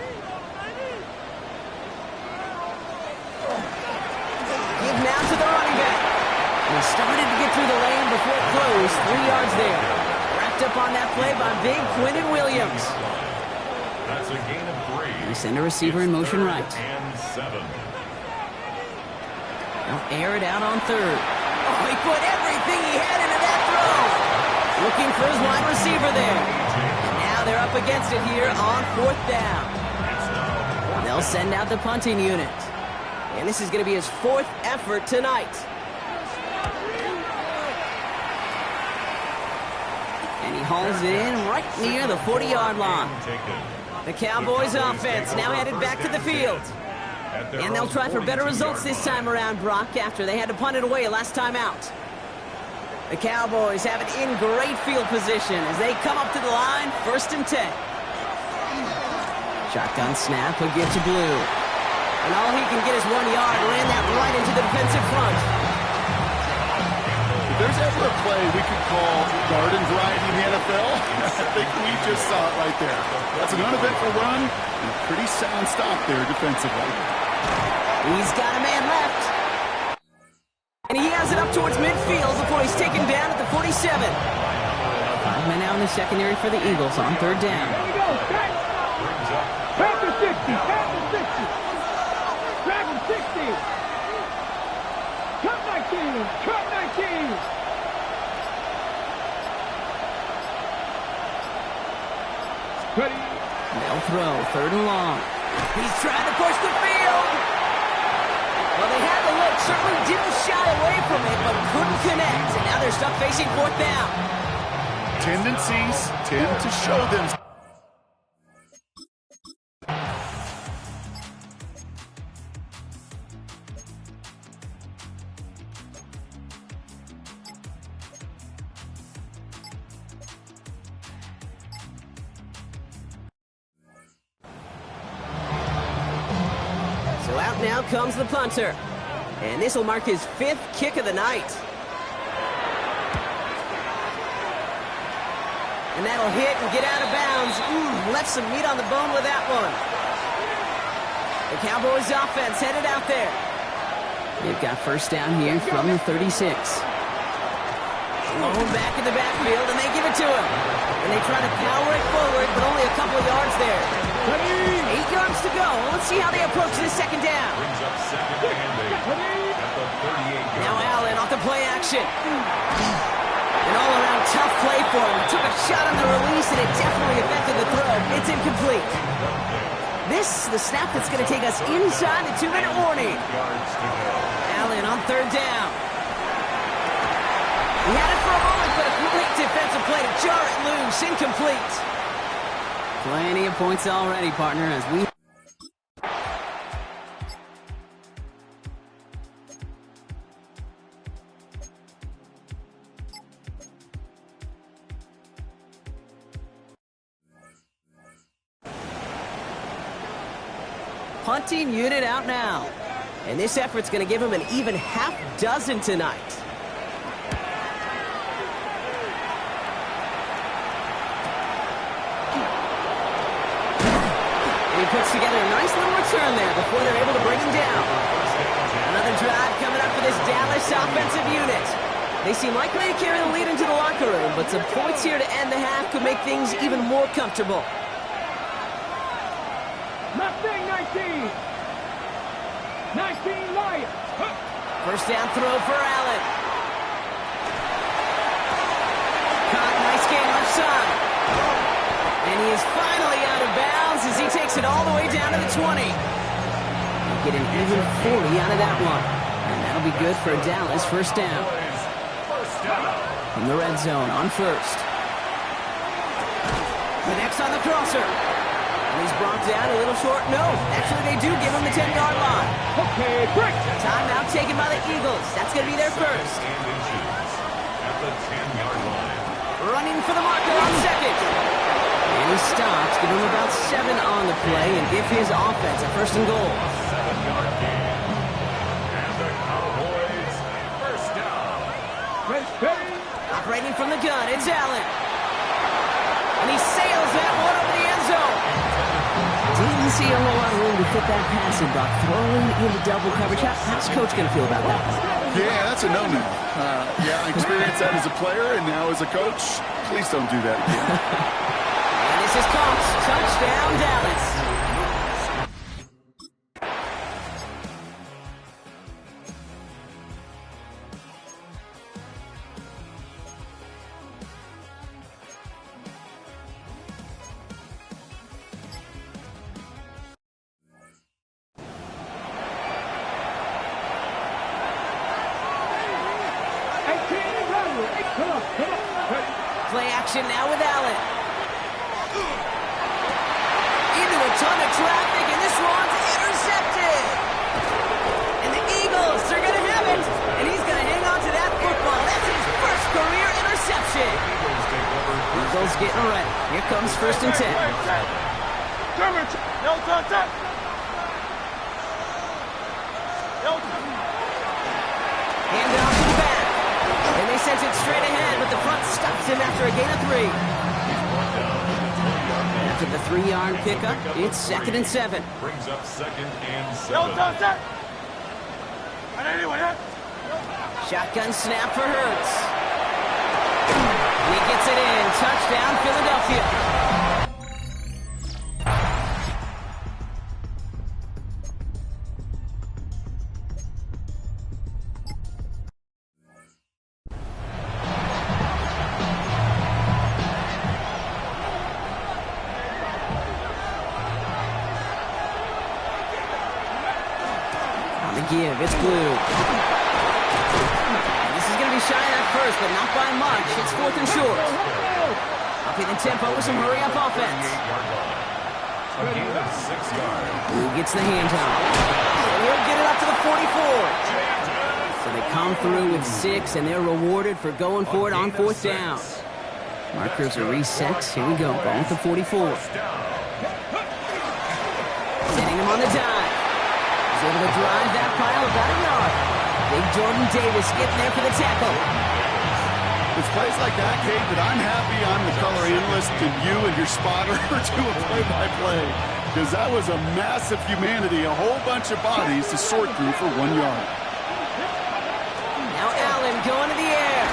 Give now to the running back. He started to get through the lane before it closed. 3 yards there. Wrapped up on that play by big Quinnen Williams. That's a gain of 3. We send a receiver in motion right. And 7. They'll air it out on 3rd. Oh, he put everything he had into that throw. Looking for his wide receiver there. And now they're up against it here on 4th down. They'll send out the punting unit. And this is going to be his 4th effort tonight. And he hauls it in right near the 40-yard line. The Cowboys offense now headed back to the field. And they'll try for better results this time around, Brock, after they had to punt it away last time out. The Cowboys have it in great field position as they come up to the line, 1st and 10. Shotgun snap, he'll give to Blue. And all he can get is 1 yard, ran that right into the defensive front. If there's ever a play we could call garden variety in the NFL, I think we just saw it right there. That's an uneventful run and a pretty sound stop there defensively. He's got a man left. And he has it up towards midfield before he's taken down at the 47. 5 men out in the secondary for the Eagles on 3rd down. Here we go. Back to 60. Back to 60. Drag him 60. Cut 19. Cut 19. Ready. They'll throw 3rd and long. He's trying to push the field. Well, they had the look, certainly didn't shy away from it, but couldn't connect. And now they're stuck facing 4th down. Tendencies tend to show them. So out now comes the punter. And this will mark his 5th kick of the night. And that'll hit and get out of bounds. Left some meat on the bone with that one. The Cowboys offense headed out there. They've got 1st down here from the 36. Alone back in the backfield, and they give it to him. And they try to power it forward, but only a couple of yards there. 8 yards to go. Let's see how they approach this 2nd down. Now Allen off the play action. An all-around tough play for him. Took a shot on the release, and it definitely affected the throw. It's incomplete. This, the snap that's going to take us inside the 2-minute warning. Allen on 3rd down. He had it for a moment, but a great defensive play to jar it loose. Incomplete. Plenty of points already, partner, as we... Punting unit out now. And this effort's going to give him an even half dozen tonight. He puts together a nice little return there before they're able to bring him down. Another drive coming up for this Dallas offensive unit. They seem likely to carry the lead into the locker room, but some points here to end the half could make things even more comfortable. Mustang 19. 19 Lions. 1st down throw for Allen. Caught, nice game left side. And he is finally out of bounds as he takes it all the way down to the 20. He'll get an even 40 out of that one. And that'll be good for Dallas 1st down. In the red zone on 1st. The next on the crosser. And he's brought down a little short. No, actually they do give him the 10-yard line. Okay, break. Timeout taken by the Eagles. That's going to be their first. At the 10-yard line. Running for the marker on 2nd. And he stops, give him about 7 on the play, and give his offense a 1st and goal. 7-yard gain. And the Cowboys 1st down. Operating from the gun, it's Allen. And he sails that one over the end zone. Didn't see a whole lot of room to fit that passing block. Throwing into double coverage. How's Coach going to feel about that? Yeah, that's a no-no. I experienced that as a player and now as a coach. Please don't do that again. And this is caught. Touchdown, Dallas. Play action now with Allen. Into a ton of traffic, and this one's intercepted. And the Eagles are going to have it, and he's going to hang on to that football. That's his first career Eagles getting ready. Here comes 1st and 10. Hand off to the back. And they sent it straight ahead, but the front stops him after a gain of 3. After the 3-yard pickup, it's 2nd and 7. Brings up 2nd and 7. Shotgun snap for Hurts. And he gets it in. Touchdown, Philadelphia. On the give, it's Blue. Shy at first, but not by much. It's 4th and short. Upping the tempo with some hurry-up offense. Who gets the handoff? He'll get it up to the 44. So they come through with 6, and they're rewarded for going for it on 4th down. Markers are reset. Here we go. Ball at the 44. Setting him on the dive. He's able to drive that pile about a yard. Big Jordan Davis getting there for the tackle. It's plays like that, Kate, that I'm happy I'm the color analyst and you and your spotter are doing play-by-play. Because that was a massive humanity, a whole bunch of bodies to sort through for 1 yard. Now Allen going to the air.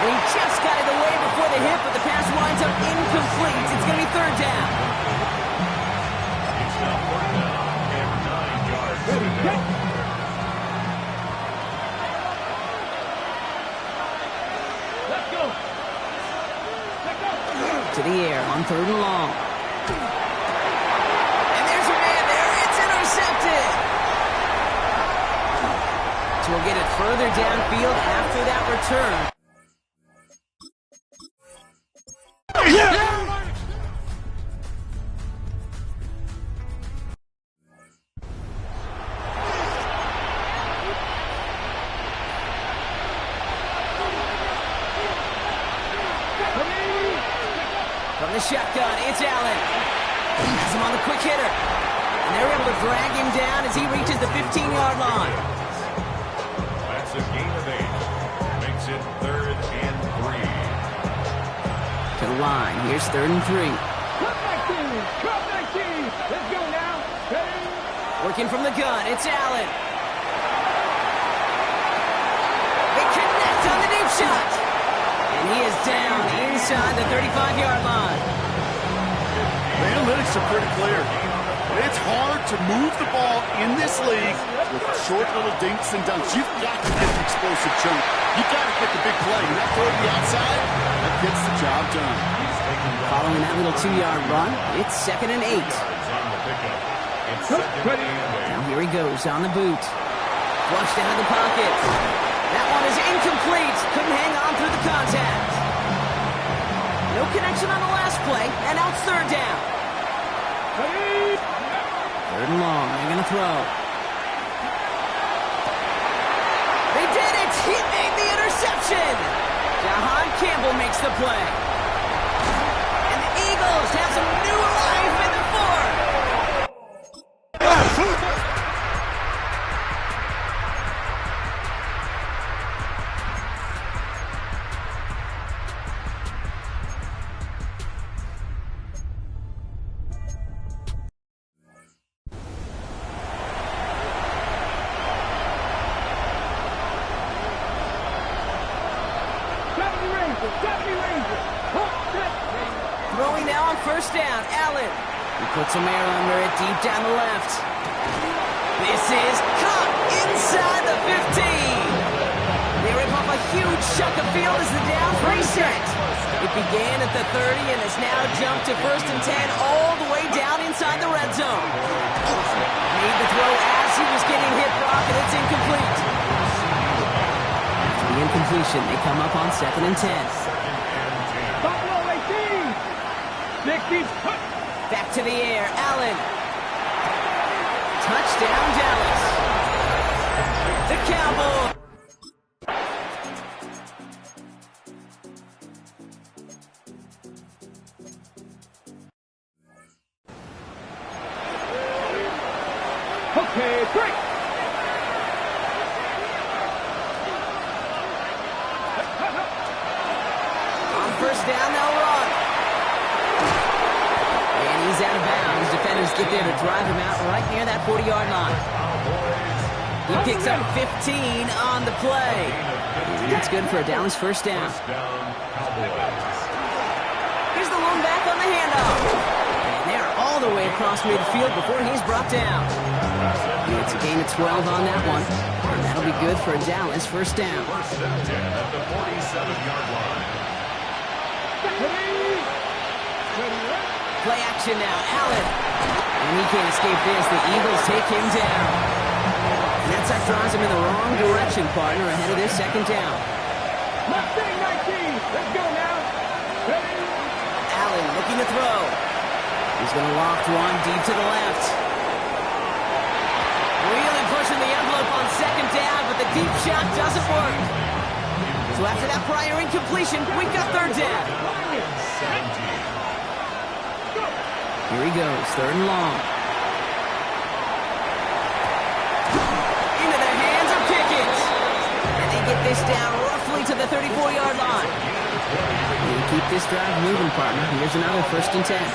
And he just got it away before the hit, but the pass winds up incomplete. It's going to be 3rd down. It's now 3rd down and 9 yards. To the air on 3rd and long. And there's a man there. It's intercepted. So we'll get it further downfield after that return. From the shotgun, it's Allen. Has him on the quick hitter. And they're able to drag him down as he reaches the 15-yard line. That's a gain of 8. Makes it 3rd and 3. To the line. Here's 3rd and 3. Cut 19. Let's go now. Ready? Working from the gun, it's Allen. They connect on the deep shot. And he is down inside the 35-yard line. The analytics are pretty clear. It's hard to move the ball in this league with short little dinks and dunks. You've got to get the explosive chunk. You've got to get the big play. And that throw to the outside, that gets the job done. Following that little 2-yard run, it's 2nd and 8. Now here he goes on the boot. Flushed out of the pocket. That one is incomplete. Couldn't hang on through the contact. No connection on the last play, and now it's 3rd down. 3rd and long. They're going to throw. They did it! He made the interception! Jahan Campbell makes the play. And the Eagles have some new life in the 4th. Throwing now on 1st down, Allen. He puts some air under it deep down the left. This is caught inside the 15. They rip off a huge chunk of field as the downs reset. It began at the 30 and has now jumped to 1st and 10 all the way down inside the red zone. Made the throw as he was getting hit, Brock, and it's incomplete. After the incompletion, they come up on 2nd and 10. Back to the air, Allen. Touchdown, Dallas. The Cowboys. 2nd Okay, 3. On first down, they'll run. And he's out of bounds. Defenders get there to drive him out right near that 40-yard line. He picks up 15 on the play. That's good for a Dallas first down. Here's the lone back on the handoff. And they're all the way across midfield before he's brought down. It's a gain of 12 on that one. And that'll be good for a Dallas first down. First and 10 at the 47-yard line. Play action now, Allen. And he can't escape this. The Eagles take him down. And that sack drives him in the wrong direction, partner, ahead of this second down. Mustang 19. Let's go now. Ready? Allen looking to throw. He's going to loft one deep to the left. Really pushing the envelope on second down, but the deep shot doesn't work. So after that prior incompletion, we've got third down. Here he goes, third and long. Into the hands of Pickett. And they get this down roughly to the 34-yard line. And keep this drive moving, partner. Here's another first and 10. Out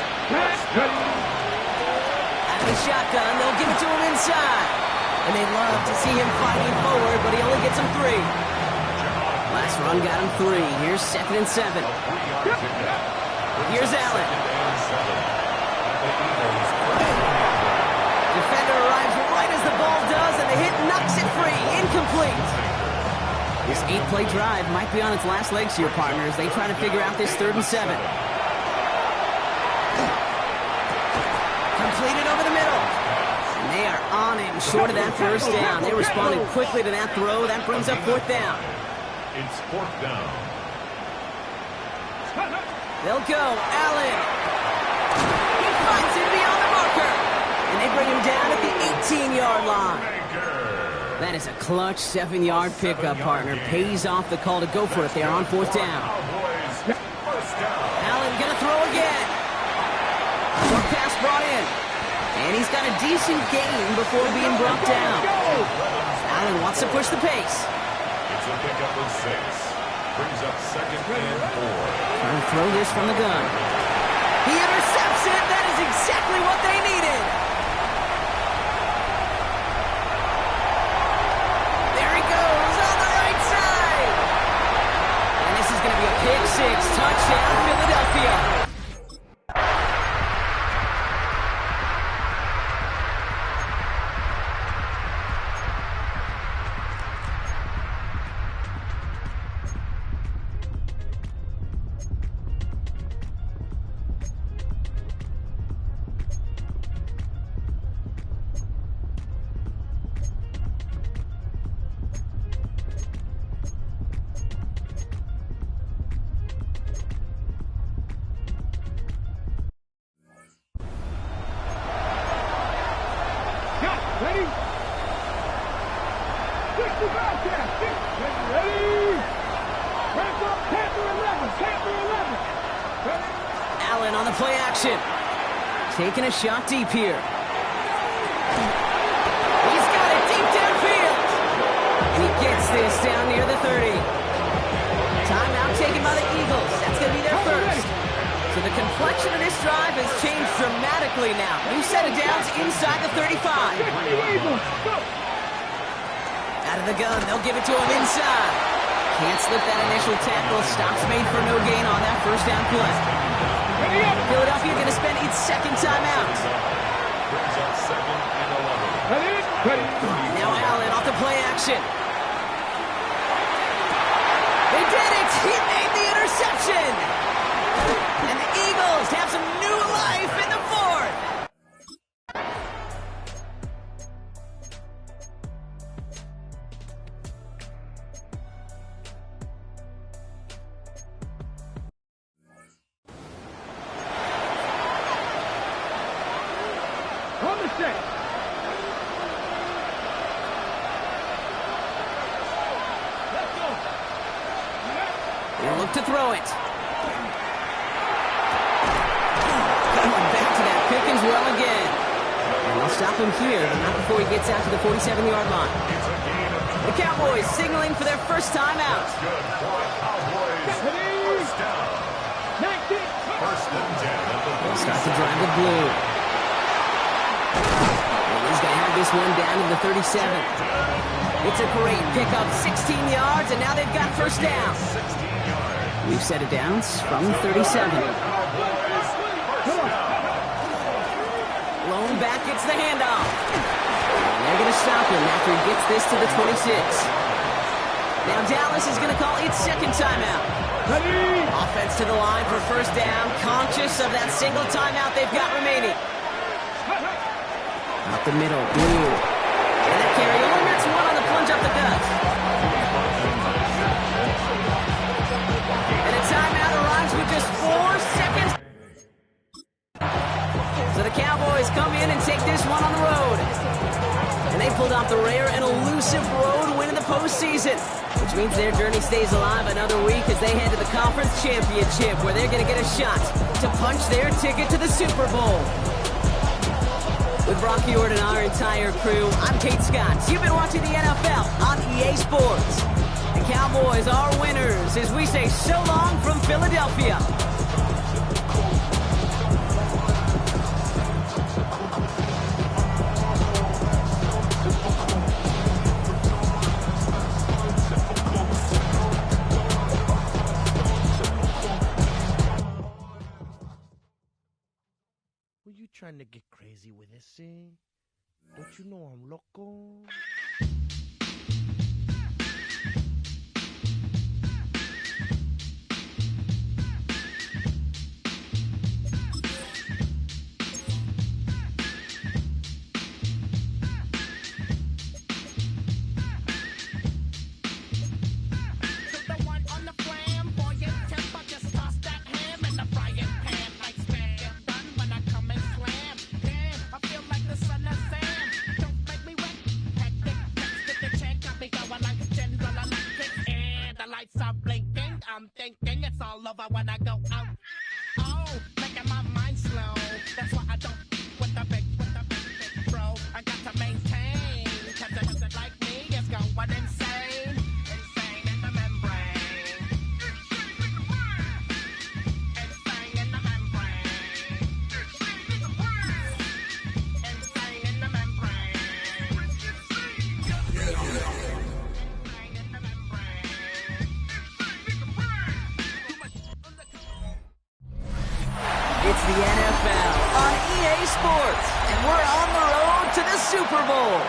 of the shotgun, they'll give it to him inside. And they love to see him fighting forward, but he only gets him 3. Last run got him 3. Here's second and 7. Here's Allen. Defender arrives right as the ball does, and the hit knocks it free. Incomplete. This 8-play drive might be on its last legs here, partners. They try to figure out this third and 7. Completed over the middle. And they are on him, short of that first down. They responded quickly to that throw. That brings up fourth down. It's fourth down. They'll go. Allen. He finds it beyond the marker. And they bring him down at the 18-yard line. That is a clutch 7-yard pickup, partner. Pays off the call to go for it there on fourth down. Allen gonna throw again. Short pass brought in. And he's got a decent gain before being brought down. Allen wants to push the pace. It's a pickup of 6. Brings up second and 4. Trying to throw this from the gun. He intercepts it. That is exactly what they needed. There he goes on the right side. And this is going to be a pick 6. Touchdown, Philadelphia. Ready? 60 back there. Ready? Ramp up, Panther 11. Panther 11. Ready? Allen on the play action. Taking a shot deep here. He's got it deep downfield. And he gets this down near the 30. Timeout taken by the Eagles. That's going to be their first. So the complexion of this drive has changed dramatically now. New set of downs inside the 35. Out of the gun, they'll give it to him inside. Can't slip that initial tackle. Stops made for no gain on that first down play. Philadelphia going to spend its second timeout. Brings up second and 11. Now Allen off the play action. They did it! He made the interception! And the Eagles have some new life in the fourth! On the set. Let's go. They'll look to throw it. Going back to that Pickens well again. And they'll stop him here, but not before he gets out to the 47-yard line. The Cowboys signaling for their first time out. They'll start to drive with blue. And he's going to have this one down to the 37. It's a great pickup, 16 yards, and now they've got first down. We've set it down from 37. Lone back gets the handoff. And they're going to stop him after he gets this to the 26. Now Dallas is going to call its second timeout. Offense to the line for first down, conscious of that single timeout they've got remaining. Out the middle, blue. And that carry only gets one on the plunge up the gut. And a timeout arrives with just 4 seconds. So the Cowboys come in and take this one on the road. And they pulled off the rare and elusive road win in the postseason, which means their journey stays alive another week as they head to the conference championship, where they're going to get a shot to punch their ticket to the Super Bowl. With Rocky Ord and our entire crew, I'm Kate Scott. You've been watching the NFL on EA Sports. The Cowboys are winners as we say so long from Philadelphia. Trying to get crazy with this thing? Don't you know I'm loco? It's the NFL on EA Sports, and we're on the road to the Super Bowl.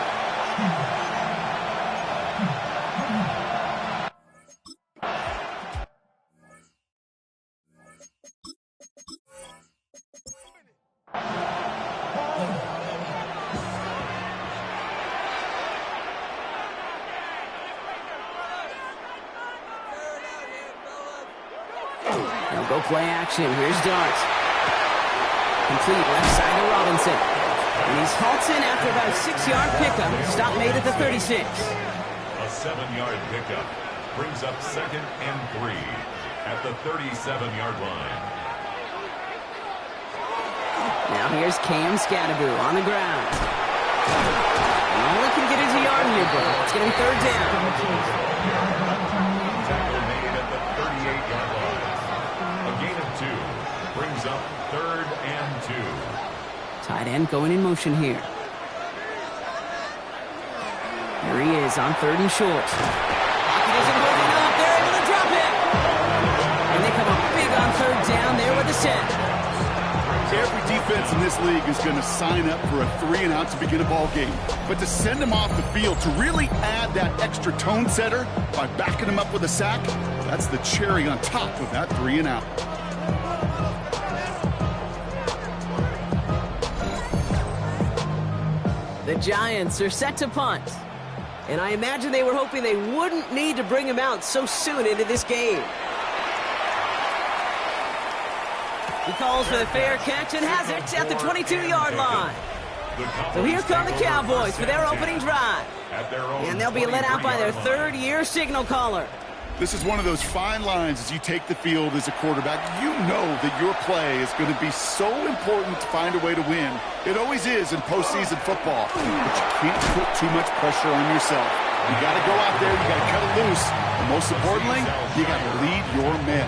They'll go play action. Here's Dart. Complete left side to Robinson. And he's halts in after about a 6-yard pickup. Stop made at the 36. A 7-yard pickup brings up 2nd and 3 at the 37-yard line. Now here's Cam Scatteroo on the ground. And all he can get is a yard here, bro. It's going to be 3rd down. Tackle made at the 38-yard line. A gain of 2 brings up 3rd and 2. Tight end going in motion here. Here he is on 3rd and short. Pocket isn't holding up. They're able to drop it. And they come up big on 3rd down there with the set. Every defense in this league is going to sign up for a 3-and-out to begin a ball game. But to send them off the field, to really add that extra tone setter by backing them up with a sack, that's the cherry on top of that 3-and-out. The Giants are set to punt. And I imagine they were hoping they wouldn't need to bring him out so soon into this game. He calls for the fair catch and has it at the 22-yard line. So here come the Cowboys for their opening drive. And they'll be led out by their 3rd-year signal caller. This is one of those fine lines as you take the field as a quarterback. You know that your play is going to be so important to find a way to win. It always is in postseason football. But you can't put too much pressure on yourself. You got to go out there, you got to cut it loose. And most importantly, you got to lead your men.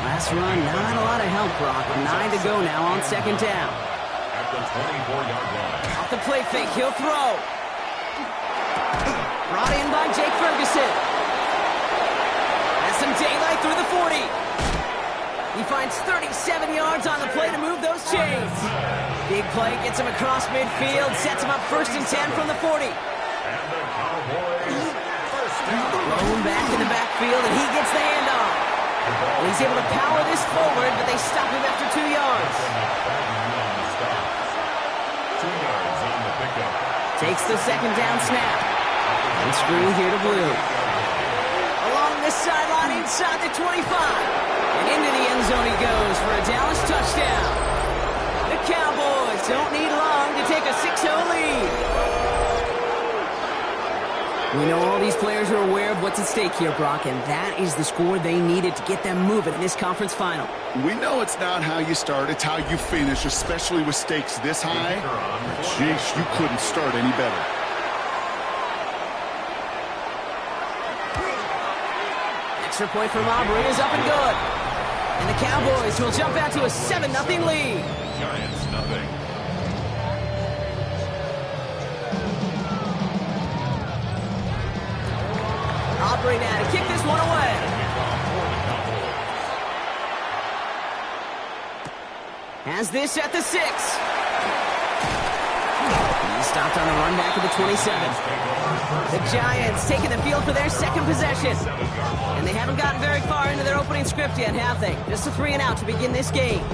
Last run, not a lot of help, Brock. 9 to go now on second down. At the 24-yard line. Off the play fake, he'll throw. Brought in by Jake Ferguson. Some daylight through the 40. He finds 37 yards on the play to move those chains. Big play gets him across midfield, sets him up 1st and 10 from the 40. And the Cowboys first down. Thrown back in the backfield, and he gets the handoff. And he's able to power this forward, but they stop him after 2 yards. 2 yards on the pickup. Takes the second down snap. And screen here to Blue. Along this sideline inside the 25. And into the end zone he goes for a Dallas touchdown. The Cowboys don't need long to take a 6-0 lead. We know all these players are aware of what's at stake here, Brock, and that is the score they needed to get them moving in this conference final. We know it's not how you start, it's how you finish, especially with stakes this high. Jeez, you couldn't start any better. Extra point from Aubrey is up and good. And the Cowboys will jump out to a 7-0 lead. Giants nothing. Aubrey now to kick this one away. Has this at the 6. He's stopped on the run back to the 27. The Giants taking the field for their second possession. And they haven't gotten very far into their opening script yet, have they? Just a 3 and out to begin this game.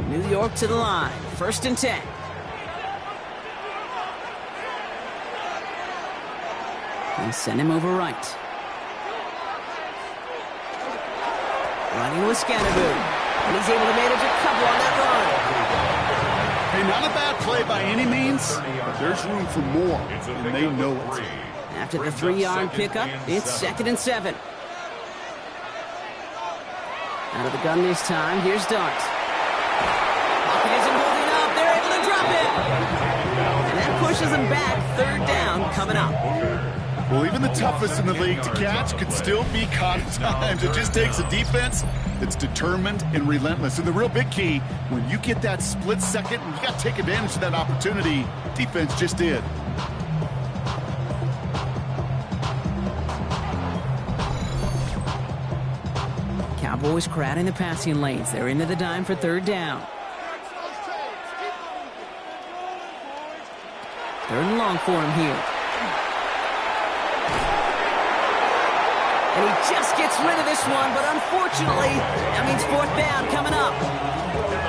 New York to the line. 1st and 10. And send him over right. Running with Scannaboo. And he's able to manage a couple on that run. Hey, not a bad play by any means, but there's room for more, and they know it. After the 3-yard pickup, it's 2nd and 7. Out of the gun this time, here's Dart. Pocket isn't holding up, they're able to drop it. And that pushes them back, 3rd down coming up. Well, even the toughest in the league to catch could still be caught at times. It just takes a defense that's determined and relentless. And the real big key, when you get that split second, you got to take advantage of that opportunity. Defense just did. Cowboys crowding the passing lanes. They're into the dime for 3rd down. 3rd and long for him here. And he just gets rid of this one, but unfortunately, that means 4th down coming up.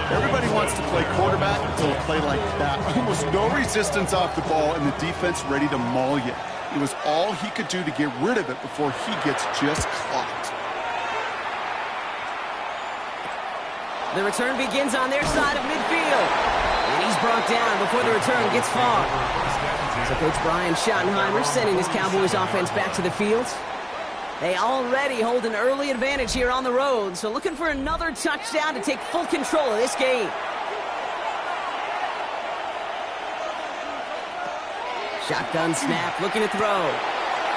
Everybody wants to play quarterback until a play like that. Almost no resistance off the ball, and the defense ready to maul you. It was all he could do to get rid of it before he gets just clocked. The return begins on their side of midfield. And he's brought down before the return gets far. So Coach Brian Schottenheimer sending this Cowboys offense back to the field. They already hold an early advantage here on the road, so looking for another touchdown to take full control of this game. Shotgun snap, looking to throw.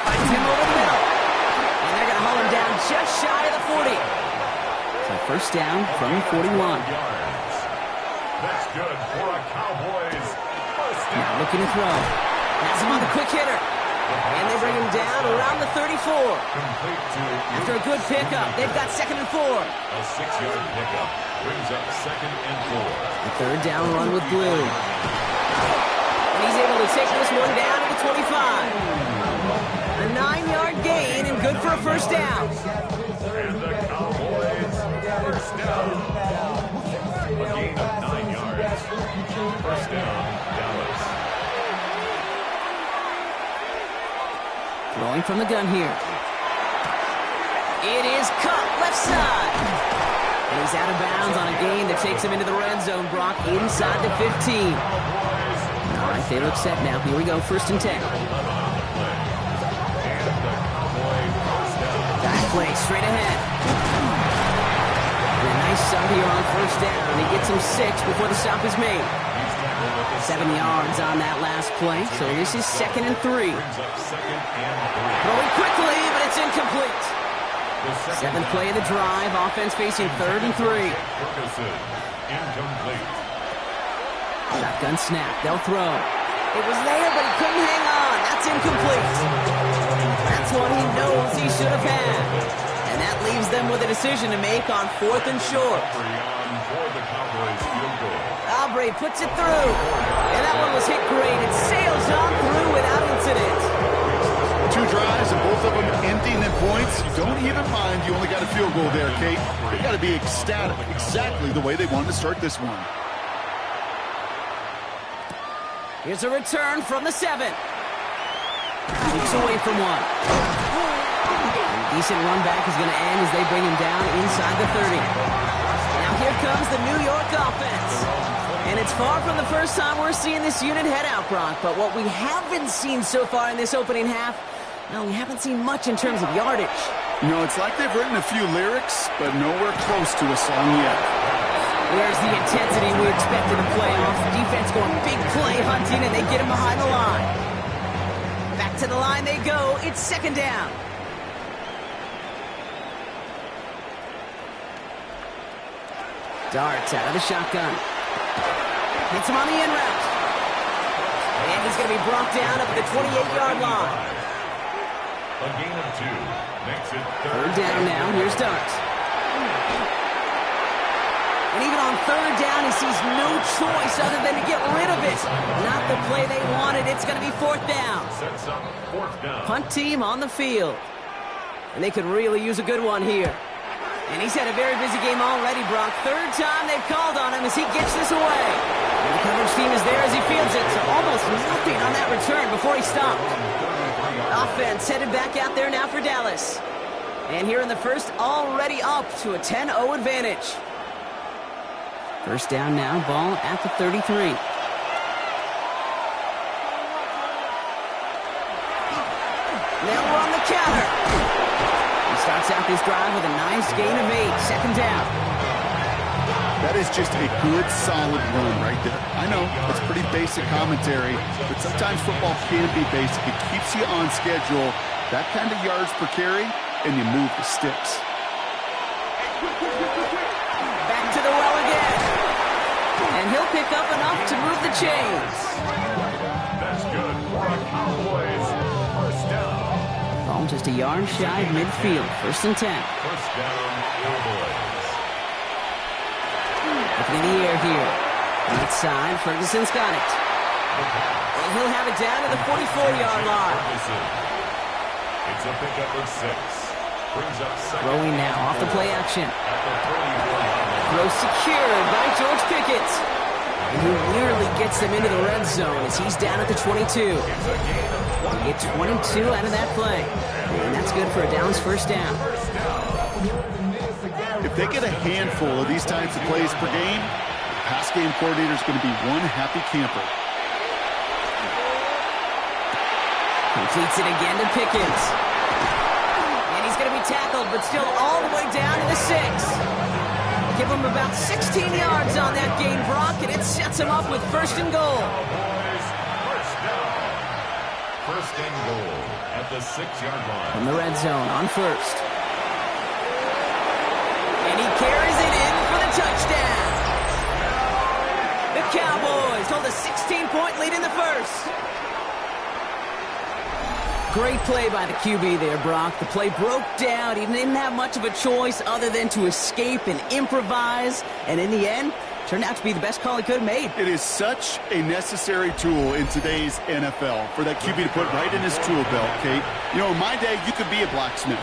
Finds him over the middle. And they're going to haul him down just shy of the 40. So 1st down from 41. That's good for a Cowboys. Now looking to throw. Has him on the quick hitter. And they bring him down around the 34. After a good pickup, they've got 2nd and 4. A 6-yard pickup brings up 2nd and 4. The 3rd down run with Blue. And he's able to take this one down to the 25. A 9-yard gain and good for a 1st down. And the Cowboys, 1st down. A gain of 9 yards. 1st down, Dallas. Throwing from the gun here. It is cut left side. And he's out of bounds on a gain that takes him into the red zone, Brock, inside the 15. All right, they look set now. Here we go, 1st and 10. Play straight ahead. And a nice start here on first down. He gets him 6 before the stop is made. 7 yards on that last play, so this is 2nd and 3. Throwing quickly, but it's incomplete. 7th play of the drive, offense facing 3rd and 3. Shotgun snap, they'll throw. It was there, but he couldn't hang on. That's incomplete. That's one he knows he should have had. And that leaves them with a decision to make on 4th and short. Aubrey puts it through. And that one was hit great. It sails on through without incident. 2 drives and both of them ending in points. You don't even mind you only got a field goal there, Kate. They got to be ecstatic, exactly the way they wanted to start this one. Here's a return from the 7. Takes away from one. And a decent run back is going to end as they bring him down inside the 30. Now here comes the New York offense. And it's far from the first time we're seeing this unit head out, Brock. But what we haven't seen so far in this opening half, no, we haven't seen much in terms of yardage. You know, it's like they've written a few lyrics, but nowhere close to a song yet. There's the intensity we expect in the playoffs. Defense going big play hunting, and they get him behind the line. Back to the line they go. It's 2nd down. Darts out of the shotgun. Hits him on the in route. And he's going to be brought down up at the 28-yard line. A gain of 2 makes it 3rd down now. Here's Darts. And even on 3rd down, he sees no choice other than to get rid of it. Not the play they wanted. It's going to be 4th down. Sets up 4th down. Punt team on the field. And they could really use a good one here. And he's had a very busy game already, Brock. 3rd time they've called on him as he gets this away. And the coverage team is there as he fields it. So almost nothing on that return before he stopped. Offense headed back out there now for Dallas. And here in the first, already up to a 10-0 advantage. 1st down now, ball at the 33. They'll run the counter. He starts out this drive with a nice gain of 8, 2nd down. That is just a good, solid run right there. I know, it's pretty basic commentary, but sometimes football can be basic. It keeps you on schedule, that kind of yards per carry, and you move the sticks. Back to the well again. And he'll pick up enough to move the chains. That's good for a Cowboys 1st down. Ball just a yard shy of midfield. 1st and 10. 1st down, Cowboys. Looking in the air here. Right side, Ferguson's got it. And he'll have it down to the 44-yard line. It's a pickup of 6. Brings up 2nd. Throwing now off the play action. At the 34-yard line. Throw secured by George Pickett. And he nearly gets them into the red zone as he's down at the 22. To get 22 out of that play. And that's good for a Downs 1st down. If they get a handful of these types of plays per game, the pass game coordinator is going to be one happy camper. Completes it again to Pickens. And he's going to be tackled, but still all the way down to the 6. Give him about 16 yards on that gain, Brock, and it sets him up with 1st and goal. Cowboys 1st down. 1st and goal at the 6-yard line. From the red zone on 1st. And he carries it in for the touchdown. The Cowboys hold a 16-point lead in the 1st. Great play by the QB there, Brock. The play broke down. He didn't have much of a choice other than to escape and improvise. And in the end, turned out to be the best call he could have made. It is such a necessary tool in today's NFL for that QB to put right in his tool belt, Kate. You know, in my day, you could be a blacksmith,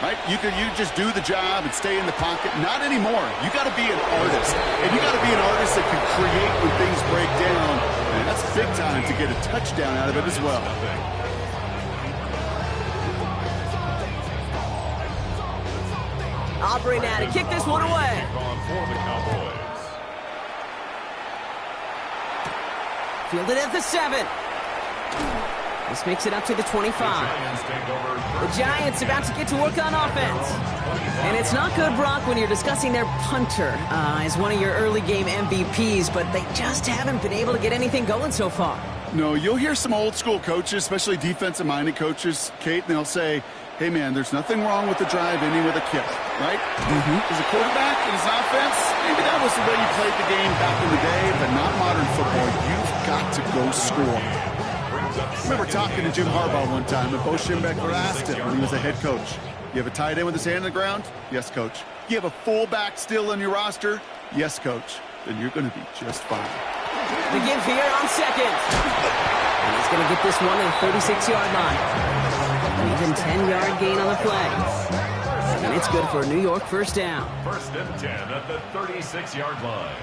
right? You just do the job and stay in the pocket. Not anymore. You got to be an artist. And you got to be an artist that can create when things break down. And that's big time to get a touchdown out of it as well. Aubrey now to kick this one away. For the Cowboys. Fielded at the 7. This makes it up to the 25. The Giants about to get to work on offense. And it's not good, Brock, when you're discussing their punter as one of your early game MVPs, but they just haven't been able to get anything going so far. No, you'll hear some old school coaches, especially defensive-minded coaches, Kate, and they'll say, hey, man, there's nothing wrong with the drive ending with a kick, right? As a quarterback in his offense, maybe that was the way you played the game back in the day, but not modern football. You've got to go score. I remember talking to Jim Harbaugh one time, and Bo Schembechler asked him when he was a head coach, you have a tight end with his hand on the ground? Yes, coach. You have a fullback still on your roster? Yes, coach. Then you're going to be just fine. The give here on second. And he's going to get this one at the 36-yard line. An even 10-yard gain on the play. And it's good for a New York first down. First and 10 at the 36-yard line.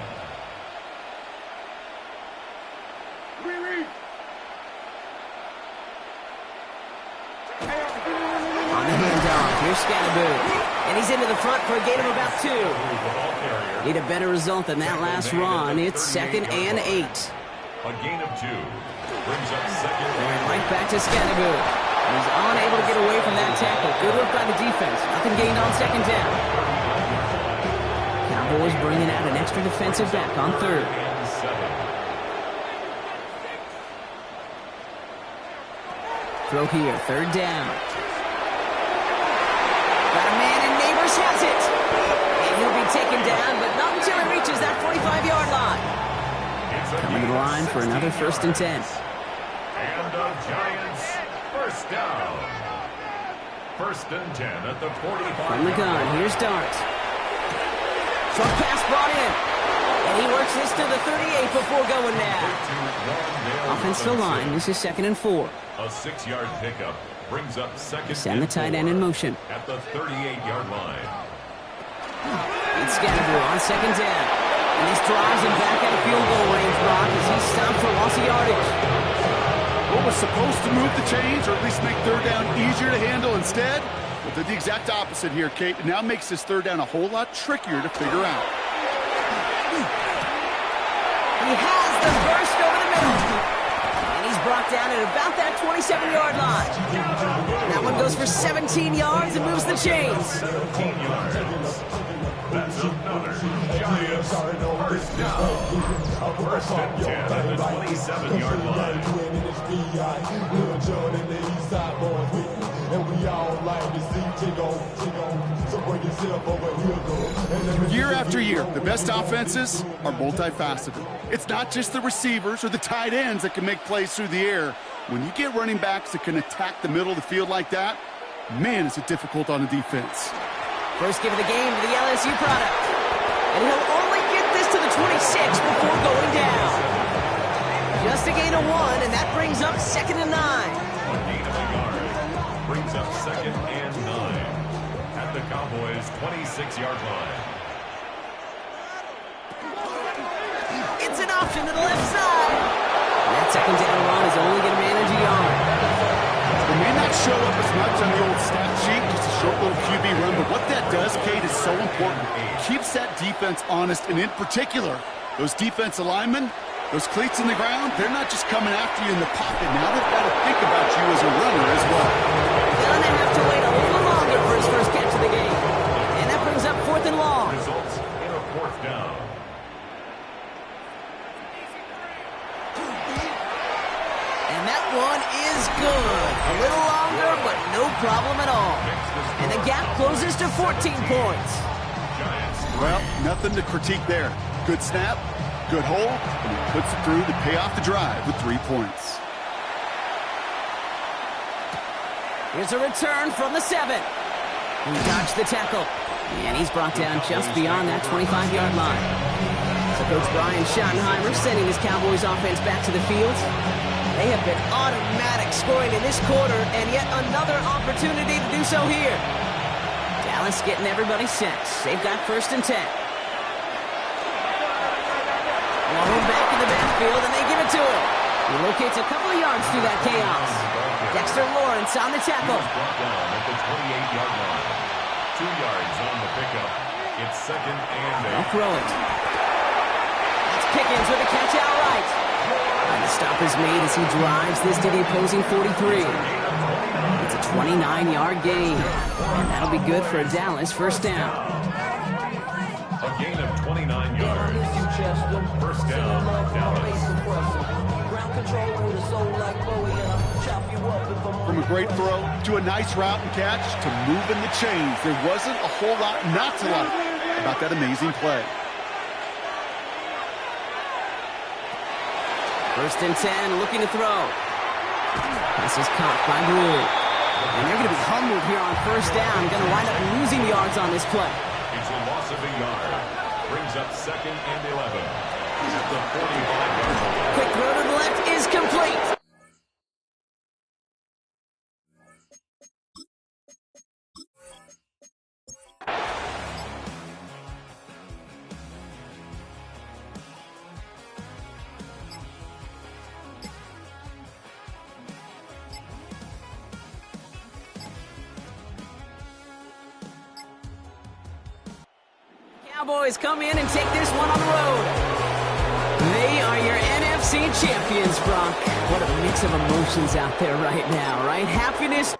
On the handoff, here's Scatterboot. And he's into the front for a gain of about 2. Need a better result than that last run. It's 2nd and 8. A gain of 2. Brings up 2nd and right back to Scatterboot. He's unable to get away from that tackle. Good work by the defense. Nothing gained on 2nd down. Cowboys bringing out an extra defensive back on 3rd. Throw here, 3rd down. Got a man, and Neighbors has it. And he'll be taken down, but not until he reaches that 45-yard line. Coming to the line for another 1st and 10. And the Giants first down. 1st and 10 at the 45. From the gun, here's Dart. Short pass brought in. And he works this to the 38 before going down. Offensive line, this is 2nd and 4. A 6-yard pickup brings up 2nd Send the tight end in motion. At the 38-yard line. It's Scatterboot on 2nd down. And this drives him back at a field goal range, Brock, as he's stopped for loss of yardage. What was supposed to move the chains, or at least make 3rd down easier to handle instead? Well, did the exact opposite here, Kate. It now makes this 3rd down a whole lot trickier to figure out. He has the burst over the middle. And he's brought down at about that 27-yard line. That one goes for 17 yards and moves the chains. 17 yards. That's another Giants first down. 1st and 10 at the 27-yard line. Year after year, the best offenses are multifaceted. It's not just the receivers or the tight ends that can make plays through the air. When you get running backs that can attack the middle of the field like that, man, is it difficult on the defense. First give of the game to the LSU product. And he'll only get this to the 26 before going down. Just a gain of 1, and that brings up 2nd and 9. A gain of a yard brings up 2nd and 9 at the Cowboys' 26-yard line. It's an option to the left side. That 2nd down run is only going to manage a yard. It may not show up as much on the old stat sheet, just a short little QB run, but what that does, Kate, is so important. It keeps that defense honest, and in particular, those defensive linemen, those cleats in the ground, they're not just coming after you in the pocket. Now they've got to think about you as a runner as well. Gonna have to wait a little longer for his first catch of the game. And that brings up 4th and long. Results in a 4th down. And that one is good. A little longer, but no problem at all. And the gap closes to 14 points. Well, nothing to critique there. Good snap, good hold, and he puts it through to pay off the drive with 3 points. Here's a return from the 7. He dodged the tackle. And he's brought down just beyond that 25-yard line. So Coach Brian Schottenheimer sending his Cowboys offense back to the field. They have been automatic scoring in this quarter, and yet another opportunity to do so here. Dallas getting everybody set. They've got 1st and 10. Long back in the backfield, and they give it to him. He locates a couple of yards through that chaos. Dexter Lawrence on the tackle. Brought down at the 28-yard line. 2 yards on the pickup. It's 2nd and 8. They'll throw it. That's Pickens with a catch outright. And the stop is made as he drives this to the opposing 43. It's a 29-yard gain. And that'll be good for a Dallas first down. A gain of 29 yards. First down, Dallas. From a great throw to a nice route and catch to moving the chains, there wasn't a whole lot not to like about that amazing play. First and 10, looking to throw. This is caught by Blue. And they're going to be humbled here on first down. Going to wind up losing yards on this play. It's a loss of a yard. Brings up 2nd and 11. At the 45-yard line. Quick throw to the left is complete. Cowboys come in and take this one on the road. They are your NFC champions, Brock. What a mix of emotions out there right now, right? Happiness.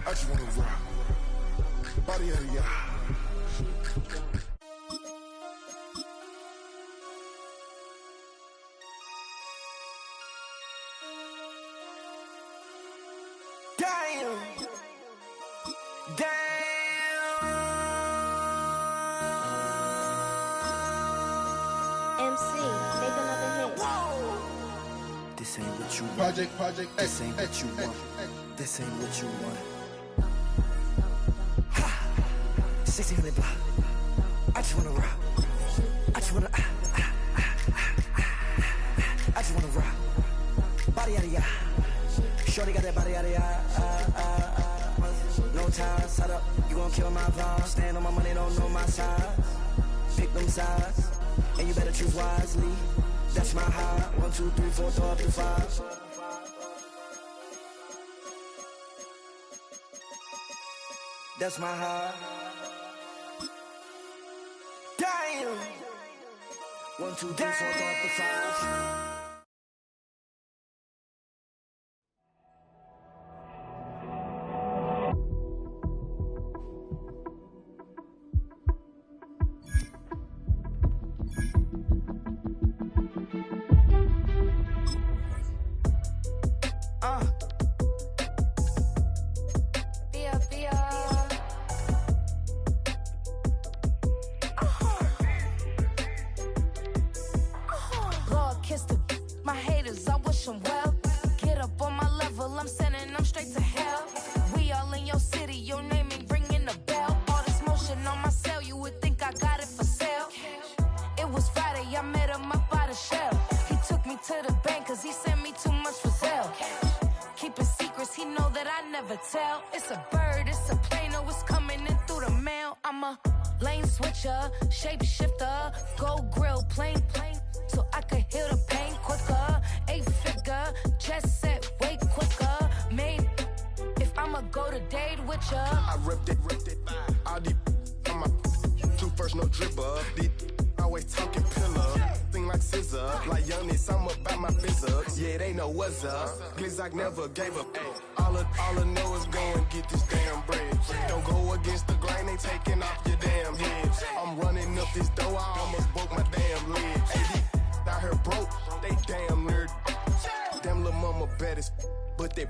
I just want to rock. Body out of ya. This ain't what you want. Project. This ain't what you want. This ain't what you want. Ha! 1600 block. I just wanna rock. I just wanna. I just wanna rock. Body out of ya. Shorty got that body out of ya. No time, set up. You gon' kill my vibe. Stand on my money, don't know my size. Pick them sides, and you better choose wisely. That's my high. 1, 2, 3, 4, throw up to 5. That's my high. Damn. 1, 2, 3, 4, throw up to 5. It's a bird, it's a plane, oh, it's coming in through the mail. I'm a lane switcher, shapeshifter, go grill, plane, so I could heal the pain quicker. 8-figure, jet set, way quicker. Made, if I'ma go to date with ya. I ripped it. All these on my 2 first, no dripper. These always talking pillar. Thing like scissor, like youngest, I'm about my business. Yeah, they know what's up. Glizzock never gave up. All I know is go and get this damn bread. Don't go against the grain, they taking off your damn heads. I'm running up this door, I almost broke my damn legs. Hey, these out here broke, they damn nerd. Damn little mama bad as but they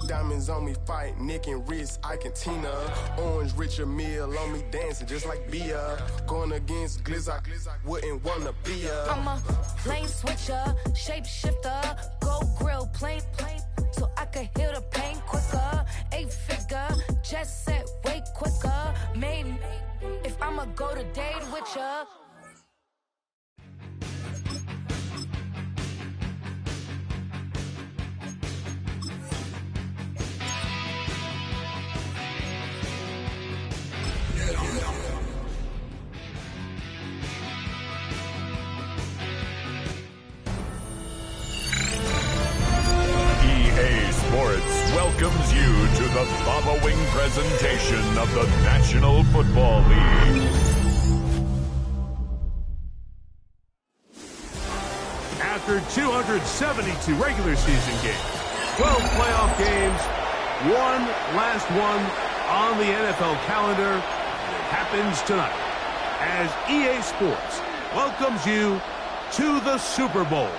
diamonds on me fight, Nick and wrist, Ike and Tina. Orange Richard Mill on me dancing just like Bia. Going against Glizzock, wouldn't wanna be ya. I'm a lane switcher, shapeshifter, go grill, plane, so I could heal the pain quicker. 8-figure, jet set, way quicker. Made, if I'ma go to date with ya. EA Sports welcomes you to the the Baba Wing presentation of the National Football League. After 272 regular season games, 12 playoff games, one last one on the NFL calendar, and it happens tonight as EA Sports welcomes you to the Super Bowl.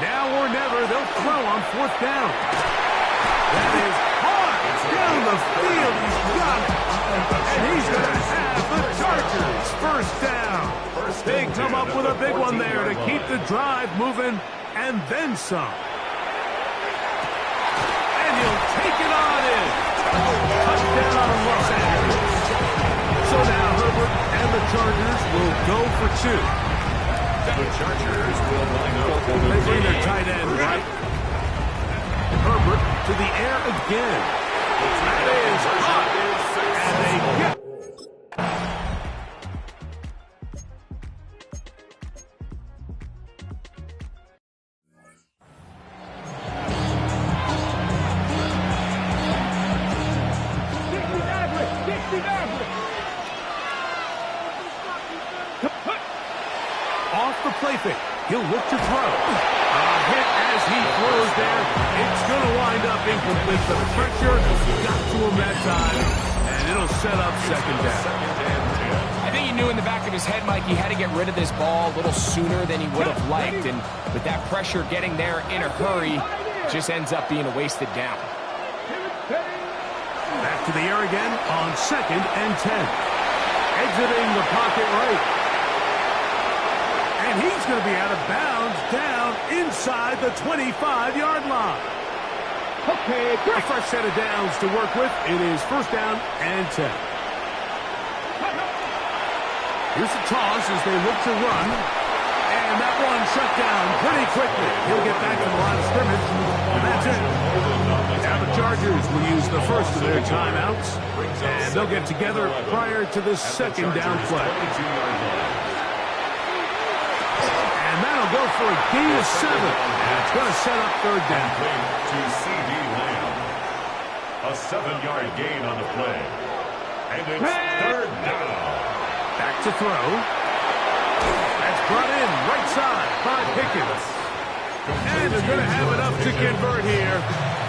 Now or never, they'll throw on fourth down. That is hard down the field. He's got it. And he's going to have the Chargers first down. They come up with a big one there to keep the drive moving and then some. And he'll take it on in. Touchdown Los Angeles. So now Herbert and the Chargers will go for two. The Chargers will line up for the they bring their tight end, right? Herbert to the air again. That is hot. And they get... Off the play fake. He'll look to throw. A hit as he throws there. It's going to wind up incomplete. The pressure got to him that time, and it'll set up second down. I think he knew in the back of his head, Mike, he had to get rid of this ball a little sooner than he would have liked, and with that pressure getting there in a hurry, just ends up being a wasted down. Back to the air again on 2nd and 10. Exiting the pocket right. And he's going to be out of bounds down inside the 25-yard line. Okay, a fresh set of downs to work with. It is first down and 10. Here's the toss as they look to run. And that one shut down pretty quickly. He'll get back to the line of scrimmage. And that's it. Now the Chargers will use the first of their timeouts. And they'll get together prior to the second down play. Go for a gain of 7. And it's going to set up third down. To C.D. Lamb. A 7-yard gain on the play. And it's third down. Back to throw. That's brought in right side by Pickens. And they're going to have enough to convert here.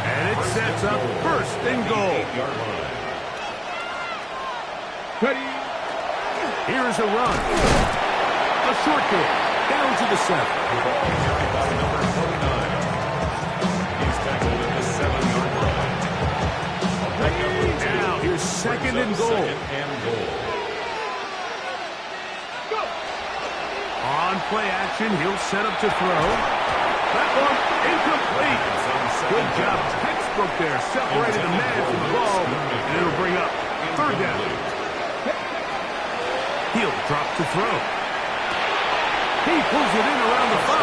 And it sets up first and goal. Here's a run. A short game. Down to the 7. He's tackled at the 7-yard line. Now here's second and goal. On play action, he'll set up to throw. That one incomplete. Good job, textbook there, separating the man from the ball, and it'll bring up third down. He'll drop to throw. He pulls it in around the 5.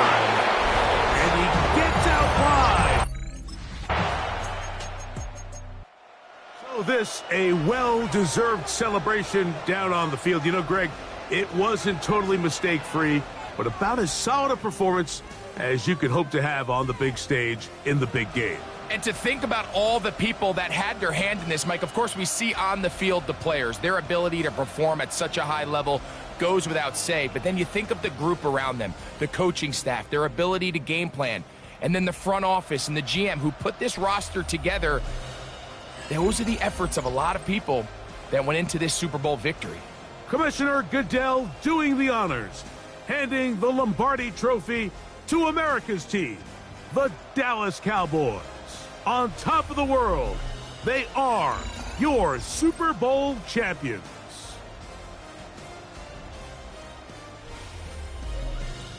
And he gets out wide. So this, a well-deserved celebration down on the field. You know, Greg, it wasn't totally mistake-free, but about as solid a performance as you could hope to have on the big stage in the big game. And to think about all the people that had their hand in this, Mike, of course we see on the field the players, their ability to perform at such a high level goes without say, but then you think of the group around them, the coaching staff, their ability to game plan, and then the front office and the GM who put this roster together. Those are the efforts of a lot of people that went into this Super Bowl victory. Commissioner Goodell doing the honors. handing the Lombardi Trophy to America's team, the Dallas Cowboys. On top of the world, they are your Super Bowl champions.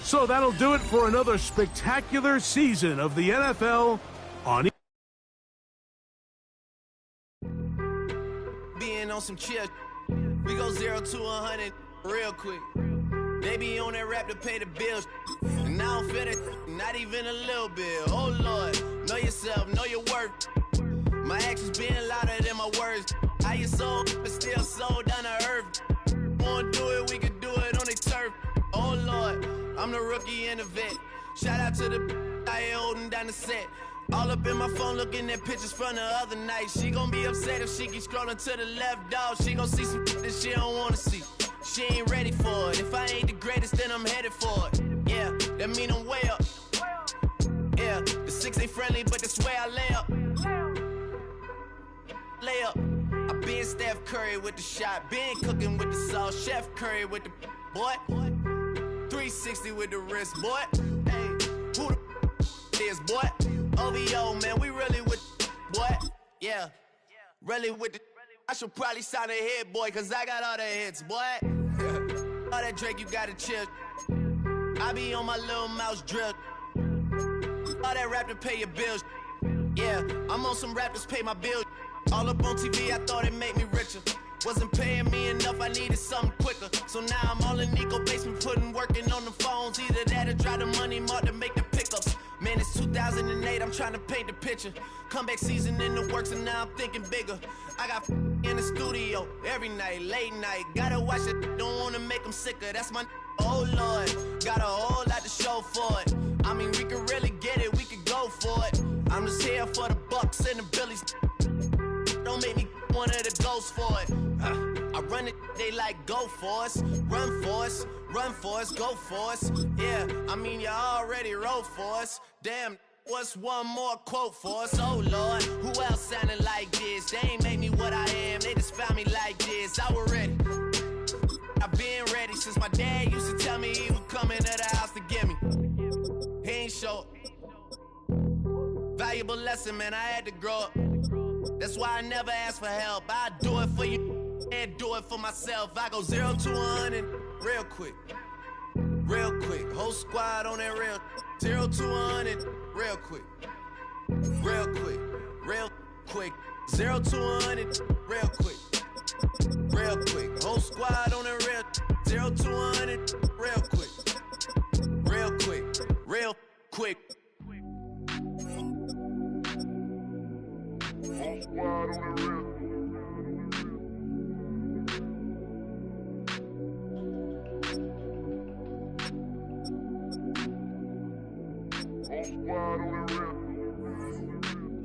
So that'll do it for another spectacular season of the NFL on Being on some chill, we go 0 to 100 real quick. They be on that rap to pay the bills, and I don't feel it, not even a little bit. Oh Lord, know yourself, know your worth. My actions being louder than my words. How you sold, but still sold down to earth. Wanna do it, we can do it on the turf. Oh Lord, I'm the rookie and the vet. Shout out to the I ain't holding down the set. All up in my phone looking at pictures from the other night. She gon' be upset if she keep scrolling to the left, dog. She gon' see some that she don't wanna see. She ain't ready for it. If I ain't the greatest, then I'm headed for it. Yeah, that mean I'm way up. Yeah, the 6 ain't friendly, but that's where I lay up. Lay up. I been Steph Curry with the shot. Been cooking with the sauce. Chef Curry with the boy. 360 with the wrist, boy. Hey, who the is, boy? OVO, man, we really with boy. Yeah, really with the. I should probably sign a hit, boy, cause I got all the hits, boy. All that Drake, you gotta chill. I be on my little mouse drill. All that rap to pay your bills. Yeah, I'm on some rappers pay my bills. All up on TV, I thought it made me richer. Wasn't paying me enough, I needed something quicker. So now I'm all in Nico basement, working on the phones. Either that or drive the money mark to make the pickups. Man, it's 2008, I'm trying to paint the picture. Comeback season in the works and now I'm thinking bigger. I got in the studio every night, late night. Gotta watch it, don't wanna make them sicker. That's my oh Lord, got a whole lot to show for it. I mean, we could really get it, we could go for it. I'm just here for the Bucks and the Billies. Don't make me one of the ghosts for it. I run it, they like go for us, run for us, run for us, go for us. Yeah, I mean you already wrote for us. Damn, what's one more quote for us? Oh Lord, who else sounding like this? They ain't made me what I am, they just found me like this. I was ready, I've been ready since my dad used to tell me he would come into the house to get me. He ain't show valuable lesson, man, I had to grow up. That's why I never ask for help. I do it for you and do it for myself. I go 0 to 100 real quick. Real quick. Whole squad on that real. 0 to 100 real quick. Real quick. Real quick. 0 to 100 real quick. Real quick. Whole squad on that real. 0 to 100 real quick. Real quick. Real quick. Whole squad on the real.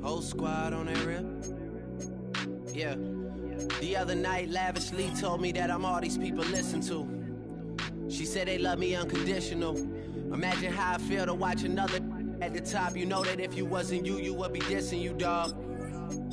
Whole squad on that real. Yeah. The other night, Lavishly told me that I'm all these people listen to. She said they love me unconditional. Imagine how I feel to watch another at the top. You know that if you wasn't you, you would be dissing you, dog.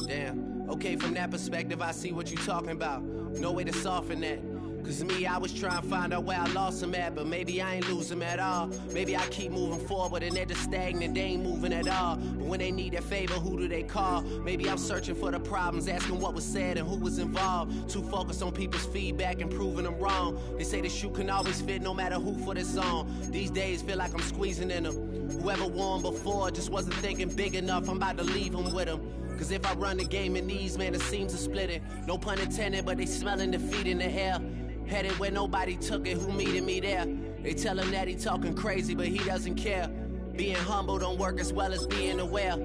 Damn, okay, from that perspective, I see what you talking about. No way to soften that. Cause me, I was trying to find out where I lost him at, but maybe I ain't lose him at all. Maybe I keep moving forward and they're just stagnant, they ain't moving at all. But when they need a favor, who do they call? Maybe I'm searching for the problems, asking what was said and who was involved. Too focused on people's feedback and proving them wrong. They say the shoe can always fit no matter who for the song. These days feel like I'm squeezing in them. Whoever won before just wasn't thinking big enough, I'm about to leave them with them. Cause if I run the game in these, man, it seems to split it. No pun intended, but they smelling defeat in the air. Headed where nobody took it, who meeting me there? They tell him that he talking crazy, but he doesn't care. Being humble don't work as well as being aware.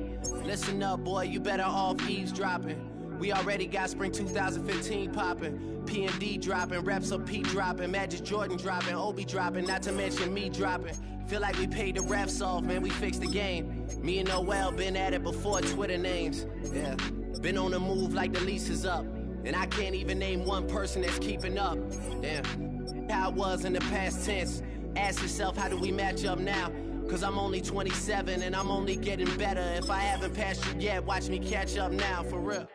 Listen up, boy, you better off eavesdropping. We already got spring 2015 popping. P&D dropping, reps of P dropping, Magic Jordan dropping, Obi dropping, not to mention me dropping. Feel like we paid the refs off, man, we fixed the game. Me and Noel been at it before Twitter names. Yeah, been on the move like the lease is up. And I can't even name one person that's keeping up. Damn, how it was in the past tense. Ask yourself, how do we match up now? Cause I'm only 27 and I'm only getting better. If I haven't passed you yet, watch me catch up now, for real.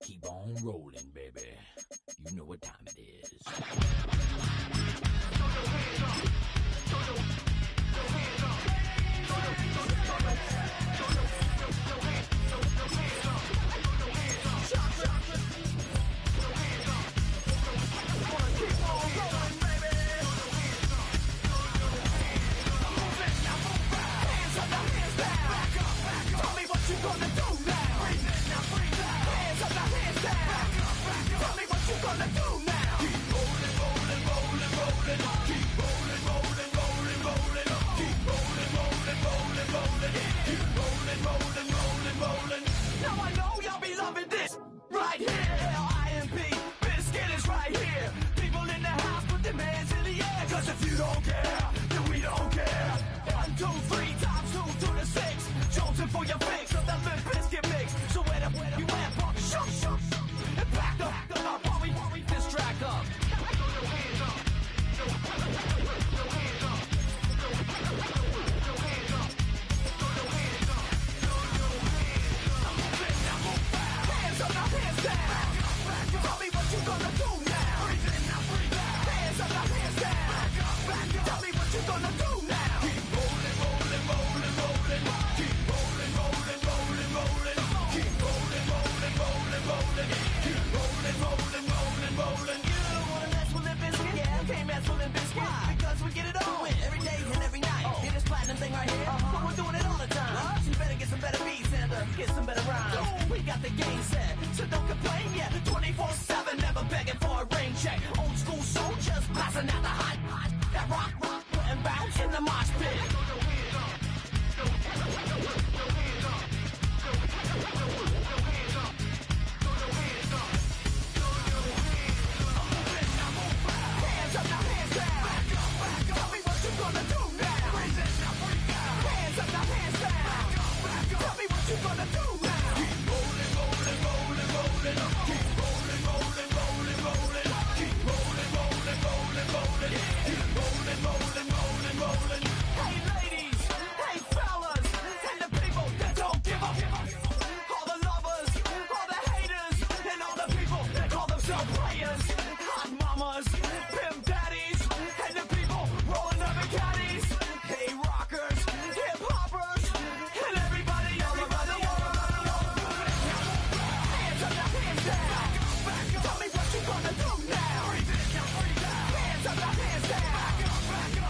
Keep on rolling, baby. You know what time it is. Now I know y'all be loving this right here. IMP, Biscuit is right here. People in the house, put their hands in the air. Cause if you don't care, then we don't care. 1, 2, 3 times 2 to the 6. Jonesing for your fix of that Limp Biscuit mix. So where you at, punk? Shoot. And back up while we this track up. Hands up, now hands down. Tell me what you gonna do now. Hands up, now hands down. Tell me what you gonna do now. Keep rolling, rolling, rolling, rolling. Keep rolling, rolling, rolling, rolling. Keep rolling, rolling, rolling, rolling. Keep rolling, rolling, rolling, rolling. You don't wanna mess with Limp Bizkit? Yeah, you can't mess with Limp Bizkit. Because we get it on every day and every night. Hear this platinum thing right here? But we're doing it all the time. So you better get some better beats and get some better rhymes. We got the game set, so don't complain yet. 24/7, never begging for a rain check. Old school soldiers blasting out the hot. That rock, and bounce in the mosh pit. Hands up, now hands down. Tell me what you gonna do now. Hands up, now hands down. Tell me what you gonna do now. Keep rolling, rolling, rolling, rolling. Keep rolling, rolling, rolling, rolling. Keep rolling, rolling, rolling, rolling. Keep rolling, rolling, rolling, rolling. Hey ladies, hey fellas, and the people that don't give up. All the lovers, all the haters, and all the people that call themselves players. Hot mamas, pimp daddies, and the people rolling up in caddies. Hey rockers, hip hoppers, and everybody all around the world. Hands up, now hands down. Tell me what you gonna do now. Hands up, now hands down.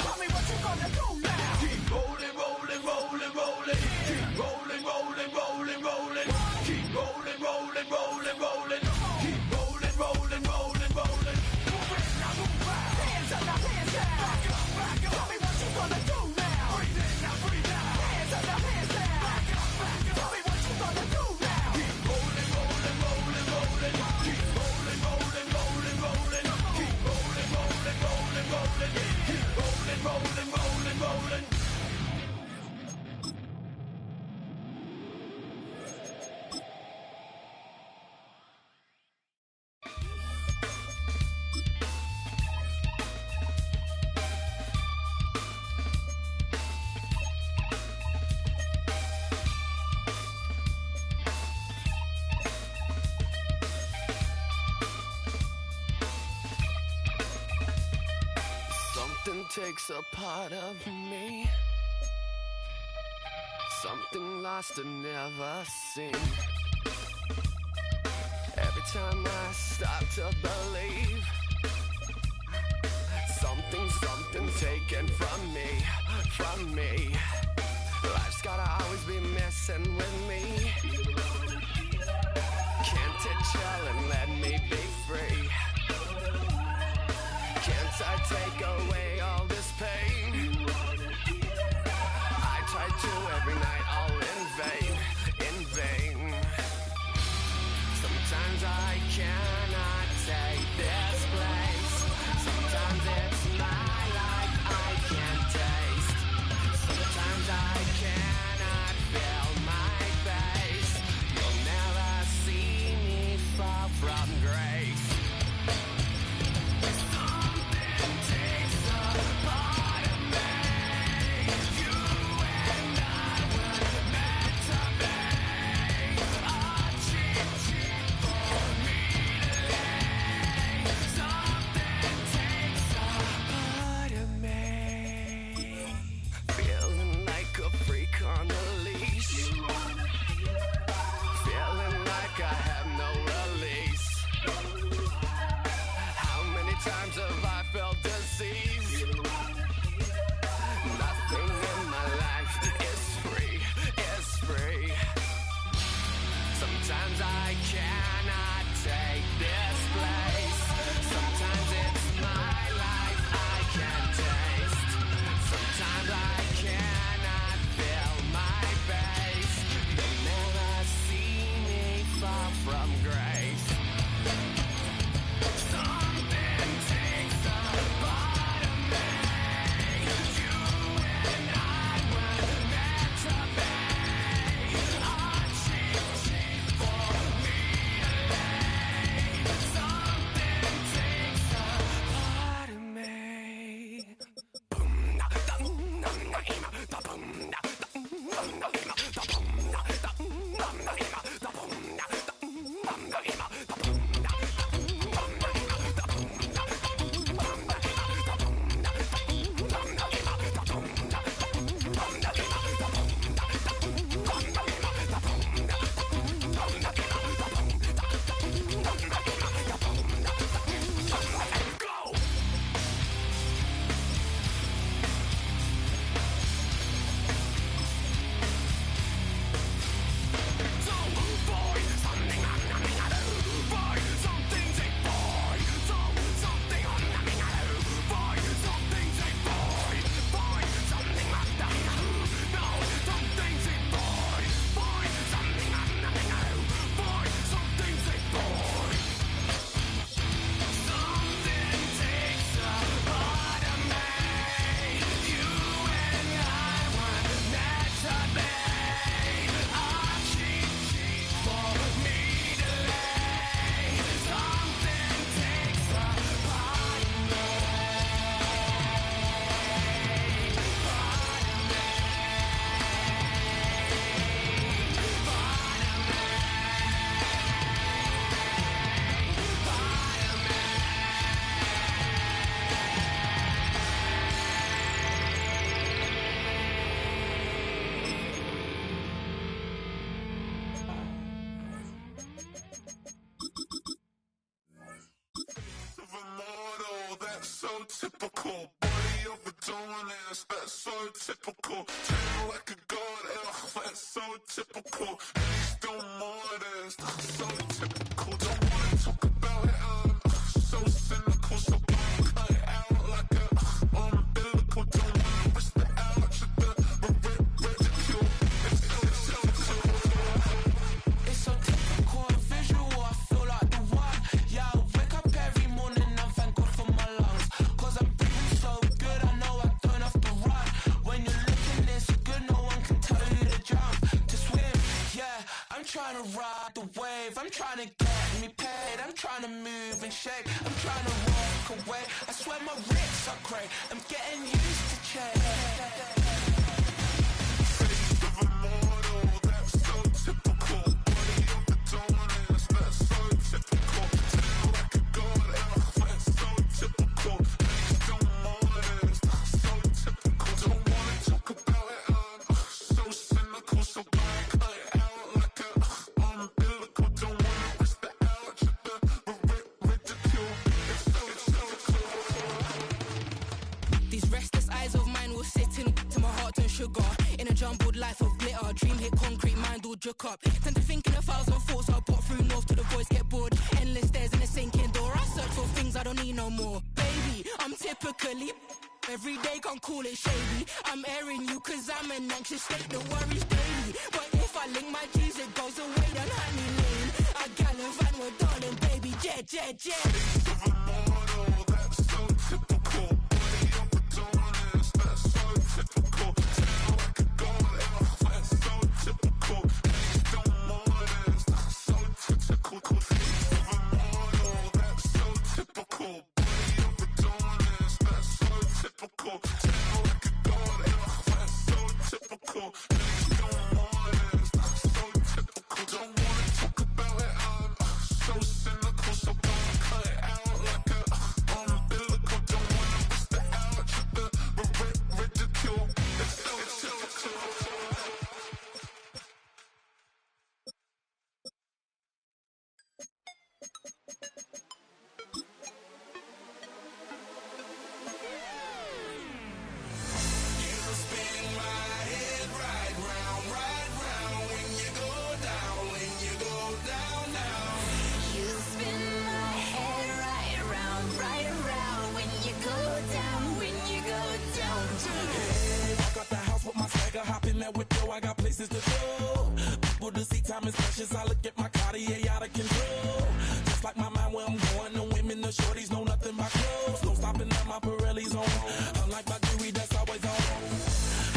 Tell me what you gonna do now. Keep rolling, rolling, rolling, rolling. Keep rolling, rolling, rolling, rolling. Keep rolling, rolling, rolling, rolling. Keep rolling, rolling, rolling, rolling. Hands up, now hands down. Tell me what you gonna do now. Hands up, now hands down. Tell me what you gonna do now. Keep rolling, rolling, rolling, rolling. Keep rolling, rolling, rolling, rolling. Keep rolling, rolling, rolling, rolling. Keep rolling, rolling, rolling, rolling. Something takes a part of me. Something lost and never seen. Every time I start to believe, something taken from me. Life's gotta always be messing with me. Can't it chill and let me be free? Can't I take away all this pain? I try to every night, all in vain. Sometimes I cannot take this place. Sometimes it's my life I can't taste. Sometimes I cannot feel my face. You'll never see me fall from grace. typical. Body of a dominance, that's so typical. Train like a god, that's so typical. Please don't more this, that's so typical. Don't wanna talk about it, I'm so cynical. So cut it out like a umbilical. Don't wanna risk the out to the ridicule. It's so typical, visual, I feel like the one. Yeah, I wake up every morning and thank God for my lungs. Cause I'm breathing so good, I know I don't have to run. When you're looking this good, no one can tell you to jump, to swim. Yeah, I'm trying to ride the wave, I'm trying to get me paid, I'm trying to move and shake, I'm trying to walk away. I swear my wrists are great, I'm getting used to change. These restless eyes of mine will sit in to my heart and sugar. In a jumbled life of glitter, dream hit concrete, mind all jook up. Tend to think in 1,000 thoughts, I'll put through north to the voice, get bored. Endless stairs in a sinking door, I search for things I don't need no more. Baby, I'm typically every day, can't call it shady. I'm airing you cause I'm an anxious state that worries daily. But if I link my G's, it goes away down honey lane. I gallivant with darling, baby, jet, jet, jet. That's so typical. Body of a dominance, that's so typical. Tail like a god, that's so typical. Please don't more this, that's so typical. Please of a model, that's so typical. Body of a dominance, that's so typical. Tail like a god, that's so typical. Please don't more this, that's so typical. Don't wanna talk about it, I'm so cynical. So don't cut it out like a umbilical. Don't wanna risk the out to the ridicule. It's so typical. You spin my head right round when you go down, when you go down now. You spin my head right around when you go down, when you go down. Hey, walk out the house with my swagger, hop in that window, I got places to go. People to see, time is precious, I look at my Cartier out of control. Just like my mind where I'm going, the women, the shorties know nothing but clothes. No stopping at my Pirelli's on, unlike my jewelry that's always on.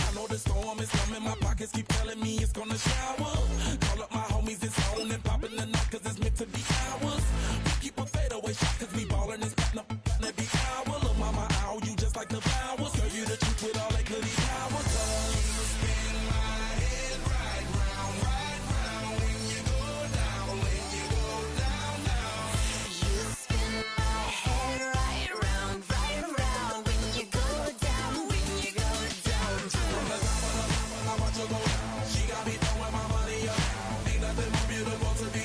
I know the storm is coming, my pockets keep telling me it's gonna shower. Call up my homies, it's on and popping the night cause it's meant to be ours. We keep a fadeaway shot cause we ballin' and spittin' up every hour. Lil' mama, ow, you just like the flowers. Girl, you the truth with all that goody powers. You spin my head right round when you go down, when you go down now. You spin my head right around when you go down, when you go down. From the top of the I watch her go down. She got me throwing my money up. Ain't nothing more beautiful to be.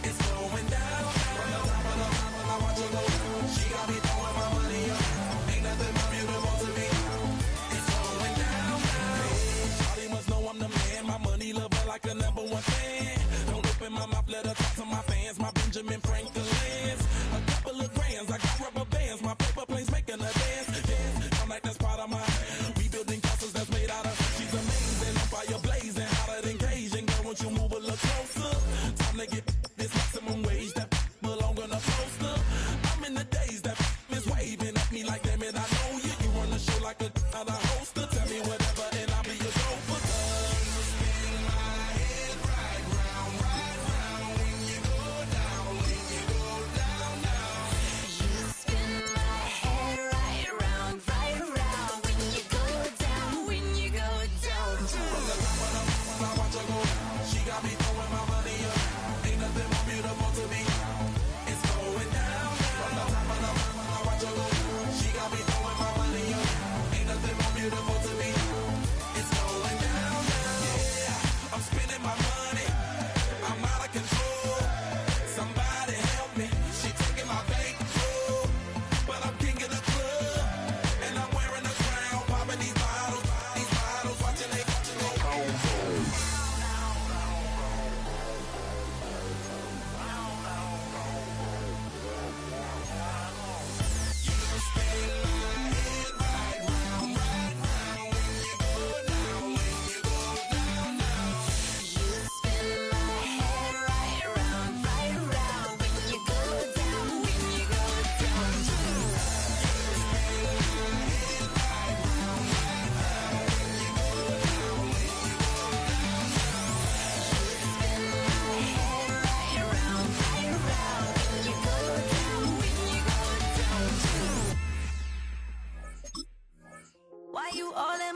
It's going down. From the top of the I watch her go down. She got me throwing my money up. Ain't nothing more beautiful to be. It's going down. Hey, Charlie must know I'm the man. My money lover like a #1 fan. Don't open my mouth, let her talk to my fans. My Benjamin Franklin's. A couple of grands, I got rubber bands. My paper planes making a dance. Yes, I'm like that's part of my. We building castles that's made out of. She's amazing, on fire blazing, hotter than Cajun. Girl, won't you move a little closer? Time to get this maximum wage that belong on a poster. I'm in the days that is waving at me like, damn it, I know you. You run the show like a other hoster. Tell me whatever and I'll be your chauffeur. You spin my head right round when you go down, when you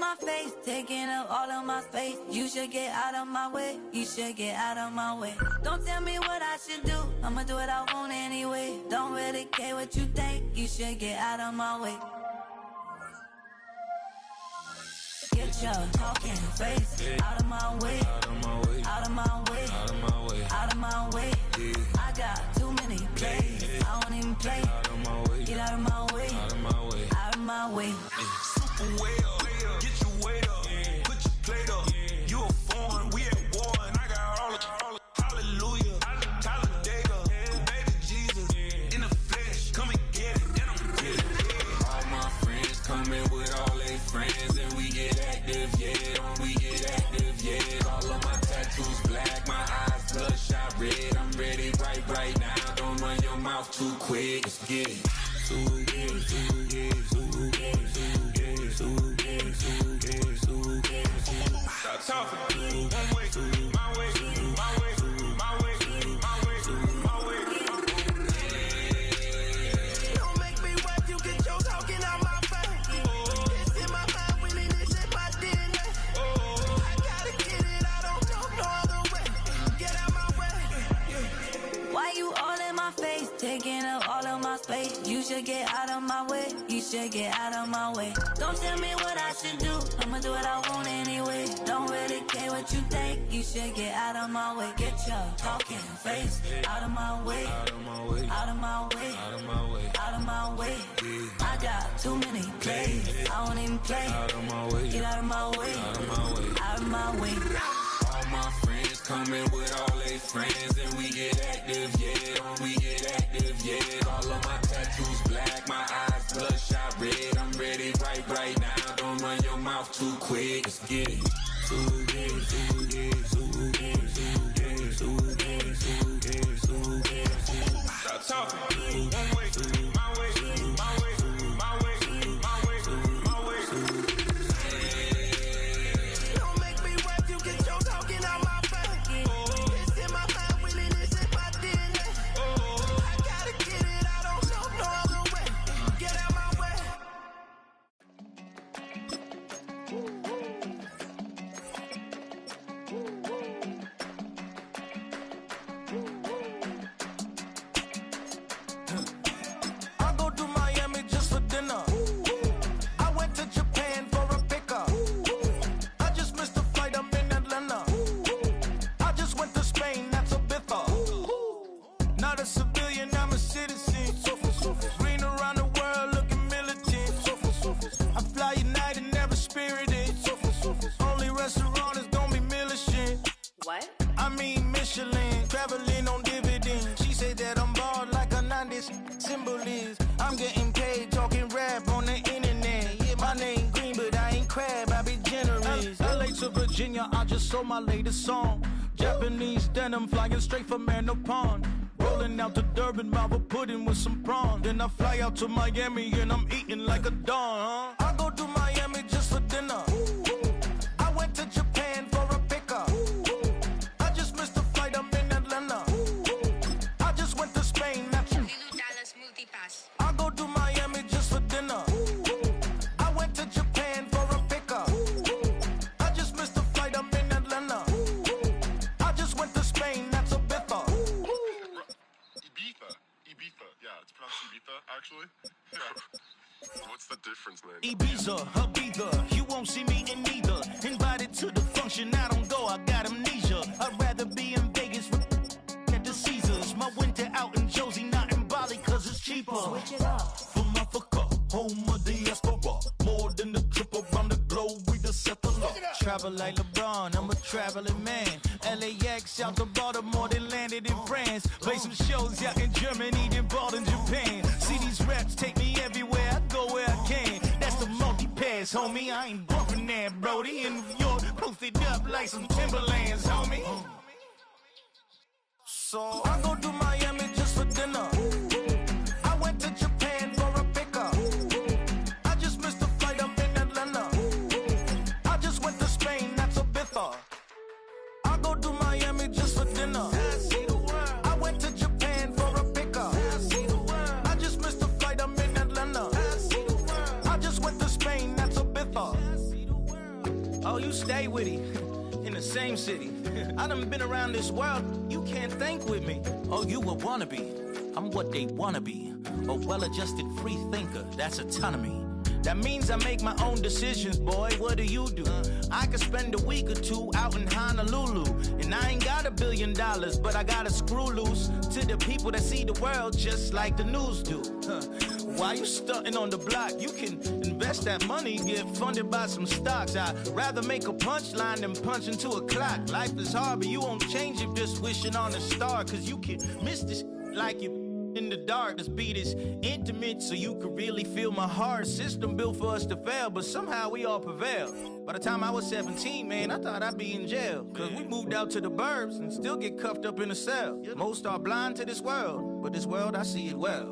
my face, taking up all of my space. You should get out of my way. You should get out of my way. Don't tell me what I should do. I'ma do what I want anyway. Don't really care what you think. You should get out of my way. Get your talking face out of my way. Out of my way. Out of my way. Out of my way. Out of my way. I got too many plays. I don't even play. Out of my way. Get out of my way. Out of my way. Out of my way. Super way up. Get your weight up. Put your plate up. You a foreign. We at war. And I got all the hallelujah. Talladega. Baby Jesus. In the flesh. Come and get it. And I'm with it. All my friends coming with all their friends. And we get active, yeah. We get active, yeah. All of my tattoos black. My eyes bloodshot red. I'm ready right now. Don't run your mouth too quick. Let's get it. Stop talking. One way, my way, my way, my way, my way, my way. Don't make me wipe you, get your talking out my face. It's in my mind, winning this in my DNA. I gotta get it, I don't know no other way. Get out my way. Why you all in my face, taking up all of my space? You should get out of my way. You should get out of my way. Don't tell me what I should do. I'ma do what I want anyway. Don't really care what you think. You should get out of my way. Get your talking face out of my way. Out of my way. Out of my way. Out of my way. Out of my way. I got too many plays. I don't even play. Out of my way. Get out of my way. Out of my way. Out of my way. All my friends coming with all their friends. And we get active, yeah. We get active, yeah. All of my tattoos black. My eyes bloodshot red. I'm ready right now. Don't run your mouth too quick. Let's get it. Stop talking. One way, my way, my way, my way, my way, my way. Don't make me wipe you, get your talking out my face. It's in my mind, winning this in my DNA. I gotta get it, I don't know no other way. Get out my way. I go to Miami just for dinner. I went to Japan for a pickup. I just missed a flight, I'm in Atlanta. I just went to Spain, that's a Ibiza. Not a civilian, I'm a citizen. Green around the world, looking militant. I fly United, never spirited. Only restaurant is gonna be Michelin. What? I mean Michelin, traveling on dividends. She said that I'm bald like a 90s. Symbol is I'm getting paid, talking rap on the internet. Yeah, my name Green, but I ain't crab, I be generous. LA to Virginia, I just sold my latest song. Japanese denim, flying straight from Manapon. Rolling out to Durban, mouth a pudding with some prawn. Then I fly out to Miami and I'm eating like a don. I go to Miami just for dinner. I went to Japan for a pickup. I just missed a flight, I'm in Atlanta. I just went to Spain, that's I go to Miami just for dinner. I went to Japan for a pickup. I just missed a flight, I'm in Atlanta. I just went to Spain, that's a Ibiza. Ibiza, yeah, it's pronounced Ibiza, actually. What's the difference, man? Ibiza, Ibiza, you won't see me in neither. Invited to the function, I don't go, I got amnesia. I'd rather be in Vegas at the Caesars. My winter out in Josie, not in Bali, cause it's cheaper. Switch it up. From Africa, home of diaspora. More than the trip around the globe, we the settler. Travel like LeBron, I'm a traveling man. LAX out to Baltimore, then landed in France. Play some shows out in Germany, then bought in Japan. See these raps take me everywhere, I go where I can. That's the multi-pass, homie, I ain't bumping that, Brody. In New York, posted up like some Timberlands, homie. So I go to Miami just for dinner. I went to Japan for a pickup. I just missed a flight, I'm in Atlanta. I just went to Spain, that's a Ibiza. I go to Miami just for dinner. I went to Japan for a pickup. I just missed a flight, I'm in Atlanta. I just went to Spain, that's a Ibiza. stay with him in the same city. I done been around this world, you can't think with me. Oh, you a wannabe, I'm what they wanna be. A well-adjusted free thinker, that's autonomy. That means I make my own decisions, boy, what do you do? I could spend a week or two out in Honolulu, and I ain't got $1 billion, but I got a screw loose to the people that see the world just like the news do. Why you stunting on the block? You can invest that money, get funded by some stocks. I'd rather make a punchline than punch into a clock. Life is hard, but you won't change it just wishing on a star, cause you can miss this like you in the dark. This beat is intimate, so you can really feel my heart. System built for us to fail, but somehow we all prevail. By the time I was 17, man, I thought I'd be in jail, cause we moved out to the burbs and still get cuffed up in a cell. Most are blind to this world, but this world, I see it well.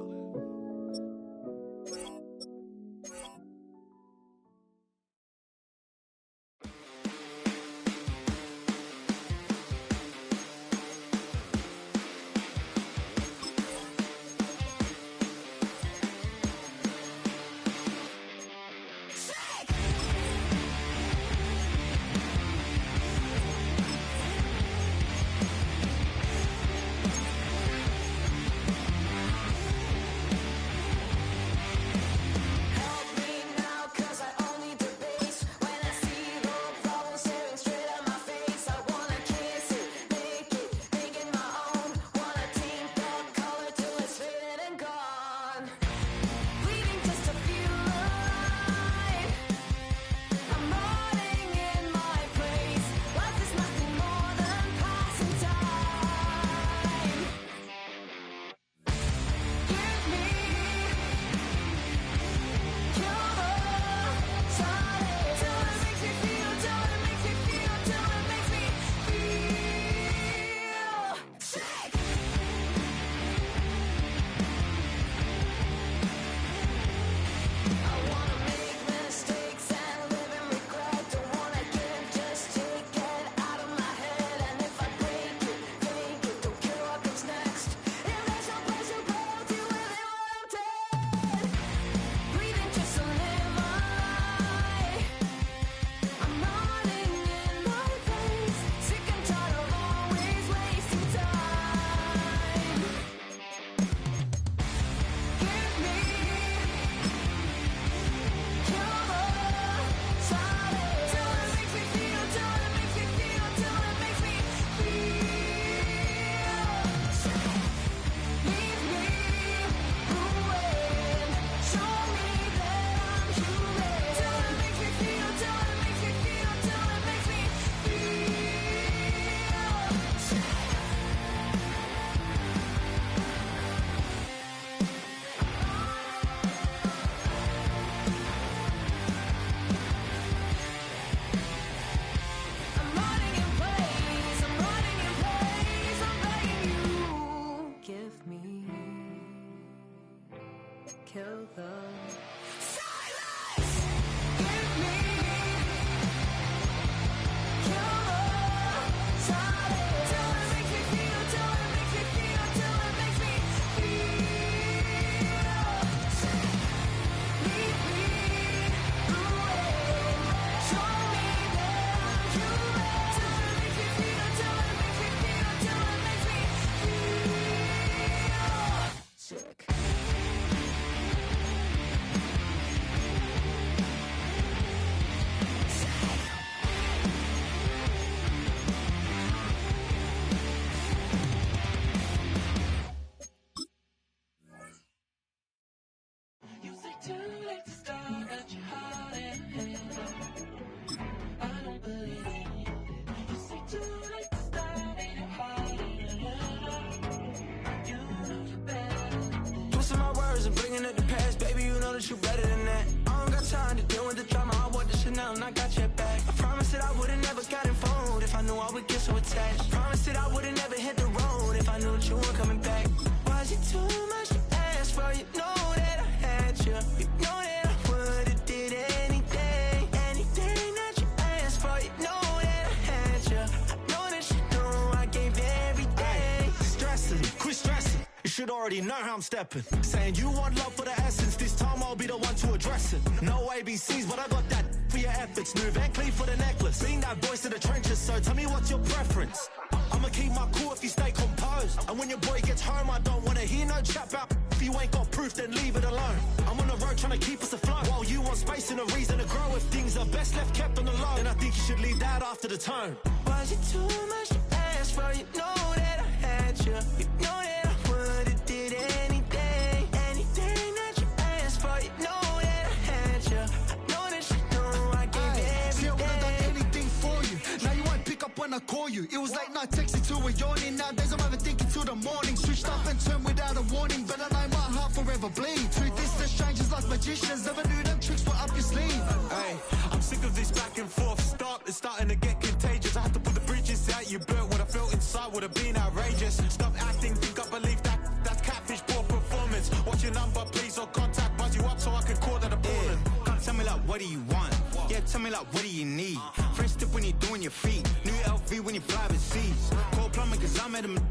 You better than that. I don't got time to deal with the drama. I want the Chanel and I got your back. I promise that I would've never got involved if I knew I would get so attached. Promise that I would've never hit the road if I knew that you weren't coming back. Was it too much to ask for? You know that I had you. You know that I would've did anything, anything that you asked for. You know that I had you. I know that you know I gave everything. Stressing, quit stressing. You should already already know how I'm stepping. Saying you want love for the essence, this time I'll be the one to address it. No ABCs, but I got that for your efforts. New Van Cleef for the necklace. Being that voice of the trenches, so tell me what's your preference. I'ma keep my cool if you stay composed. And when your boy gets home, I don't wanna hear no chat about if you ain't got proof, then leave it alone. I'm on the road trying to keep us afloat, while you want space and a reason to grow. If things are best left kept on the low, then I think you should leave that after the tone. Was it too much to ask for? You know that I had you. You know that I would've did anything. Anything that you asked for. You know that I had you. I know that you know I gave everything. See, I would've done anything for you. Now you won't pick up when I call you. It was late night texting to a yawning. Nowadays I'm overthinking till the morning. Switched up and turned without a warning, but I know my heart forever bleed. Two distant strangers like magicians. Never knew them tricks were up your sleeve. Hey, I'm sick of this back and forth. It's starting to get contagious. I had to put the bridges out you built. What I felt inside would have been outrageous. Stop acting, think I believe that's catfish, poor performance. What's your number, please, or contact, buzz you up so I can call that appalling. Come tell me like, what do you want? Yeah, tell me like, what do you need? French tip when you're doing your feet. New LV when you fly overseas. Call plumbing cause I'm at a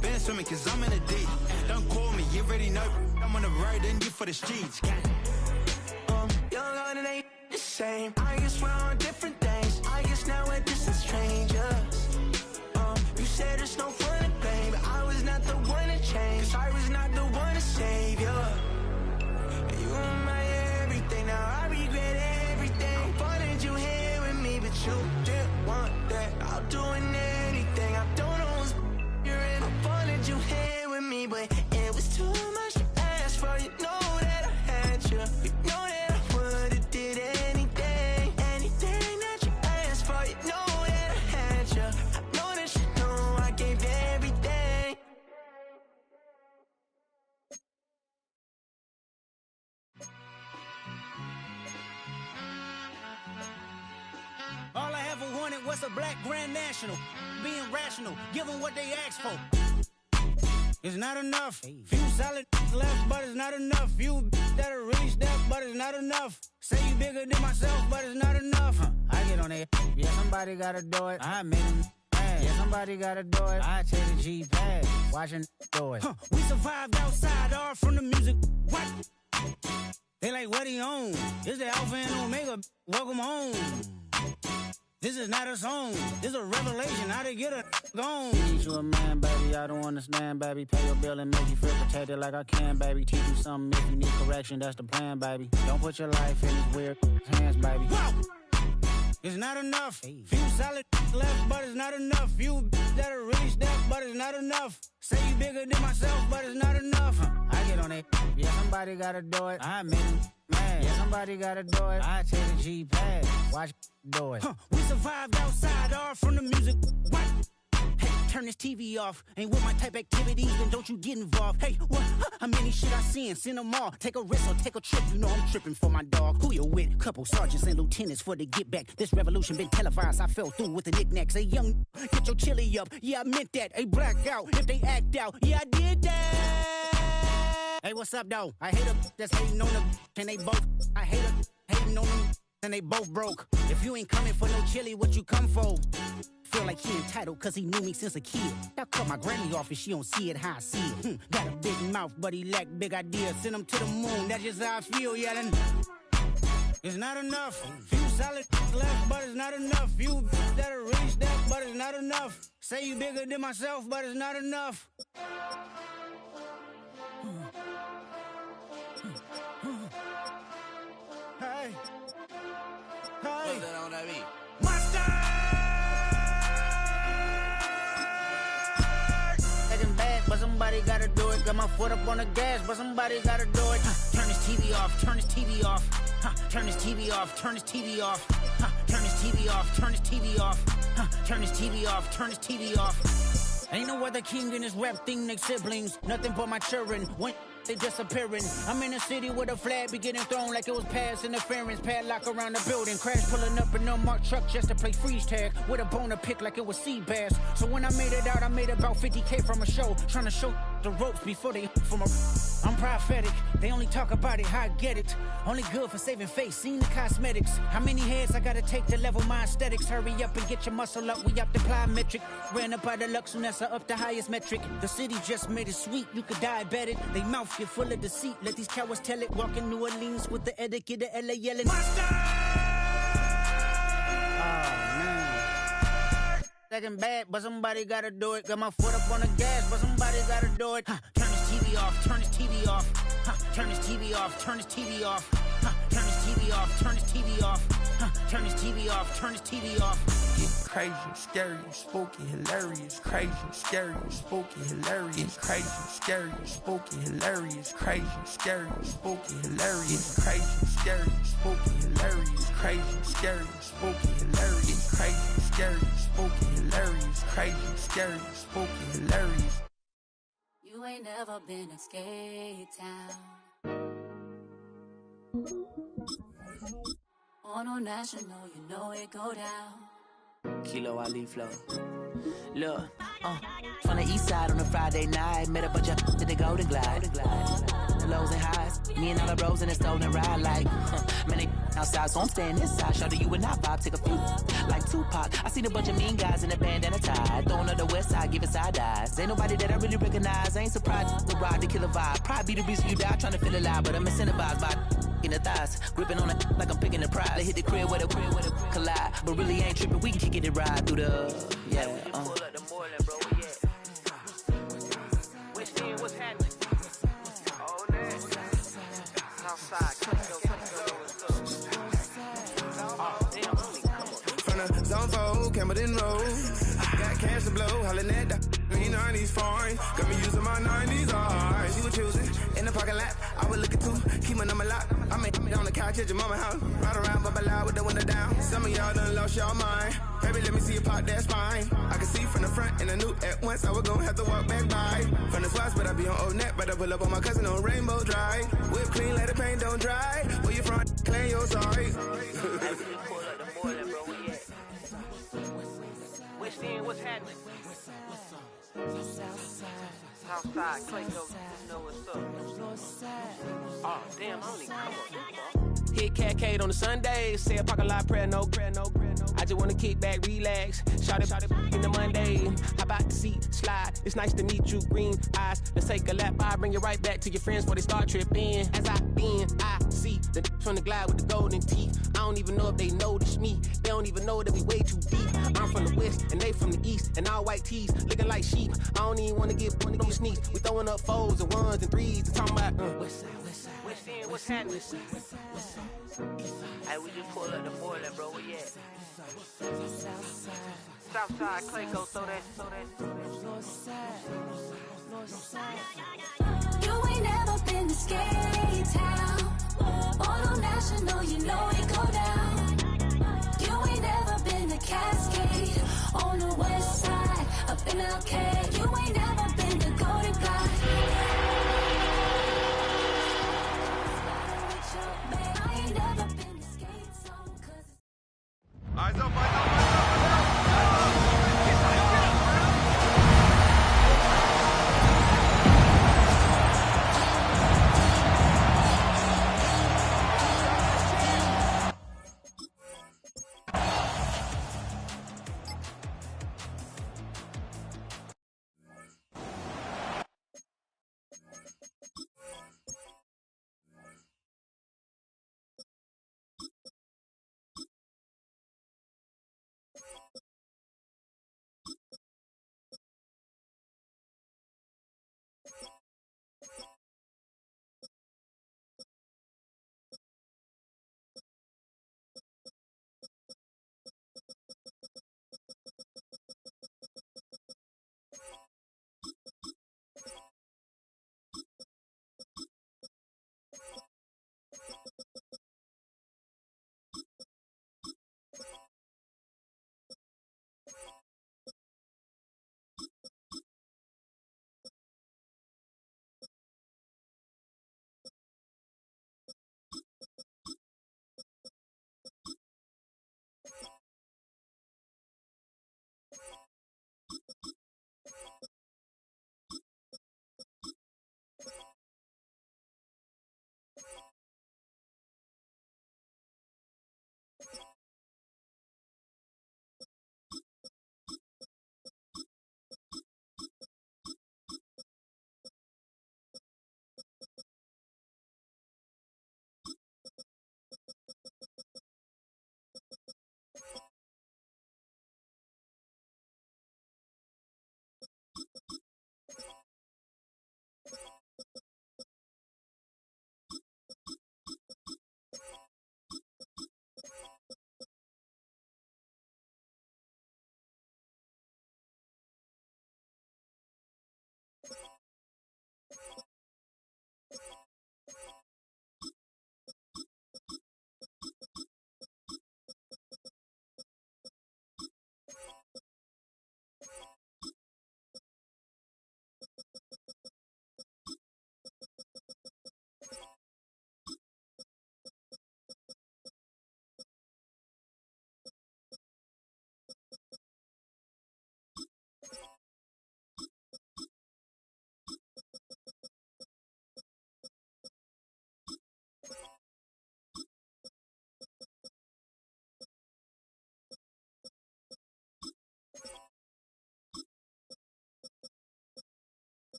been swimming cause I'm in a deep. Don't call me, you already know. I'm on the road and you for the streets. Young and ain't the same. I guess we're on different things. I guess now we're distant strangers. You said it's no fun to blame, but I was not the one to change. Cause I was not the one to save you. You were my everything, now I regret everything. I wanted you here with me, but you didn't want that. I'll do anything, I don't know what's you're in. I wanted you here with me, but it was too much to ask for. You know that I had you. You know that I would've did anything. Anything that you asked for. You know that I had you. I know that you know I gave everything. All I ever wanted was a black Grand National. Being rational, give them what they asked for. It's not enough. Few solid left, but it's not enough. Few that are really step, but it's not enough. Say you bigger than myself, but it's not enough. I get on it. Yeah, somebody gotta do it. I made them mad. Yeah, somebody gotta do it. I take the G-Pad, watching do it. We survived outside, all from the music. What? They like, what he on? This the Alpha and Omega. Welcome home. This is not a song, this is a revelation, how to get a gone. Teach you a man, baby, I don't understand, baby. Pay your bill and make you feel protected like I can, baby. Teach you something if you need correction, that's the plan, baby. Don't put your life in these weird hands, baby. Whoa! It's not enough. Few solid left, but it's not enough. Few that are really step, but it's not enough. Say you bigger than myself, but it's not enough. I get on it. Yeah, somebody gotta do it. I made them mad. Yeah, somebody gotta do it. I take the G-Pad, watch do it. We survived outside, all from the music. What? Hey, turn this TV off. Ain't with my type activities, then don't you get involved. Hey, what? How many shit I seen? Send them all. Take a risk or take a trip. You know I'm tripping for my dog. Who you with? Couple sergeants and lieutenants for the get back. This revolution been televised. I fell through with the knickknacks. Hey, young, get your chili up. Yeah, I meant that. Hey, black out if they act out. Yeah, I did that. Hey, what's up, though? I hate them that's hating on them. And they both. I hate them hating on them. And they both broke. If you ain't coming for no chili, what you come for? Feel like he entitled cause he knew me since a kid. I cut my granny off and she don't see it how I see it. Got a big mouth but he lack big ideas. Send him to the moon, that's just how I feel, yeah. Then it's not enough. Few solid left but it's not enough. Few that are really step but it's not enough. Say you bigger than myself but it's not enough. Hey. Hey. Monster! Getting bad, but somebody gotta do it. Got my foot up on the gas, but somebody gotta do it. Turn this TV off, turn this TV off. Turn this TV off, turn this TV off. Turn this TV off, turn this TV off. Turn this TV off, turn this TV off. Ain't no other king in this rap thing, they siblings. Nothing but my children. When they disappearing. I'm in a city with a flag be getting thrown like it was pass interference. Padlock around the building. Crash pulling up an unmarked truck just to play freeze tag. With a bone to pick like it was sea bass. So when I made it out, I made about 50K from a show. Trying to show the ropes before they from a... I'm prophetic. They only talk about it, how I get it. Only good for saving face, seen the cosmetics. How many heads I gotta take to level my aesthetics? Hurry up and get your muscle up, we up the plyometric. Ran up out of Lux, and that's up the highest metric. The city just made it sweet, you could diabetic. They mouth get full of deceit, let these cowards tell it. Walk in New Orleans with the etiquette of LA yelling. Monster! Second bad, but somebody gotta do it. Got my foot up on the gas, but somebody gotta do it. Turn this TV off, turn this TV off. Turn this TV off, turn this TV off. Turn this TV off, turn this TV off. Turn this TV off, turn this TV off. Get crazy, scary, spooky, hilarious. Crazy, scary, spooky, hilarious. Crazy, scary, spooky, hilarious. Crazy, scary, spooky, hilarious. Crazy, scary, spooky, hilarious. Crazy, scary, spooky, hilarious. Crazy, scary, spooky, hilarious. Crazy, scary, spooky, hilarious. You ain't never been a skate town. On a national, you know it go down. Kilo Ali flow. Look, from the east side on a Friday night, met a bunch of to the Golden Glide. The lows and highs, me and all the bros in a stolen ride like, man, they outside, so I'm staying inside. Shout to you and I vibe, take a few like Tupac. I seen a bunch of mean guys in a bandana tie, throwing up the west side, giving side eyes. Ain't nobody that I really recognize. I ain't surprised to ride the killer vibe. Probably be the reason you die trying to feel alive, but I'm incentivized by in the thighs, gripping on it like I'm picking the prize. They hit the crib where the collide, but really ain't tripping. We can kick it ride through the pull up the Moreland, bro. West End, what's happening? Oh, man. Southside, From the zone 4, Campbellton Road. Got cash to blow, hollering at the green 90s foreign. Got me using my 90s, alright. She was choosing in the parking lot. I was looking too, keep my number locked. I made on the couch at your mama house. Ride around, bubble loud with the window down. Some of y'all done lost y'all mind. Baby, let me see you pop, that's fine. I can see from the front, and I knew at once I was gonna have to walk back by. From the spots, but I be on Old Net. But I pull up on my cousin on Rainbow Drive. Whip clean, let the paint don't dry. Where you from? Claim your sorry. West End, what's happening? Southside, Clayco, you know what's up. Oh, damn, I only come on. Hit Cat Cade on the Sundays. Say a parking lot prayer, no. I just wanna kick back, relax. Shout it in the Monday. How about the seat slide? It's nice to meet you, green eyes. Let's take a lap by, bring it right back to your friends before they start tripping. As I bend, I see the from the glide with the golden teeth. I don't even know if they notice me. They don't even know that we way too deep. I'm from the west and they from the east, and all white tees looking like sheep. I don't even wanna get one of those sneaks. We throwing up fours and ones and threes and talking about West End, what's happening? Hey, we just pulled up the Moreland, bro. Where you at? Southside, Clayco, throw that. You ain't never been to skate town. On a national, you know it go down. You ain't never been to Cascade. On the west side, up in Arcade. You ain't never been to Golden Glide. Eyes up,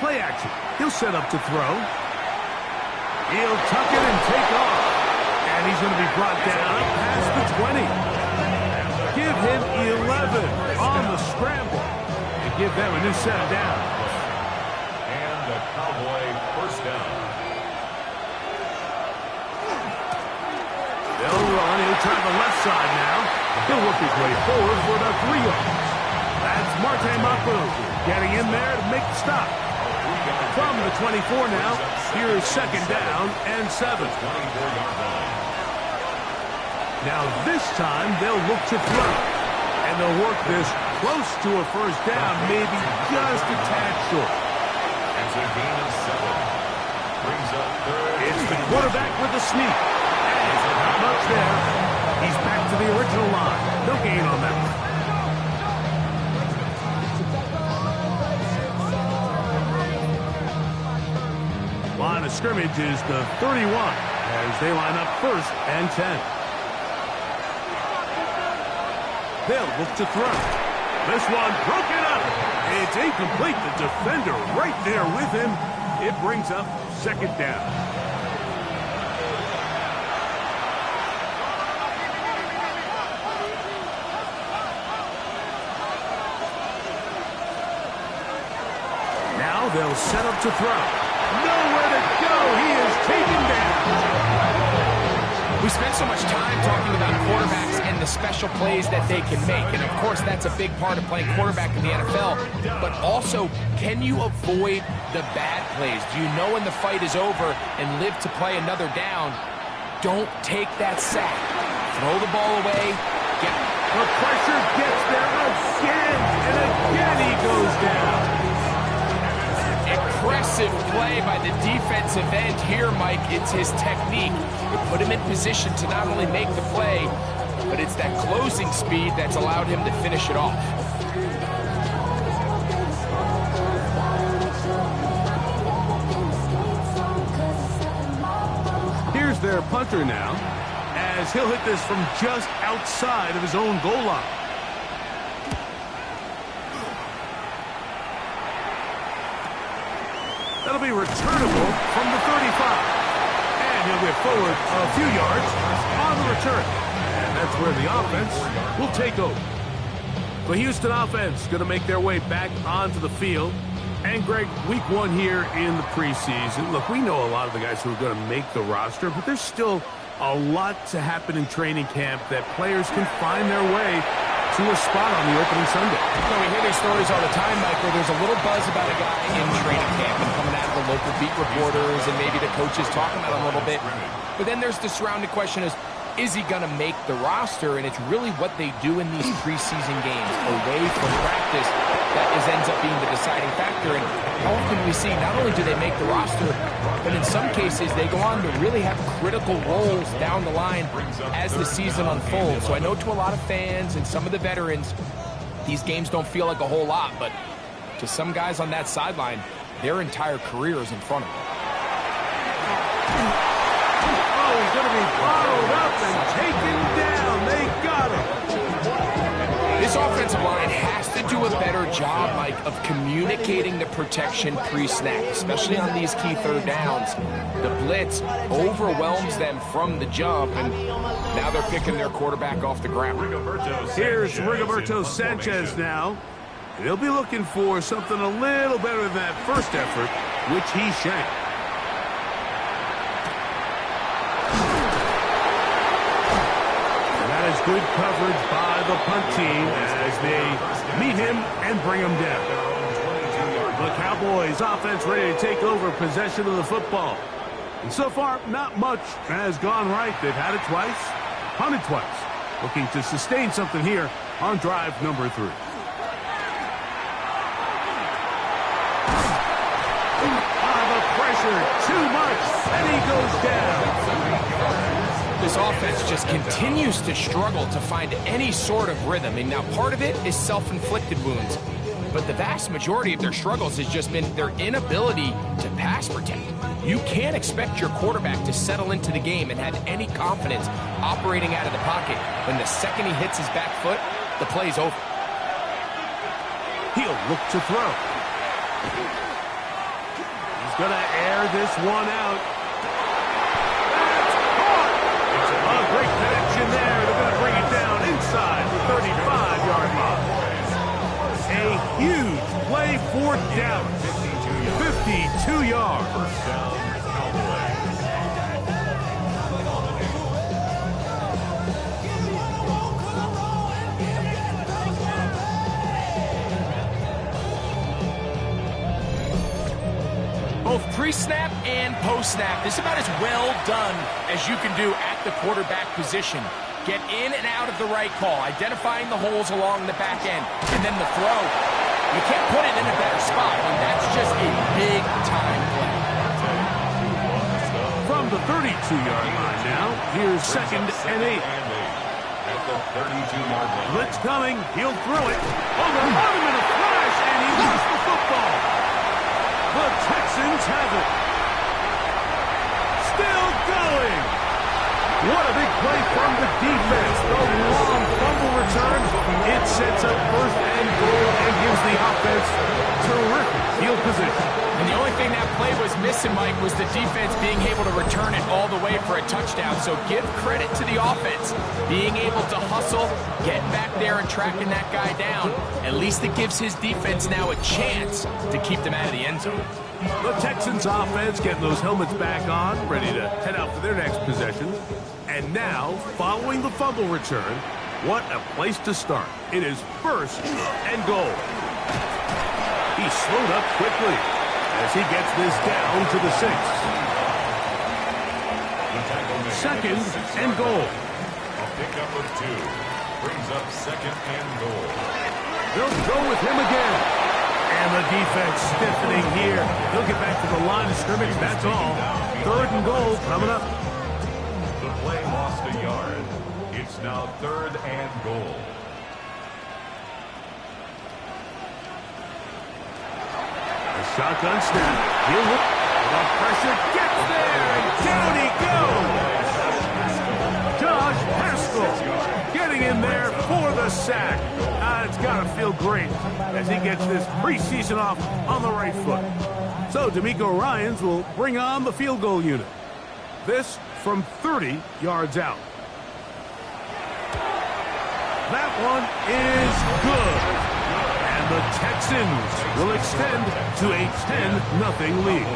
Play action. He'll set up to throw. He'll tuck it and take off. And he's going to be brought down past the 20. Give him 11 on the scramble. And give them a new set of downs. And the Cowboy first down. They'll run. He'll try the left side now. He'll work his way forward for about 3 yards. That's Marte Mapu getting in there to make the stop. From the 24 now, here's second down and 7. Now this time they'll look to throw. And they'll work this close to a first down, maybe just a tad short. It's a gain of 7. Brings up third. It's the quarterback with the sneak. And not much there. He's back to the original line. No gain on that one. Line of scrimmage is the 31 as they line up first and 10. They'll look to throw. This one broken up. It's incomplete. The defender right there with him. It brings up second down. Now they'll set up to throw. Nowhere to go. He is taken down. We spend so much time talking about quarterbacks and the special plays that they can make. And, of course, that's a big part of playing quarterback in the NFL. But also, can you avoid the bad plays? Do you know when the fight is over and live to play another down? Don't take that sack. Throw the ball away. The pressure gets there again. And again he goes down. Impressive play by the defensive end here, Mike. It's his technique. It put him in position to not only make the play, but it's that closing speed that's allowed him to finish it off. Here's their punter now, as he'll hit this from just outside of his own goal line. That'll be returnable from the 35. And he'll get forward a few yards on the return. And that's where the offense will take over. The Houston offense going to make their way back onto the field. And, Greg, week 1 here in the preseason. Look, we know a lot of the guys who are going to make the roster, but there's still a lot to happen in training camp that players can find their way to a spot on the opening Sunday. So we hear these stories all the time, Mike, where there's a little buzz about a guy in training camp and coming out of the local beat reporters and maybe the coaches talking about him a little bit. But then there's the surrounding question is he going to make the roster? And it's really what they do in these preseason games away from practice that ends up being the deciding factor. And how often we see not only do they make the roster, but in some cases they go on to really have critical roles down the line as the season unfolds. So I know to a lot of fans and some of the veterans, these games don't feel like a whole lot, but to some guys on that sideline, their entire career is in front of them. Oh, he's going to be bottled up and taken down. They got him. This offensive line has to do a better job, Mike, of communicating the protection pre-snap, especially on these key third downs. The blitz overwhelms them from the jump, and now they're picking their quarterback off the ground. Here's Rigoberto Sanchez now. They'll be looking for something a little better than that first effort, which he shanked. That is good coverage by the punt team as they meet him and bring him down. The Cowboys offense ready to take over possession of the football. And so far, not much has gone right. They've had it twice, punted twice. Looking to sustain something here on drive number 3. Too much, and he goes down. This offense just continues to struggle to find any sort of rhythm. And now part of it is self-inflicted wounds, but the vast majority of their struggles has just been their inability to pass protect. You can't expect your quarterback to settle into the game and have any confidence operating out of the pocket when the second he hits his back foot, the play's over. He'll look to throw. He's going to air this one out. That's caught! A great connection there. They're going to bring it down inside the 35-yard line. A huge play for Dallas. 52 yards. First down, Cowboys. Both pre-snap and post-snap, this is about as well done as you can do at the quarterback position. Get in and out of the right call, identifying the holes along the back end, and then the throw. You can't put it in a better spot. I mean, that's just a big-time play. From the 32-yard line now, here's 2nd and 8. At the 32-yard line. Blitz coming. He'll throw it. Oh, they're on him in a flash, and he lost the football. The Texans have it. Still going. What a big play from the defense. The long fumble return. It sets up 1st and goal and gives the offense terrific field position. And the only thing that play was missing, Mike, was the defense being able to return it all the way for a touchdown. So give credit to the offense. Being able to hustle, getting back there and tracking that guy down. At least it gives his defense now a chance to keep them out of the end zone. The Texans offense getting those helmets back on, ready to head out for their next possession. And now, following the fumble return, what a place to start. It is 1st and goal. He slowed up quickly as he gets this down to the 6. 2nd and goal. A pickup of 2 brings up 2nd and goal. They'll go with him again. And the defense stiffening here. He'll get back to the line of scrimmage, that's all. 3rd and goal coming up. The play lost a yard. It's now 3rd and goal. A shotgun snap. He'll look. The pressure gets there, and down he goes. Josh Haskell getting in there for the sack. It's got to feel great as he gets this preseason off on the right foot. So DeMeco Ryans will bring on the field goal unit. This from 30 yards out. That one is good. And the Texans will extend to a 10-0 lead.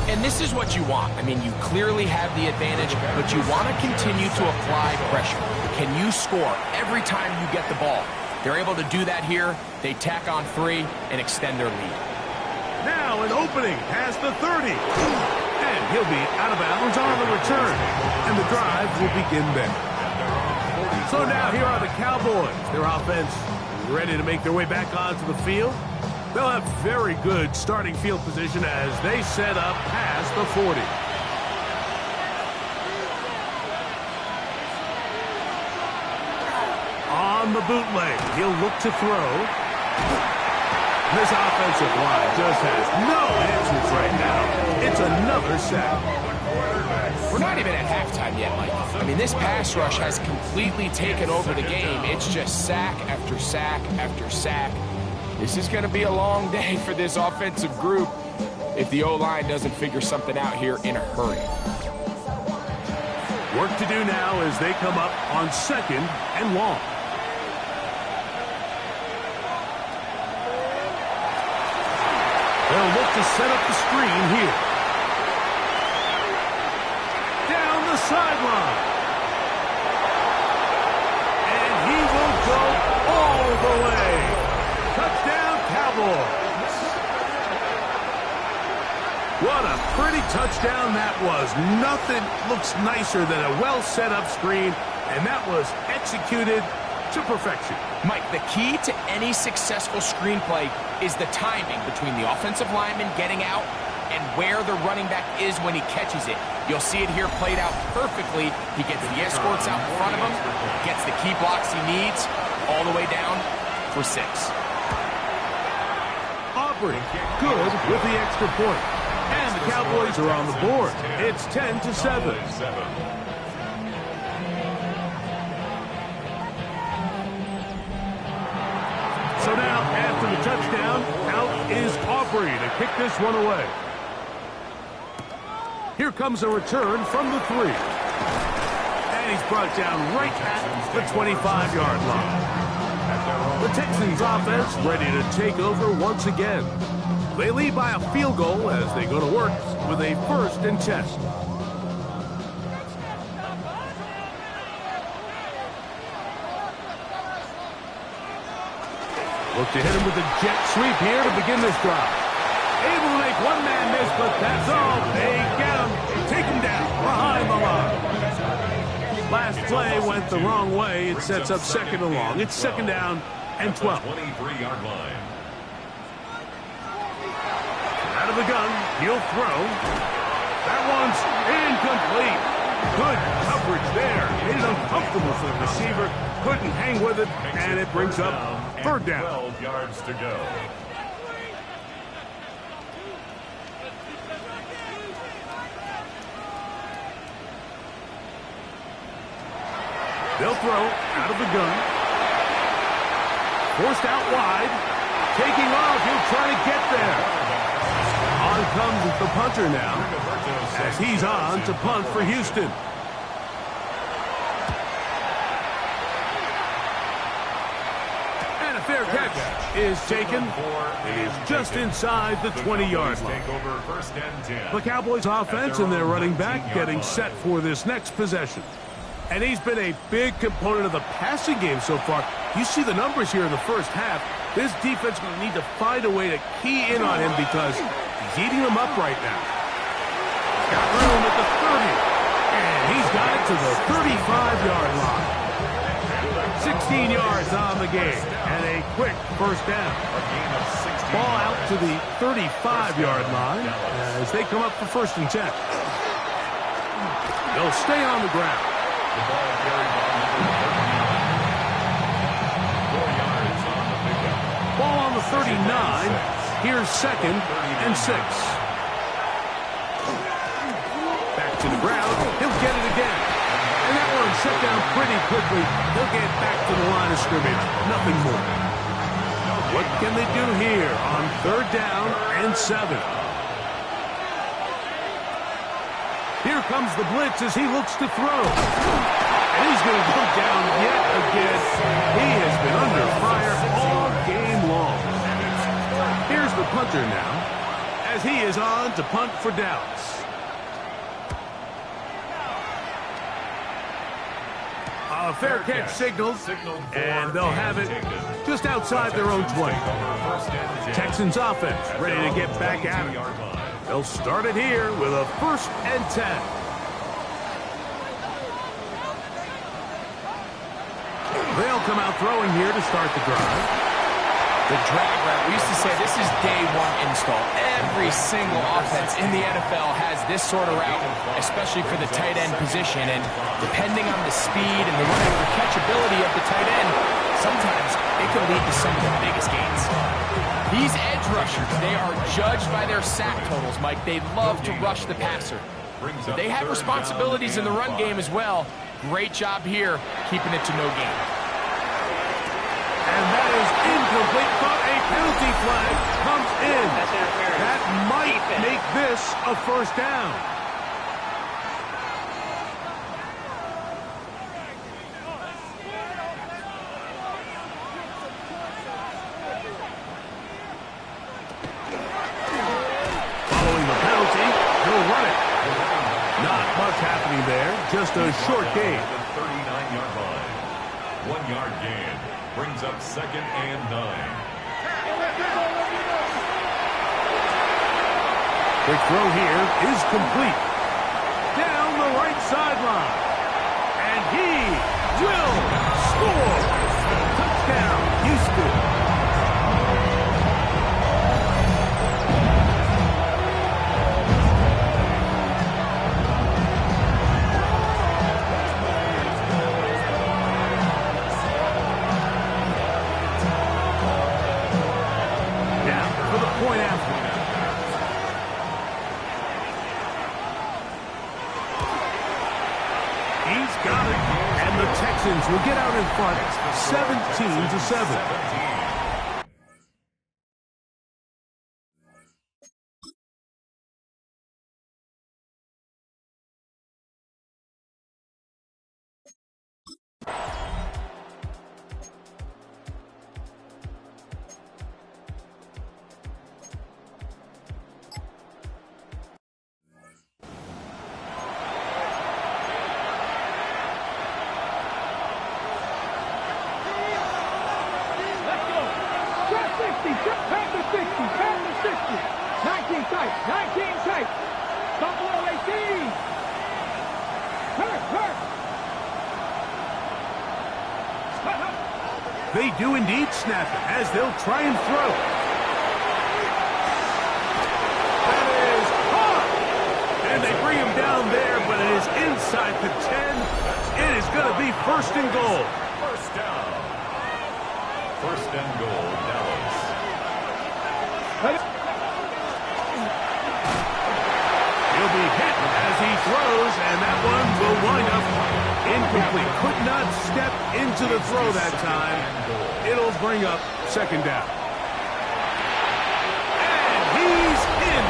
And this is what you want. I mean, you clearly have the advantage, but you want to continue to apply pressure. Can you score every time you get the ball? They're able to do that here. They tack on 3 and extend their lead. Now an opening past the 30. And he'll be out of bounds on the return. And the drive will begin then. So now here are the Cowboys. Their offense ready to make their way back onto the field. They'll have very good starting field position as they set up past the 40. On the bootleg, he'll look to throw. This offensive line just has no answers right now. It's another sack. We're not even at halftime yet, Mike. I mean, this pass rush has completely taken over the game. It's just sack after sack after sack. This is going to be a long day for this offensive group if the O-line doesn't figure something out here in a hurry. Work to do now as they come up on 2nd and long. They'll look to set up the screen here. Down the sideline. And he will go all the way. Touchdown, Cowboys. What a pretty touchdown that was. Nothing looks nicer than a well-set-up screen, and that was executed to perfection. Mike, the key to any successful screenplay is the timing between the offensive lineman getting out and where the running back is when he catches it. You'll see it here played out perfectly. He gets the escorts out in front of him, gets the key blocks he needs, all the way down for 6. Aubrey, good with the extra point. And the Cowboys are on the board. It's 10-7. So now, after the touchdown, out is Aubrey to kick this one away. Here comes a return from the 3. And he's brought down right at the 25-yard line. The Texans offense ready to take over once again. They lead by a field goal as they go to work with a 1st and 10. Look to hit him with a jet sweep here to begin this drive. Able to make one man miss, but that's all. They get him. Take him down behind the line. Last play went the wrong way. It sets up 2nd and long. It's 2nd down and 12. 23-yard line. Out of the gun, he'll throw. That one's incomplete. Good coverage there. Made it uncomfortable for the receiver. Couldn't hang with it, and it brings up 3rd down. 12 yards to go. They'll throw out of the gun. Forced out wide. Taking off. He'll try to get there. On comes the punter now as he's on to punt for Houston. And a fair catch is taken. It is just inside the 20-yard line. The Cowboys offense and their running back getting set for this next possession. And he's been a big component of the passing game so far. You see the numbers here in the first half. This defense will need to find a way to key in on him because he's eating them up right now. Got room at the 30. And he's got it to the 35-yard line. 16 yards on the game. And a quick 1st down. Ball out to the 35-yard line as they come up for 1st and 10. They'll stay on the ground. The ball carried by number 39. 4 yards on the pickup. Ball on the 39. Here's 2nd and 6. Back to the ground. He'll get it again. And that one shut down pretty quickly. He'll get back to the line of scrimmage. Nothing more. What can they do here on 3rd down and 7? Here comes the blitz as he looks to throw. And he's going to go down yet again. He has been under fire all game long. Here's the punter now as he is on to punt for Dallas. A fair catch signaled, and they'll have it just outside their own 20. Texans offense ready to get back at it. They'll start it here with a 1st and 10. They'll come out throwing here to start the drive. The drag route, we used to say this is day 1 install. Every single offense in the NFL has this sort of route, especially for the tight end position. And depending on the speed and the running or catchability of the tight end, sometimes it can lead to some of the biggest gains. These edge rushers, they are judged by their sack totals, Mike. They love to rush the passer. But they have responsibilities in the run game as well. Great job here, keeping it to no gain. And that is incomplete, but a penalty flag comes in. That might make this a 1st down. Following the penalty, he'll run it. Not much happening there, just a short gain. The 39-yard line. 1-yard gain. Brings up 2nd and 9. Quick throw here is complete. Down the right sideline. And he will score. Touchdown, Houston. Texans will get out in front 17-7. Past the 60. Past the 60. 19 tight. 19 tight. Buffalo 18. Hurt. They do indeed snap it as they'll try and throw. That is hard. And they bring him down there, but it is inside the 10. It is going to be first and goal. First down. First and goal, Dallas. He'll be hit as he throws, and that one will wind up incomplete. Could not step into the throw that time. It'll bring up second down. And he's in.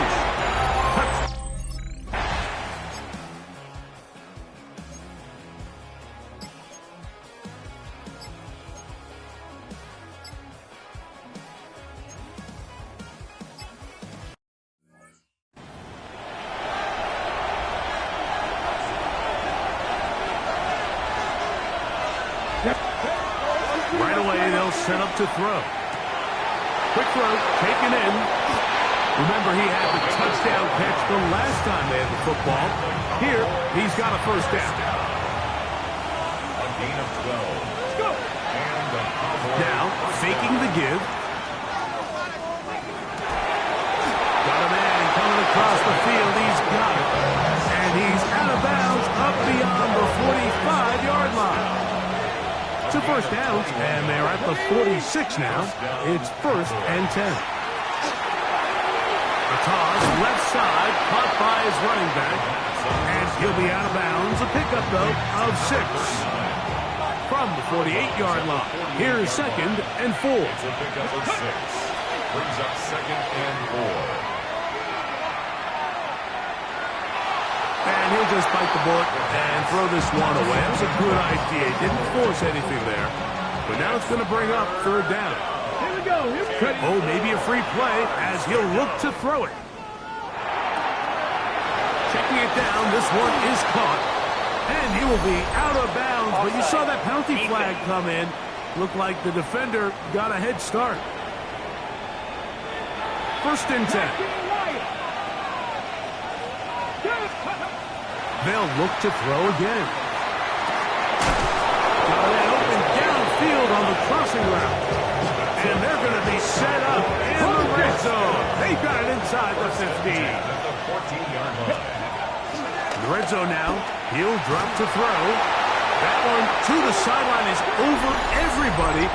Right away, they'll set up to throw. Quick throw, taken in. Remember, he had the touchdown catch the last time they had the football. Here, he's got a first down. A gain of 12. And the Cowboys. Now, faking the give. Got a man coming across the field. He's got it. And he's out of bounds up beyond the 45-yard line. Two first downs, and they're at the 46 now. It's first and 10. A toss, left side, caught by his running back, and he'll be out of bounds. A pickup, though, of 6. From the 48-yard line, here's second and 4. It's a pickup of 6. Brings up second and 4. And he'll just bite the bullet and throw this one away. That was a good idea. Didn't force anything there. But now it's going to bring up third down. Here we go. Oh, maybe a free play as he'll look to throw it. Checking it down. This one is caught. And he will be out of bounds. But you saw that penalty flag come in. Looked like the defender got a head start. First and 10. They'll look to throw again. Got it open downfield on the crossing route. And they're going to be set up in the red zone. They've got it inside the 15. The 14-yard line. The red zone now. He'll drop to throw. That one to the sideline is over everybody.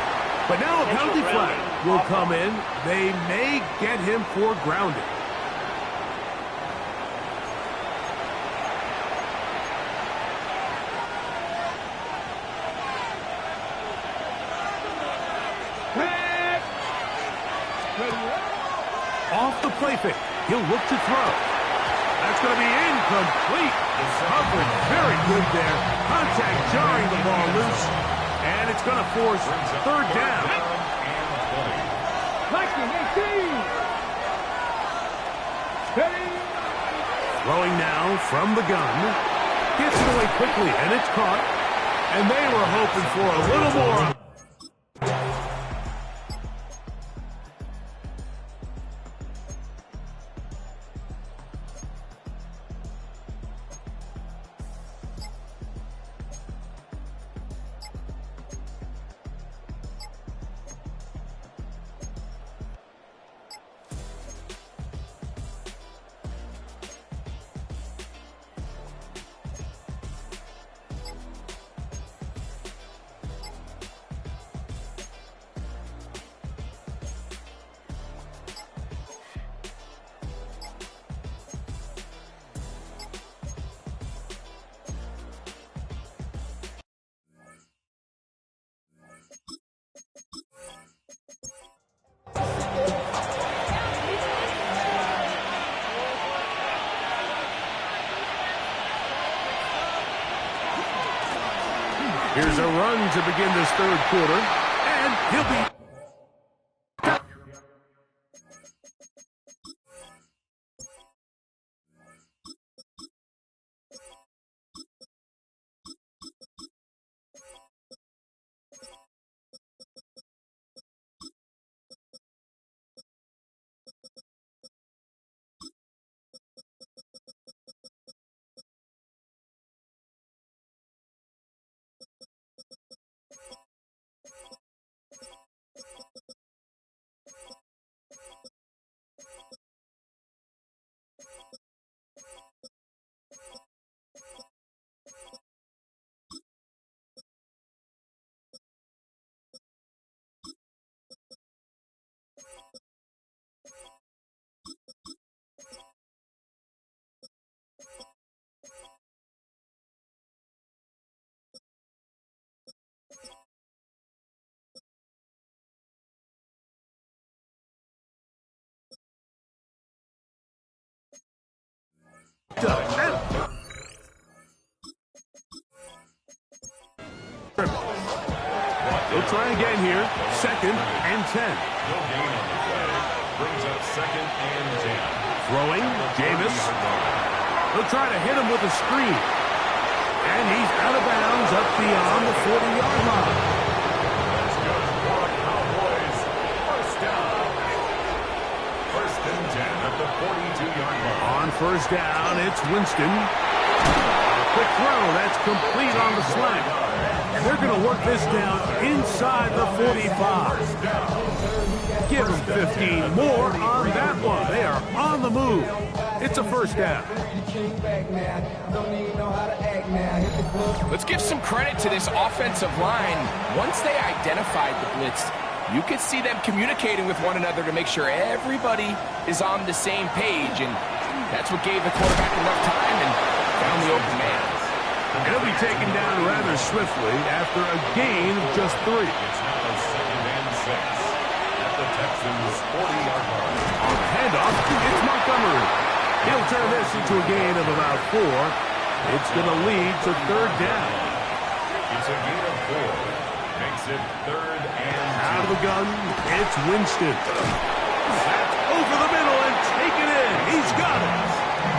But now a penalty flag will come in. They may get him for grounding. Off the play fake. He'll look to throw. That's going to be incomplete. Coverage very good there. Contact jarring the ball loose. And it's going to force third down. Throwing now from the gun. Gets it away quickly, and it's caught. And they were hoping for a little more. Here's a run to begin this third quarter, and he'll be They'll try again here. 2nd and 10. No gain on the play. Brings up 2nd and 10. Throwing, Jameis. They'll try to hit him with a screen. And he's out of bounds up beyond the 40-yard line. That's good for the Cowboys. First down. 1st and 10 at the 42-yard line. On first down, it's Winston. Quick throw, that's complete on the slant. And they're going to work this down inside the 45. Give them 15 more on that one. They are on the move. It's a first down. Let's give some credit to this offensive line. Once they identified the blitz, you could see them communicating with one another to make sure everybody is on the same page. And that's what gave the quarterback enough time and found the open man. He'll be taken down rather swiftly after a gain of just 3. It's now 2nd and 6 at the Texans' 40-yard line. On the handoff, it's Montgomery. He'll turn this into a gain of about 4. It's going to lead to 3rd down. It's a gain of 4. Makes it 3rd and 2. Out of the gun, it's Winston. That's over the middle and taken in. He's got it.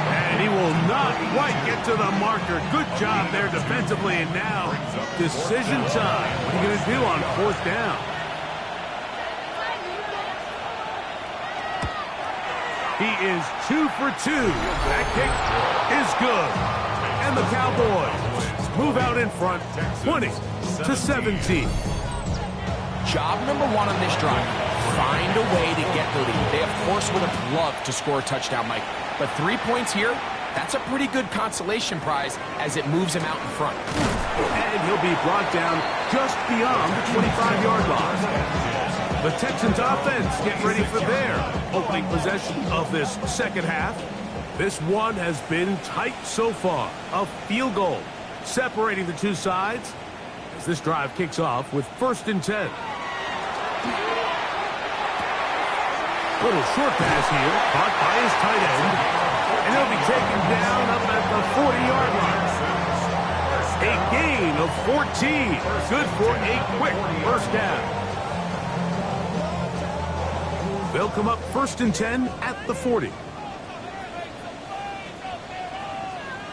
And he will not quite get to the marker. Good job there defensively. And now, decision time. What are you going to do on 4th down? He is 2 for 2. That kick is good. And the Cowboys move out in front, 20-17. Job number 1 on this drive, find a way to get the lead. They, of course, would have loved to score a touchdown, Mike. But 3 points here, that's a pretty good consolation prize as it moves him out in front. And he'll be brought down just beyond the 25-yard line. The Texans offense get ready for their opening possession of this second half. This one has been tight so far. A field goal separating the two sides as this drive kicks off with 1st and 10. Little short pass here, caught by his tight end, and he'll be taken down up at the 40-yard line. A gain of 14, good for a quick first down. They'll come up 1st and 10 at the 40.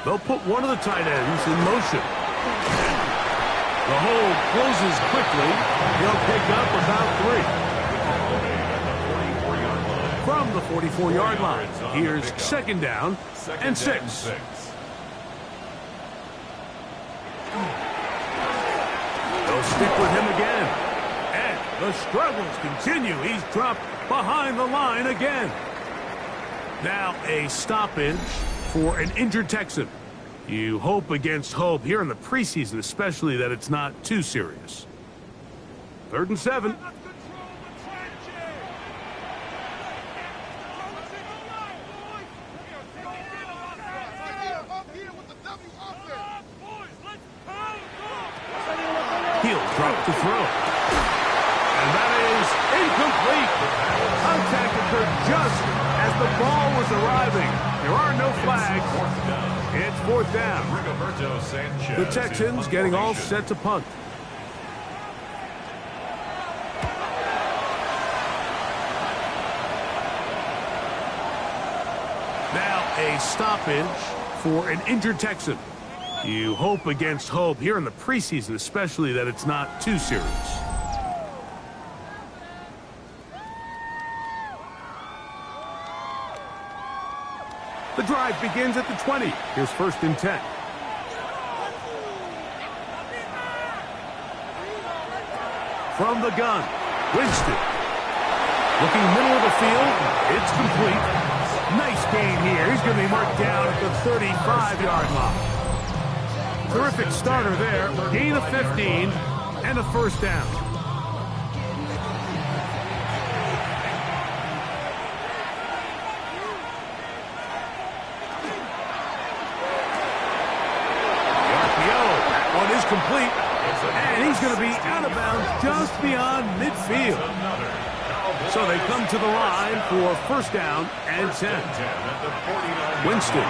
They'll put one of the tight ends in motion. The hole closes quickly. He'll pick up about 3. From the 44-yard line, here's 2nd down and 6. They'll stick with him again. And the struggles continue. He's dropped behind the line again. Now a stoppage for an injured Texan. You hope against hope here in the preseason, especially that it's not too serious. 3rd and 7. He'll drop to throw. And that is incomplete. Contact occurred just as the ball was arriving. There are no flags. It's 4th down. The Texans getting all set to punt. Now a stoppage for an injured Texan. You hope against hope here in the preseason, especially that it's not too serious. The drive begins at the 20. Here's 1st and 10. From the gun, Winston. Looking middle of the field, it's complete. Nice gain here. He's going to be marked down at the 35-yard line. Terrific starter there. Gain of 15 and a 1st down. Is complete, and he's going to be out of bounds just beyond midfield. So they come to the line for 1st down and 10. Winston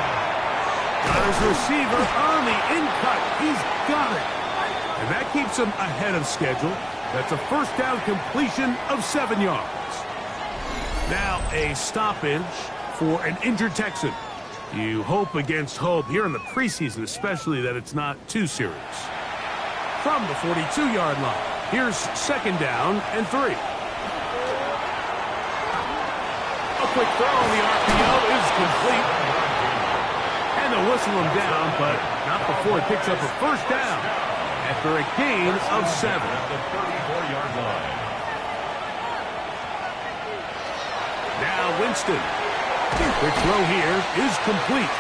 Got his receiver on the in-cut. He's got it. And that keeps him ahead of schedule. That's a first down completion of 7 yards. Now a stoppage for an injured Texan. You hope against hope here in the preseason, especially that it's not too serious. From the 42-yard line, here's 2nd down and 3. A quick throw on the RPO is complete. And they'll whistle him down, but not before he picks up a first down after a gain of 7. At the 34-yard line. Now Winston. Quick throw here is complete.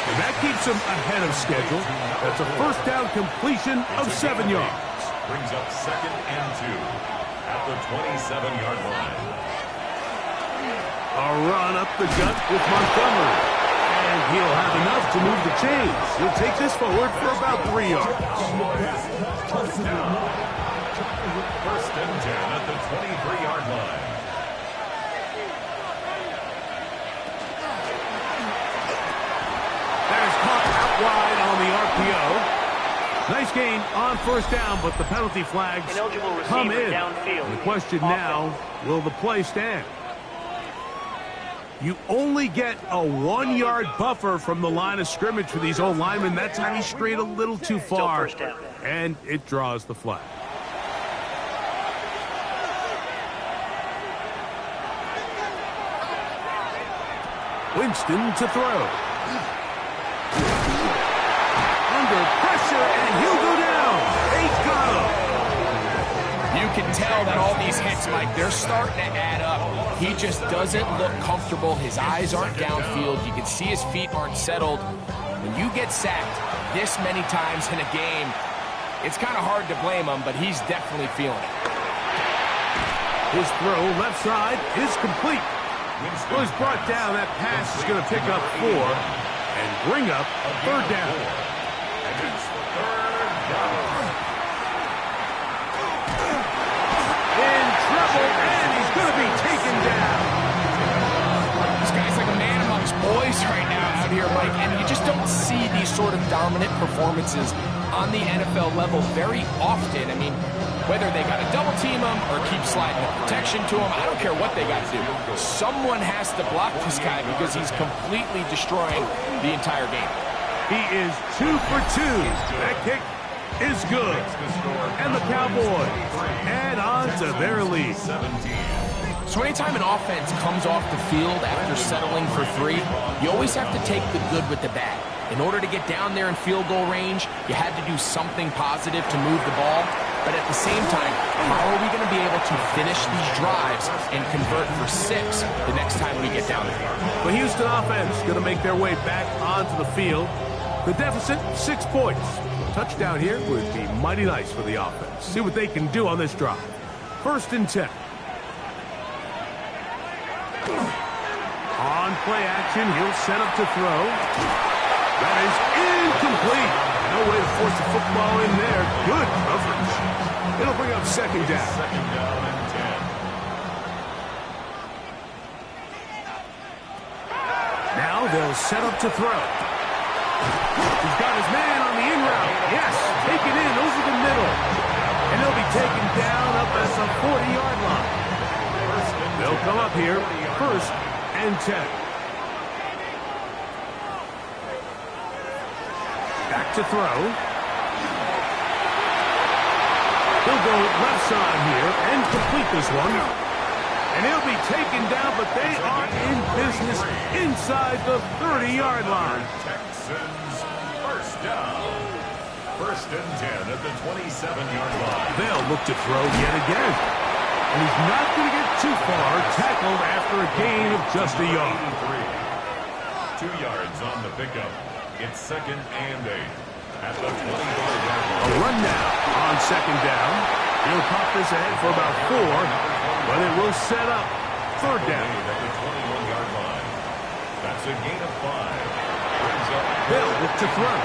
And that keeps him ahead of schedule. That's a first down completion of 7 yards. Brings up 2nd and 2 at the 27-yard line. A run up the gut with Montgomery. And he'll have enough to move the chains. He'll take this forward for about 3 yards. First down. 1st and 10 at the 23-yard line. That is caught out wide on the RPO. Nice gain on first down, but the penalty flags come in. And the question now, will the play stand? You only get a 1-yard buffer from the line of scrimmage for these old linemen. That time he strayed a little too far, and it draws the flag. Winston to throw. Under pressure, and he'll go down. They got him. You can tell that all these hits, Mike, they're starting to add up. He just doesn't look comfortable. His eyes aren't downfield. You can see his feet aren't settled. When you get sacked this many times in a game, it's kind of hard to blame him, but he's definitely feeling it. His throw left side is complete. Well, he's brought down. That pass is going to pick up 4 and bring up a 3rd down. In trouble, and he's going to be taken down. This guy's like a man amongst boys right now out here, Mike, and you just don't see these sort of dominant performances on the NFL level very often. I mean, whether they got to double team him or keep sliding the protection to him, I don't care what they got to do. Someone has to block this guy because he's completely destroying the entire game. He is 2 for 2. That kick is good. And the Cowboys add on to their lead. So anytime an offense comes off the field after settling for 3, you always have to take the good with the bad. In order to get down there in field goal range, you had to do something positive to move the ball. But at the same time, how are we going to be able to finish these drives and convert for 6 the next time we get down there? The Houston offense going to make their way back onto the field. The deficit, 6 points. A touchdown here would be mighty nice for the offense. See what they can do on this drive. 1st and 10. On play action, he'll set up to throw. That is incomplete. No way to force the football in there. Good coverage. It'll bring up 2nd down. 2nd down and 10. Now they'll set up to throw. He's got his man on the in route. Yes, take it in over the middle. And he'll be taken down up at the 40-yard line. They'll come up here, 1st and 10. Back to throw. He'll go left side here and complete this one. And he'll be taken down, but they are in business inside the 30-yard line. Texans, 1st down. 1st and 10 at the 27-yard line. They'll look to throw yet again. And he's not going to get too far, tackled after a gain of just a yard. 2 yards on the pickup. It's 2nd and 8 at the 24-yard line. A run now on 2nd down. He'll pop this ahead for about 4, but it will set up 3rd down. At the 21-yard line. That's a gain of 5. They'll look to throw.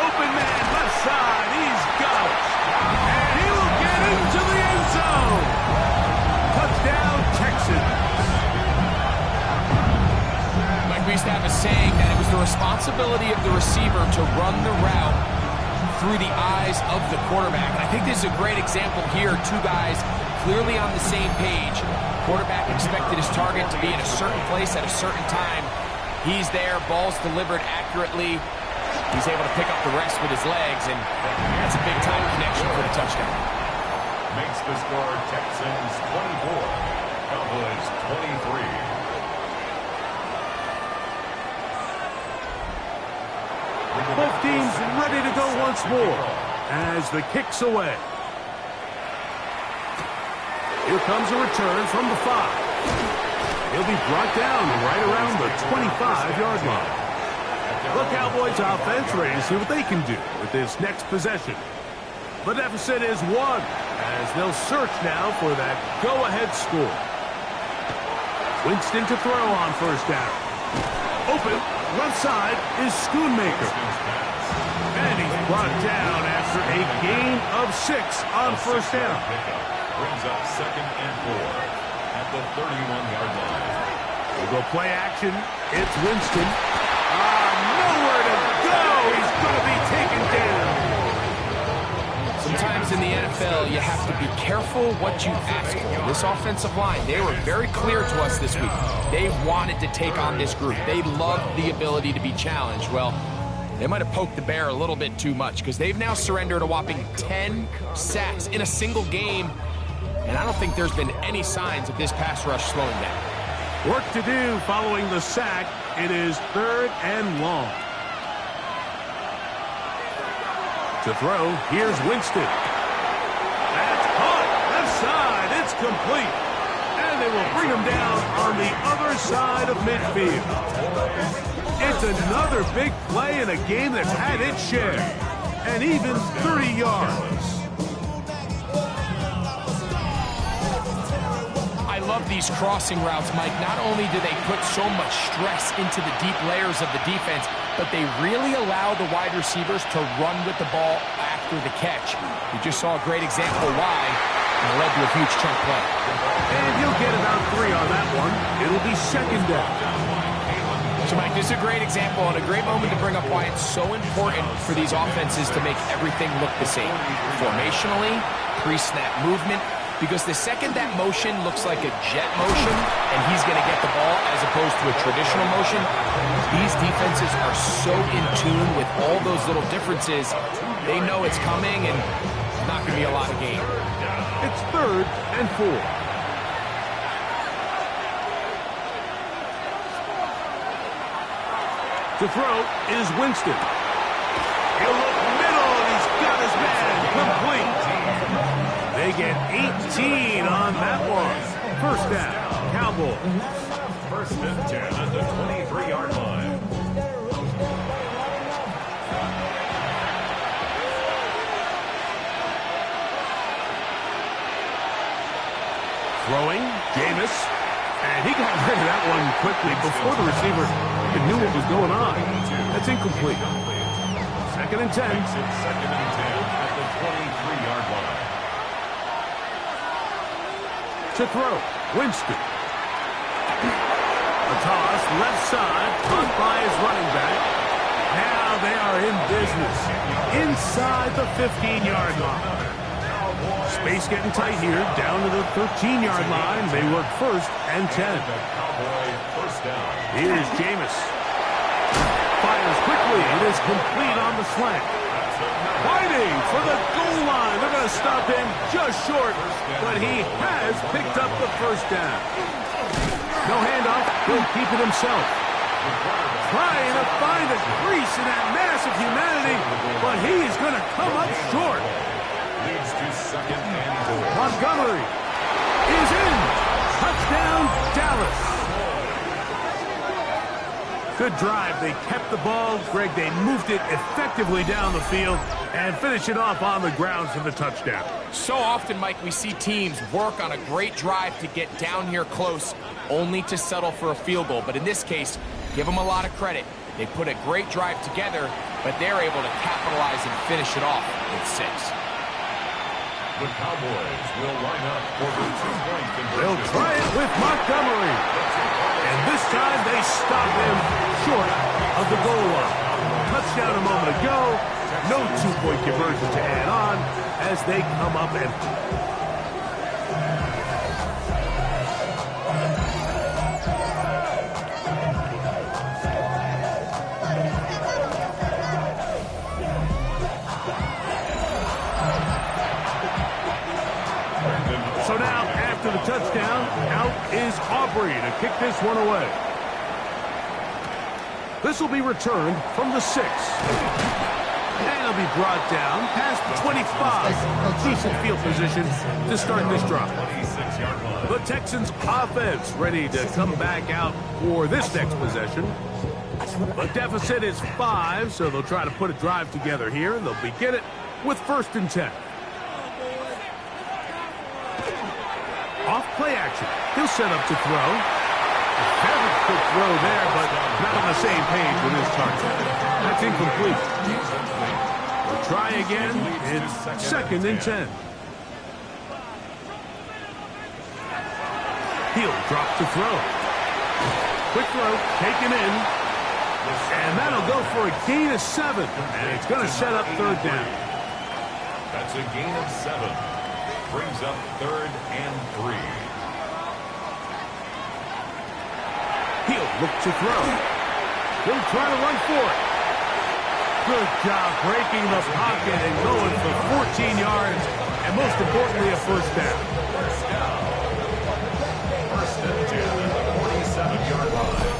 Open man left side. He's got it. And he will get into the end zone. Touchdown, Texans. Mike, we used to have a saying that it was the the responsibility of the receiver to run the route through the eyes of the quarterback. And I think this is a great example here. Two guys clearly on the same page. Quarterback expected his target to be in a certain place at a certain time. He's there, ball's delivered accurately. He's able to pick up the rest with his legs, and that's a big-time connection for the touchdown. Makes the score Texans 24, Cowboys 23. Both teams ready to go once more as the kick's away. Here comes a return from the 5. He'll be brought down right around the 25-yard line. The Cowboys offense ready to see what they can do with this next possession. The deficit is 1 as they'll search now for that go-ahead score. Winston to throw on first down. Open, left side is Schoonmaker. And he's brought down after a gain of 6 on first down. Brings up 2nd and 4 at the 31-yard line. We'll go play action. It's Winston. Nowhere to go. He's going to be taken down. Sometimes in the NFL, you have to be careful what you ask for. This offensive line, they were very clear to us this week. They wanted to take on this group. They loved the ability to be challenged. Well, they might have poked the bear a little bit too much because they've now surrendered a whopping 10 sacks in a single game. And I don't think there's been any signs of this pass rush slowing down. Work to do following the sack. It is 3rd and long. To throw, here's Winston. That's caught. Left side, it's complete. And they will bring him down on the other side of midfield. It's another big play in a game that's had its share. And even 30 yards. I love these crossing routes, Mike. Not only do they put so much stress into the deep layers of the defense, but they really allow the wide receivers to run with the ball after the catch. We just saw a great example why, and it led to a huge chunk play. And he'll get about 3 on that one. It'll be 2nd down. So, Mike, this is a great example and a great moment to bring up why it's so important for these offenses to make everything look the same. Formationally, pre-snap movement, because the second that motion looks like a jet motion and he's going to get the ball as opposed to a traditional motion, these defenses are so in tune with all those little differences. They know it's coming and it's not going to be a lot of game. It's 3rd and 4. To throw is Winston. He'll look middle and he's got his man complete. They get 18 on that one. First down, Cowboys. 1st and 10 at the 23-yard line. Throwing, Jameis. And he got rid of that one quickly before the receiver even knew what was going on. That's incomplete. 2nd and 10. Makes it 2nd and 10 at the 23-yard line. To throw, Winston. A toss, left side, caught by his running back. Now they are in business. Inside the 15-yard line. Space getting tight here, down to the 13-yard line. They work 1st and 10. Here's Jameis. Fires quickly. It is complete on the slant. Fighting for the goal line. They're going to stop him just short, but he has picked up the first down. No handoff. He'll keep it himself. Trying to find a crease in that mass of humanity, but he's going to come up short. Leads to 2nd and 4. Montgomery is in. Touchdown, Dallas. Good drive. They kept the ball. Greg, they moved it effectively down the field and finish it off on the ground for the touchdown. So often, Mike, we see teams work on a great drive to get down here close, only to settle for a field goal. But in this case, give them a lot of credit. They put a great drive together, but they're able to capitalize and finish it off with 6. The Cowboys will line up for the 2-point conversion. They'll try it with Montgomery. And this time they stop him short of the goal line. Touchdown a moment ago. No two-point conversion to add on as they come up empty. So now, after the touchdown, out is Aubrey to kick this one away. This will be returned from the 6. And it'll be brought down past the 25. Decent field position to start this drive. The Texans offense ready to come back out for this next possession. The deficit is 5, so they'll try to put a drive together here. They'll begin it with 1st and 10. Off play action. He'll set up to throw. Very quick throw there, but not on the same page with his target. That's incomplete. We'll try again. It's 2nd and 10. He'll drop to throw. Quick throw, taken in. And that'll go for a gain of 7. And it's going to set up 3rd down. That's a gain of 7. Brings up 3rd and 3. He'll look to throw. He'll try to run for it. Good job breaking the pocket and going for 14 yards, and most importantly, a 1st down. 1st and 10 at the 47-yard line.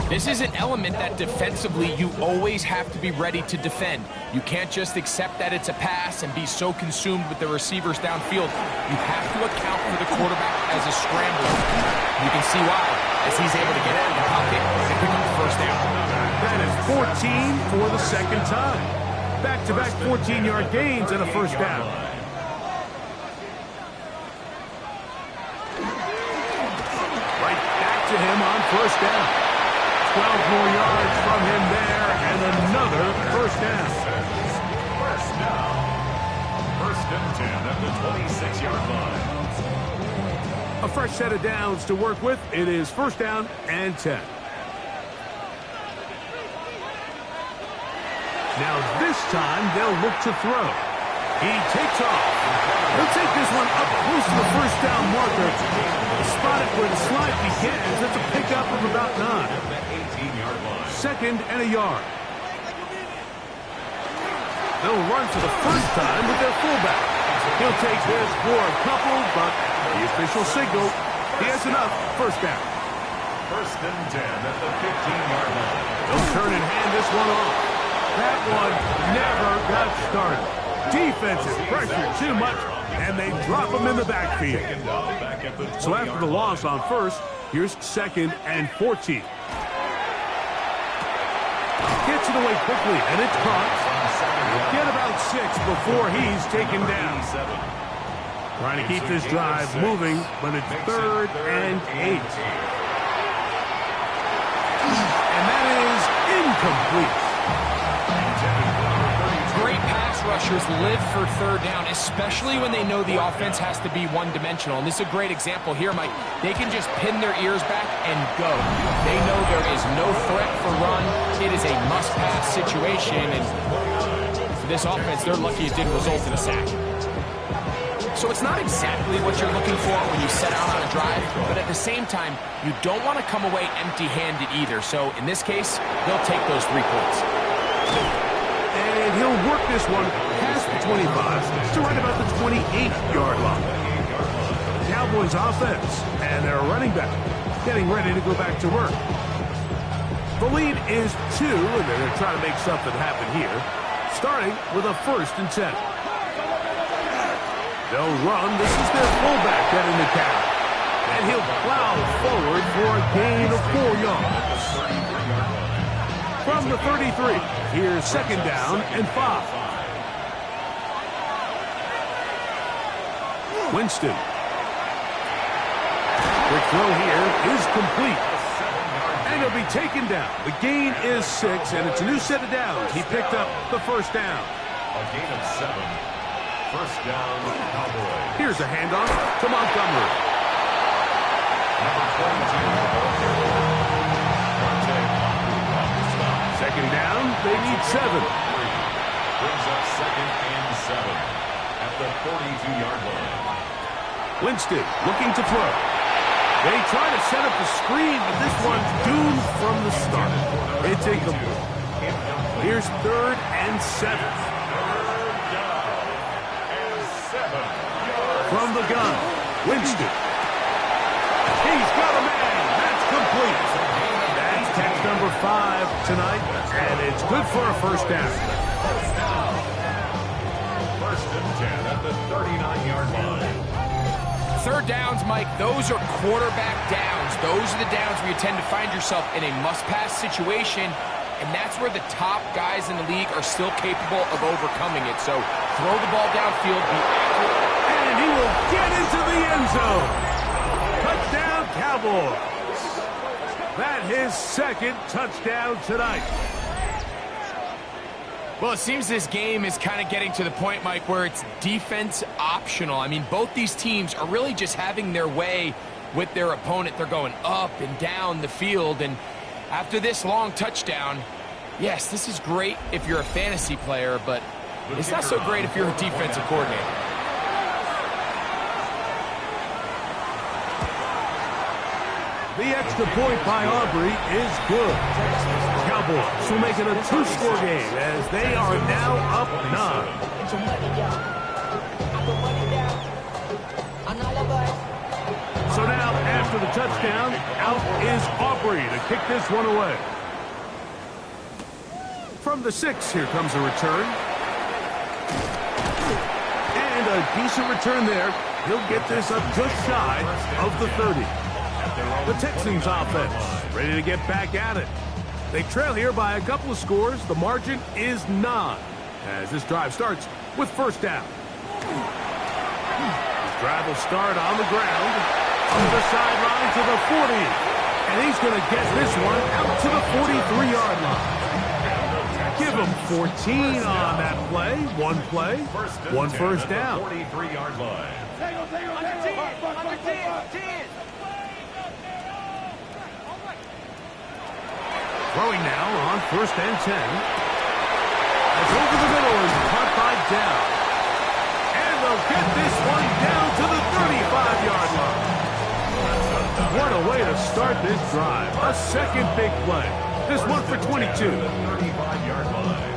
This is an element that defensively you always have to be ready to defend. You can't just accept that it's a pass and be so consumed with the receivers downfield. You have to account for the quarterback as a scrambler. You can see why, as he's able to get out of the pocket and pick up the 1st down. That is 14 for the 2nd time. Back-to-back 14-yard gains and a 1st down. Right back to him on 1st down. 12 more yards from him there, and another 1st down. 1st down. 1st and 10 at the 26-yard line. A fresh set of downs to work with. It is 1st down and 10. Now this time they'll look to throw. He takes off. He'll take this one up close to the 1st down marker. Spotted where the slide begins. That's a pickup of about 9. 2nd and a yard. They'll run for the 1st time with their fullback. He'll take this for a couple, but the official signal, he has enough. 1st down. 1st and 10 at the 15-yard line. They'll turn and hand this one off. That one never got started. Defensive pressure too much, and they drop him in the backfield. So after the loss on 1st, here's 2nd and 14. Gets it away quickly, and it's caught. Get about 6 before he's taken down. Trying to keep this drive moving, but it's 3rd and 8. And that is incomplete. Great pass rushers live for 3rd down, especially when they know the offense has to be one-dimensional. And this is a great example here, Mike. They can just pin their ears back and go. They know there is no threat for run. It is a must-pass situation, and for this offense, they're lucky it didn't result in a sack. So it's not exactly what you're looking for when you set out on a drive, but at the same time, you don't want to come away empty-handed either. So in this case, they'll take those 3 points. And he'll work this one past the 25 to right about the 28-yard line. Cowboys offense and their running back getting ready to go back to work. The lead is 2, and they're going to try to make something happen here, starting with a 1st and 10. They'll run. This is their fullback getting the count. And he'll plow forward for a gain of 4 yards. From the 33, here's 2nd down and 5. Winston. Quick throw here is complete. And he'll be taken down. The gain is 6, and it's a new set of downs. He picked up the 1st down. A gain of 7. First down, Cowboys. Here's a handoff to Montgomery. Number 22. Second down, they need 7. Brings up second and 7 at the 42-yard line. Winston looking to throw. They try to set up the screen, but this one's doomed from the start. It's incomplete. Here's 3rd and 7. From the gun, Winston. He's got a man. That's complete. That's catch number 5 tonight, and it's good for a first down. First and 10 at the 39-yard line. Third downs, Mike, those are quarterback downs. Those are the downs where you tend to find yourself in a must-pass situation, and that's where the top guys in the league are still capable of overcoming it. So throw the ball downfield, be accurate. And he will get into the end zone. Touchdown, Cowboys. That's his 2nd touchdown tonight. Well, it seems this game is kind of getting to the point, Mike, where it's defense optional. I mean, both these teams are really just having their way with their opponent. They're going up and down the field, and after this long touchdown, yes, this is great if you're a fantasy player, but it's not so great if you're a defensive coordinator. The extra point by Aubrey is good. Cowboys will make it a 2-score game as they are now up 9. So now, after the touchdown, out is Aubrey to kick this one away. From the 6, here comes a return. And a decent return there. He'll get this up just shy of the 30. The Texans offense ready to get back at it. They trail here by a couple of scores. The margin is 9 as this drive starts with first down. This drive will start on the ground, from the sideline to the 40. And he's going to get this one out to the 43-yard line. Give him 14 on that play. One play, one first down. 43-yard line. Throwing now on first and 10. It's over the middle and caught by Dow. And they'll get this one down to the 35-yard line. What a way to start this drive. A second big play. This one for 22. 35-yard line.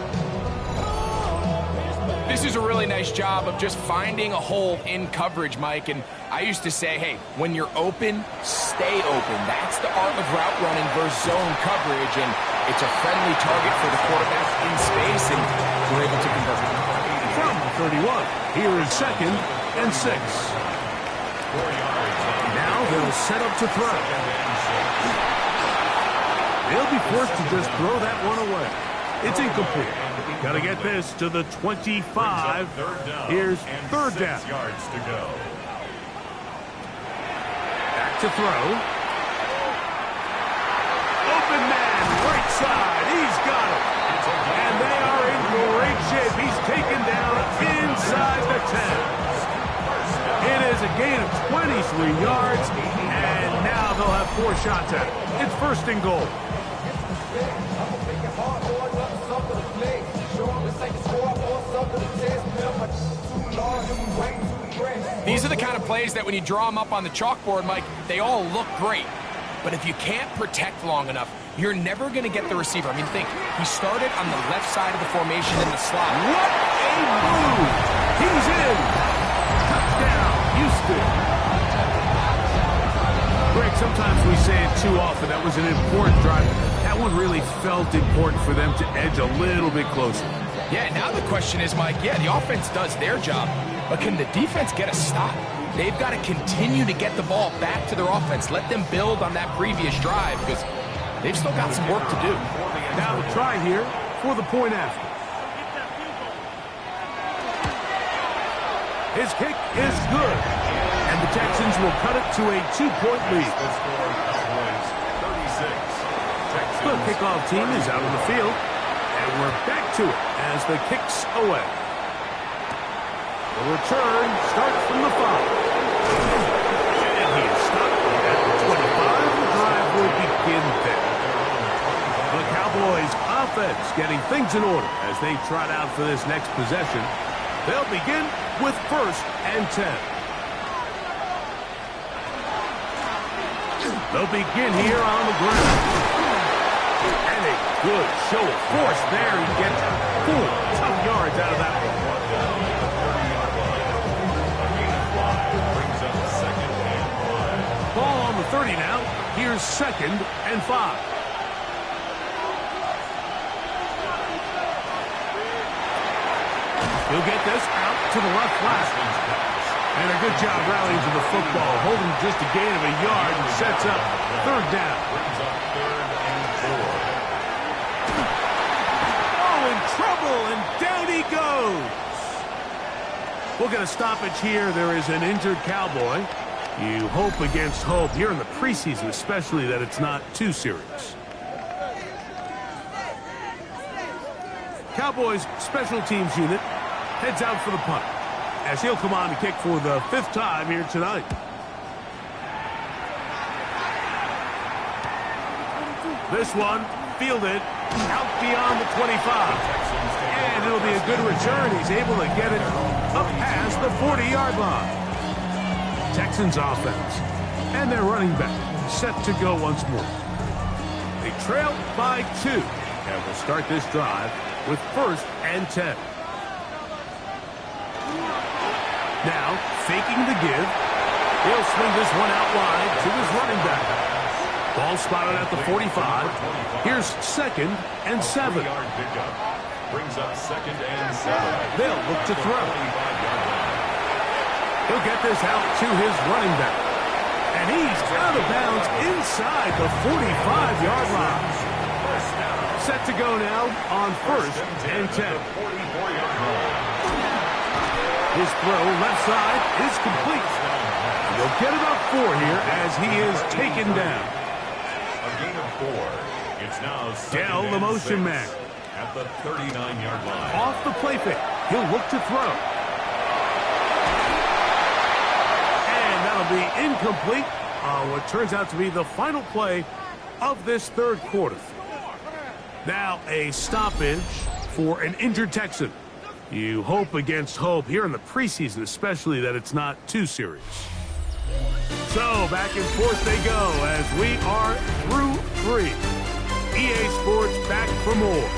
This is a really nice job of just finding a hole in coverage, Mike. And I used to say, hey, when you're open, stay open. That's the art of route running versus zone coverage. And it's a friendly target for the quarterback in space, and we're able to convert. From the 31, here is 2nd and 6. Now they'll set up to throw. They'll be forced to just throw that one away. It's incomplete. Got to get this to the 25. Here's 3rd down. 6 yards to go. Back to throw. Open man, right side. He's got it. And they are in great shape. He's taken down inside the 10. It is a gain of 23 yards, and now they'll have 4 shots at it. It's 1st and goal. These are the kind of plays that when you draw them up on the chalkboard, Mike, they all look great. But if you can't protect long enough, you're never going to get the receiver. I mean, think, he started on the left side of the formation in the slot. What a move! He's in! Touchdown, Houston! Greg, sometimes we say it too often. That was an important drive. That one really felt important for them to edge a little bit closer. Yeah, now the question is, Mike, yeah, the offense does their job, but can the defense get a stop? They've got to continue to get the ball back to their offense. Let them build on that previous drive because they've still got some work to do. Now a try here for the point after. His kick is good, and the Texans will cut it to a 2-point lead. The kickoff team is out on the field, and we're back to it as the kick's away. The return starts from the 5. And he is stopped at the 25. The drive will begin there. The Cowboys offense getting things in order as they trot out for this next possession. They'll begin with 1st and 10. They'll begin here on the ground. And a good show of force there. He gets 4 tough yards out of that one. Ball on the 30 now. Here's 2nd and 5. He'll get this out to the left flat. And a good job rallying to the football, holding just a gain of a yard and sets up 3rd down. Oh, in trouble, and down he goes. We'll get a stoppage here. There is an injured Cowboy. You hope against hope here in the preseason, especially that it's not too serious. Cowboys special teams unit heads out for the punt, as he'll come on to kick for the 5th time here tonight. This one fielded out beyond the 25. And it'll be a good return. He's able to get it up past the 40-yard line. Texans offense. And their running back set to go once more. They trail by 2. And will start this drive with 1st and 10. Now, faking the give. He'll swing this one out wide to his running back. Ball spotted at the 45. Here's 2nd and 7. Brings up 2nd and 7. They'll look to throw. He'll get this out to his running back. And he's out of bounds inside the 45-yard line. Set to go now on 1st and 10. His throw left side is complete. They'll get about 4 here as he is taken down. A gain of 4. It's now Dell, the motion man. At the 39-yard line. Off the play fake. He'll look to throw. And that'll be incomplete on what turns out to be the final play of this 3rd quarter. Now a stoppage for an injured Texan. You hope against hope here in the preseason, especially that it's not too serious. So back and forth they go as we are through 3. EA Sports back for more.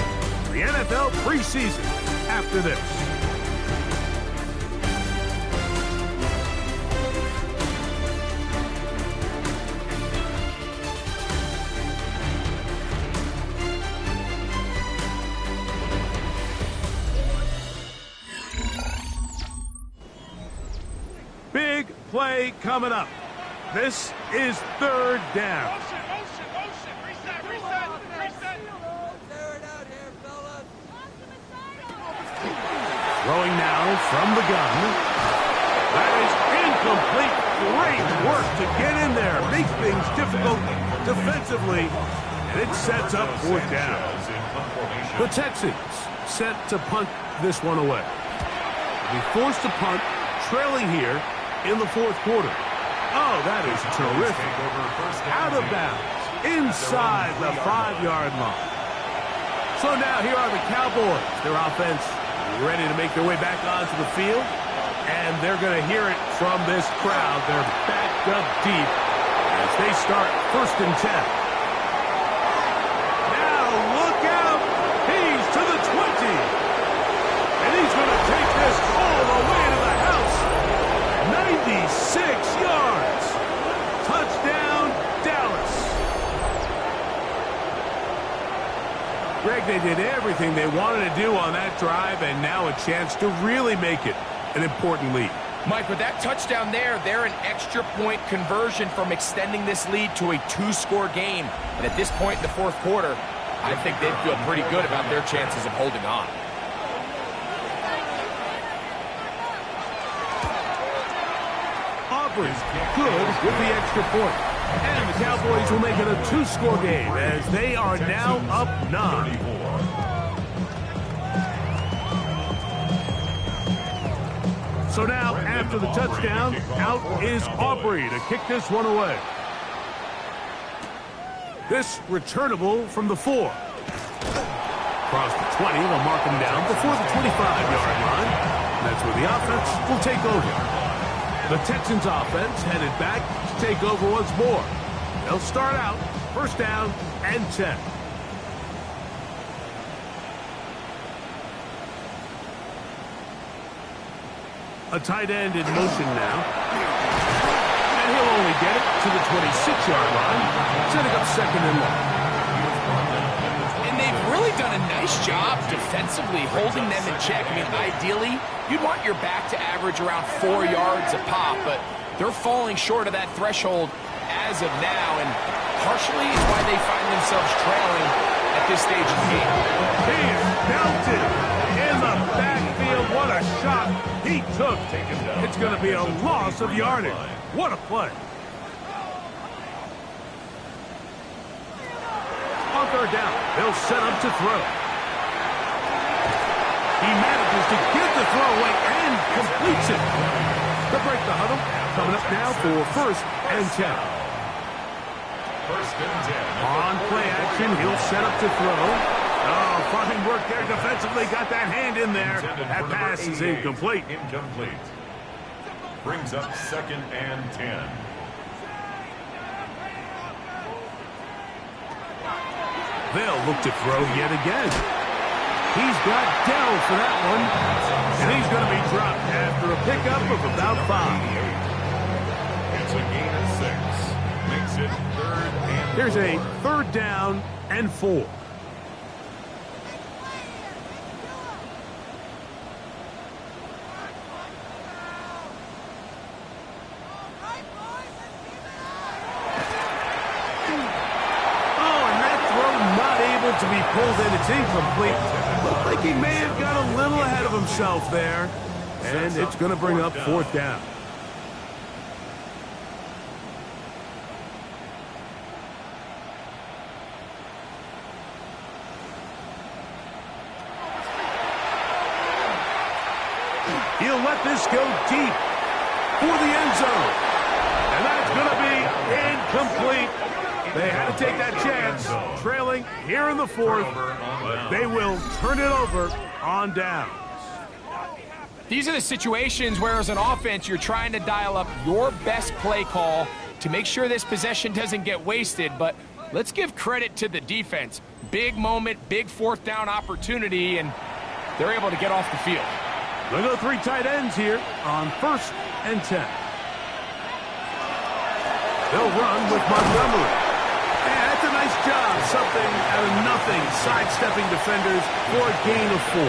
The NFL preseason after this. Big play coming up. This is 3rd down. Throwing now from the gun. That is incomplete. Great work to get in there. Makes things difficult defensively. And it sets up 4th down. The Texans set to punt this one away. They'll be forced to punt, trailing here in the 4th quarter. Oh, that is terrific. Out of bounds. Inside the 5-yard line. So now here are the Cowboys. Their offense ready to make their way back onto the field. And they're going to hear it from this crowd. They're backed up deep as they start 1st and 10. Now look out. He's to the 20. And he's going to take this all the way to the house. 96 yards. Touchdown, Dallas. Greg, they did everything they wanted to do on that drive, and now a chance to really make it an important lead. Mike, with that touchdown there, they're an extra point conversion from extending this lead to a 2-score game. And at this point in the 4th quarter, I think they'd feel pretty good about their chances of holding on. Aubrey good with the extra point. And the Cowboys will make it a 2-score game as they are now up 9. So now, after the touchdown, out is Aubrey to kick this one away. This returnable from the 4. Across the 20, they'll mark him down before the 25-yard line. That's where the offense will take over. The Texans offense headed back to take over once more. They'll start out first down and 10. A tight end in motion now. And he'll only get it to the 26-yard line, setting up second and long. And they've really done a nice job defensively holding them in check. I mean, ideally, you'd want your back to average around 4 yards a pop, but they're falling short of that threshold as of now, and partially is why they find themselves trailing at this stage of the game. He is belted in the backfield. What a shot he took. It's going to be a loss of yardage. What a play. On third down, they'll set up to throw. He manages to get the throw away and completes it. They'll break the huddle. Coming up now for first and 10. First and 10. On play action, he'll set up to throw. Oh, fine work there defensively. Got that hand in there. That pass is incomplete. Incomplete. Brings up second and 10. They'll look to throw yet again. He's got Dell for that one. And he's going to be dropped after a pickup of about 5. It's a gain of 6. Makes it third and 4. Here's a third down and 4. To be pulled in, it's incomplete. Looked like he may have got a little ahead of himself there. And it's going to bring up fourth down. He'll let this go deep for the end zone. And that's going to be incomplete. They had to take that chance, trailing here in the 4th, but they will turn it over on downs. These are the situations where, as an offense, you're trying to dial up your best play call to make sure this possession doesn't get wasted, but let's give credit to the defense. Big moment, big fourth down opportunity, and they're able to get off the field. They'll go 3 tight ends here on first and 10. They'll run with Montgomery. That's a nice job. Something out of nothing. Sidestepping defenders for a gain of 4.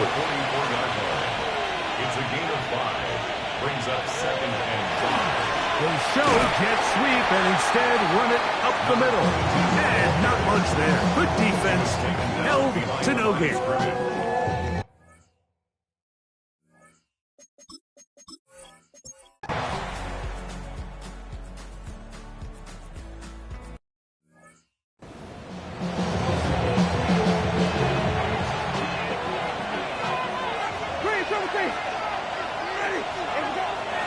It's a gain of 5. Brings up second and 5. They'll show jet sweep and instead run it up the middle. And not much there. Good defense. Held to no gain.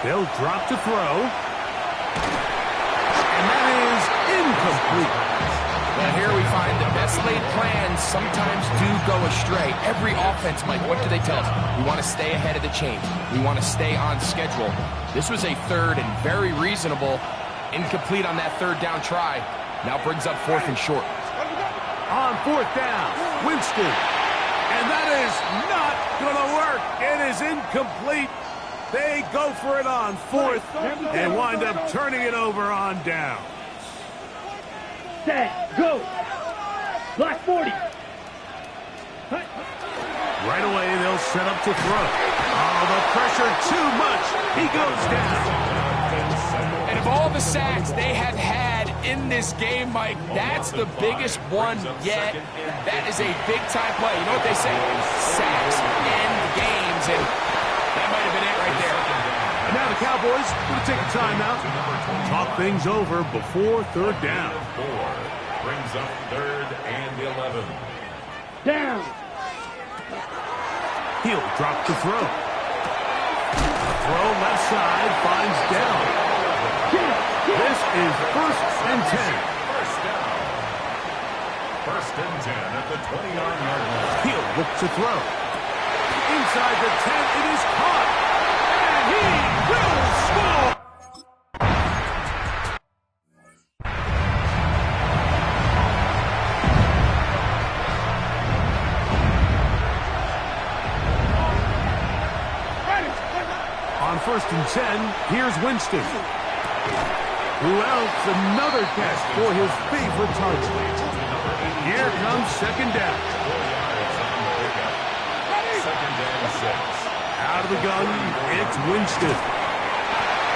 They'll drop to throw. And that is incomplete. Well, here we find the best laid plans sometimes do go astray. Every offense, Mike, what do they tell us? We want to stay ahead of the chain. We want to stay on schedule. This was a third and very reasonable. Incomplete on that third down try. Now brings up fourth and short. On fourth down, Winston. And that is not going to work. It is incomplete. They go for it on fourth and wind up turning it over on down. Set, go. Block 40. Right away, they'll set up to throw. Oh, the pressure too much. He goes down. And of all the sacks they have had in this game, Mike, that's the biggest one yet. That is a big-time play. You know what they say? Sacks end games, and that might have been it right there. And now the Cowboys going to take a timeout. Talk things over before third down. 4 brings up third and 11. Down. He'll drop the throw. Throw left inside, finds down. This is 1st and 10. First down. 1st and 10 at the 29-yard line. He'll look to throw. Inside the 10, it is caught. And he will score. On 1st and 10, here's Winston. Who else? Another catch for his favorite target. Here comes 2nd down. 2nd and 6. Out of the gun, it's Winston.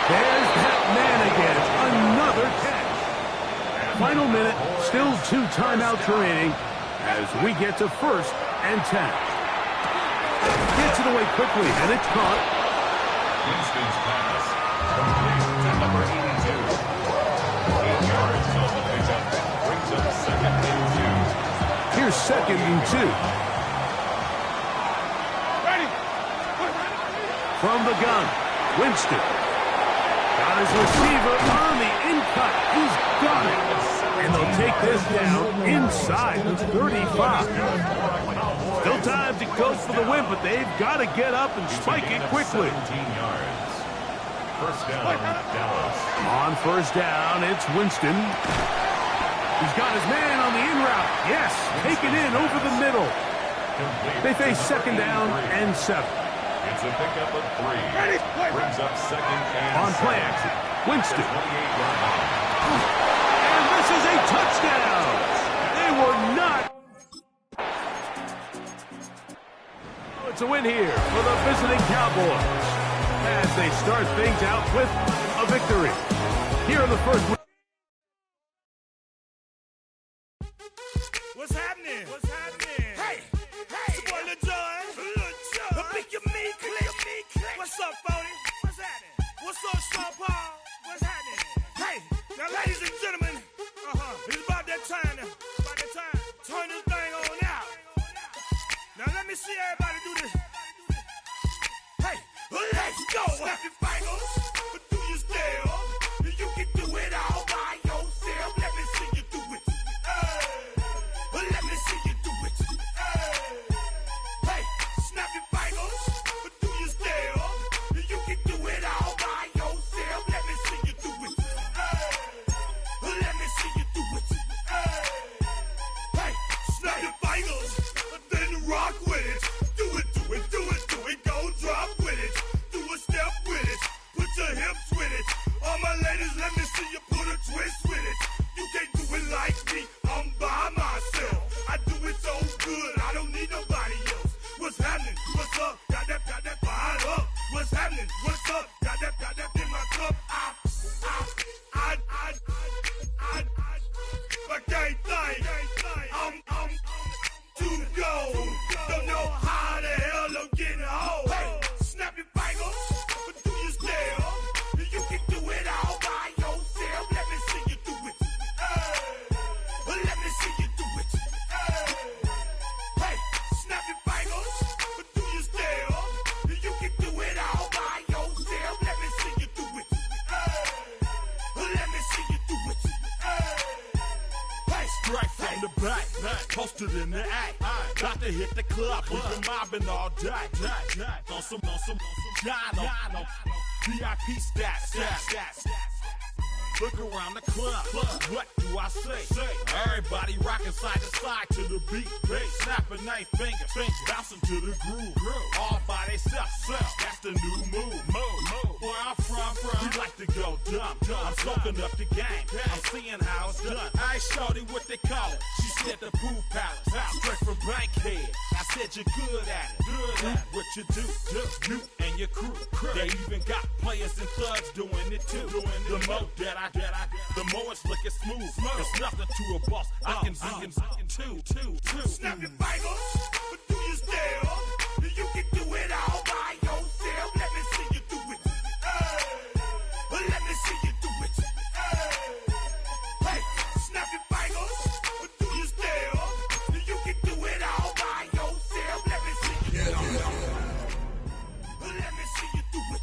There's that man again. Another catch. Final minute, still 2 timeouts remaining as we get to 1st and 10. Gets it away quickly, and it's caught. Winston's pass complete to number 82. 8 yards on the pickup. Brings up 2nd and 2. Here's 2nd and 2. From the gun, Winston. Got his receiver on the in-cut. He's got it. And they'll take this down inside the 35. Still time to go for the win, but they've got to get up and spike it quickly. 17 yards. First down, Dallas. On 1st down, it's Winston. He's got his man on the in route. Yes, taken in over the middle. They face 2nd down and 7. It's a pickup of 3. Brings up 2nd and on 7. play action, Winston. 28-yard line. And this is a touchdown. They were not. It's a win here for the visiting Cowboys as they start things out with a victory. Here in the first. What's happening? What's happening? Hey, it's your boy Lil Jon. The Pick Your Me Click. What's up, Phony? What's happening? What's up, Sean Paul? What's happening? Hey, now, ladies and gentlemen, it's about that time. Turn this thing on out. Now, let me see everybody do this. Hey, let's go. Snap your fingers, do your stare. You can do it all by yourself. Let me see you do it. Let me see you do it. Hey, snap your fingers, do your stare. You can do it all by yourself. Let me see you do it. Let me see you do it. Hey, snap your fingers, then rock with it. Do it, do it, do it, do it. Go drop with it. Do a step with it. Put your hips with it. All my ladies, let me see you put a twist with it. You can't do it like me. I'm by myself. I do it so good. I don't need nobody else. What's happening? What's up? Got that fired up. What's happening? What's up? Got that in my cup. I can't think. I'm too go. Don't know how the hell I'm getting home. Hey, snap your fingers, but do your stare. You can do it all by yourself. Let me see you do it. Let me see you do it. Hey, snap your fingers, but do your stare. You can do it all by yourself. Let me see you do it. Let me see you do it. Hey, strike from the back, posted in the act. Got to hit the club, we've been mobbing all day. On some Jono, VIP stats. Look around the club, what do I say? Everybody rocking side to side to the beat. Snapping their fingers, bouncing to the groove. All by themselves, that's the new move. Where I'm from, we like to go dumb. I'm soaking up the game, I'm seeing how it's done. I ain't shorty what they call it. She said the pool palace, straight from Bankhead. I said you're good at it. Do what you do, you and your crew. They even got players and thugs doing it too. The more the more it's looking smooth. There's nothing to a boss. I can two. Snap your fingers, but do your stare. You can do it all by yourself. Let me see you do it. Let me see you do it. Hey, snap your fingers, but do your stare. You can do it all by yourself. Let me see you do it. Let me see you do it.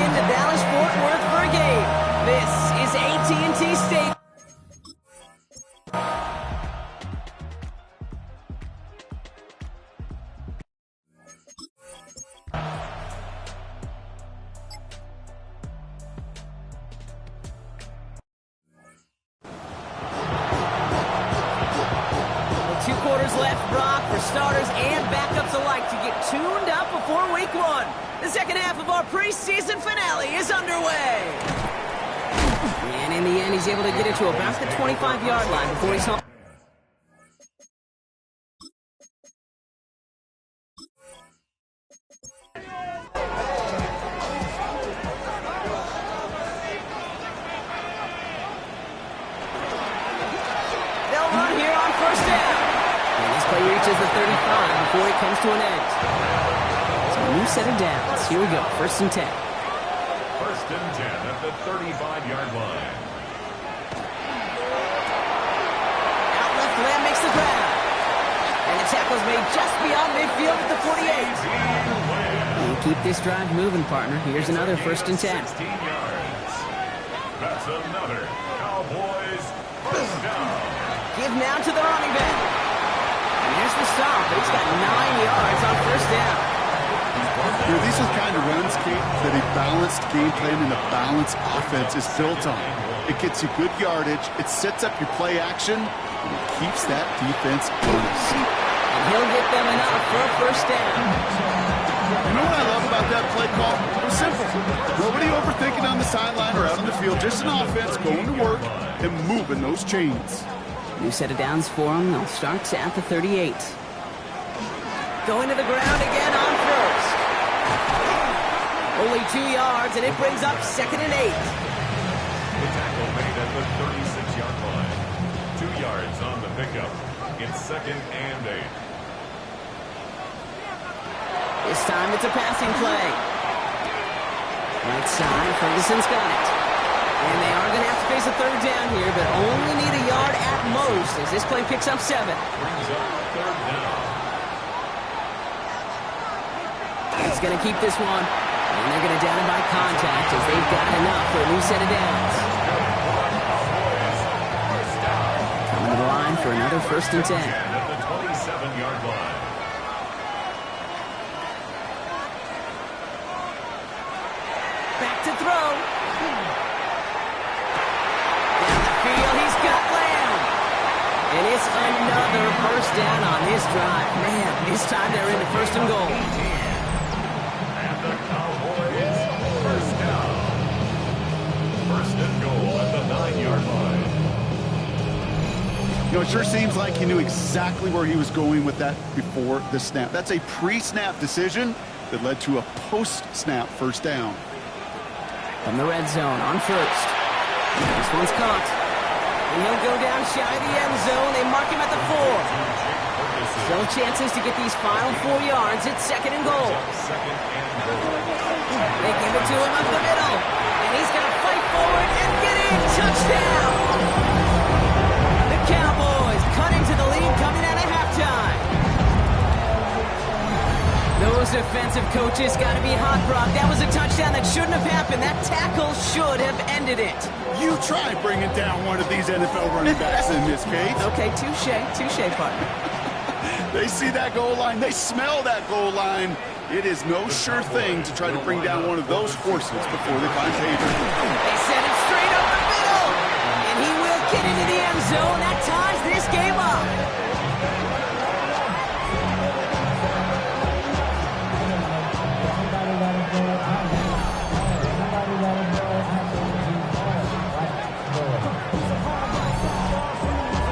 into Dallas-Fort Worth for a game. This is AT&T Stadium. Left, Brock, for starters and backups alike to get tuned up before week 1. The second half of our preseason finale is underway. And in the end, he's able to get it to about the 25-yard line before he's home. They'll run here on first down. Play reaches the 35 before it comes to an end. So a new set of downs. Here we go. First and 10. First and 10 at the 35-yard line. Out left, Lamb makes the grab. And the tackle's made just beyond midfield at the 48. You keep this drive moving, partner. Here's another first and 10. 16 yards. That's another Cowboys first down. Give now to the running back. Here's the stop. It's got 9 yards on first down. You know, these are the kind of runs, Kate, that a balanced game plan and a balanced offense is built on. It gets you good yardage, it sets up your play action, and it keeps that defense honest. And he'll get them enough for a first down. You know what I love about that play call? It was simple. Nobody overthinking on the sideline or out on the field. Just an offense going to work and moving those chains. New set of downs for him. They'll start at the 38. Going to the ground again on first. Only 2 yards, and it brings up second and 8. The tackle made at the 36-yard line. 2 yards on the pickup. It's second and 8. This time it's a passing play. Right side, Ferguson's got it. And they are going to have to face a third down here, but only need a yard at most as this play picks up 7. Brings up third down. He's going to keep this one. And they're going to down him by contact as they've got enough for a new set of downs. Coming to the line for another first and 10. At the 27-yard line. Back to throw. He's got Lamb. And it's another first down on this drive. Man, this time they're into first and goal. And the Cowboys first down. First and goal at the 9-yard line. You know, it sure seems like he knew exactly where he was going with that before the snap. That's a pre-snap decision that led to a post-snap first down. From the red zone on first. This one's caught. And he'll go down shy of the end zone. They mark him at the 4. Still chances to get these final 4 yards. It's second and goal. They give it to him up the middle. And he's going to fight forward and get in. Touchdown! The Cowboys cut into the lead coming out of halftime. Those defensive coaches got to be hot, Brock. That was a touchdown that shouldn't have happened. That tackle should have ended it. You try bringing down one of these NFL running backs in this case. Okay, touche, partner. They see that goal line. They smell that goal line. It is no sure thing to try to bring down one of those horses before they find Pedro. They send it straight up the middle. And he will get into the end zone. That ties this game up.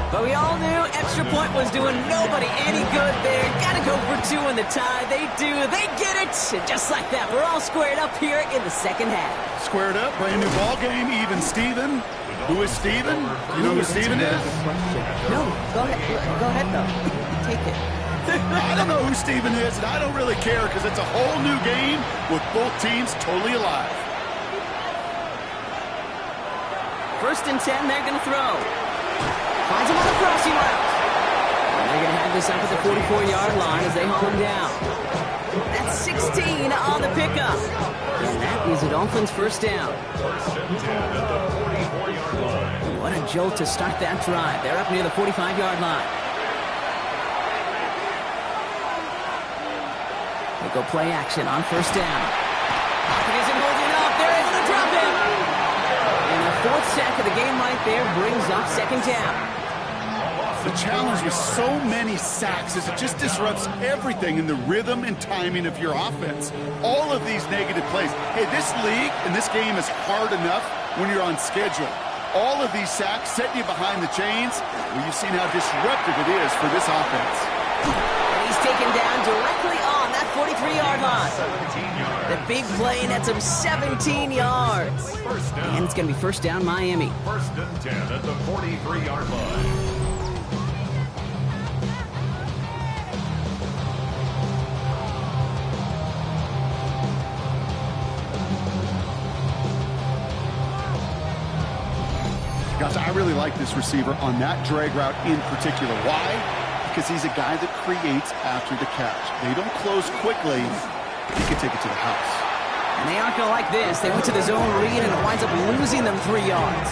But we all knew extra point was doing nobody any good there. Gotta go for 2 in the tie. They do. They get it. And just like that, we're all squared up here in the second half. Squared up, brand new ball game, even Steven. Who is Steven? You know who Steven is? No, go ahead though. Take it. I don't know who Steven is, and I don't really care because it's a whole new game with both teams totally alive. First and 10, they're going to throw. Finds him on the crossing route. And they're going to have this up at the 44-yard line as they haul him down. That 16 on the pickup. And that is a Dolphins first down. What a jolt to start that drive. They're up near the 45-yard line. They go play action on first down. Hopkins isn't holding up. They're able to drop him. And the fourth sack of the game right there brings up second down. The challenge with so many sacks is it just disrupts everything in the rhythm and timing of your offense. All of these negative plays. Hey, this league and this game is hard enough when you're on schedule. All of these sacks setting you behind the chains. Well, you've seen how disruptive it is for this offense. And he's taken down directly on that 43-yard line. The big play nets him 17 yards. And it's going to be first down Miami. First and 10 at the 43-yard line. Guys, I really like this receiver on that drag route in particular. Why? Because he's a guy that creates after the catch. They don't close quickly. He can take it to the house. And they aren't going to like this. They went to the zone read, and it winds up losing them 3 yards.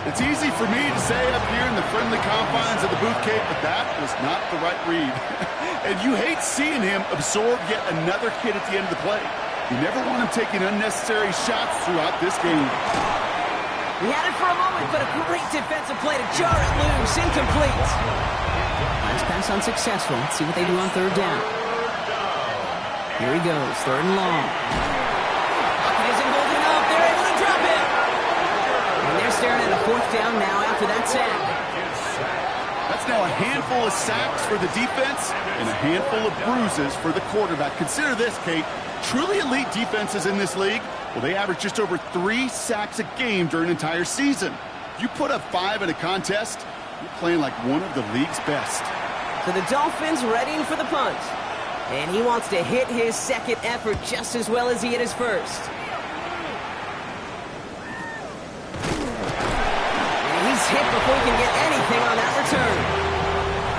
It's easy for me to say up here in the friendly confines of the Booth Cape, but that was not the right read. And you hate seeing him absorb yet another hit at the end of the play. You never want him taking unnecessary shots throughout this game. He had it for a moment, but a great defensive play to jar it loose. Incomplete. Last pass unsuccessful. Let's see what they do on third down. Here he goes, third and long. Hopkins isn't holding up. They're able to drop it. And they're staring at a fourth down now after that sack. That's now a handful of sacks for the defense and a handful of bruises for the quarterback. Consider this, Kate. Truly elite defenses in this league, well, they average just over 3 sacks a game during an entire season. You put up 5 in a contest, you're playing like one of the league's best. So the Dolphins readying for the punt. And he wants to hit his second effort just as well as he hit his first. And he's hit before he can get anything on that return.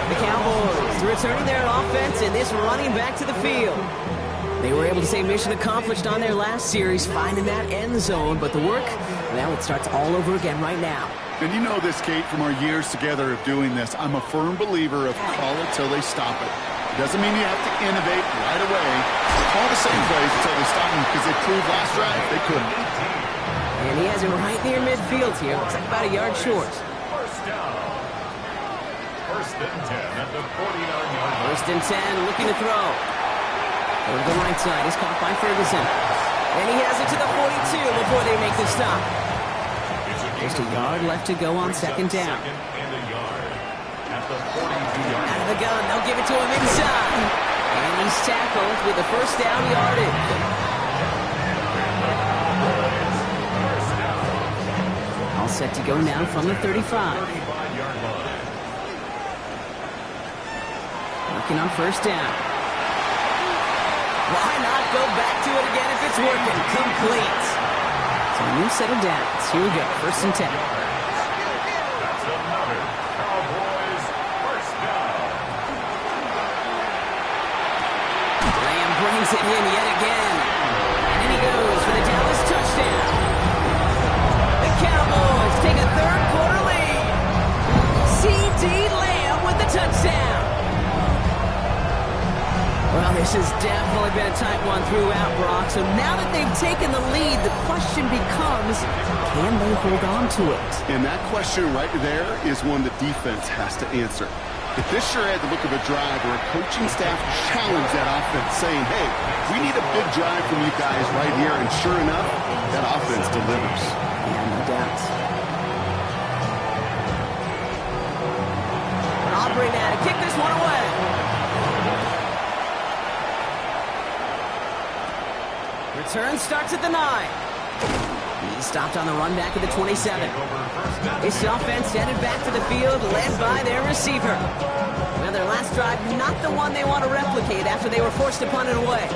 The Cowboys returning their offense and this running back to the field. They were able to say mission accomplished on their last series, finding that end zone, but the work, now it starts all over again right now. And you know this, Kate, from our years together of doing this. I'm a firm believer of call it till they stop it. It doesn't mean you have to innovate right away. Call the same plays until they stop them because they proved last drive they couldn't. And he has it right near midfield here. Looks like about a yard short. First down. First and 10 at the 49-yard line. First and 10, looking to throw. Over the right side, he's caught by Ferguson. And he has it to the 42 before they make the stop. Just a yard left to go on second down. And a yard at the 42-yard line. Out of the gun, they'll give it to him inside. And he's tackled with the first down yardage. All set to go now from the 35. Looking on first down. Why not go back to it again if it's working? Complete. So a new set of downs. Here we go. First and 10. That's another Cowboys first down. Lamb brings it in yet again. And he goes for the Dallas touchdown. The Cowboys take a third quarter lead. C.D. Lamb with the touchdown. Well, this has definitely been a tight one throughout, Brock. So now that they've taken the lead, the question becomes, can they hold on to it? And that question right there is one the defense has to answer. If this sure had the look of a drive where a coaching staff challenged that offense, saying, hey, we need a big drive from you guys right here, and sure enough, that offense delivers. Yeah, no doubt. Aubrey now to kick this one away. Return starts at the 9. He's stopped on the run back at the 27. This offense headed back to the field, led by their receiver. Well, their last drive, not the one they want to replicate after they were forced to punt it away.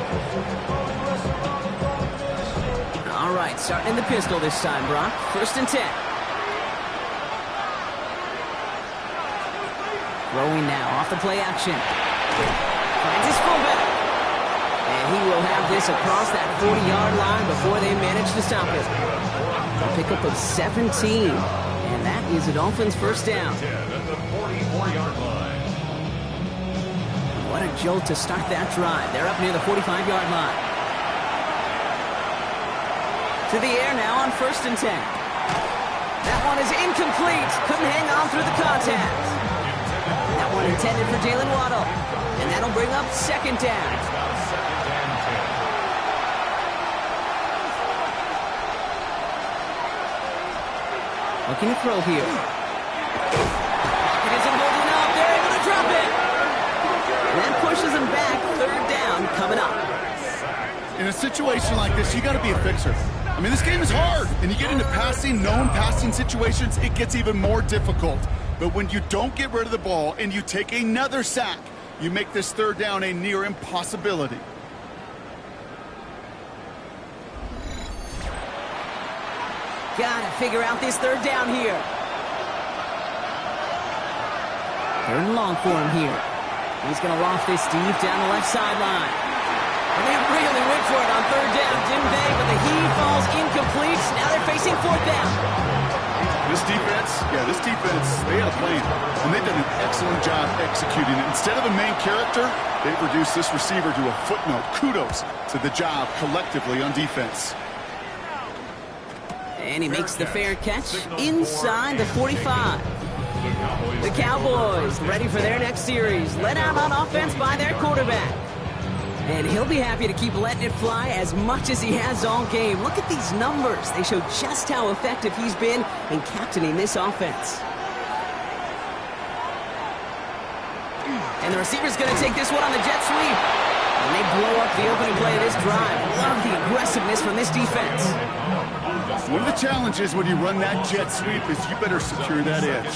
All right, starting in the pistol this time, Brock. First and 10. Throwing now off the play action. Finds his fullback. And he will have this across that 40-yard line before they manage to stop it. A pickup of 17. And that is a Dolphins first down. At the 44-yard line. What a jolt to start that drive. They're up near the 45-yard line. To the air now on 1st and 10. That one is incomplete. Couldn't hang on through the contact. That one intended for Jalen Waddle. And that'll bring up 2nd down. Looking to throw here. Pocket isn't holding up. They're able to drop it. And that pushes them back. 3rd down coming up. In a situation like this, you got to be a fixer. I mean, this game is hard, and you get into known passing situations, it gets even more difficult. But when you don't get rid of the ball and you take another sack, you make this 3rd down a near impossibility. Gotta figure out this 3rd down here. 3rd and long for him here. He's gonna loft this deep down the left sideline. And they really went for it on 3rd down, didn't they? But the heave falls incomplete. Now they're facing 4th down. This defense, they had a plan, and they've done an excellent job executing it. Instead of a main character, they've reduced this receiver to a footnote. Kudos to the job collectively on defense. And he makes the fair catch inside the 45. The Cowboys ready for their next series. Led out on offense by their quarterback. And he'll be happy to keep letting it fly as much as he has all game. Look at these numbers. They show just how effective he's been in captaining this offense. And the receiver's going to take this one on the jet sweep. And they blow up the opening play of this drive. Love the aggressiveness from this defense. One of the challenges when you run that jet sweep is you better secure that edge.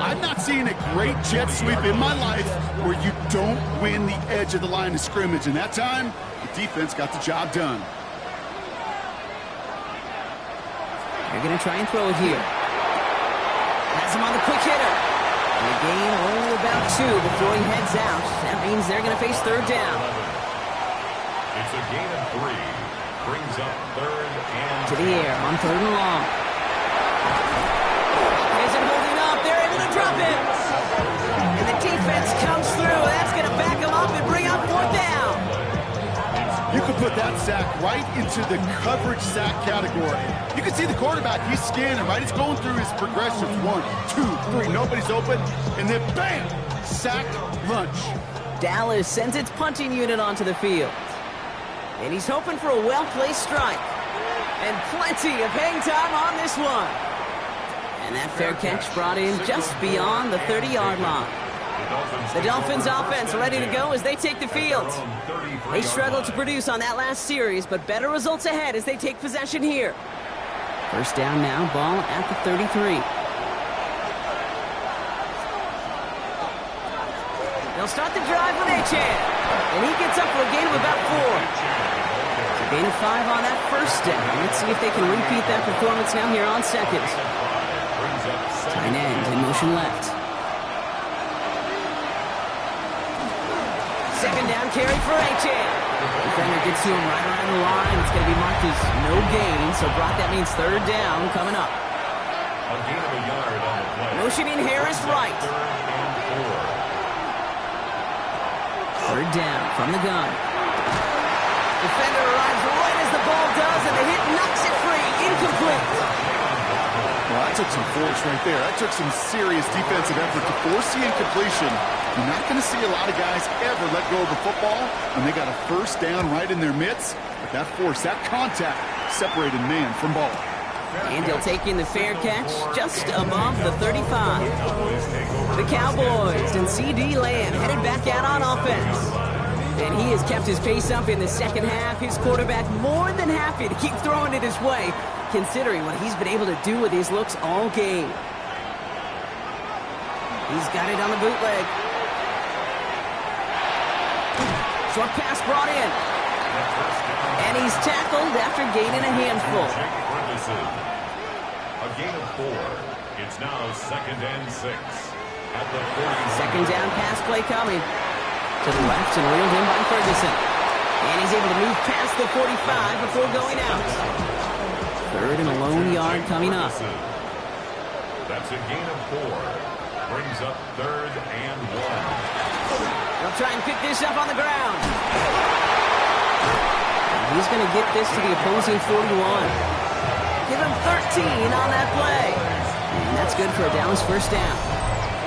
I've not seen a great jet sweep in my life where you don't win the edge of the line of scrimmage. And that time, the defense got the job done. They're going to try and throw it here. Has him on the quick hitter. And a gain only about 2 before he heads out. That means they're going to face 3rd down. It's a gain of 3. Brings up 3rd and to the air on 3rd and long. Isn't holding up. They're able to drop it. And the defense comes through. That's going to back them up and bring up 4th down. You could put that sack right into the coverage sack category. You can see the quarterback. He's scanning, right? He's going through his progressions. 1, 2, 3. Nobody's open. And then bam! Sack lunch. Dallas sends its punting unit onto the field. And he's hoping for a well-placed strike. And plenty of hang time on this one. And that fair catch brought in just beyond the 30-yard line. The Dolphins offense ready to go as they take the field. They struggled to produce on that last series, but better results ahead as they take possession here. 1st down now, ball at the 33. They'll start the drive with Achane. And he gets up for a gain of about 4. Gain of 5 on that 1st down. Let's see if they can repeat that performance now here on 2nd. Tight end in motion left. 2nd down carry for Achane. Defender gets to him right around the line. It's going to be marked as no gain. So Brock, that means 3rd down coming up. a gain of a yard on the play. Motioning Harris right. 3rd down from the gun. Defender arrives right as the ball does, and the hit knocks it free. Incomplete. Well, that took some force right there. That took some serious defensive effort to force the incompletion. You're not going to see a lot of guys ever let go of the football when they got a 1st down right in their midst. But that force, that contact, separated man from ball. And he'll take in the fair catch just above the 35. The Cowboys and C.D. Lamb headed back out on offense. And he has kept his pace up in the second half. His quarterback more than happy to keep throwing it his way, considering what he's been able to do with his looks all game. He's got it on the bootleg. Short pass brought in. And he's tackled after gaining a handful. A gain of 4. It's now 2nd and 6. At the 40. 2nd down pass play coming. To the left and reeled in by Ferguson. And he's able to move past the 45 before going out. Third and a lone yard coming up. That's a gain of 4. Brings up 3rd and 1. They'll try and pick this up on the ground. He's going to get this to the opposing 41. Give him 13 on that play. And that's good for a Dallas first down.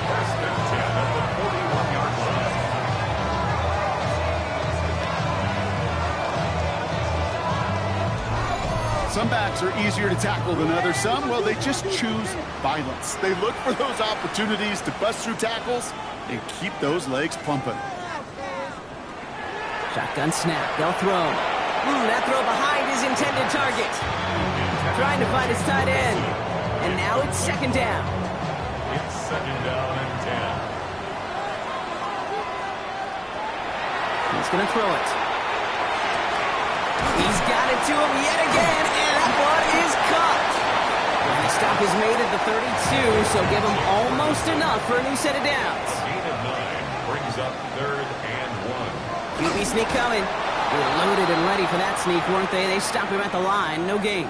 First and 10 at the 41-yard line. Some backs are easier to tackle than others. Some, well, they just choose violence. They look for those opportunities to bust through tackles and keep those legs pumping. Shotgun snap. They'll throw. That throw behind his intended target. Trying to find his tight end. And now it's second down. It's second down and 10. He's going to throw it. He's got it to him yet again, and that one is caught. The stop is made at the 32, so give him almost enough for a new set of downs. Gain of 9 brings up 3rd and 1. QB sneak coming. They were loaded and ready for that sneak, weren't they? They stopped him at the line. No gain.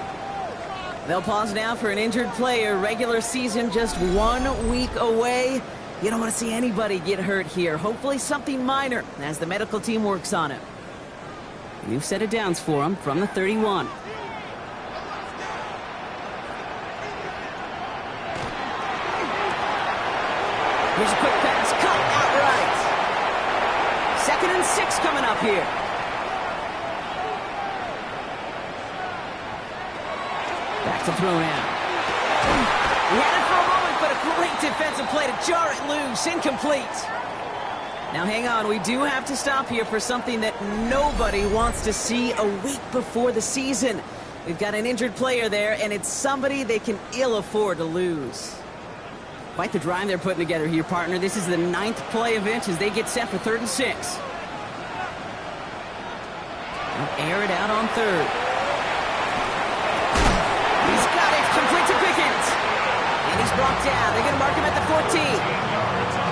They'll pause now for an injured player. Regular season just 1 week away. You don't want to see anybody get hurt here. Hopefully something minor as the medical team works on it. New set of downs for him from the 31. Here's a quick pass, cut outright. 2nd and 6 coming up here. Back to throw now. He had it for a moment, but a great defensive play to jar it loose. Incomplete. Now hang on, we do have to stop here for something that nobody wants to see a week before the season. We've got an injured player there, and it's somebody they can ill afford to lose. Quite the drive they're putting together here, partner. This is the 9th play of inch as they get set for 3rd and 6. They'll air it out on 3rd. He's got it, complete to Pickens. And he's brought down. They're going to mark him at the 14.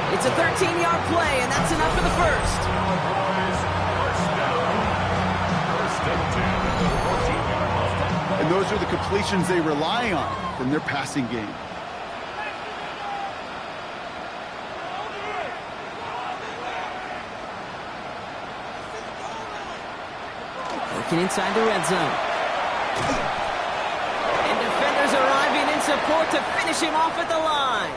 It's a 13-yard play, and that's enough for the first. And those are the completions they rely on from their passing game. Working inside the red zone. And defenders arriving in support to finish him off at the line.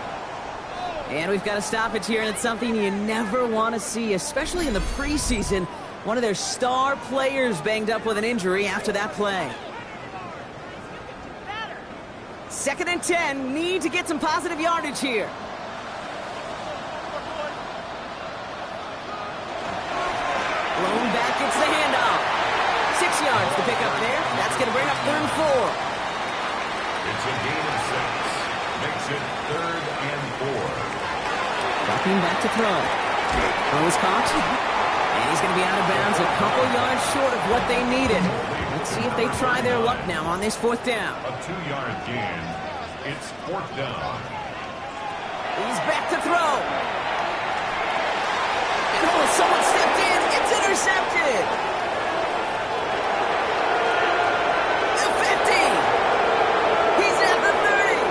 And we've got a stoppage here, and it's something you never want to see, especially in the preseason. One of their star players banged up with an injury after that play. 2nd and 10, need to get some positive yardage here. Blown back, gets the handoff. 6 yards to pick up there. That's going to bring up 3rd and 4. It's a gain of 6. Makes it 3rd and 4. Dropping back to throw. Throw is caught. And he's going to be out of bounds a couple yards short of what they needed. Let's see if they try their luck now on this 4th down. A 2-yard gain. It's 4th down. He's back to throw. And oh, someone stepped in. It's intercepted. The 50. He's at the 30.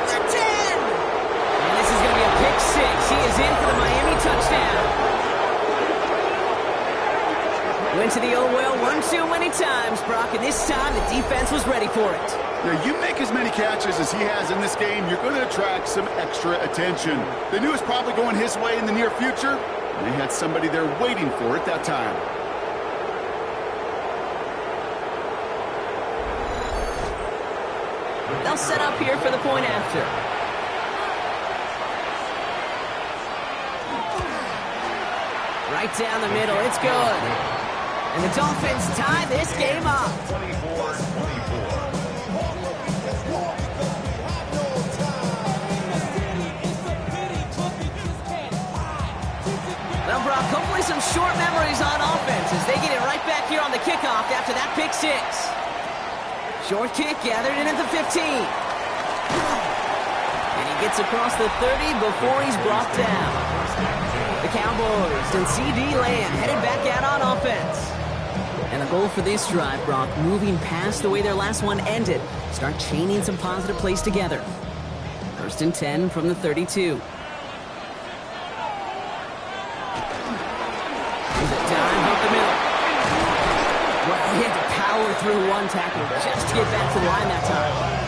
The 10. And this is going to be a pick 6. He is in for the Miami touchdown. Went to the old well one too many times, Brock, and this time the defense was ready for it. Now, you make as many catches as he has in this game, you're going to attract some extra attention. They knew it was probably going his way in the near future, and they had somebody there waiting for it that time. They'll set up here for the point after. Right down the middle, it's good. And the Dolphins tie this game up. 24-24. Well, Brock, hopefully some short memories on offense as they get it right back here on the kickoff after that pick 6. Short kick gathered in at the 15. And he gets across the 30 before he's brought down. The Cowboys and C.D. Lamb headed back out on offense. And the goal for this drive, Brock, moving past the way their last one ended. Start chaining some positive plays together. 1st and 10 from the 32. There's a dive up the middle. Well, he had to power through one tackle just to get back to the line that time.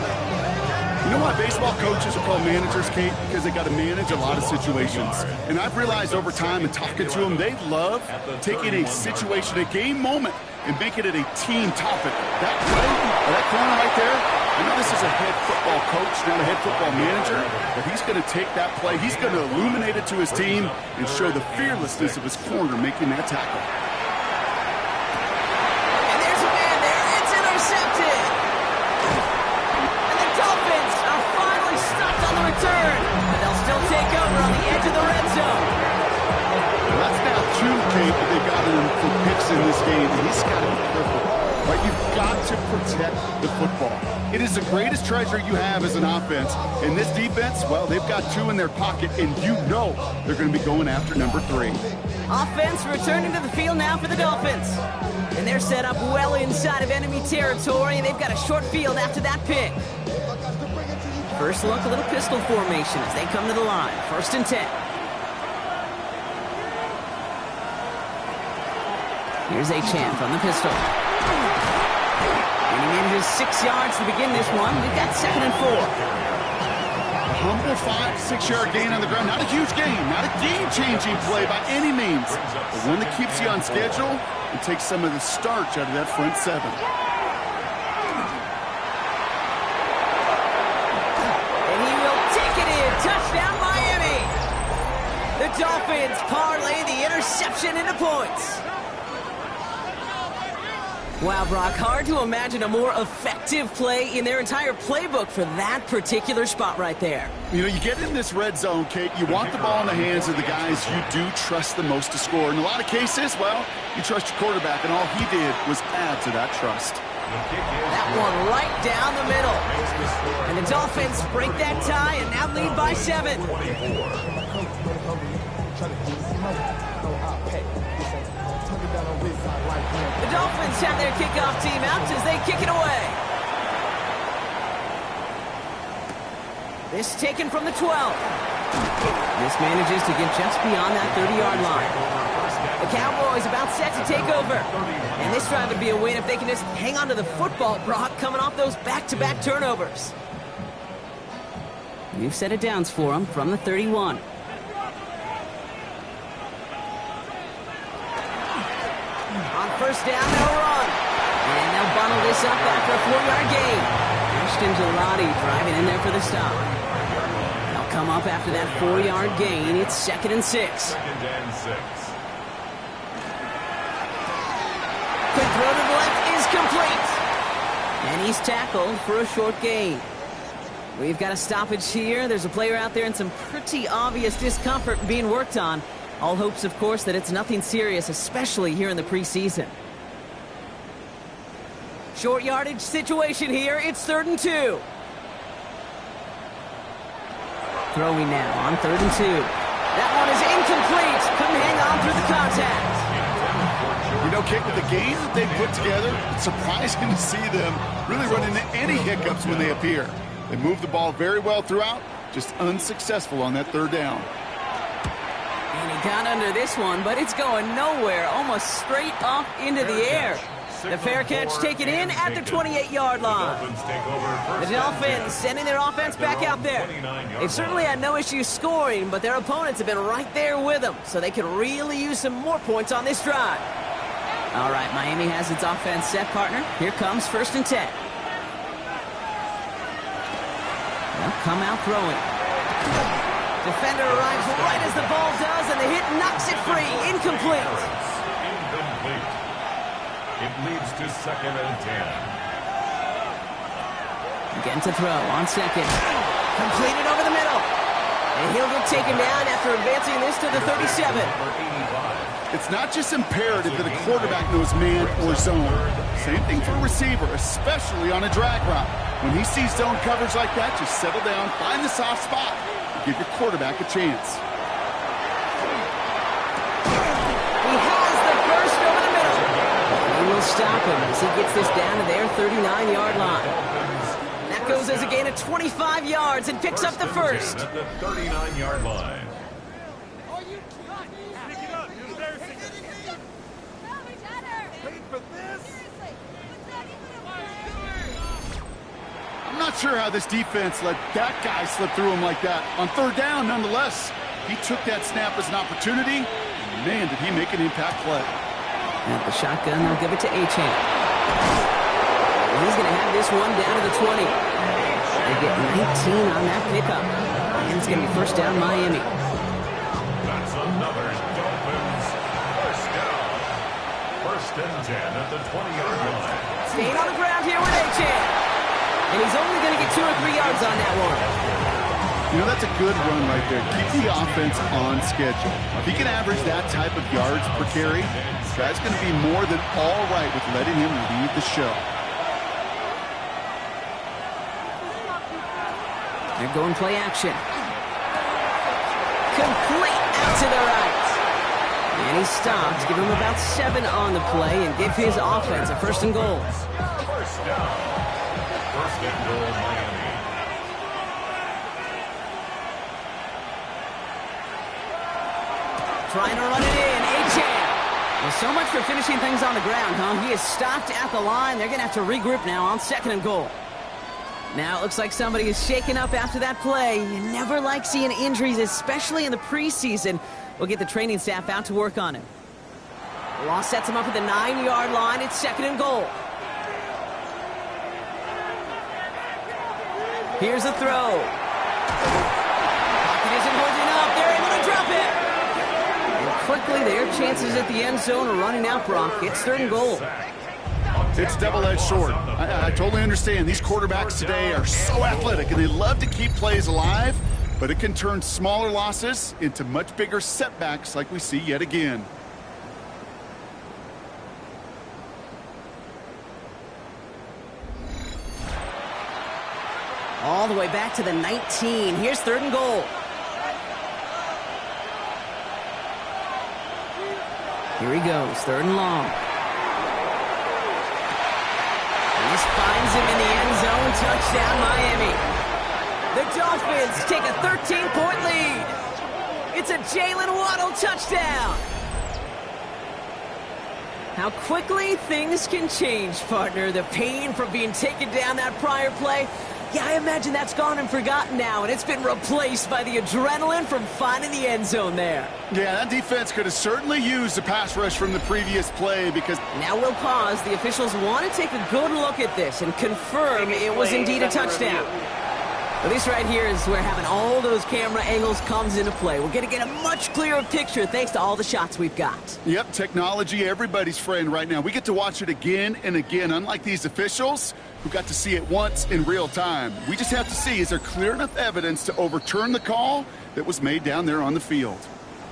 You know why baseball coaches are called managers, Kate? Because they got to manage a lot of situations. And I've realized over time and talking to them, they love taking a situation, a game moment, and making it a team topic. That play, or that corner right there, I know this is a head football coach, not a head football manager, but he's going to take that play, he's going to illuminate it to his team and show the fearlessness of his corner making that tackle. And there's a man there. It's intercepted. And the Dolphins are finally stopped on the return. But they'll still take over on the edge of the red zone. Well, that's now 2, Kate, that they've got him for picks in this game, and he's got to be careful. Right? You've got to protect the football. It is the greatest treasure you have as an offense. In this defense, well, they've got 2 in their pocket, and you know they're going to be going after number 3. Offense returning to the field now for the Dolphins. And they're set up well inside of enemy territory, and they've got a short field after that pick. First look, a little pistol formation as they come to the line. 1st and 10. Here's Achane from the pistol. And he manages 6 yards to begin this one. We've got 2nd and 4. A humble 5-6-yard gain on the ground. Not a huge gain, not a game-changing play by any means, but one that keeps you on schedule and takes some of the starch out of that front 7. And he will take it in. Touchdown, Miami. The Dolphins parlay the interception into points. Wow, Brock, hard to imagine a more effective play in their entire playbook for that particular spot right there. You know, you get in this red zone, Kate, you want the ball in the hands of the guys you do trust the most to score. In a lot of cases, well, you trust your quarterback, and all he did was add to that trust. That one right down the middle. And the Dolphins break that tie and now lead by 7. The Dolphins have their kickoff team out as they kick it away. This taken from the 12. This manages to get just beyond that 30-yard line. The Cowboys about set to take over. And this drive would be a win if they can just hang on to the football, Brock, coming off those back-to-back turnovers. We've set it downs for them from the 31. On 1st down, they'll run. And they'll bundle this up after a 4-yard gain. Ashton Gelati driving in there for the stop. They'll come up after that 4-yard gain. It's 2nd and 6. 2nd and 6. Quick throw to the left is complete. And he's tackled for a short gain. We've got a stoppage here. There's a player out there in some pretty obvious discomfort being worked on. All hopes, of course, that it's nothing serious, especially here in the preseason. Short yardage situation here. It's 3rd and 2. Throwing now on 3rd and 2. That one is incomplete. Couldn't hang on through the contact. You know, Kate, with the game that they put together, it's surprising to see them really run into any hiccups when they appear. They move the ball very well throughout, just unsuccessful on that 3rd down. And he got under this one, but it's going nowhere, almost straight up into the air. The fair catch taken in at the 28-yard line. The Dolphins sending their offense back out there. They've certainly had no issues scoring, but their opponents have been right there with them, so they could really use some more points on this drive. All right, Miami has its offense set, partner. Here comes 1st and 10. They'll come out throwing. Defender arrives right as the ball does, and the hit knocks it free. Incomplete. Incomplete. It leads to 2nd and 10. Again to throw on 2nd. Completed over the middle. And he'll get taken down after advancing this to the 37. It's not just imperative that a quarterback knows man or zone. Same thing for a receiver, especially on a drag route. When he sees zone coverage like that, just settle down, find the soft spot, and give your quarterback a chance. He has the burst over the middle. He will stop him as he gets this down to their 39-yard line. That goes as a gain of 25 yards and picks up the first. At the 39-yard line. I'm not sure how this defense let that guy slip through him like that. On third down, nonetheless, he took that snap as an opportunity. Man, did he make an impact play. At the shotgun, they'll give it to Achane. He's going to have this one down to the 20. They get 19 on that pickup. And it's going to be first down Miami. That's another Dolphins first down. First and 10 at the 20-yard line. Staying on the ground here with Achane. And he's only going to get 2 or 3 yards on that one. You know, that's a good run right there. Keep the offense on schedule. If he can average that type of yards per carry, that's going to be more than all right with letting him lead the show. They're going play action. Complete out to the right. And he stops, give him about 7 on the play, and give his offense a first and goal. First down. First and goal, Miami. Trying to run it in. Achane. Well, so much for finishing things on the ground, huh? He is stopped at the line. They're going to have to regroup now on second and goal. Now it looks like somebody is shaken up after that play. You never like seeing injuries, especially in the preseason. We'll get the training staff out to work on him. Law sets him up at the 9-yard line. It's second and goal. Here's a throw. Pocket isn't holding up. They're able to drop it. And quickly, their chances at the end zone are running out, Brock. It's third and goal. It's double-edged sword. I totally understand. These quarterbacks today are so athletic, and they love to keep plays alive, but it can turn smaller losses into much bigger setbacks like we see yet again. All the way back to the 19. Here's third and goal. Here he goes, third and long. And this finds him in the end zone. Touchdown, Miami. The Dolphins take a 13-point lead. It's a Jalen Waddle touchdown. How quickly things can change, partner. The pain from being taken down that prior play. Yeah, I imagine that's gone and forgotten now, and it's been replaced by the adrenaline from finding the end zone there. Yeah, that defense could have certainly used the pass rush from the previous play because... Now we'll pause. The officials want to take a good look at this and confirm it was indeed a touchdown. But this right here is where having all those camera angles comes into play. We're going to get a much clearer picture thanks to all the shots we've got. Yep, technology, everybody's friend right now. We get to watch it again and again, unlike these officials who got to see it once in real time. We just have to see, is there clear enough evidence to overturn the call that was made down there on the field?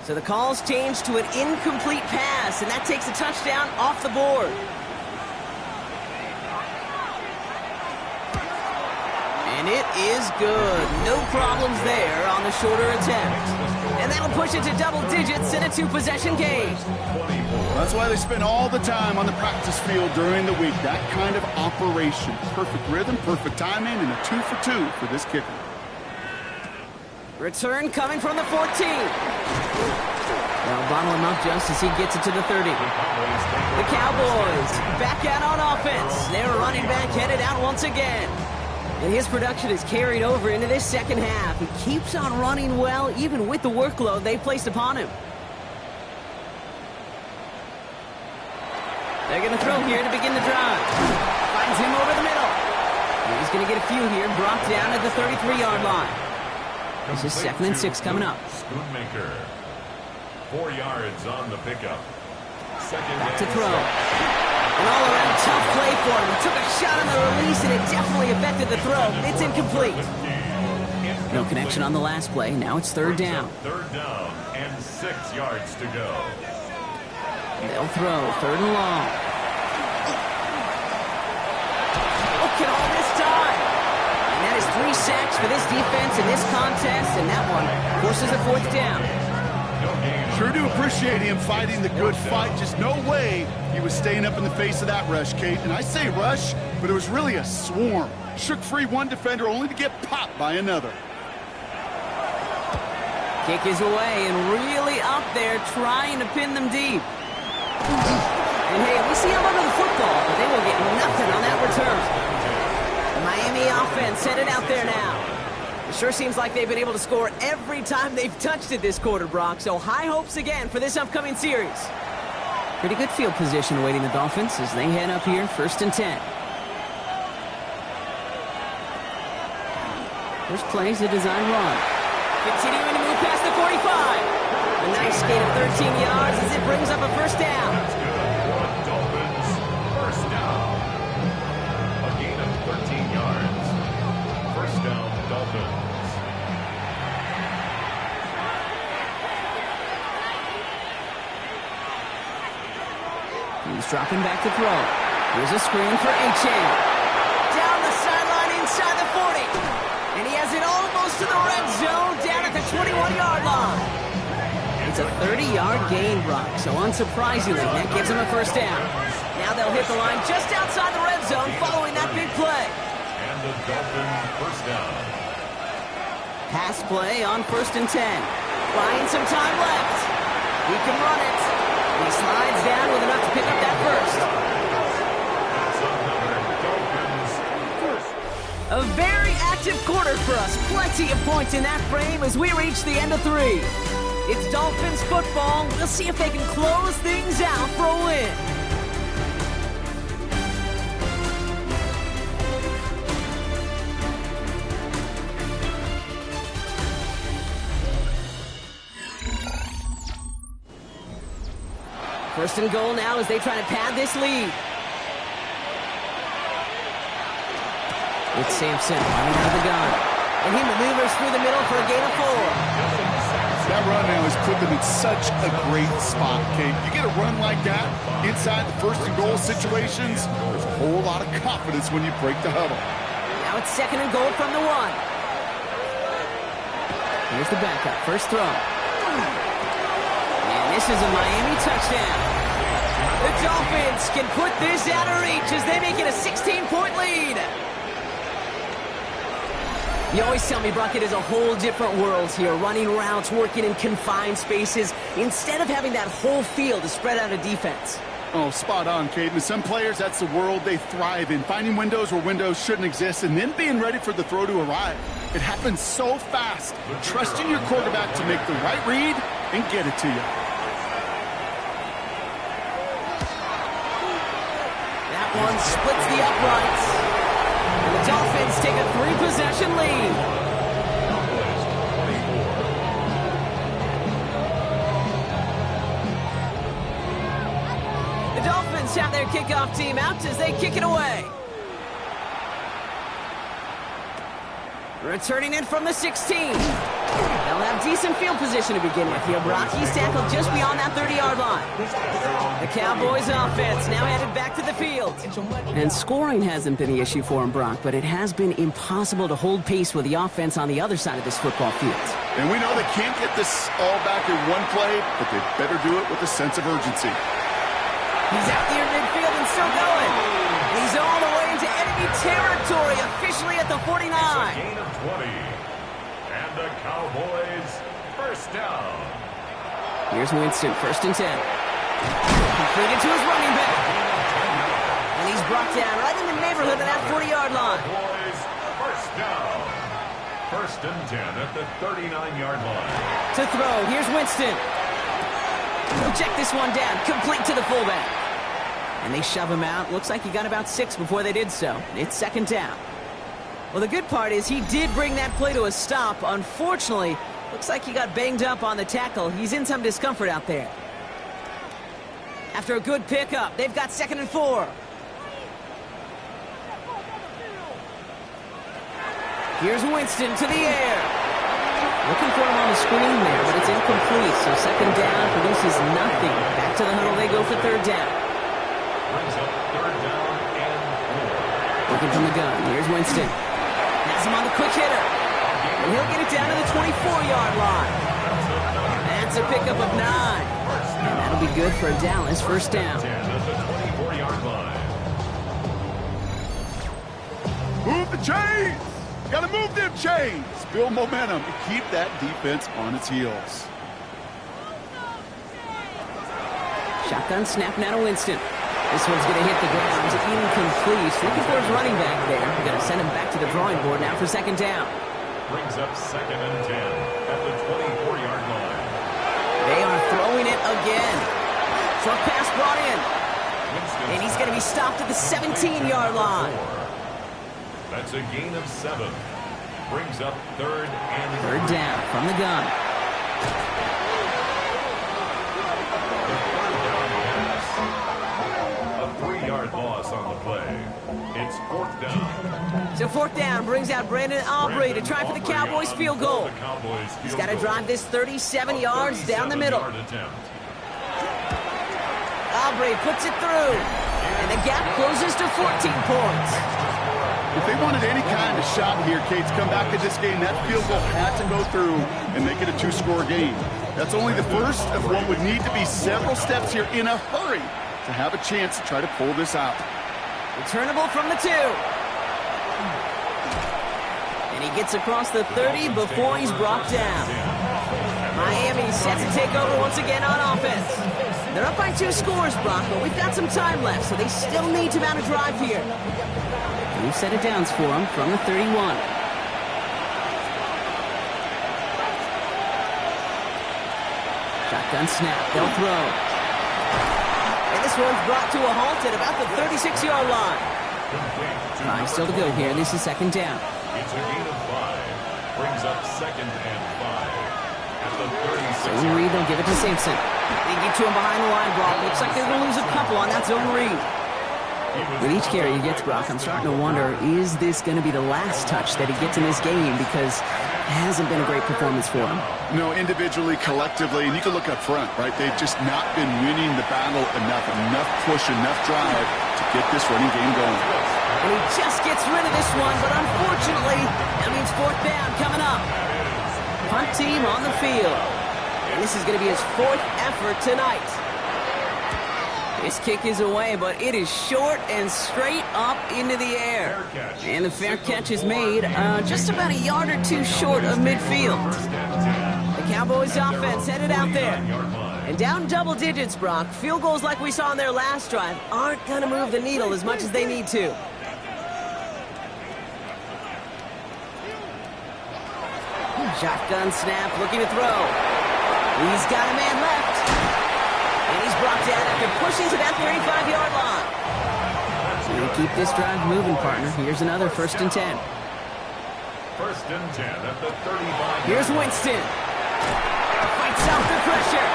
So the call's changed to an incomplete pass, and that takes a touchdown off the board. And it is good. No problems there on the shorter attempt. And that'll push it to double digits in a 2-possession game. That's why they spend all the time on the practice field during the week. That kind of operation. Perfect rhythm, perfect timing, and a 2-for-2 for this kicker. Return coming from the 14. They'll bottle him up just as he gets it to the 30. The Cowboys back out on offense. Their running back headed out once again. And his production is carried over into this second half. He keeps on running well, even with the workload they placed upon him. They're going to throw here to begin the drive. Finds him over the middle. He's going to get a few here, brought down at the 33-yard line. This is 2nd and 6 coming up. Schoonmaker. 4 yards on the pickup. Back to throw. An all-around tough play for him. He took a shot on the release, and it definitely affected the throw. It's incomplete. No connection on the last play. Now it's third down. Third down and 6 yards to go. They'll throw. Third and long. Look at all this time. And that is 3 sacks for this defense in this contest, and that one forces a 4th down. Sure do appreciate him fighting the good fight. Just no way he was staying up in the face of that rush, Kate. And I say rush, but it was really a swarm. Shook free one defender only to get popped by another. Kick is away and really up there trying to pin them deep. And hey, we see them under the football, but they will get nothing on that return. The Miami offense headed out there now. It sure seems like they've been able to score every time they've touched it this quarter, Brock. So high hopes again for this upcoming series. Pretty good field position awaiting the Dolphins as they head up here, 1st and 10. First play is a design run. Continuing to move past the 45. A nice gain of 13 yards as it brings up a first down. That's good. Dolphins, first down. A gain of 13 yards. First down, Dolphins. He's dropping back to throw. Here's a screen for A-Chain. Down the sideline inside the 40. And he has it almost to the red zone, down at the 21-yard line. It's a 30-yard gain, Brock, so unsurprisingly, that gives him a first down. Now they'll hit the line just outside the red zone following that big play. And the Dolphins first down. Pass play on 1st and 10. Buying some time left. He can run it. He slides down with enough to pick up that first. A very active quarter for us. Plenty of points in that frame as we reach the end of 3. It's Dolphins football. We'll see if they can close things out for a win. First and goal now as they try to pad this lead. It's Sampson running out of the gun. And he maneuvers through the middle for a gain of 4. That run now has put them in such a great spot, Kate. You get a run like that inside the first and goal situations, there's a whole lot of confidence when you break the huddle. Now it's 2nd and goal from the 1. Here's the backup. First throw. And this is a Miami touchdown. The Dolphins can put this out of reach as they make it a 16-point lead. You always tell me, Brock, it is a whole different world here, running routes, working in confined spaces, instead of having that whole field to spread out a defense. Oh, spot on, Kate. And some players, that's the world they thrive in, finding windows where windows shouldn't exist and then being ready for the throw to arrive. It happens so fast. Trusting your quarterback to make the right read and get it to you. That one splits the uprights. And the Dolphins take a 3-possession lead. The Dolphins have their kickoff team out as they kick it away. Returning in from the 16. They'll have decent field position to begin with here. Brock, he's tackled just beyond that 30-yard line. The Cowboys offense now headed back to the field. And scoring hasn't been the issue for him, Brock, but it has been impossible to hold pace with the offense on the other side of this football field. And we know they can't get this all back in one play, but they better do it with a sense of urgency. He's out there midfield and still going. He's all the way into enemy territory, officially at the 49. It's a gain of 20. And the Cowboys first down. Here's Winston, 1st and 10. Completed to his running back. And he's brought down right in the neighborhood of that 40-yard line. Cowboys first down. 1st and 10 at the 39-yard line. To throw, here's Winston. He'll check this one down, complete to the fullback. And they shove him out. Looks like he got about 6 before they did so. It's 2nd down. Well, the good part is he did bring that play to a stop. Unfortunately, looks like he got banged up on the tackle. He's in some discomfort out there. After a good pickup, they've got 2nd and 4. Here's Winston to the air. Looking for him on the screen there, but it's incomplete. So 2nd down produces nothing. Back to the huddle they go for 3rd down. Brings up 3rd down and 4. Looking from the gun. Here's Winston. Has him on the quick hitter. And he'll get it down to the 24-yard line. That's That's a pickup of 9. And that'll be good for a Dallas first down. 10 at the 24-yard line. Move the chains! Gotta move them chains! Build momentum and keep that defense on its heels. Shotgun snap now to Winston. This one's going to hit the ground. Incomplete. Looking for his running back there. We're going to send him back to the drawing board now for second down. Brings up 2nd and 10 at the 24-yard line. They are throwing it again. Short pass brought in. And he's going to be stopped at the 17-yard line. That's a gain of 7. Brings up 3rd and 3rd down from the gun. A 3-yard loss on the play. It's 4th down. So 4th down brings out Brandon Aubrey to try for the Cowboys field goal. He's got to drive this 37 yards down the middle. Aubrey puts it through. And the gap closes to 14 points. If they wanted any kind of shot here, Kate, to come back in this game, that field goal had to go through and make it a 2-score game. That's only the first of what would need to be several steps here in a hurry to have a chance to try to pull this out. Returnable from the 2. And he gets across the 30 before he's brought down. Miami set to take over once again on offense. They're up by 2 scores, Brock, but we've got some time left, so they still need to mount a drive here. New set of downs for him from the 31. Shotgun snap, they'll throw. And this one's brought to a halt at about the 36-yard line. 5 still to go here. This is 2nd down. It's a gain of 5. Brings up 2nd and 5 at the 36. Zone read, they'll give it to Sampson. They get to him behind the line, Brock. Looks like they're going to lose a couple on that zone read. With each carry he gets, Brock, I'm starting to wonder, is this going to be the last touch that he gets in this game? Because it hasn't been a great performance for him. No, individually, collectively, and you can look up front, right? They've just not been winning the battle enough push, enough drive to get this running game going. And he just gets rid of this one, but unfortunately, that means 4th down coming up. Punt team on the field. And this is going to be his 4th effort tonight. This kick is away, but it is short and straight up into the air. And the fair catch is made just about a yard or 2 short of midfield. The Cowboys offense headed out there. And down double digits, Brock. Field goals like we saw on their last drive aren't going to move the needle as much as they need to. Shotgun snap, looking to throw. He's got a man left. And he's brought down after pushing to that 35-yard line. So we'll keep this drive moving, partner. Here's another 1st and 10. 1st and 10 at the 35. Here's Winston. Fights off the pressure.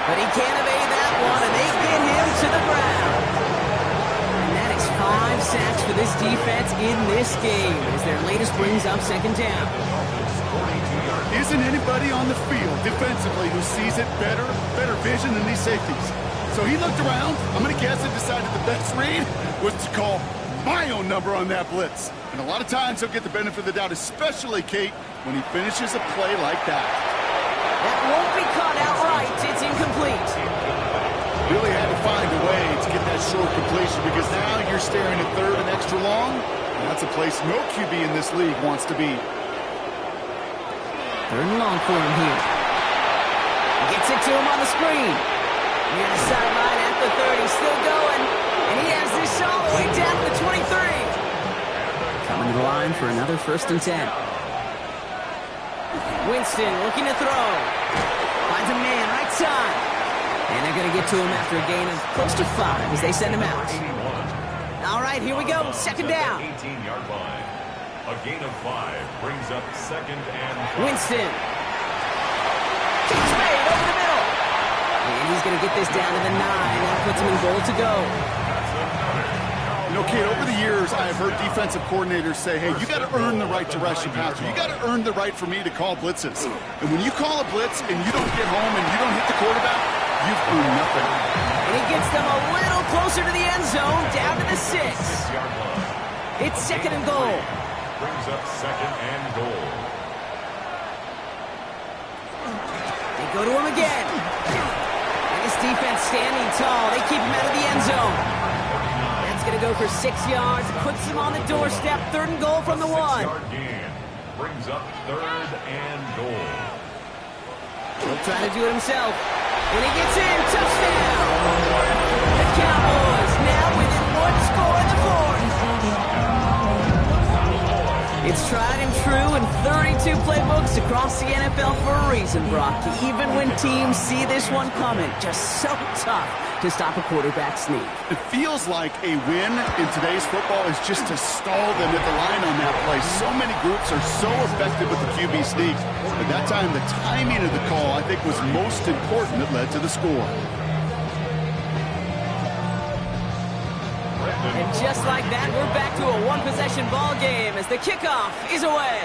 But he can't evade that one, and they get him to the ground. And that is 5 sacks for this defense in this game as their latest brings up 2nd down. Isn't anybody on the field defensively who sees it better vision than these safeties? So he looked around, I'm going to guess, and decided the best read was to call my own number on that blitz. And a lot of times he'll get the benefit of the doubt, especially, Kate, when he finishes a play like that. That won't be caught outright. It's incomplete. Really had to find a way to get that short completion because now you're staring at 3rd and extra long. And that's a place no QB in this league wants to be. 3rd and long for him here. Gets it to him on the screen. Near the sideline at the 30. Still going. And he has this all the way down to the 23. Coming to the line for another 1st and 10. Winston looking to throw. Finds a man right side. And they're going to get to him after a gain of close to 5 as they send him out. All right, here we go. 2nd down. 18-yard line. A gain of 5 brings up 2nd and 5. Winston. Kicks made over the middle. And he's going to get this down to the 9. That puts him in goal to go. You know, Kate, over the years, I have heard defensive coordinators say, hey, you got to earn the right to rush your passer. You got to earn the right for me to call blitzes. And when you call a blitz and you don't get home and you don't hit the quarterback, you've earned nothing. And he gets them a little closer to the end zone, down to the 6. It's 2nd and goal. Brings up 2nd and goal. They go to him again. And this defense standing tall. They keep him out of the end zone. That's going to go for 6 yards. Puts him on the doorstep. 3rd and goal from the 1. 6-yard gain brings up 3rd and goal. He'll try to do it himself. And he gets in. Touchdown! The Cowboys now within 1 score in the 4th. It's tried and true in 32 playbooks across the NFL for a reason, Brock. Even when teams see this one coming, just so tough to stop a quarterback sneak. It feels like a win in today's football is just to stall them at the line on that play. So many groups are so effective with the QB sneaks. But that time, the timing of the call, I think, was most important that led to the score. And just like that, we're back to a one-possession ball game as the kickoff is away.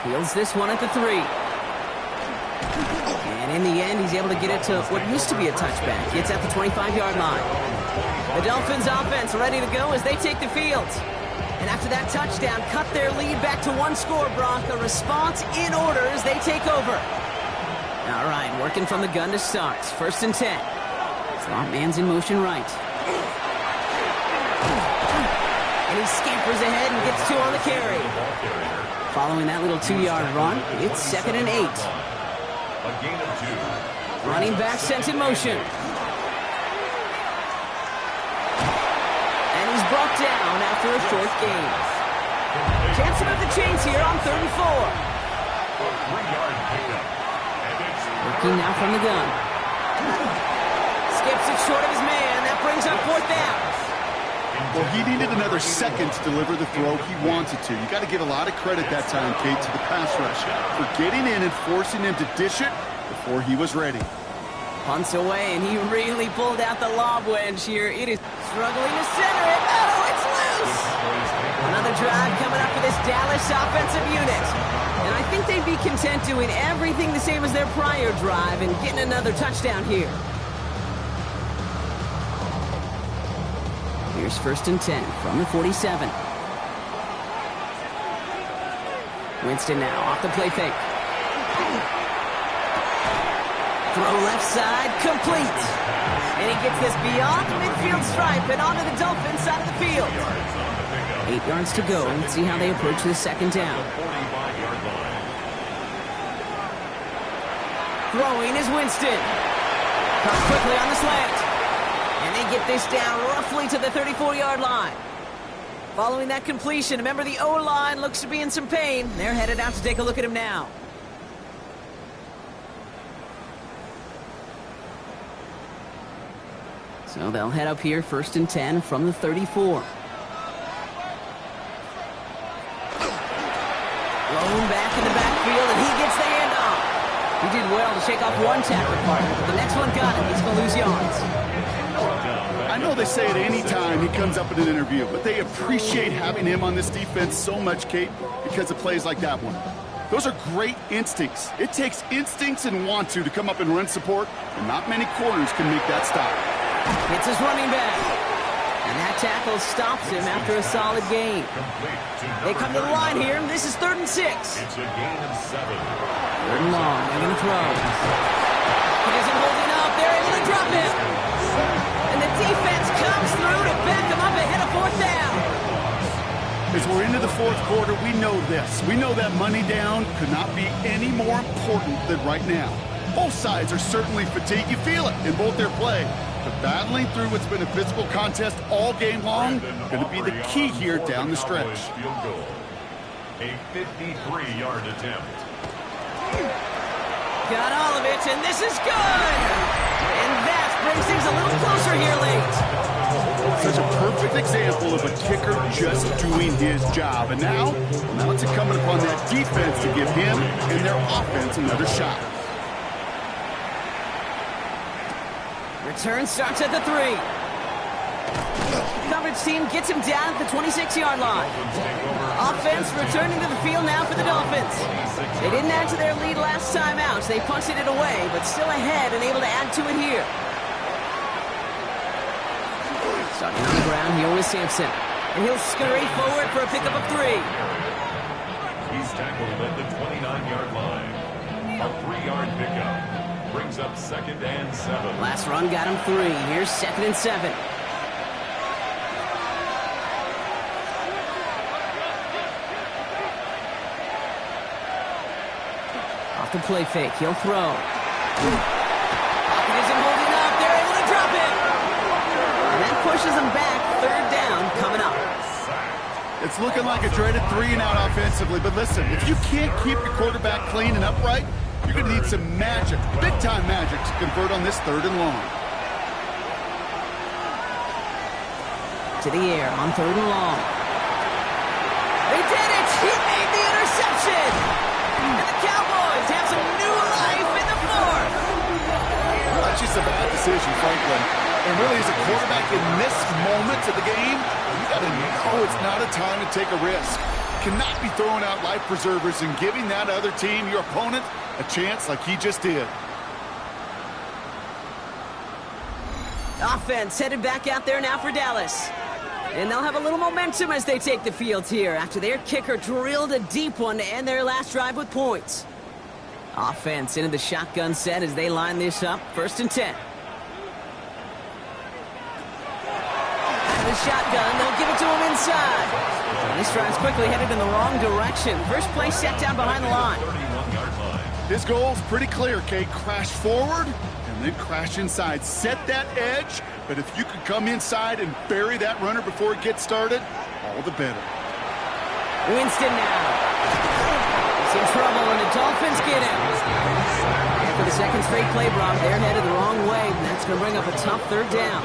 Fields this one at the 3. And in the end, he's able to get it to what used to be a touchback. It's at the 25-yard line. The Dolphins offense ready to go as they take the field. And after that touchdown, cut their lead back to 1 score, Brock. A response in order as they take over. All right, working from the gun to start. 1st and 10. Slot man's in motion right. And he scampers ahead and gets 2 on the carry. Following that little 2-yard run, it's 2nd and 8. A gain of 2. Running back sent in motion. And he's brought down after a short gain. Chance to move the chains here on 3rd and 4. A 3-yard pickup. Working now from the gun. Skips it short of his man. That brings up 4th down. Well, he needed another second to deliver the throw he wanted to. You got to give a lot of credit that time, Kate, to the pass rush for getting in and forcing him to dish it before he was ready. Punts away, and he really pulled out the lob wedge here. It is struggling to center it. Oh, it's loose! Another drive coming up for this Dallas offensive unit. And I think they'd be content doing everything the same as their prior drive and getting another touchdown here. Here's 1st and 10 from the 47. Winston now off the play fake. Throw left side, complete. And he gets this beyond the midfield stripe and onto the Dolphins side of the field. 8 yards to go. Let's see how they approach the 2nd down. Throwing is Winston. Comes quickly on the slant. And they get this down roughly to the 34-yard line. Following that completion, remember the O-line looks to be in some pain. They're headed out to take a look at him now. So they'll head up here, 1st and 10 from the 34. Blown back in the backfield, and he gets the handoff. He did well to shake off one tackle partner, but the next one got him. He's going to lose yards. I know they say it any time he comes up in an interview, but they appreciate having him on this defense so much, Kate, because of plays like that one. Those are great instincts. It takes instincts and want to come up and run support, and not many corners can make that stop. It's his running back. And that tackle stops him after a solid gain. They come to the line here, and this is 3rd and 6. It's a gain of 7. 3rd and long. They're going to throw. He isn't holding up. They're able to drop him. And the defense comes through to back him up ahead of 4th down. As we're into the 4th quarter, we know this. We know that money down could not be any more important than right now. Both sides are certainly fatigued. You feel it in both their play. But battling through what's been a physical contest all game long going to be the key here down the stretch. Field goal. A 53-yard attempt. Got all of it, and this is good! And that brings things a little closer here late. Such a perfect example of a kicker just doing his job. And now it's incumbent upon that defense to give him and their offense another shot. Return starts at the 3. Coverage team gets him down at the 26-yard line. Offense returning to the field now for the Dolphins. They didn't add to their lead last time out. They punted it away, but still ahead and able to add to it here. Starting on the ground here with Sampson. And he'll scurry forward for a pickup of 3. He's tackled at the 29-yard line. A 3 yard pickup. Brings up 2nd and 7. Last run got him 3. Here's 2nd and 7. Off the play fake. He'll throw. Pocket isn't holding up. They're able to drop it. And that pushes them back. 3rd down coming up. It's looking like a dreaded 3-and-out offensively, but listen, if you can't keep your quarterback clean and upright, you're going to need some magic, big-time magic, to convert on this 3rd and long. To the air on 3rd and long. They did it! He made the interception! And the Cowboys have some new life in the 4th! That's just a bad decision, frankly. And really, as a quarterback in this moment of the game, you got to know it's not a time to take a risk. You cannot be throwing out life preservers and giving that other team, your opponent, a chance like he just did. Offense headed back out there now for Dallas. And they'll have a little momentum as they take the field here after their kicker drilled a deep one to end their last drive with points. Offense into the shotgun set as they line this up. 1st and 10. The shotgun, they'll give it to him inside. And this drive's quickly headed in the wrong direction. First play set down behind the line. His goal's pretty clear, Kate. Crash forward and then crash inside. Set that edge, but if you could come inside and bury that runner before it gets started, all the better. Winston now. He's in trouble, and the Dolphins get him. And for the 2nd straight play, Brock, they're headed the wrong way, and that's going to bring up a tough 3rd down.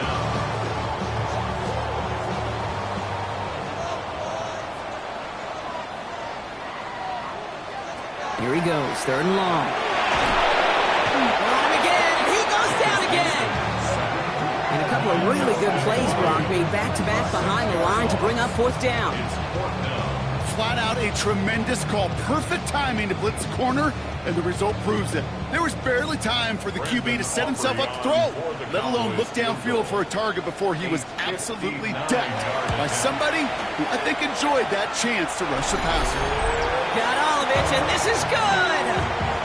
Here he goes, 3rd and long. On him again, and he goes down again. And a couple of really good plays, Brock, made back-to-back behind the line to bring up 4th down. Flat out a tremendous call. Perfect timing to blitz the corner, and the result proves it. There was barely time for the QB to set himself up to throw, let alone look downfield for a target before he was absolutely decked by somebody who I think enjoyed that chance to rush the passer. Got all of it, and this is good!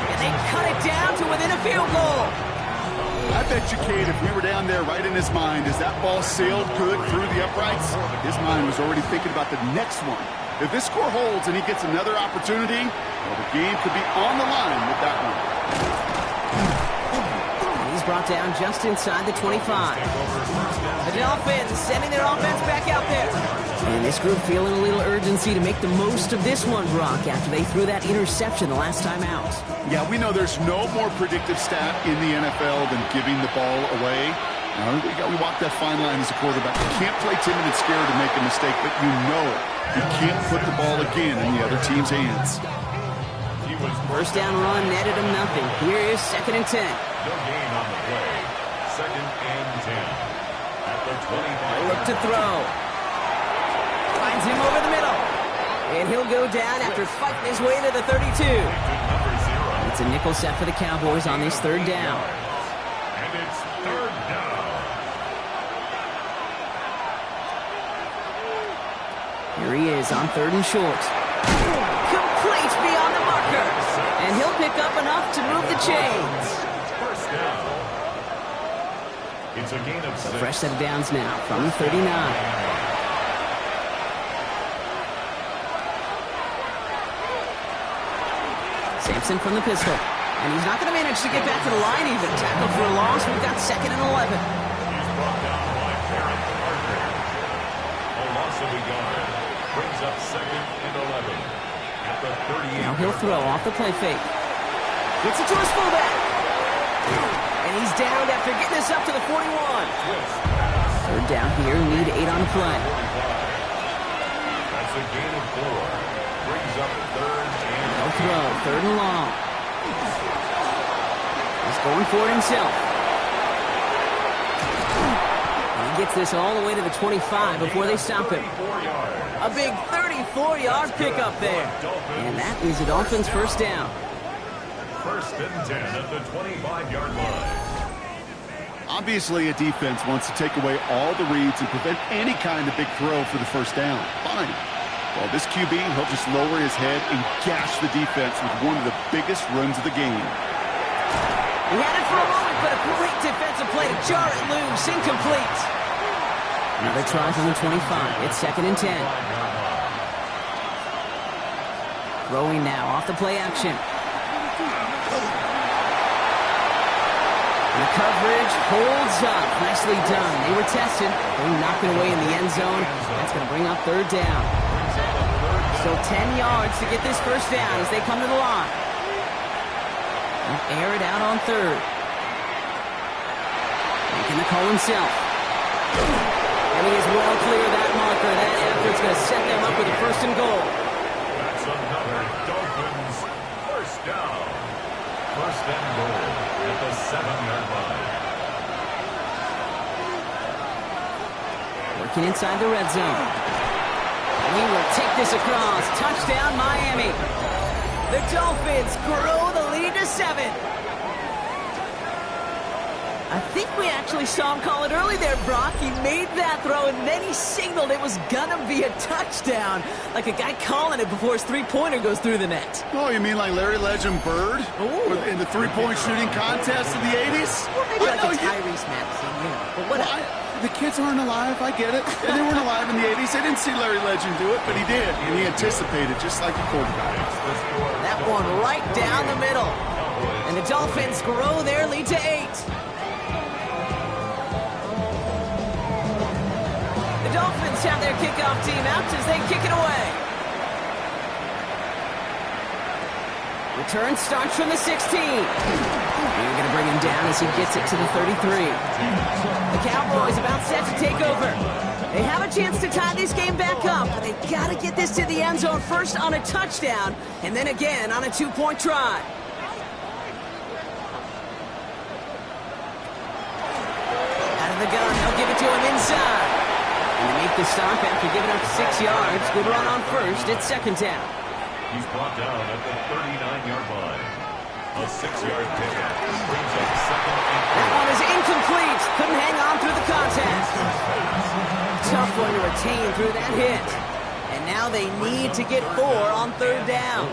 And they cut it down to within a field goal. I bet you, Kate, if we were down there right in his mind, as that ball sailed good through the uprights, his mind was already thinking about the next one. If this score holds and he gets another opportunity, well, the game could be on the line with that one. He's brought down just inside the 25. The Dolphins sending their offense back out there. And this group feeling a little urgency to make the most of this one, Brock, after they threw that interception the last time out. Yeah, we know there's no more predictive stat in the NFL than giving the ball away. We walk that fine line as a quarterback. You can't play timid and scared to make a mistake, but you know it. You can't put the ball again in the other team's hands. 1st down run netted him nothing. Here is 2nd and 10. No gain on the play. 2nd and 10. At the 25. Look to throw. Finds him over the middle. And he'll go down after fighting his way to the 32. It's a nickel set for the Cowboys on this 3rd down. And it's 3rd down. Here he is on 3rd and short. Complete beyond the marker. And he'll pick up enough to move the chains. 1st down. It's a gain of 6. A fresh set of downs now from the 39. Sampson from the pistol. And he's not going to manage to get back to the line even. Tackled for a loss. We've got 2nd and 11. He's brought down by Barrett Parker. A loss of a yard. Brings up 2nd and 11. At the 38. Now he'll throw off the play fake. Gets it to his fullback. And he's down after getting this up to the 41. 3rd down here. Need 8 on the play. That's a gain of 4. Brings up 3rd and He'll throw, 3rd and long. He's going for it himself. And he gets this all the way to the 25 before they stop him. A big 34-yard pickup there. And that is the Dolphins' 1st down. 1st and 10 at the 25-yard line. Obviously, a defense wants to take away all the reads and prevent any kind of big throw for the 1st down. Fine. Well, this QB, he'll just lower his head and gash the defense with one of the biggest runs of the game. He had it for a moment, but a great defensive play to jar it loose. Incomplete. Another try from the 25. It's 2nd and 10. Throwing now off the play action. And the coverage holds up. Nicely done. They were tested. They were knocking away in the end zone. That's going to bring up 3rd down. Still 10 yards to get this first down as they come to the line. They'll air it out on 3rd. Making the call himself. And he is well clear of that marker. That effort's going to set them up with a 1st and goal. That's another Dolphins first down. 1st and goal at the 7-yard line. Working inside the red zone. And he will take this across. Touchdown, Miami. The Dolphins grow the lead to 7. I think we actually saw him call it early there, Brock. He made that throw, and then he signaled it was gonna be a touchdown. Like a guy calling it before his three-pointer goes through the net. Oh, you mean like Larry Legend Bird? In the three-point shooting contest in the 80s? Or maybe like a Tyrese Maxey, But whatever. The kids aren't alive, I get it. And they weren't alive in the 80s. They didn't see Larry Legend do it, but he did. And he anticipated, just like a quarterback. That one right down the middle. And the Dolphins grow their lead to 8. The Dolphins have their kickoff team out as they kick it away. Return starts from the 16. They're going to bring him down as he gets it to the 33. The Cowboys about set to take over. They have a chance to tie this game back up, but they've got to get this to the end zone first on a touchdown, and then again on a 2-point try. Out of the gun, they'll give it to him inside. And they make the stop after giving up 6 yards. Good run on first. It's 2nd down. He's brought down at the 39-yard line. A 6-yard pickup brings up 2nd and 4. That one is incomplete. Couldn't hang on through the contact. Tough one to retain through that hit. And now they need to get 4 on 3rd down.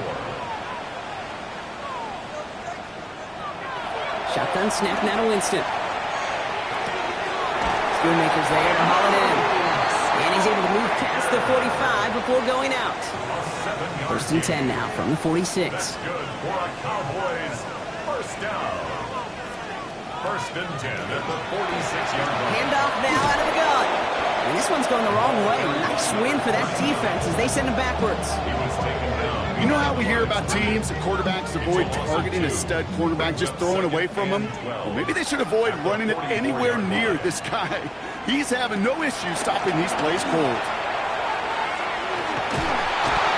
Shotgun snap now to Winston. Schoonmaker's there to haul it in. And he's able to move past the 45 before going out. 1st and 10 now from the 46. That's good for a Cowboys first down. 1st and 10 at the 46-yard line. Handoff now out of the gun. And this one's going the wrong way. Nice win for that defense as they send him backwards. He was taken down. You know how we hear about teams and quarterbacks avoid targeting a stud cornerback, just throwing away from him? Well, maybe they should avoid running it anywhere near this guy. He's having no issue stopping these plays cold.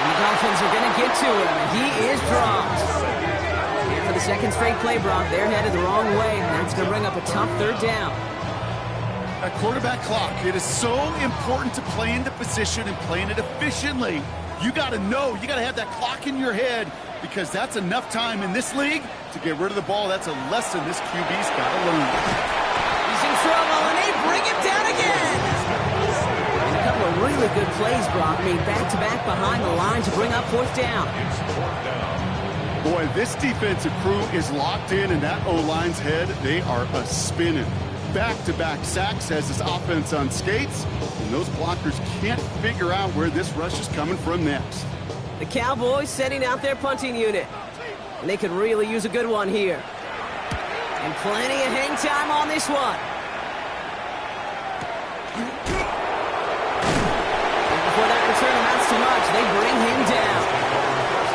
And the Dolphins are going to get to him. He is dropped. And for the 2nd straight play, Brock, they're headed the wrong way. And that's going to bring up a tough 3rd down. That quarterback clock, it is so important to play into position and playing it efficiently. You got to know, you got to have that clock in your head because that's enough time in this league to get rid of the ball. That's a lesson this QB's got to learn. He's in trouble, and they bring him down again. And a couple of really good plays, Brock, made back-to-back behind the line to bring up 4th down. Boy, this defensive crew is locked in, and that O-line's head, they are a-spinning. Back-to-back sacks has his offense on skates, and those blockers can't figure out where this rush is coming from next. The Cowboys setting out their punting unit, and they could really use a good one here. And plenty of hang time on this one. And before that return amounts to much, they bring him down.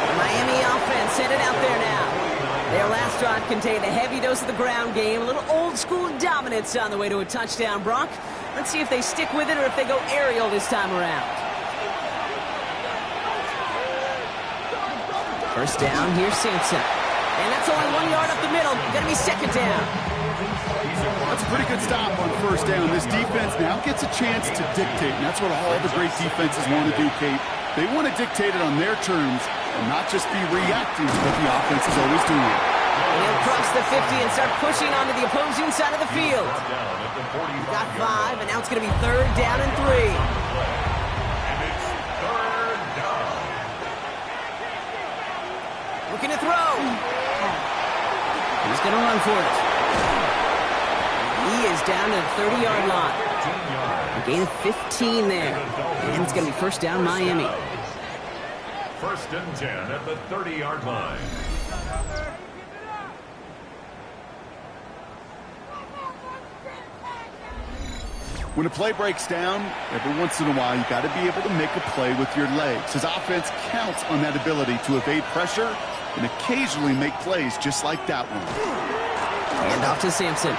The Miami offense headed out there now. Their last drive contained a heavy dose of the ground game, a little old-school dominance on the way to a touchdown. Brock, let's see if they stick with it or if they go aerial this time around. 1st down, here's Sampson. And that's only 1 yard up the middle. Gonna be 2nd down. That's a pretty good stop on 1st down. This defense now gets a chance to dictate, and that's what all the great defenses want to do, Kate. They want to dictate it on their terms and not just be reacting to what the offense is always doing. And he'll cross the 50 and start pushing onto the opposing side of the field. He got 5, and now it's going to be 3rd down and 3. And it's 3rd down. Looking to throw. He's going to run for it. He is down to the 30-yard line. A gain of 15 there. And it's going to be first down Miami. First and 10 at the 30-yard line. When a play breaks down, every once in a while, you got to be able to make a play with your legs. His offense counts on that ability to evade pressure and occasionally make plays just like that one. And off to Sampson.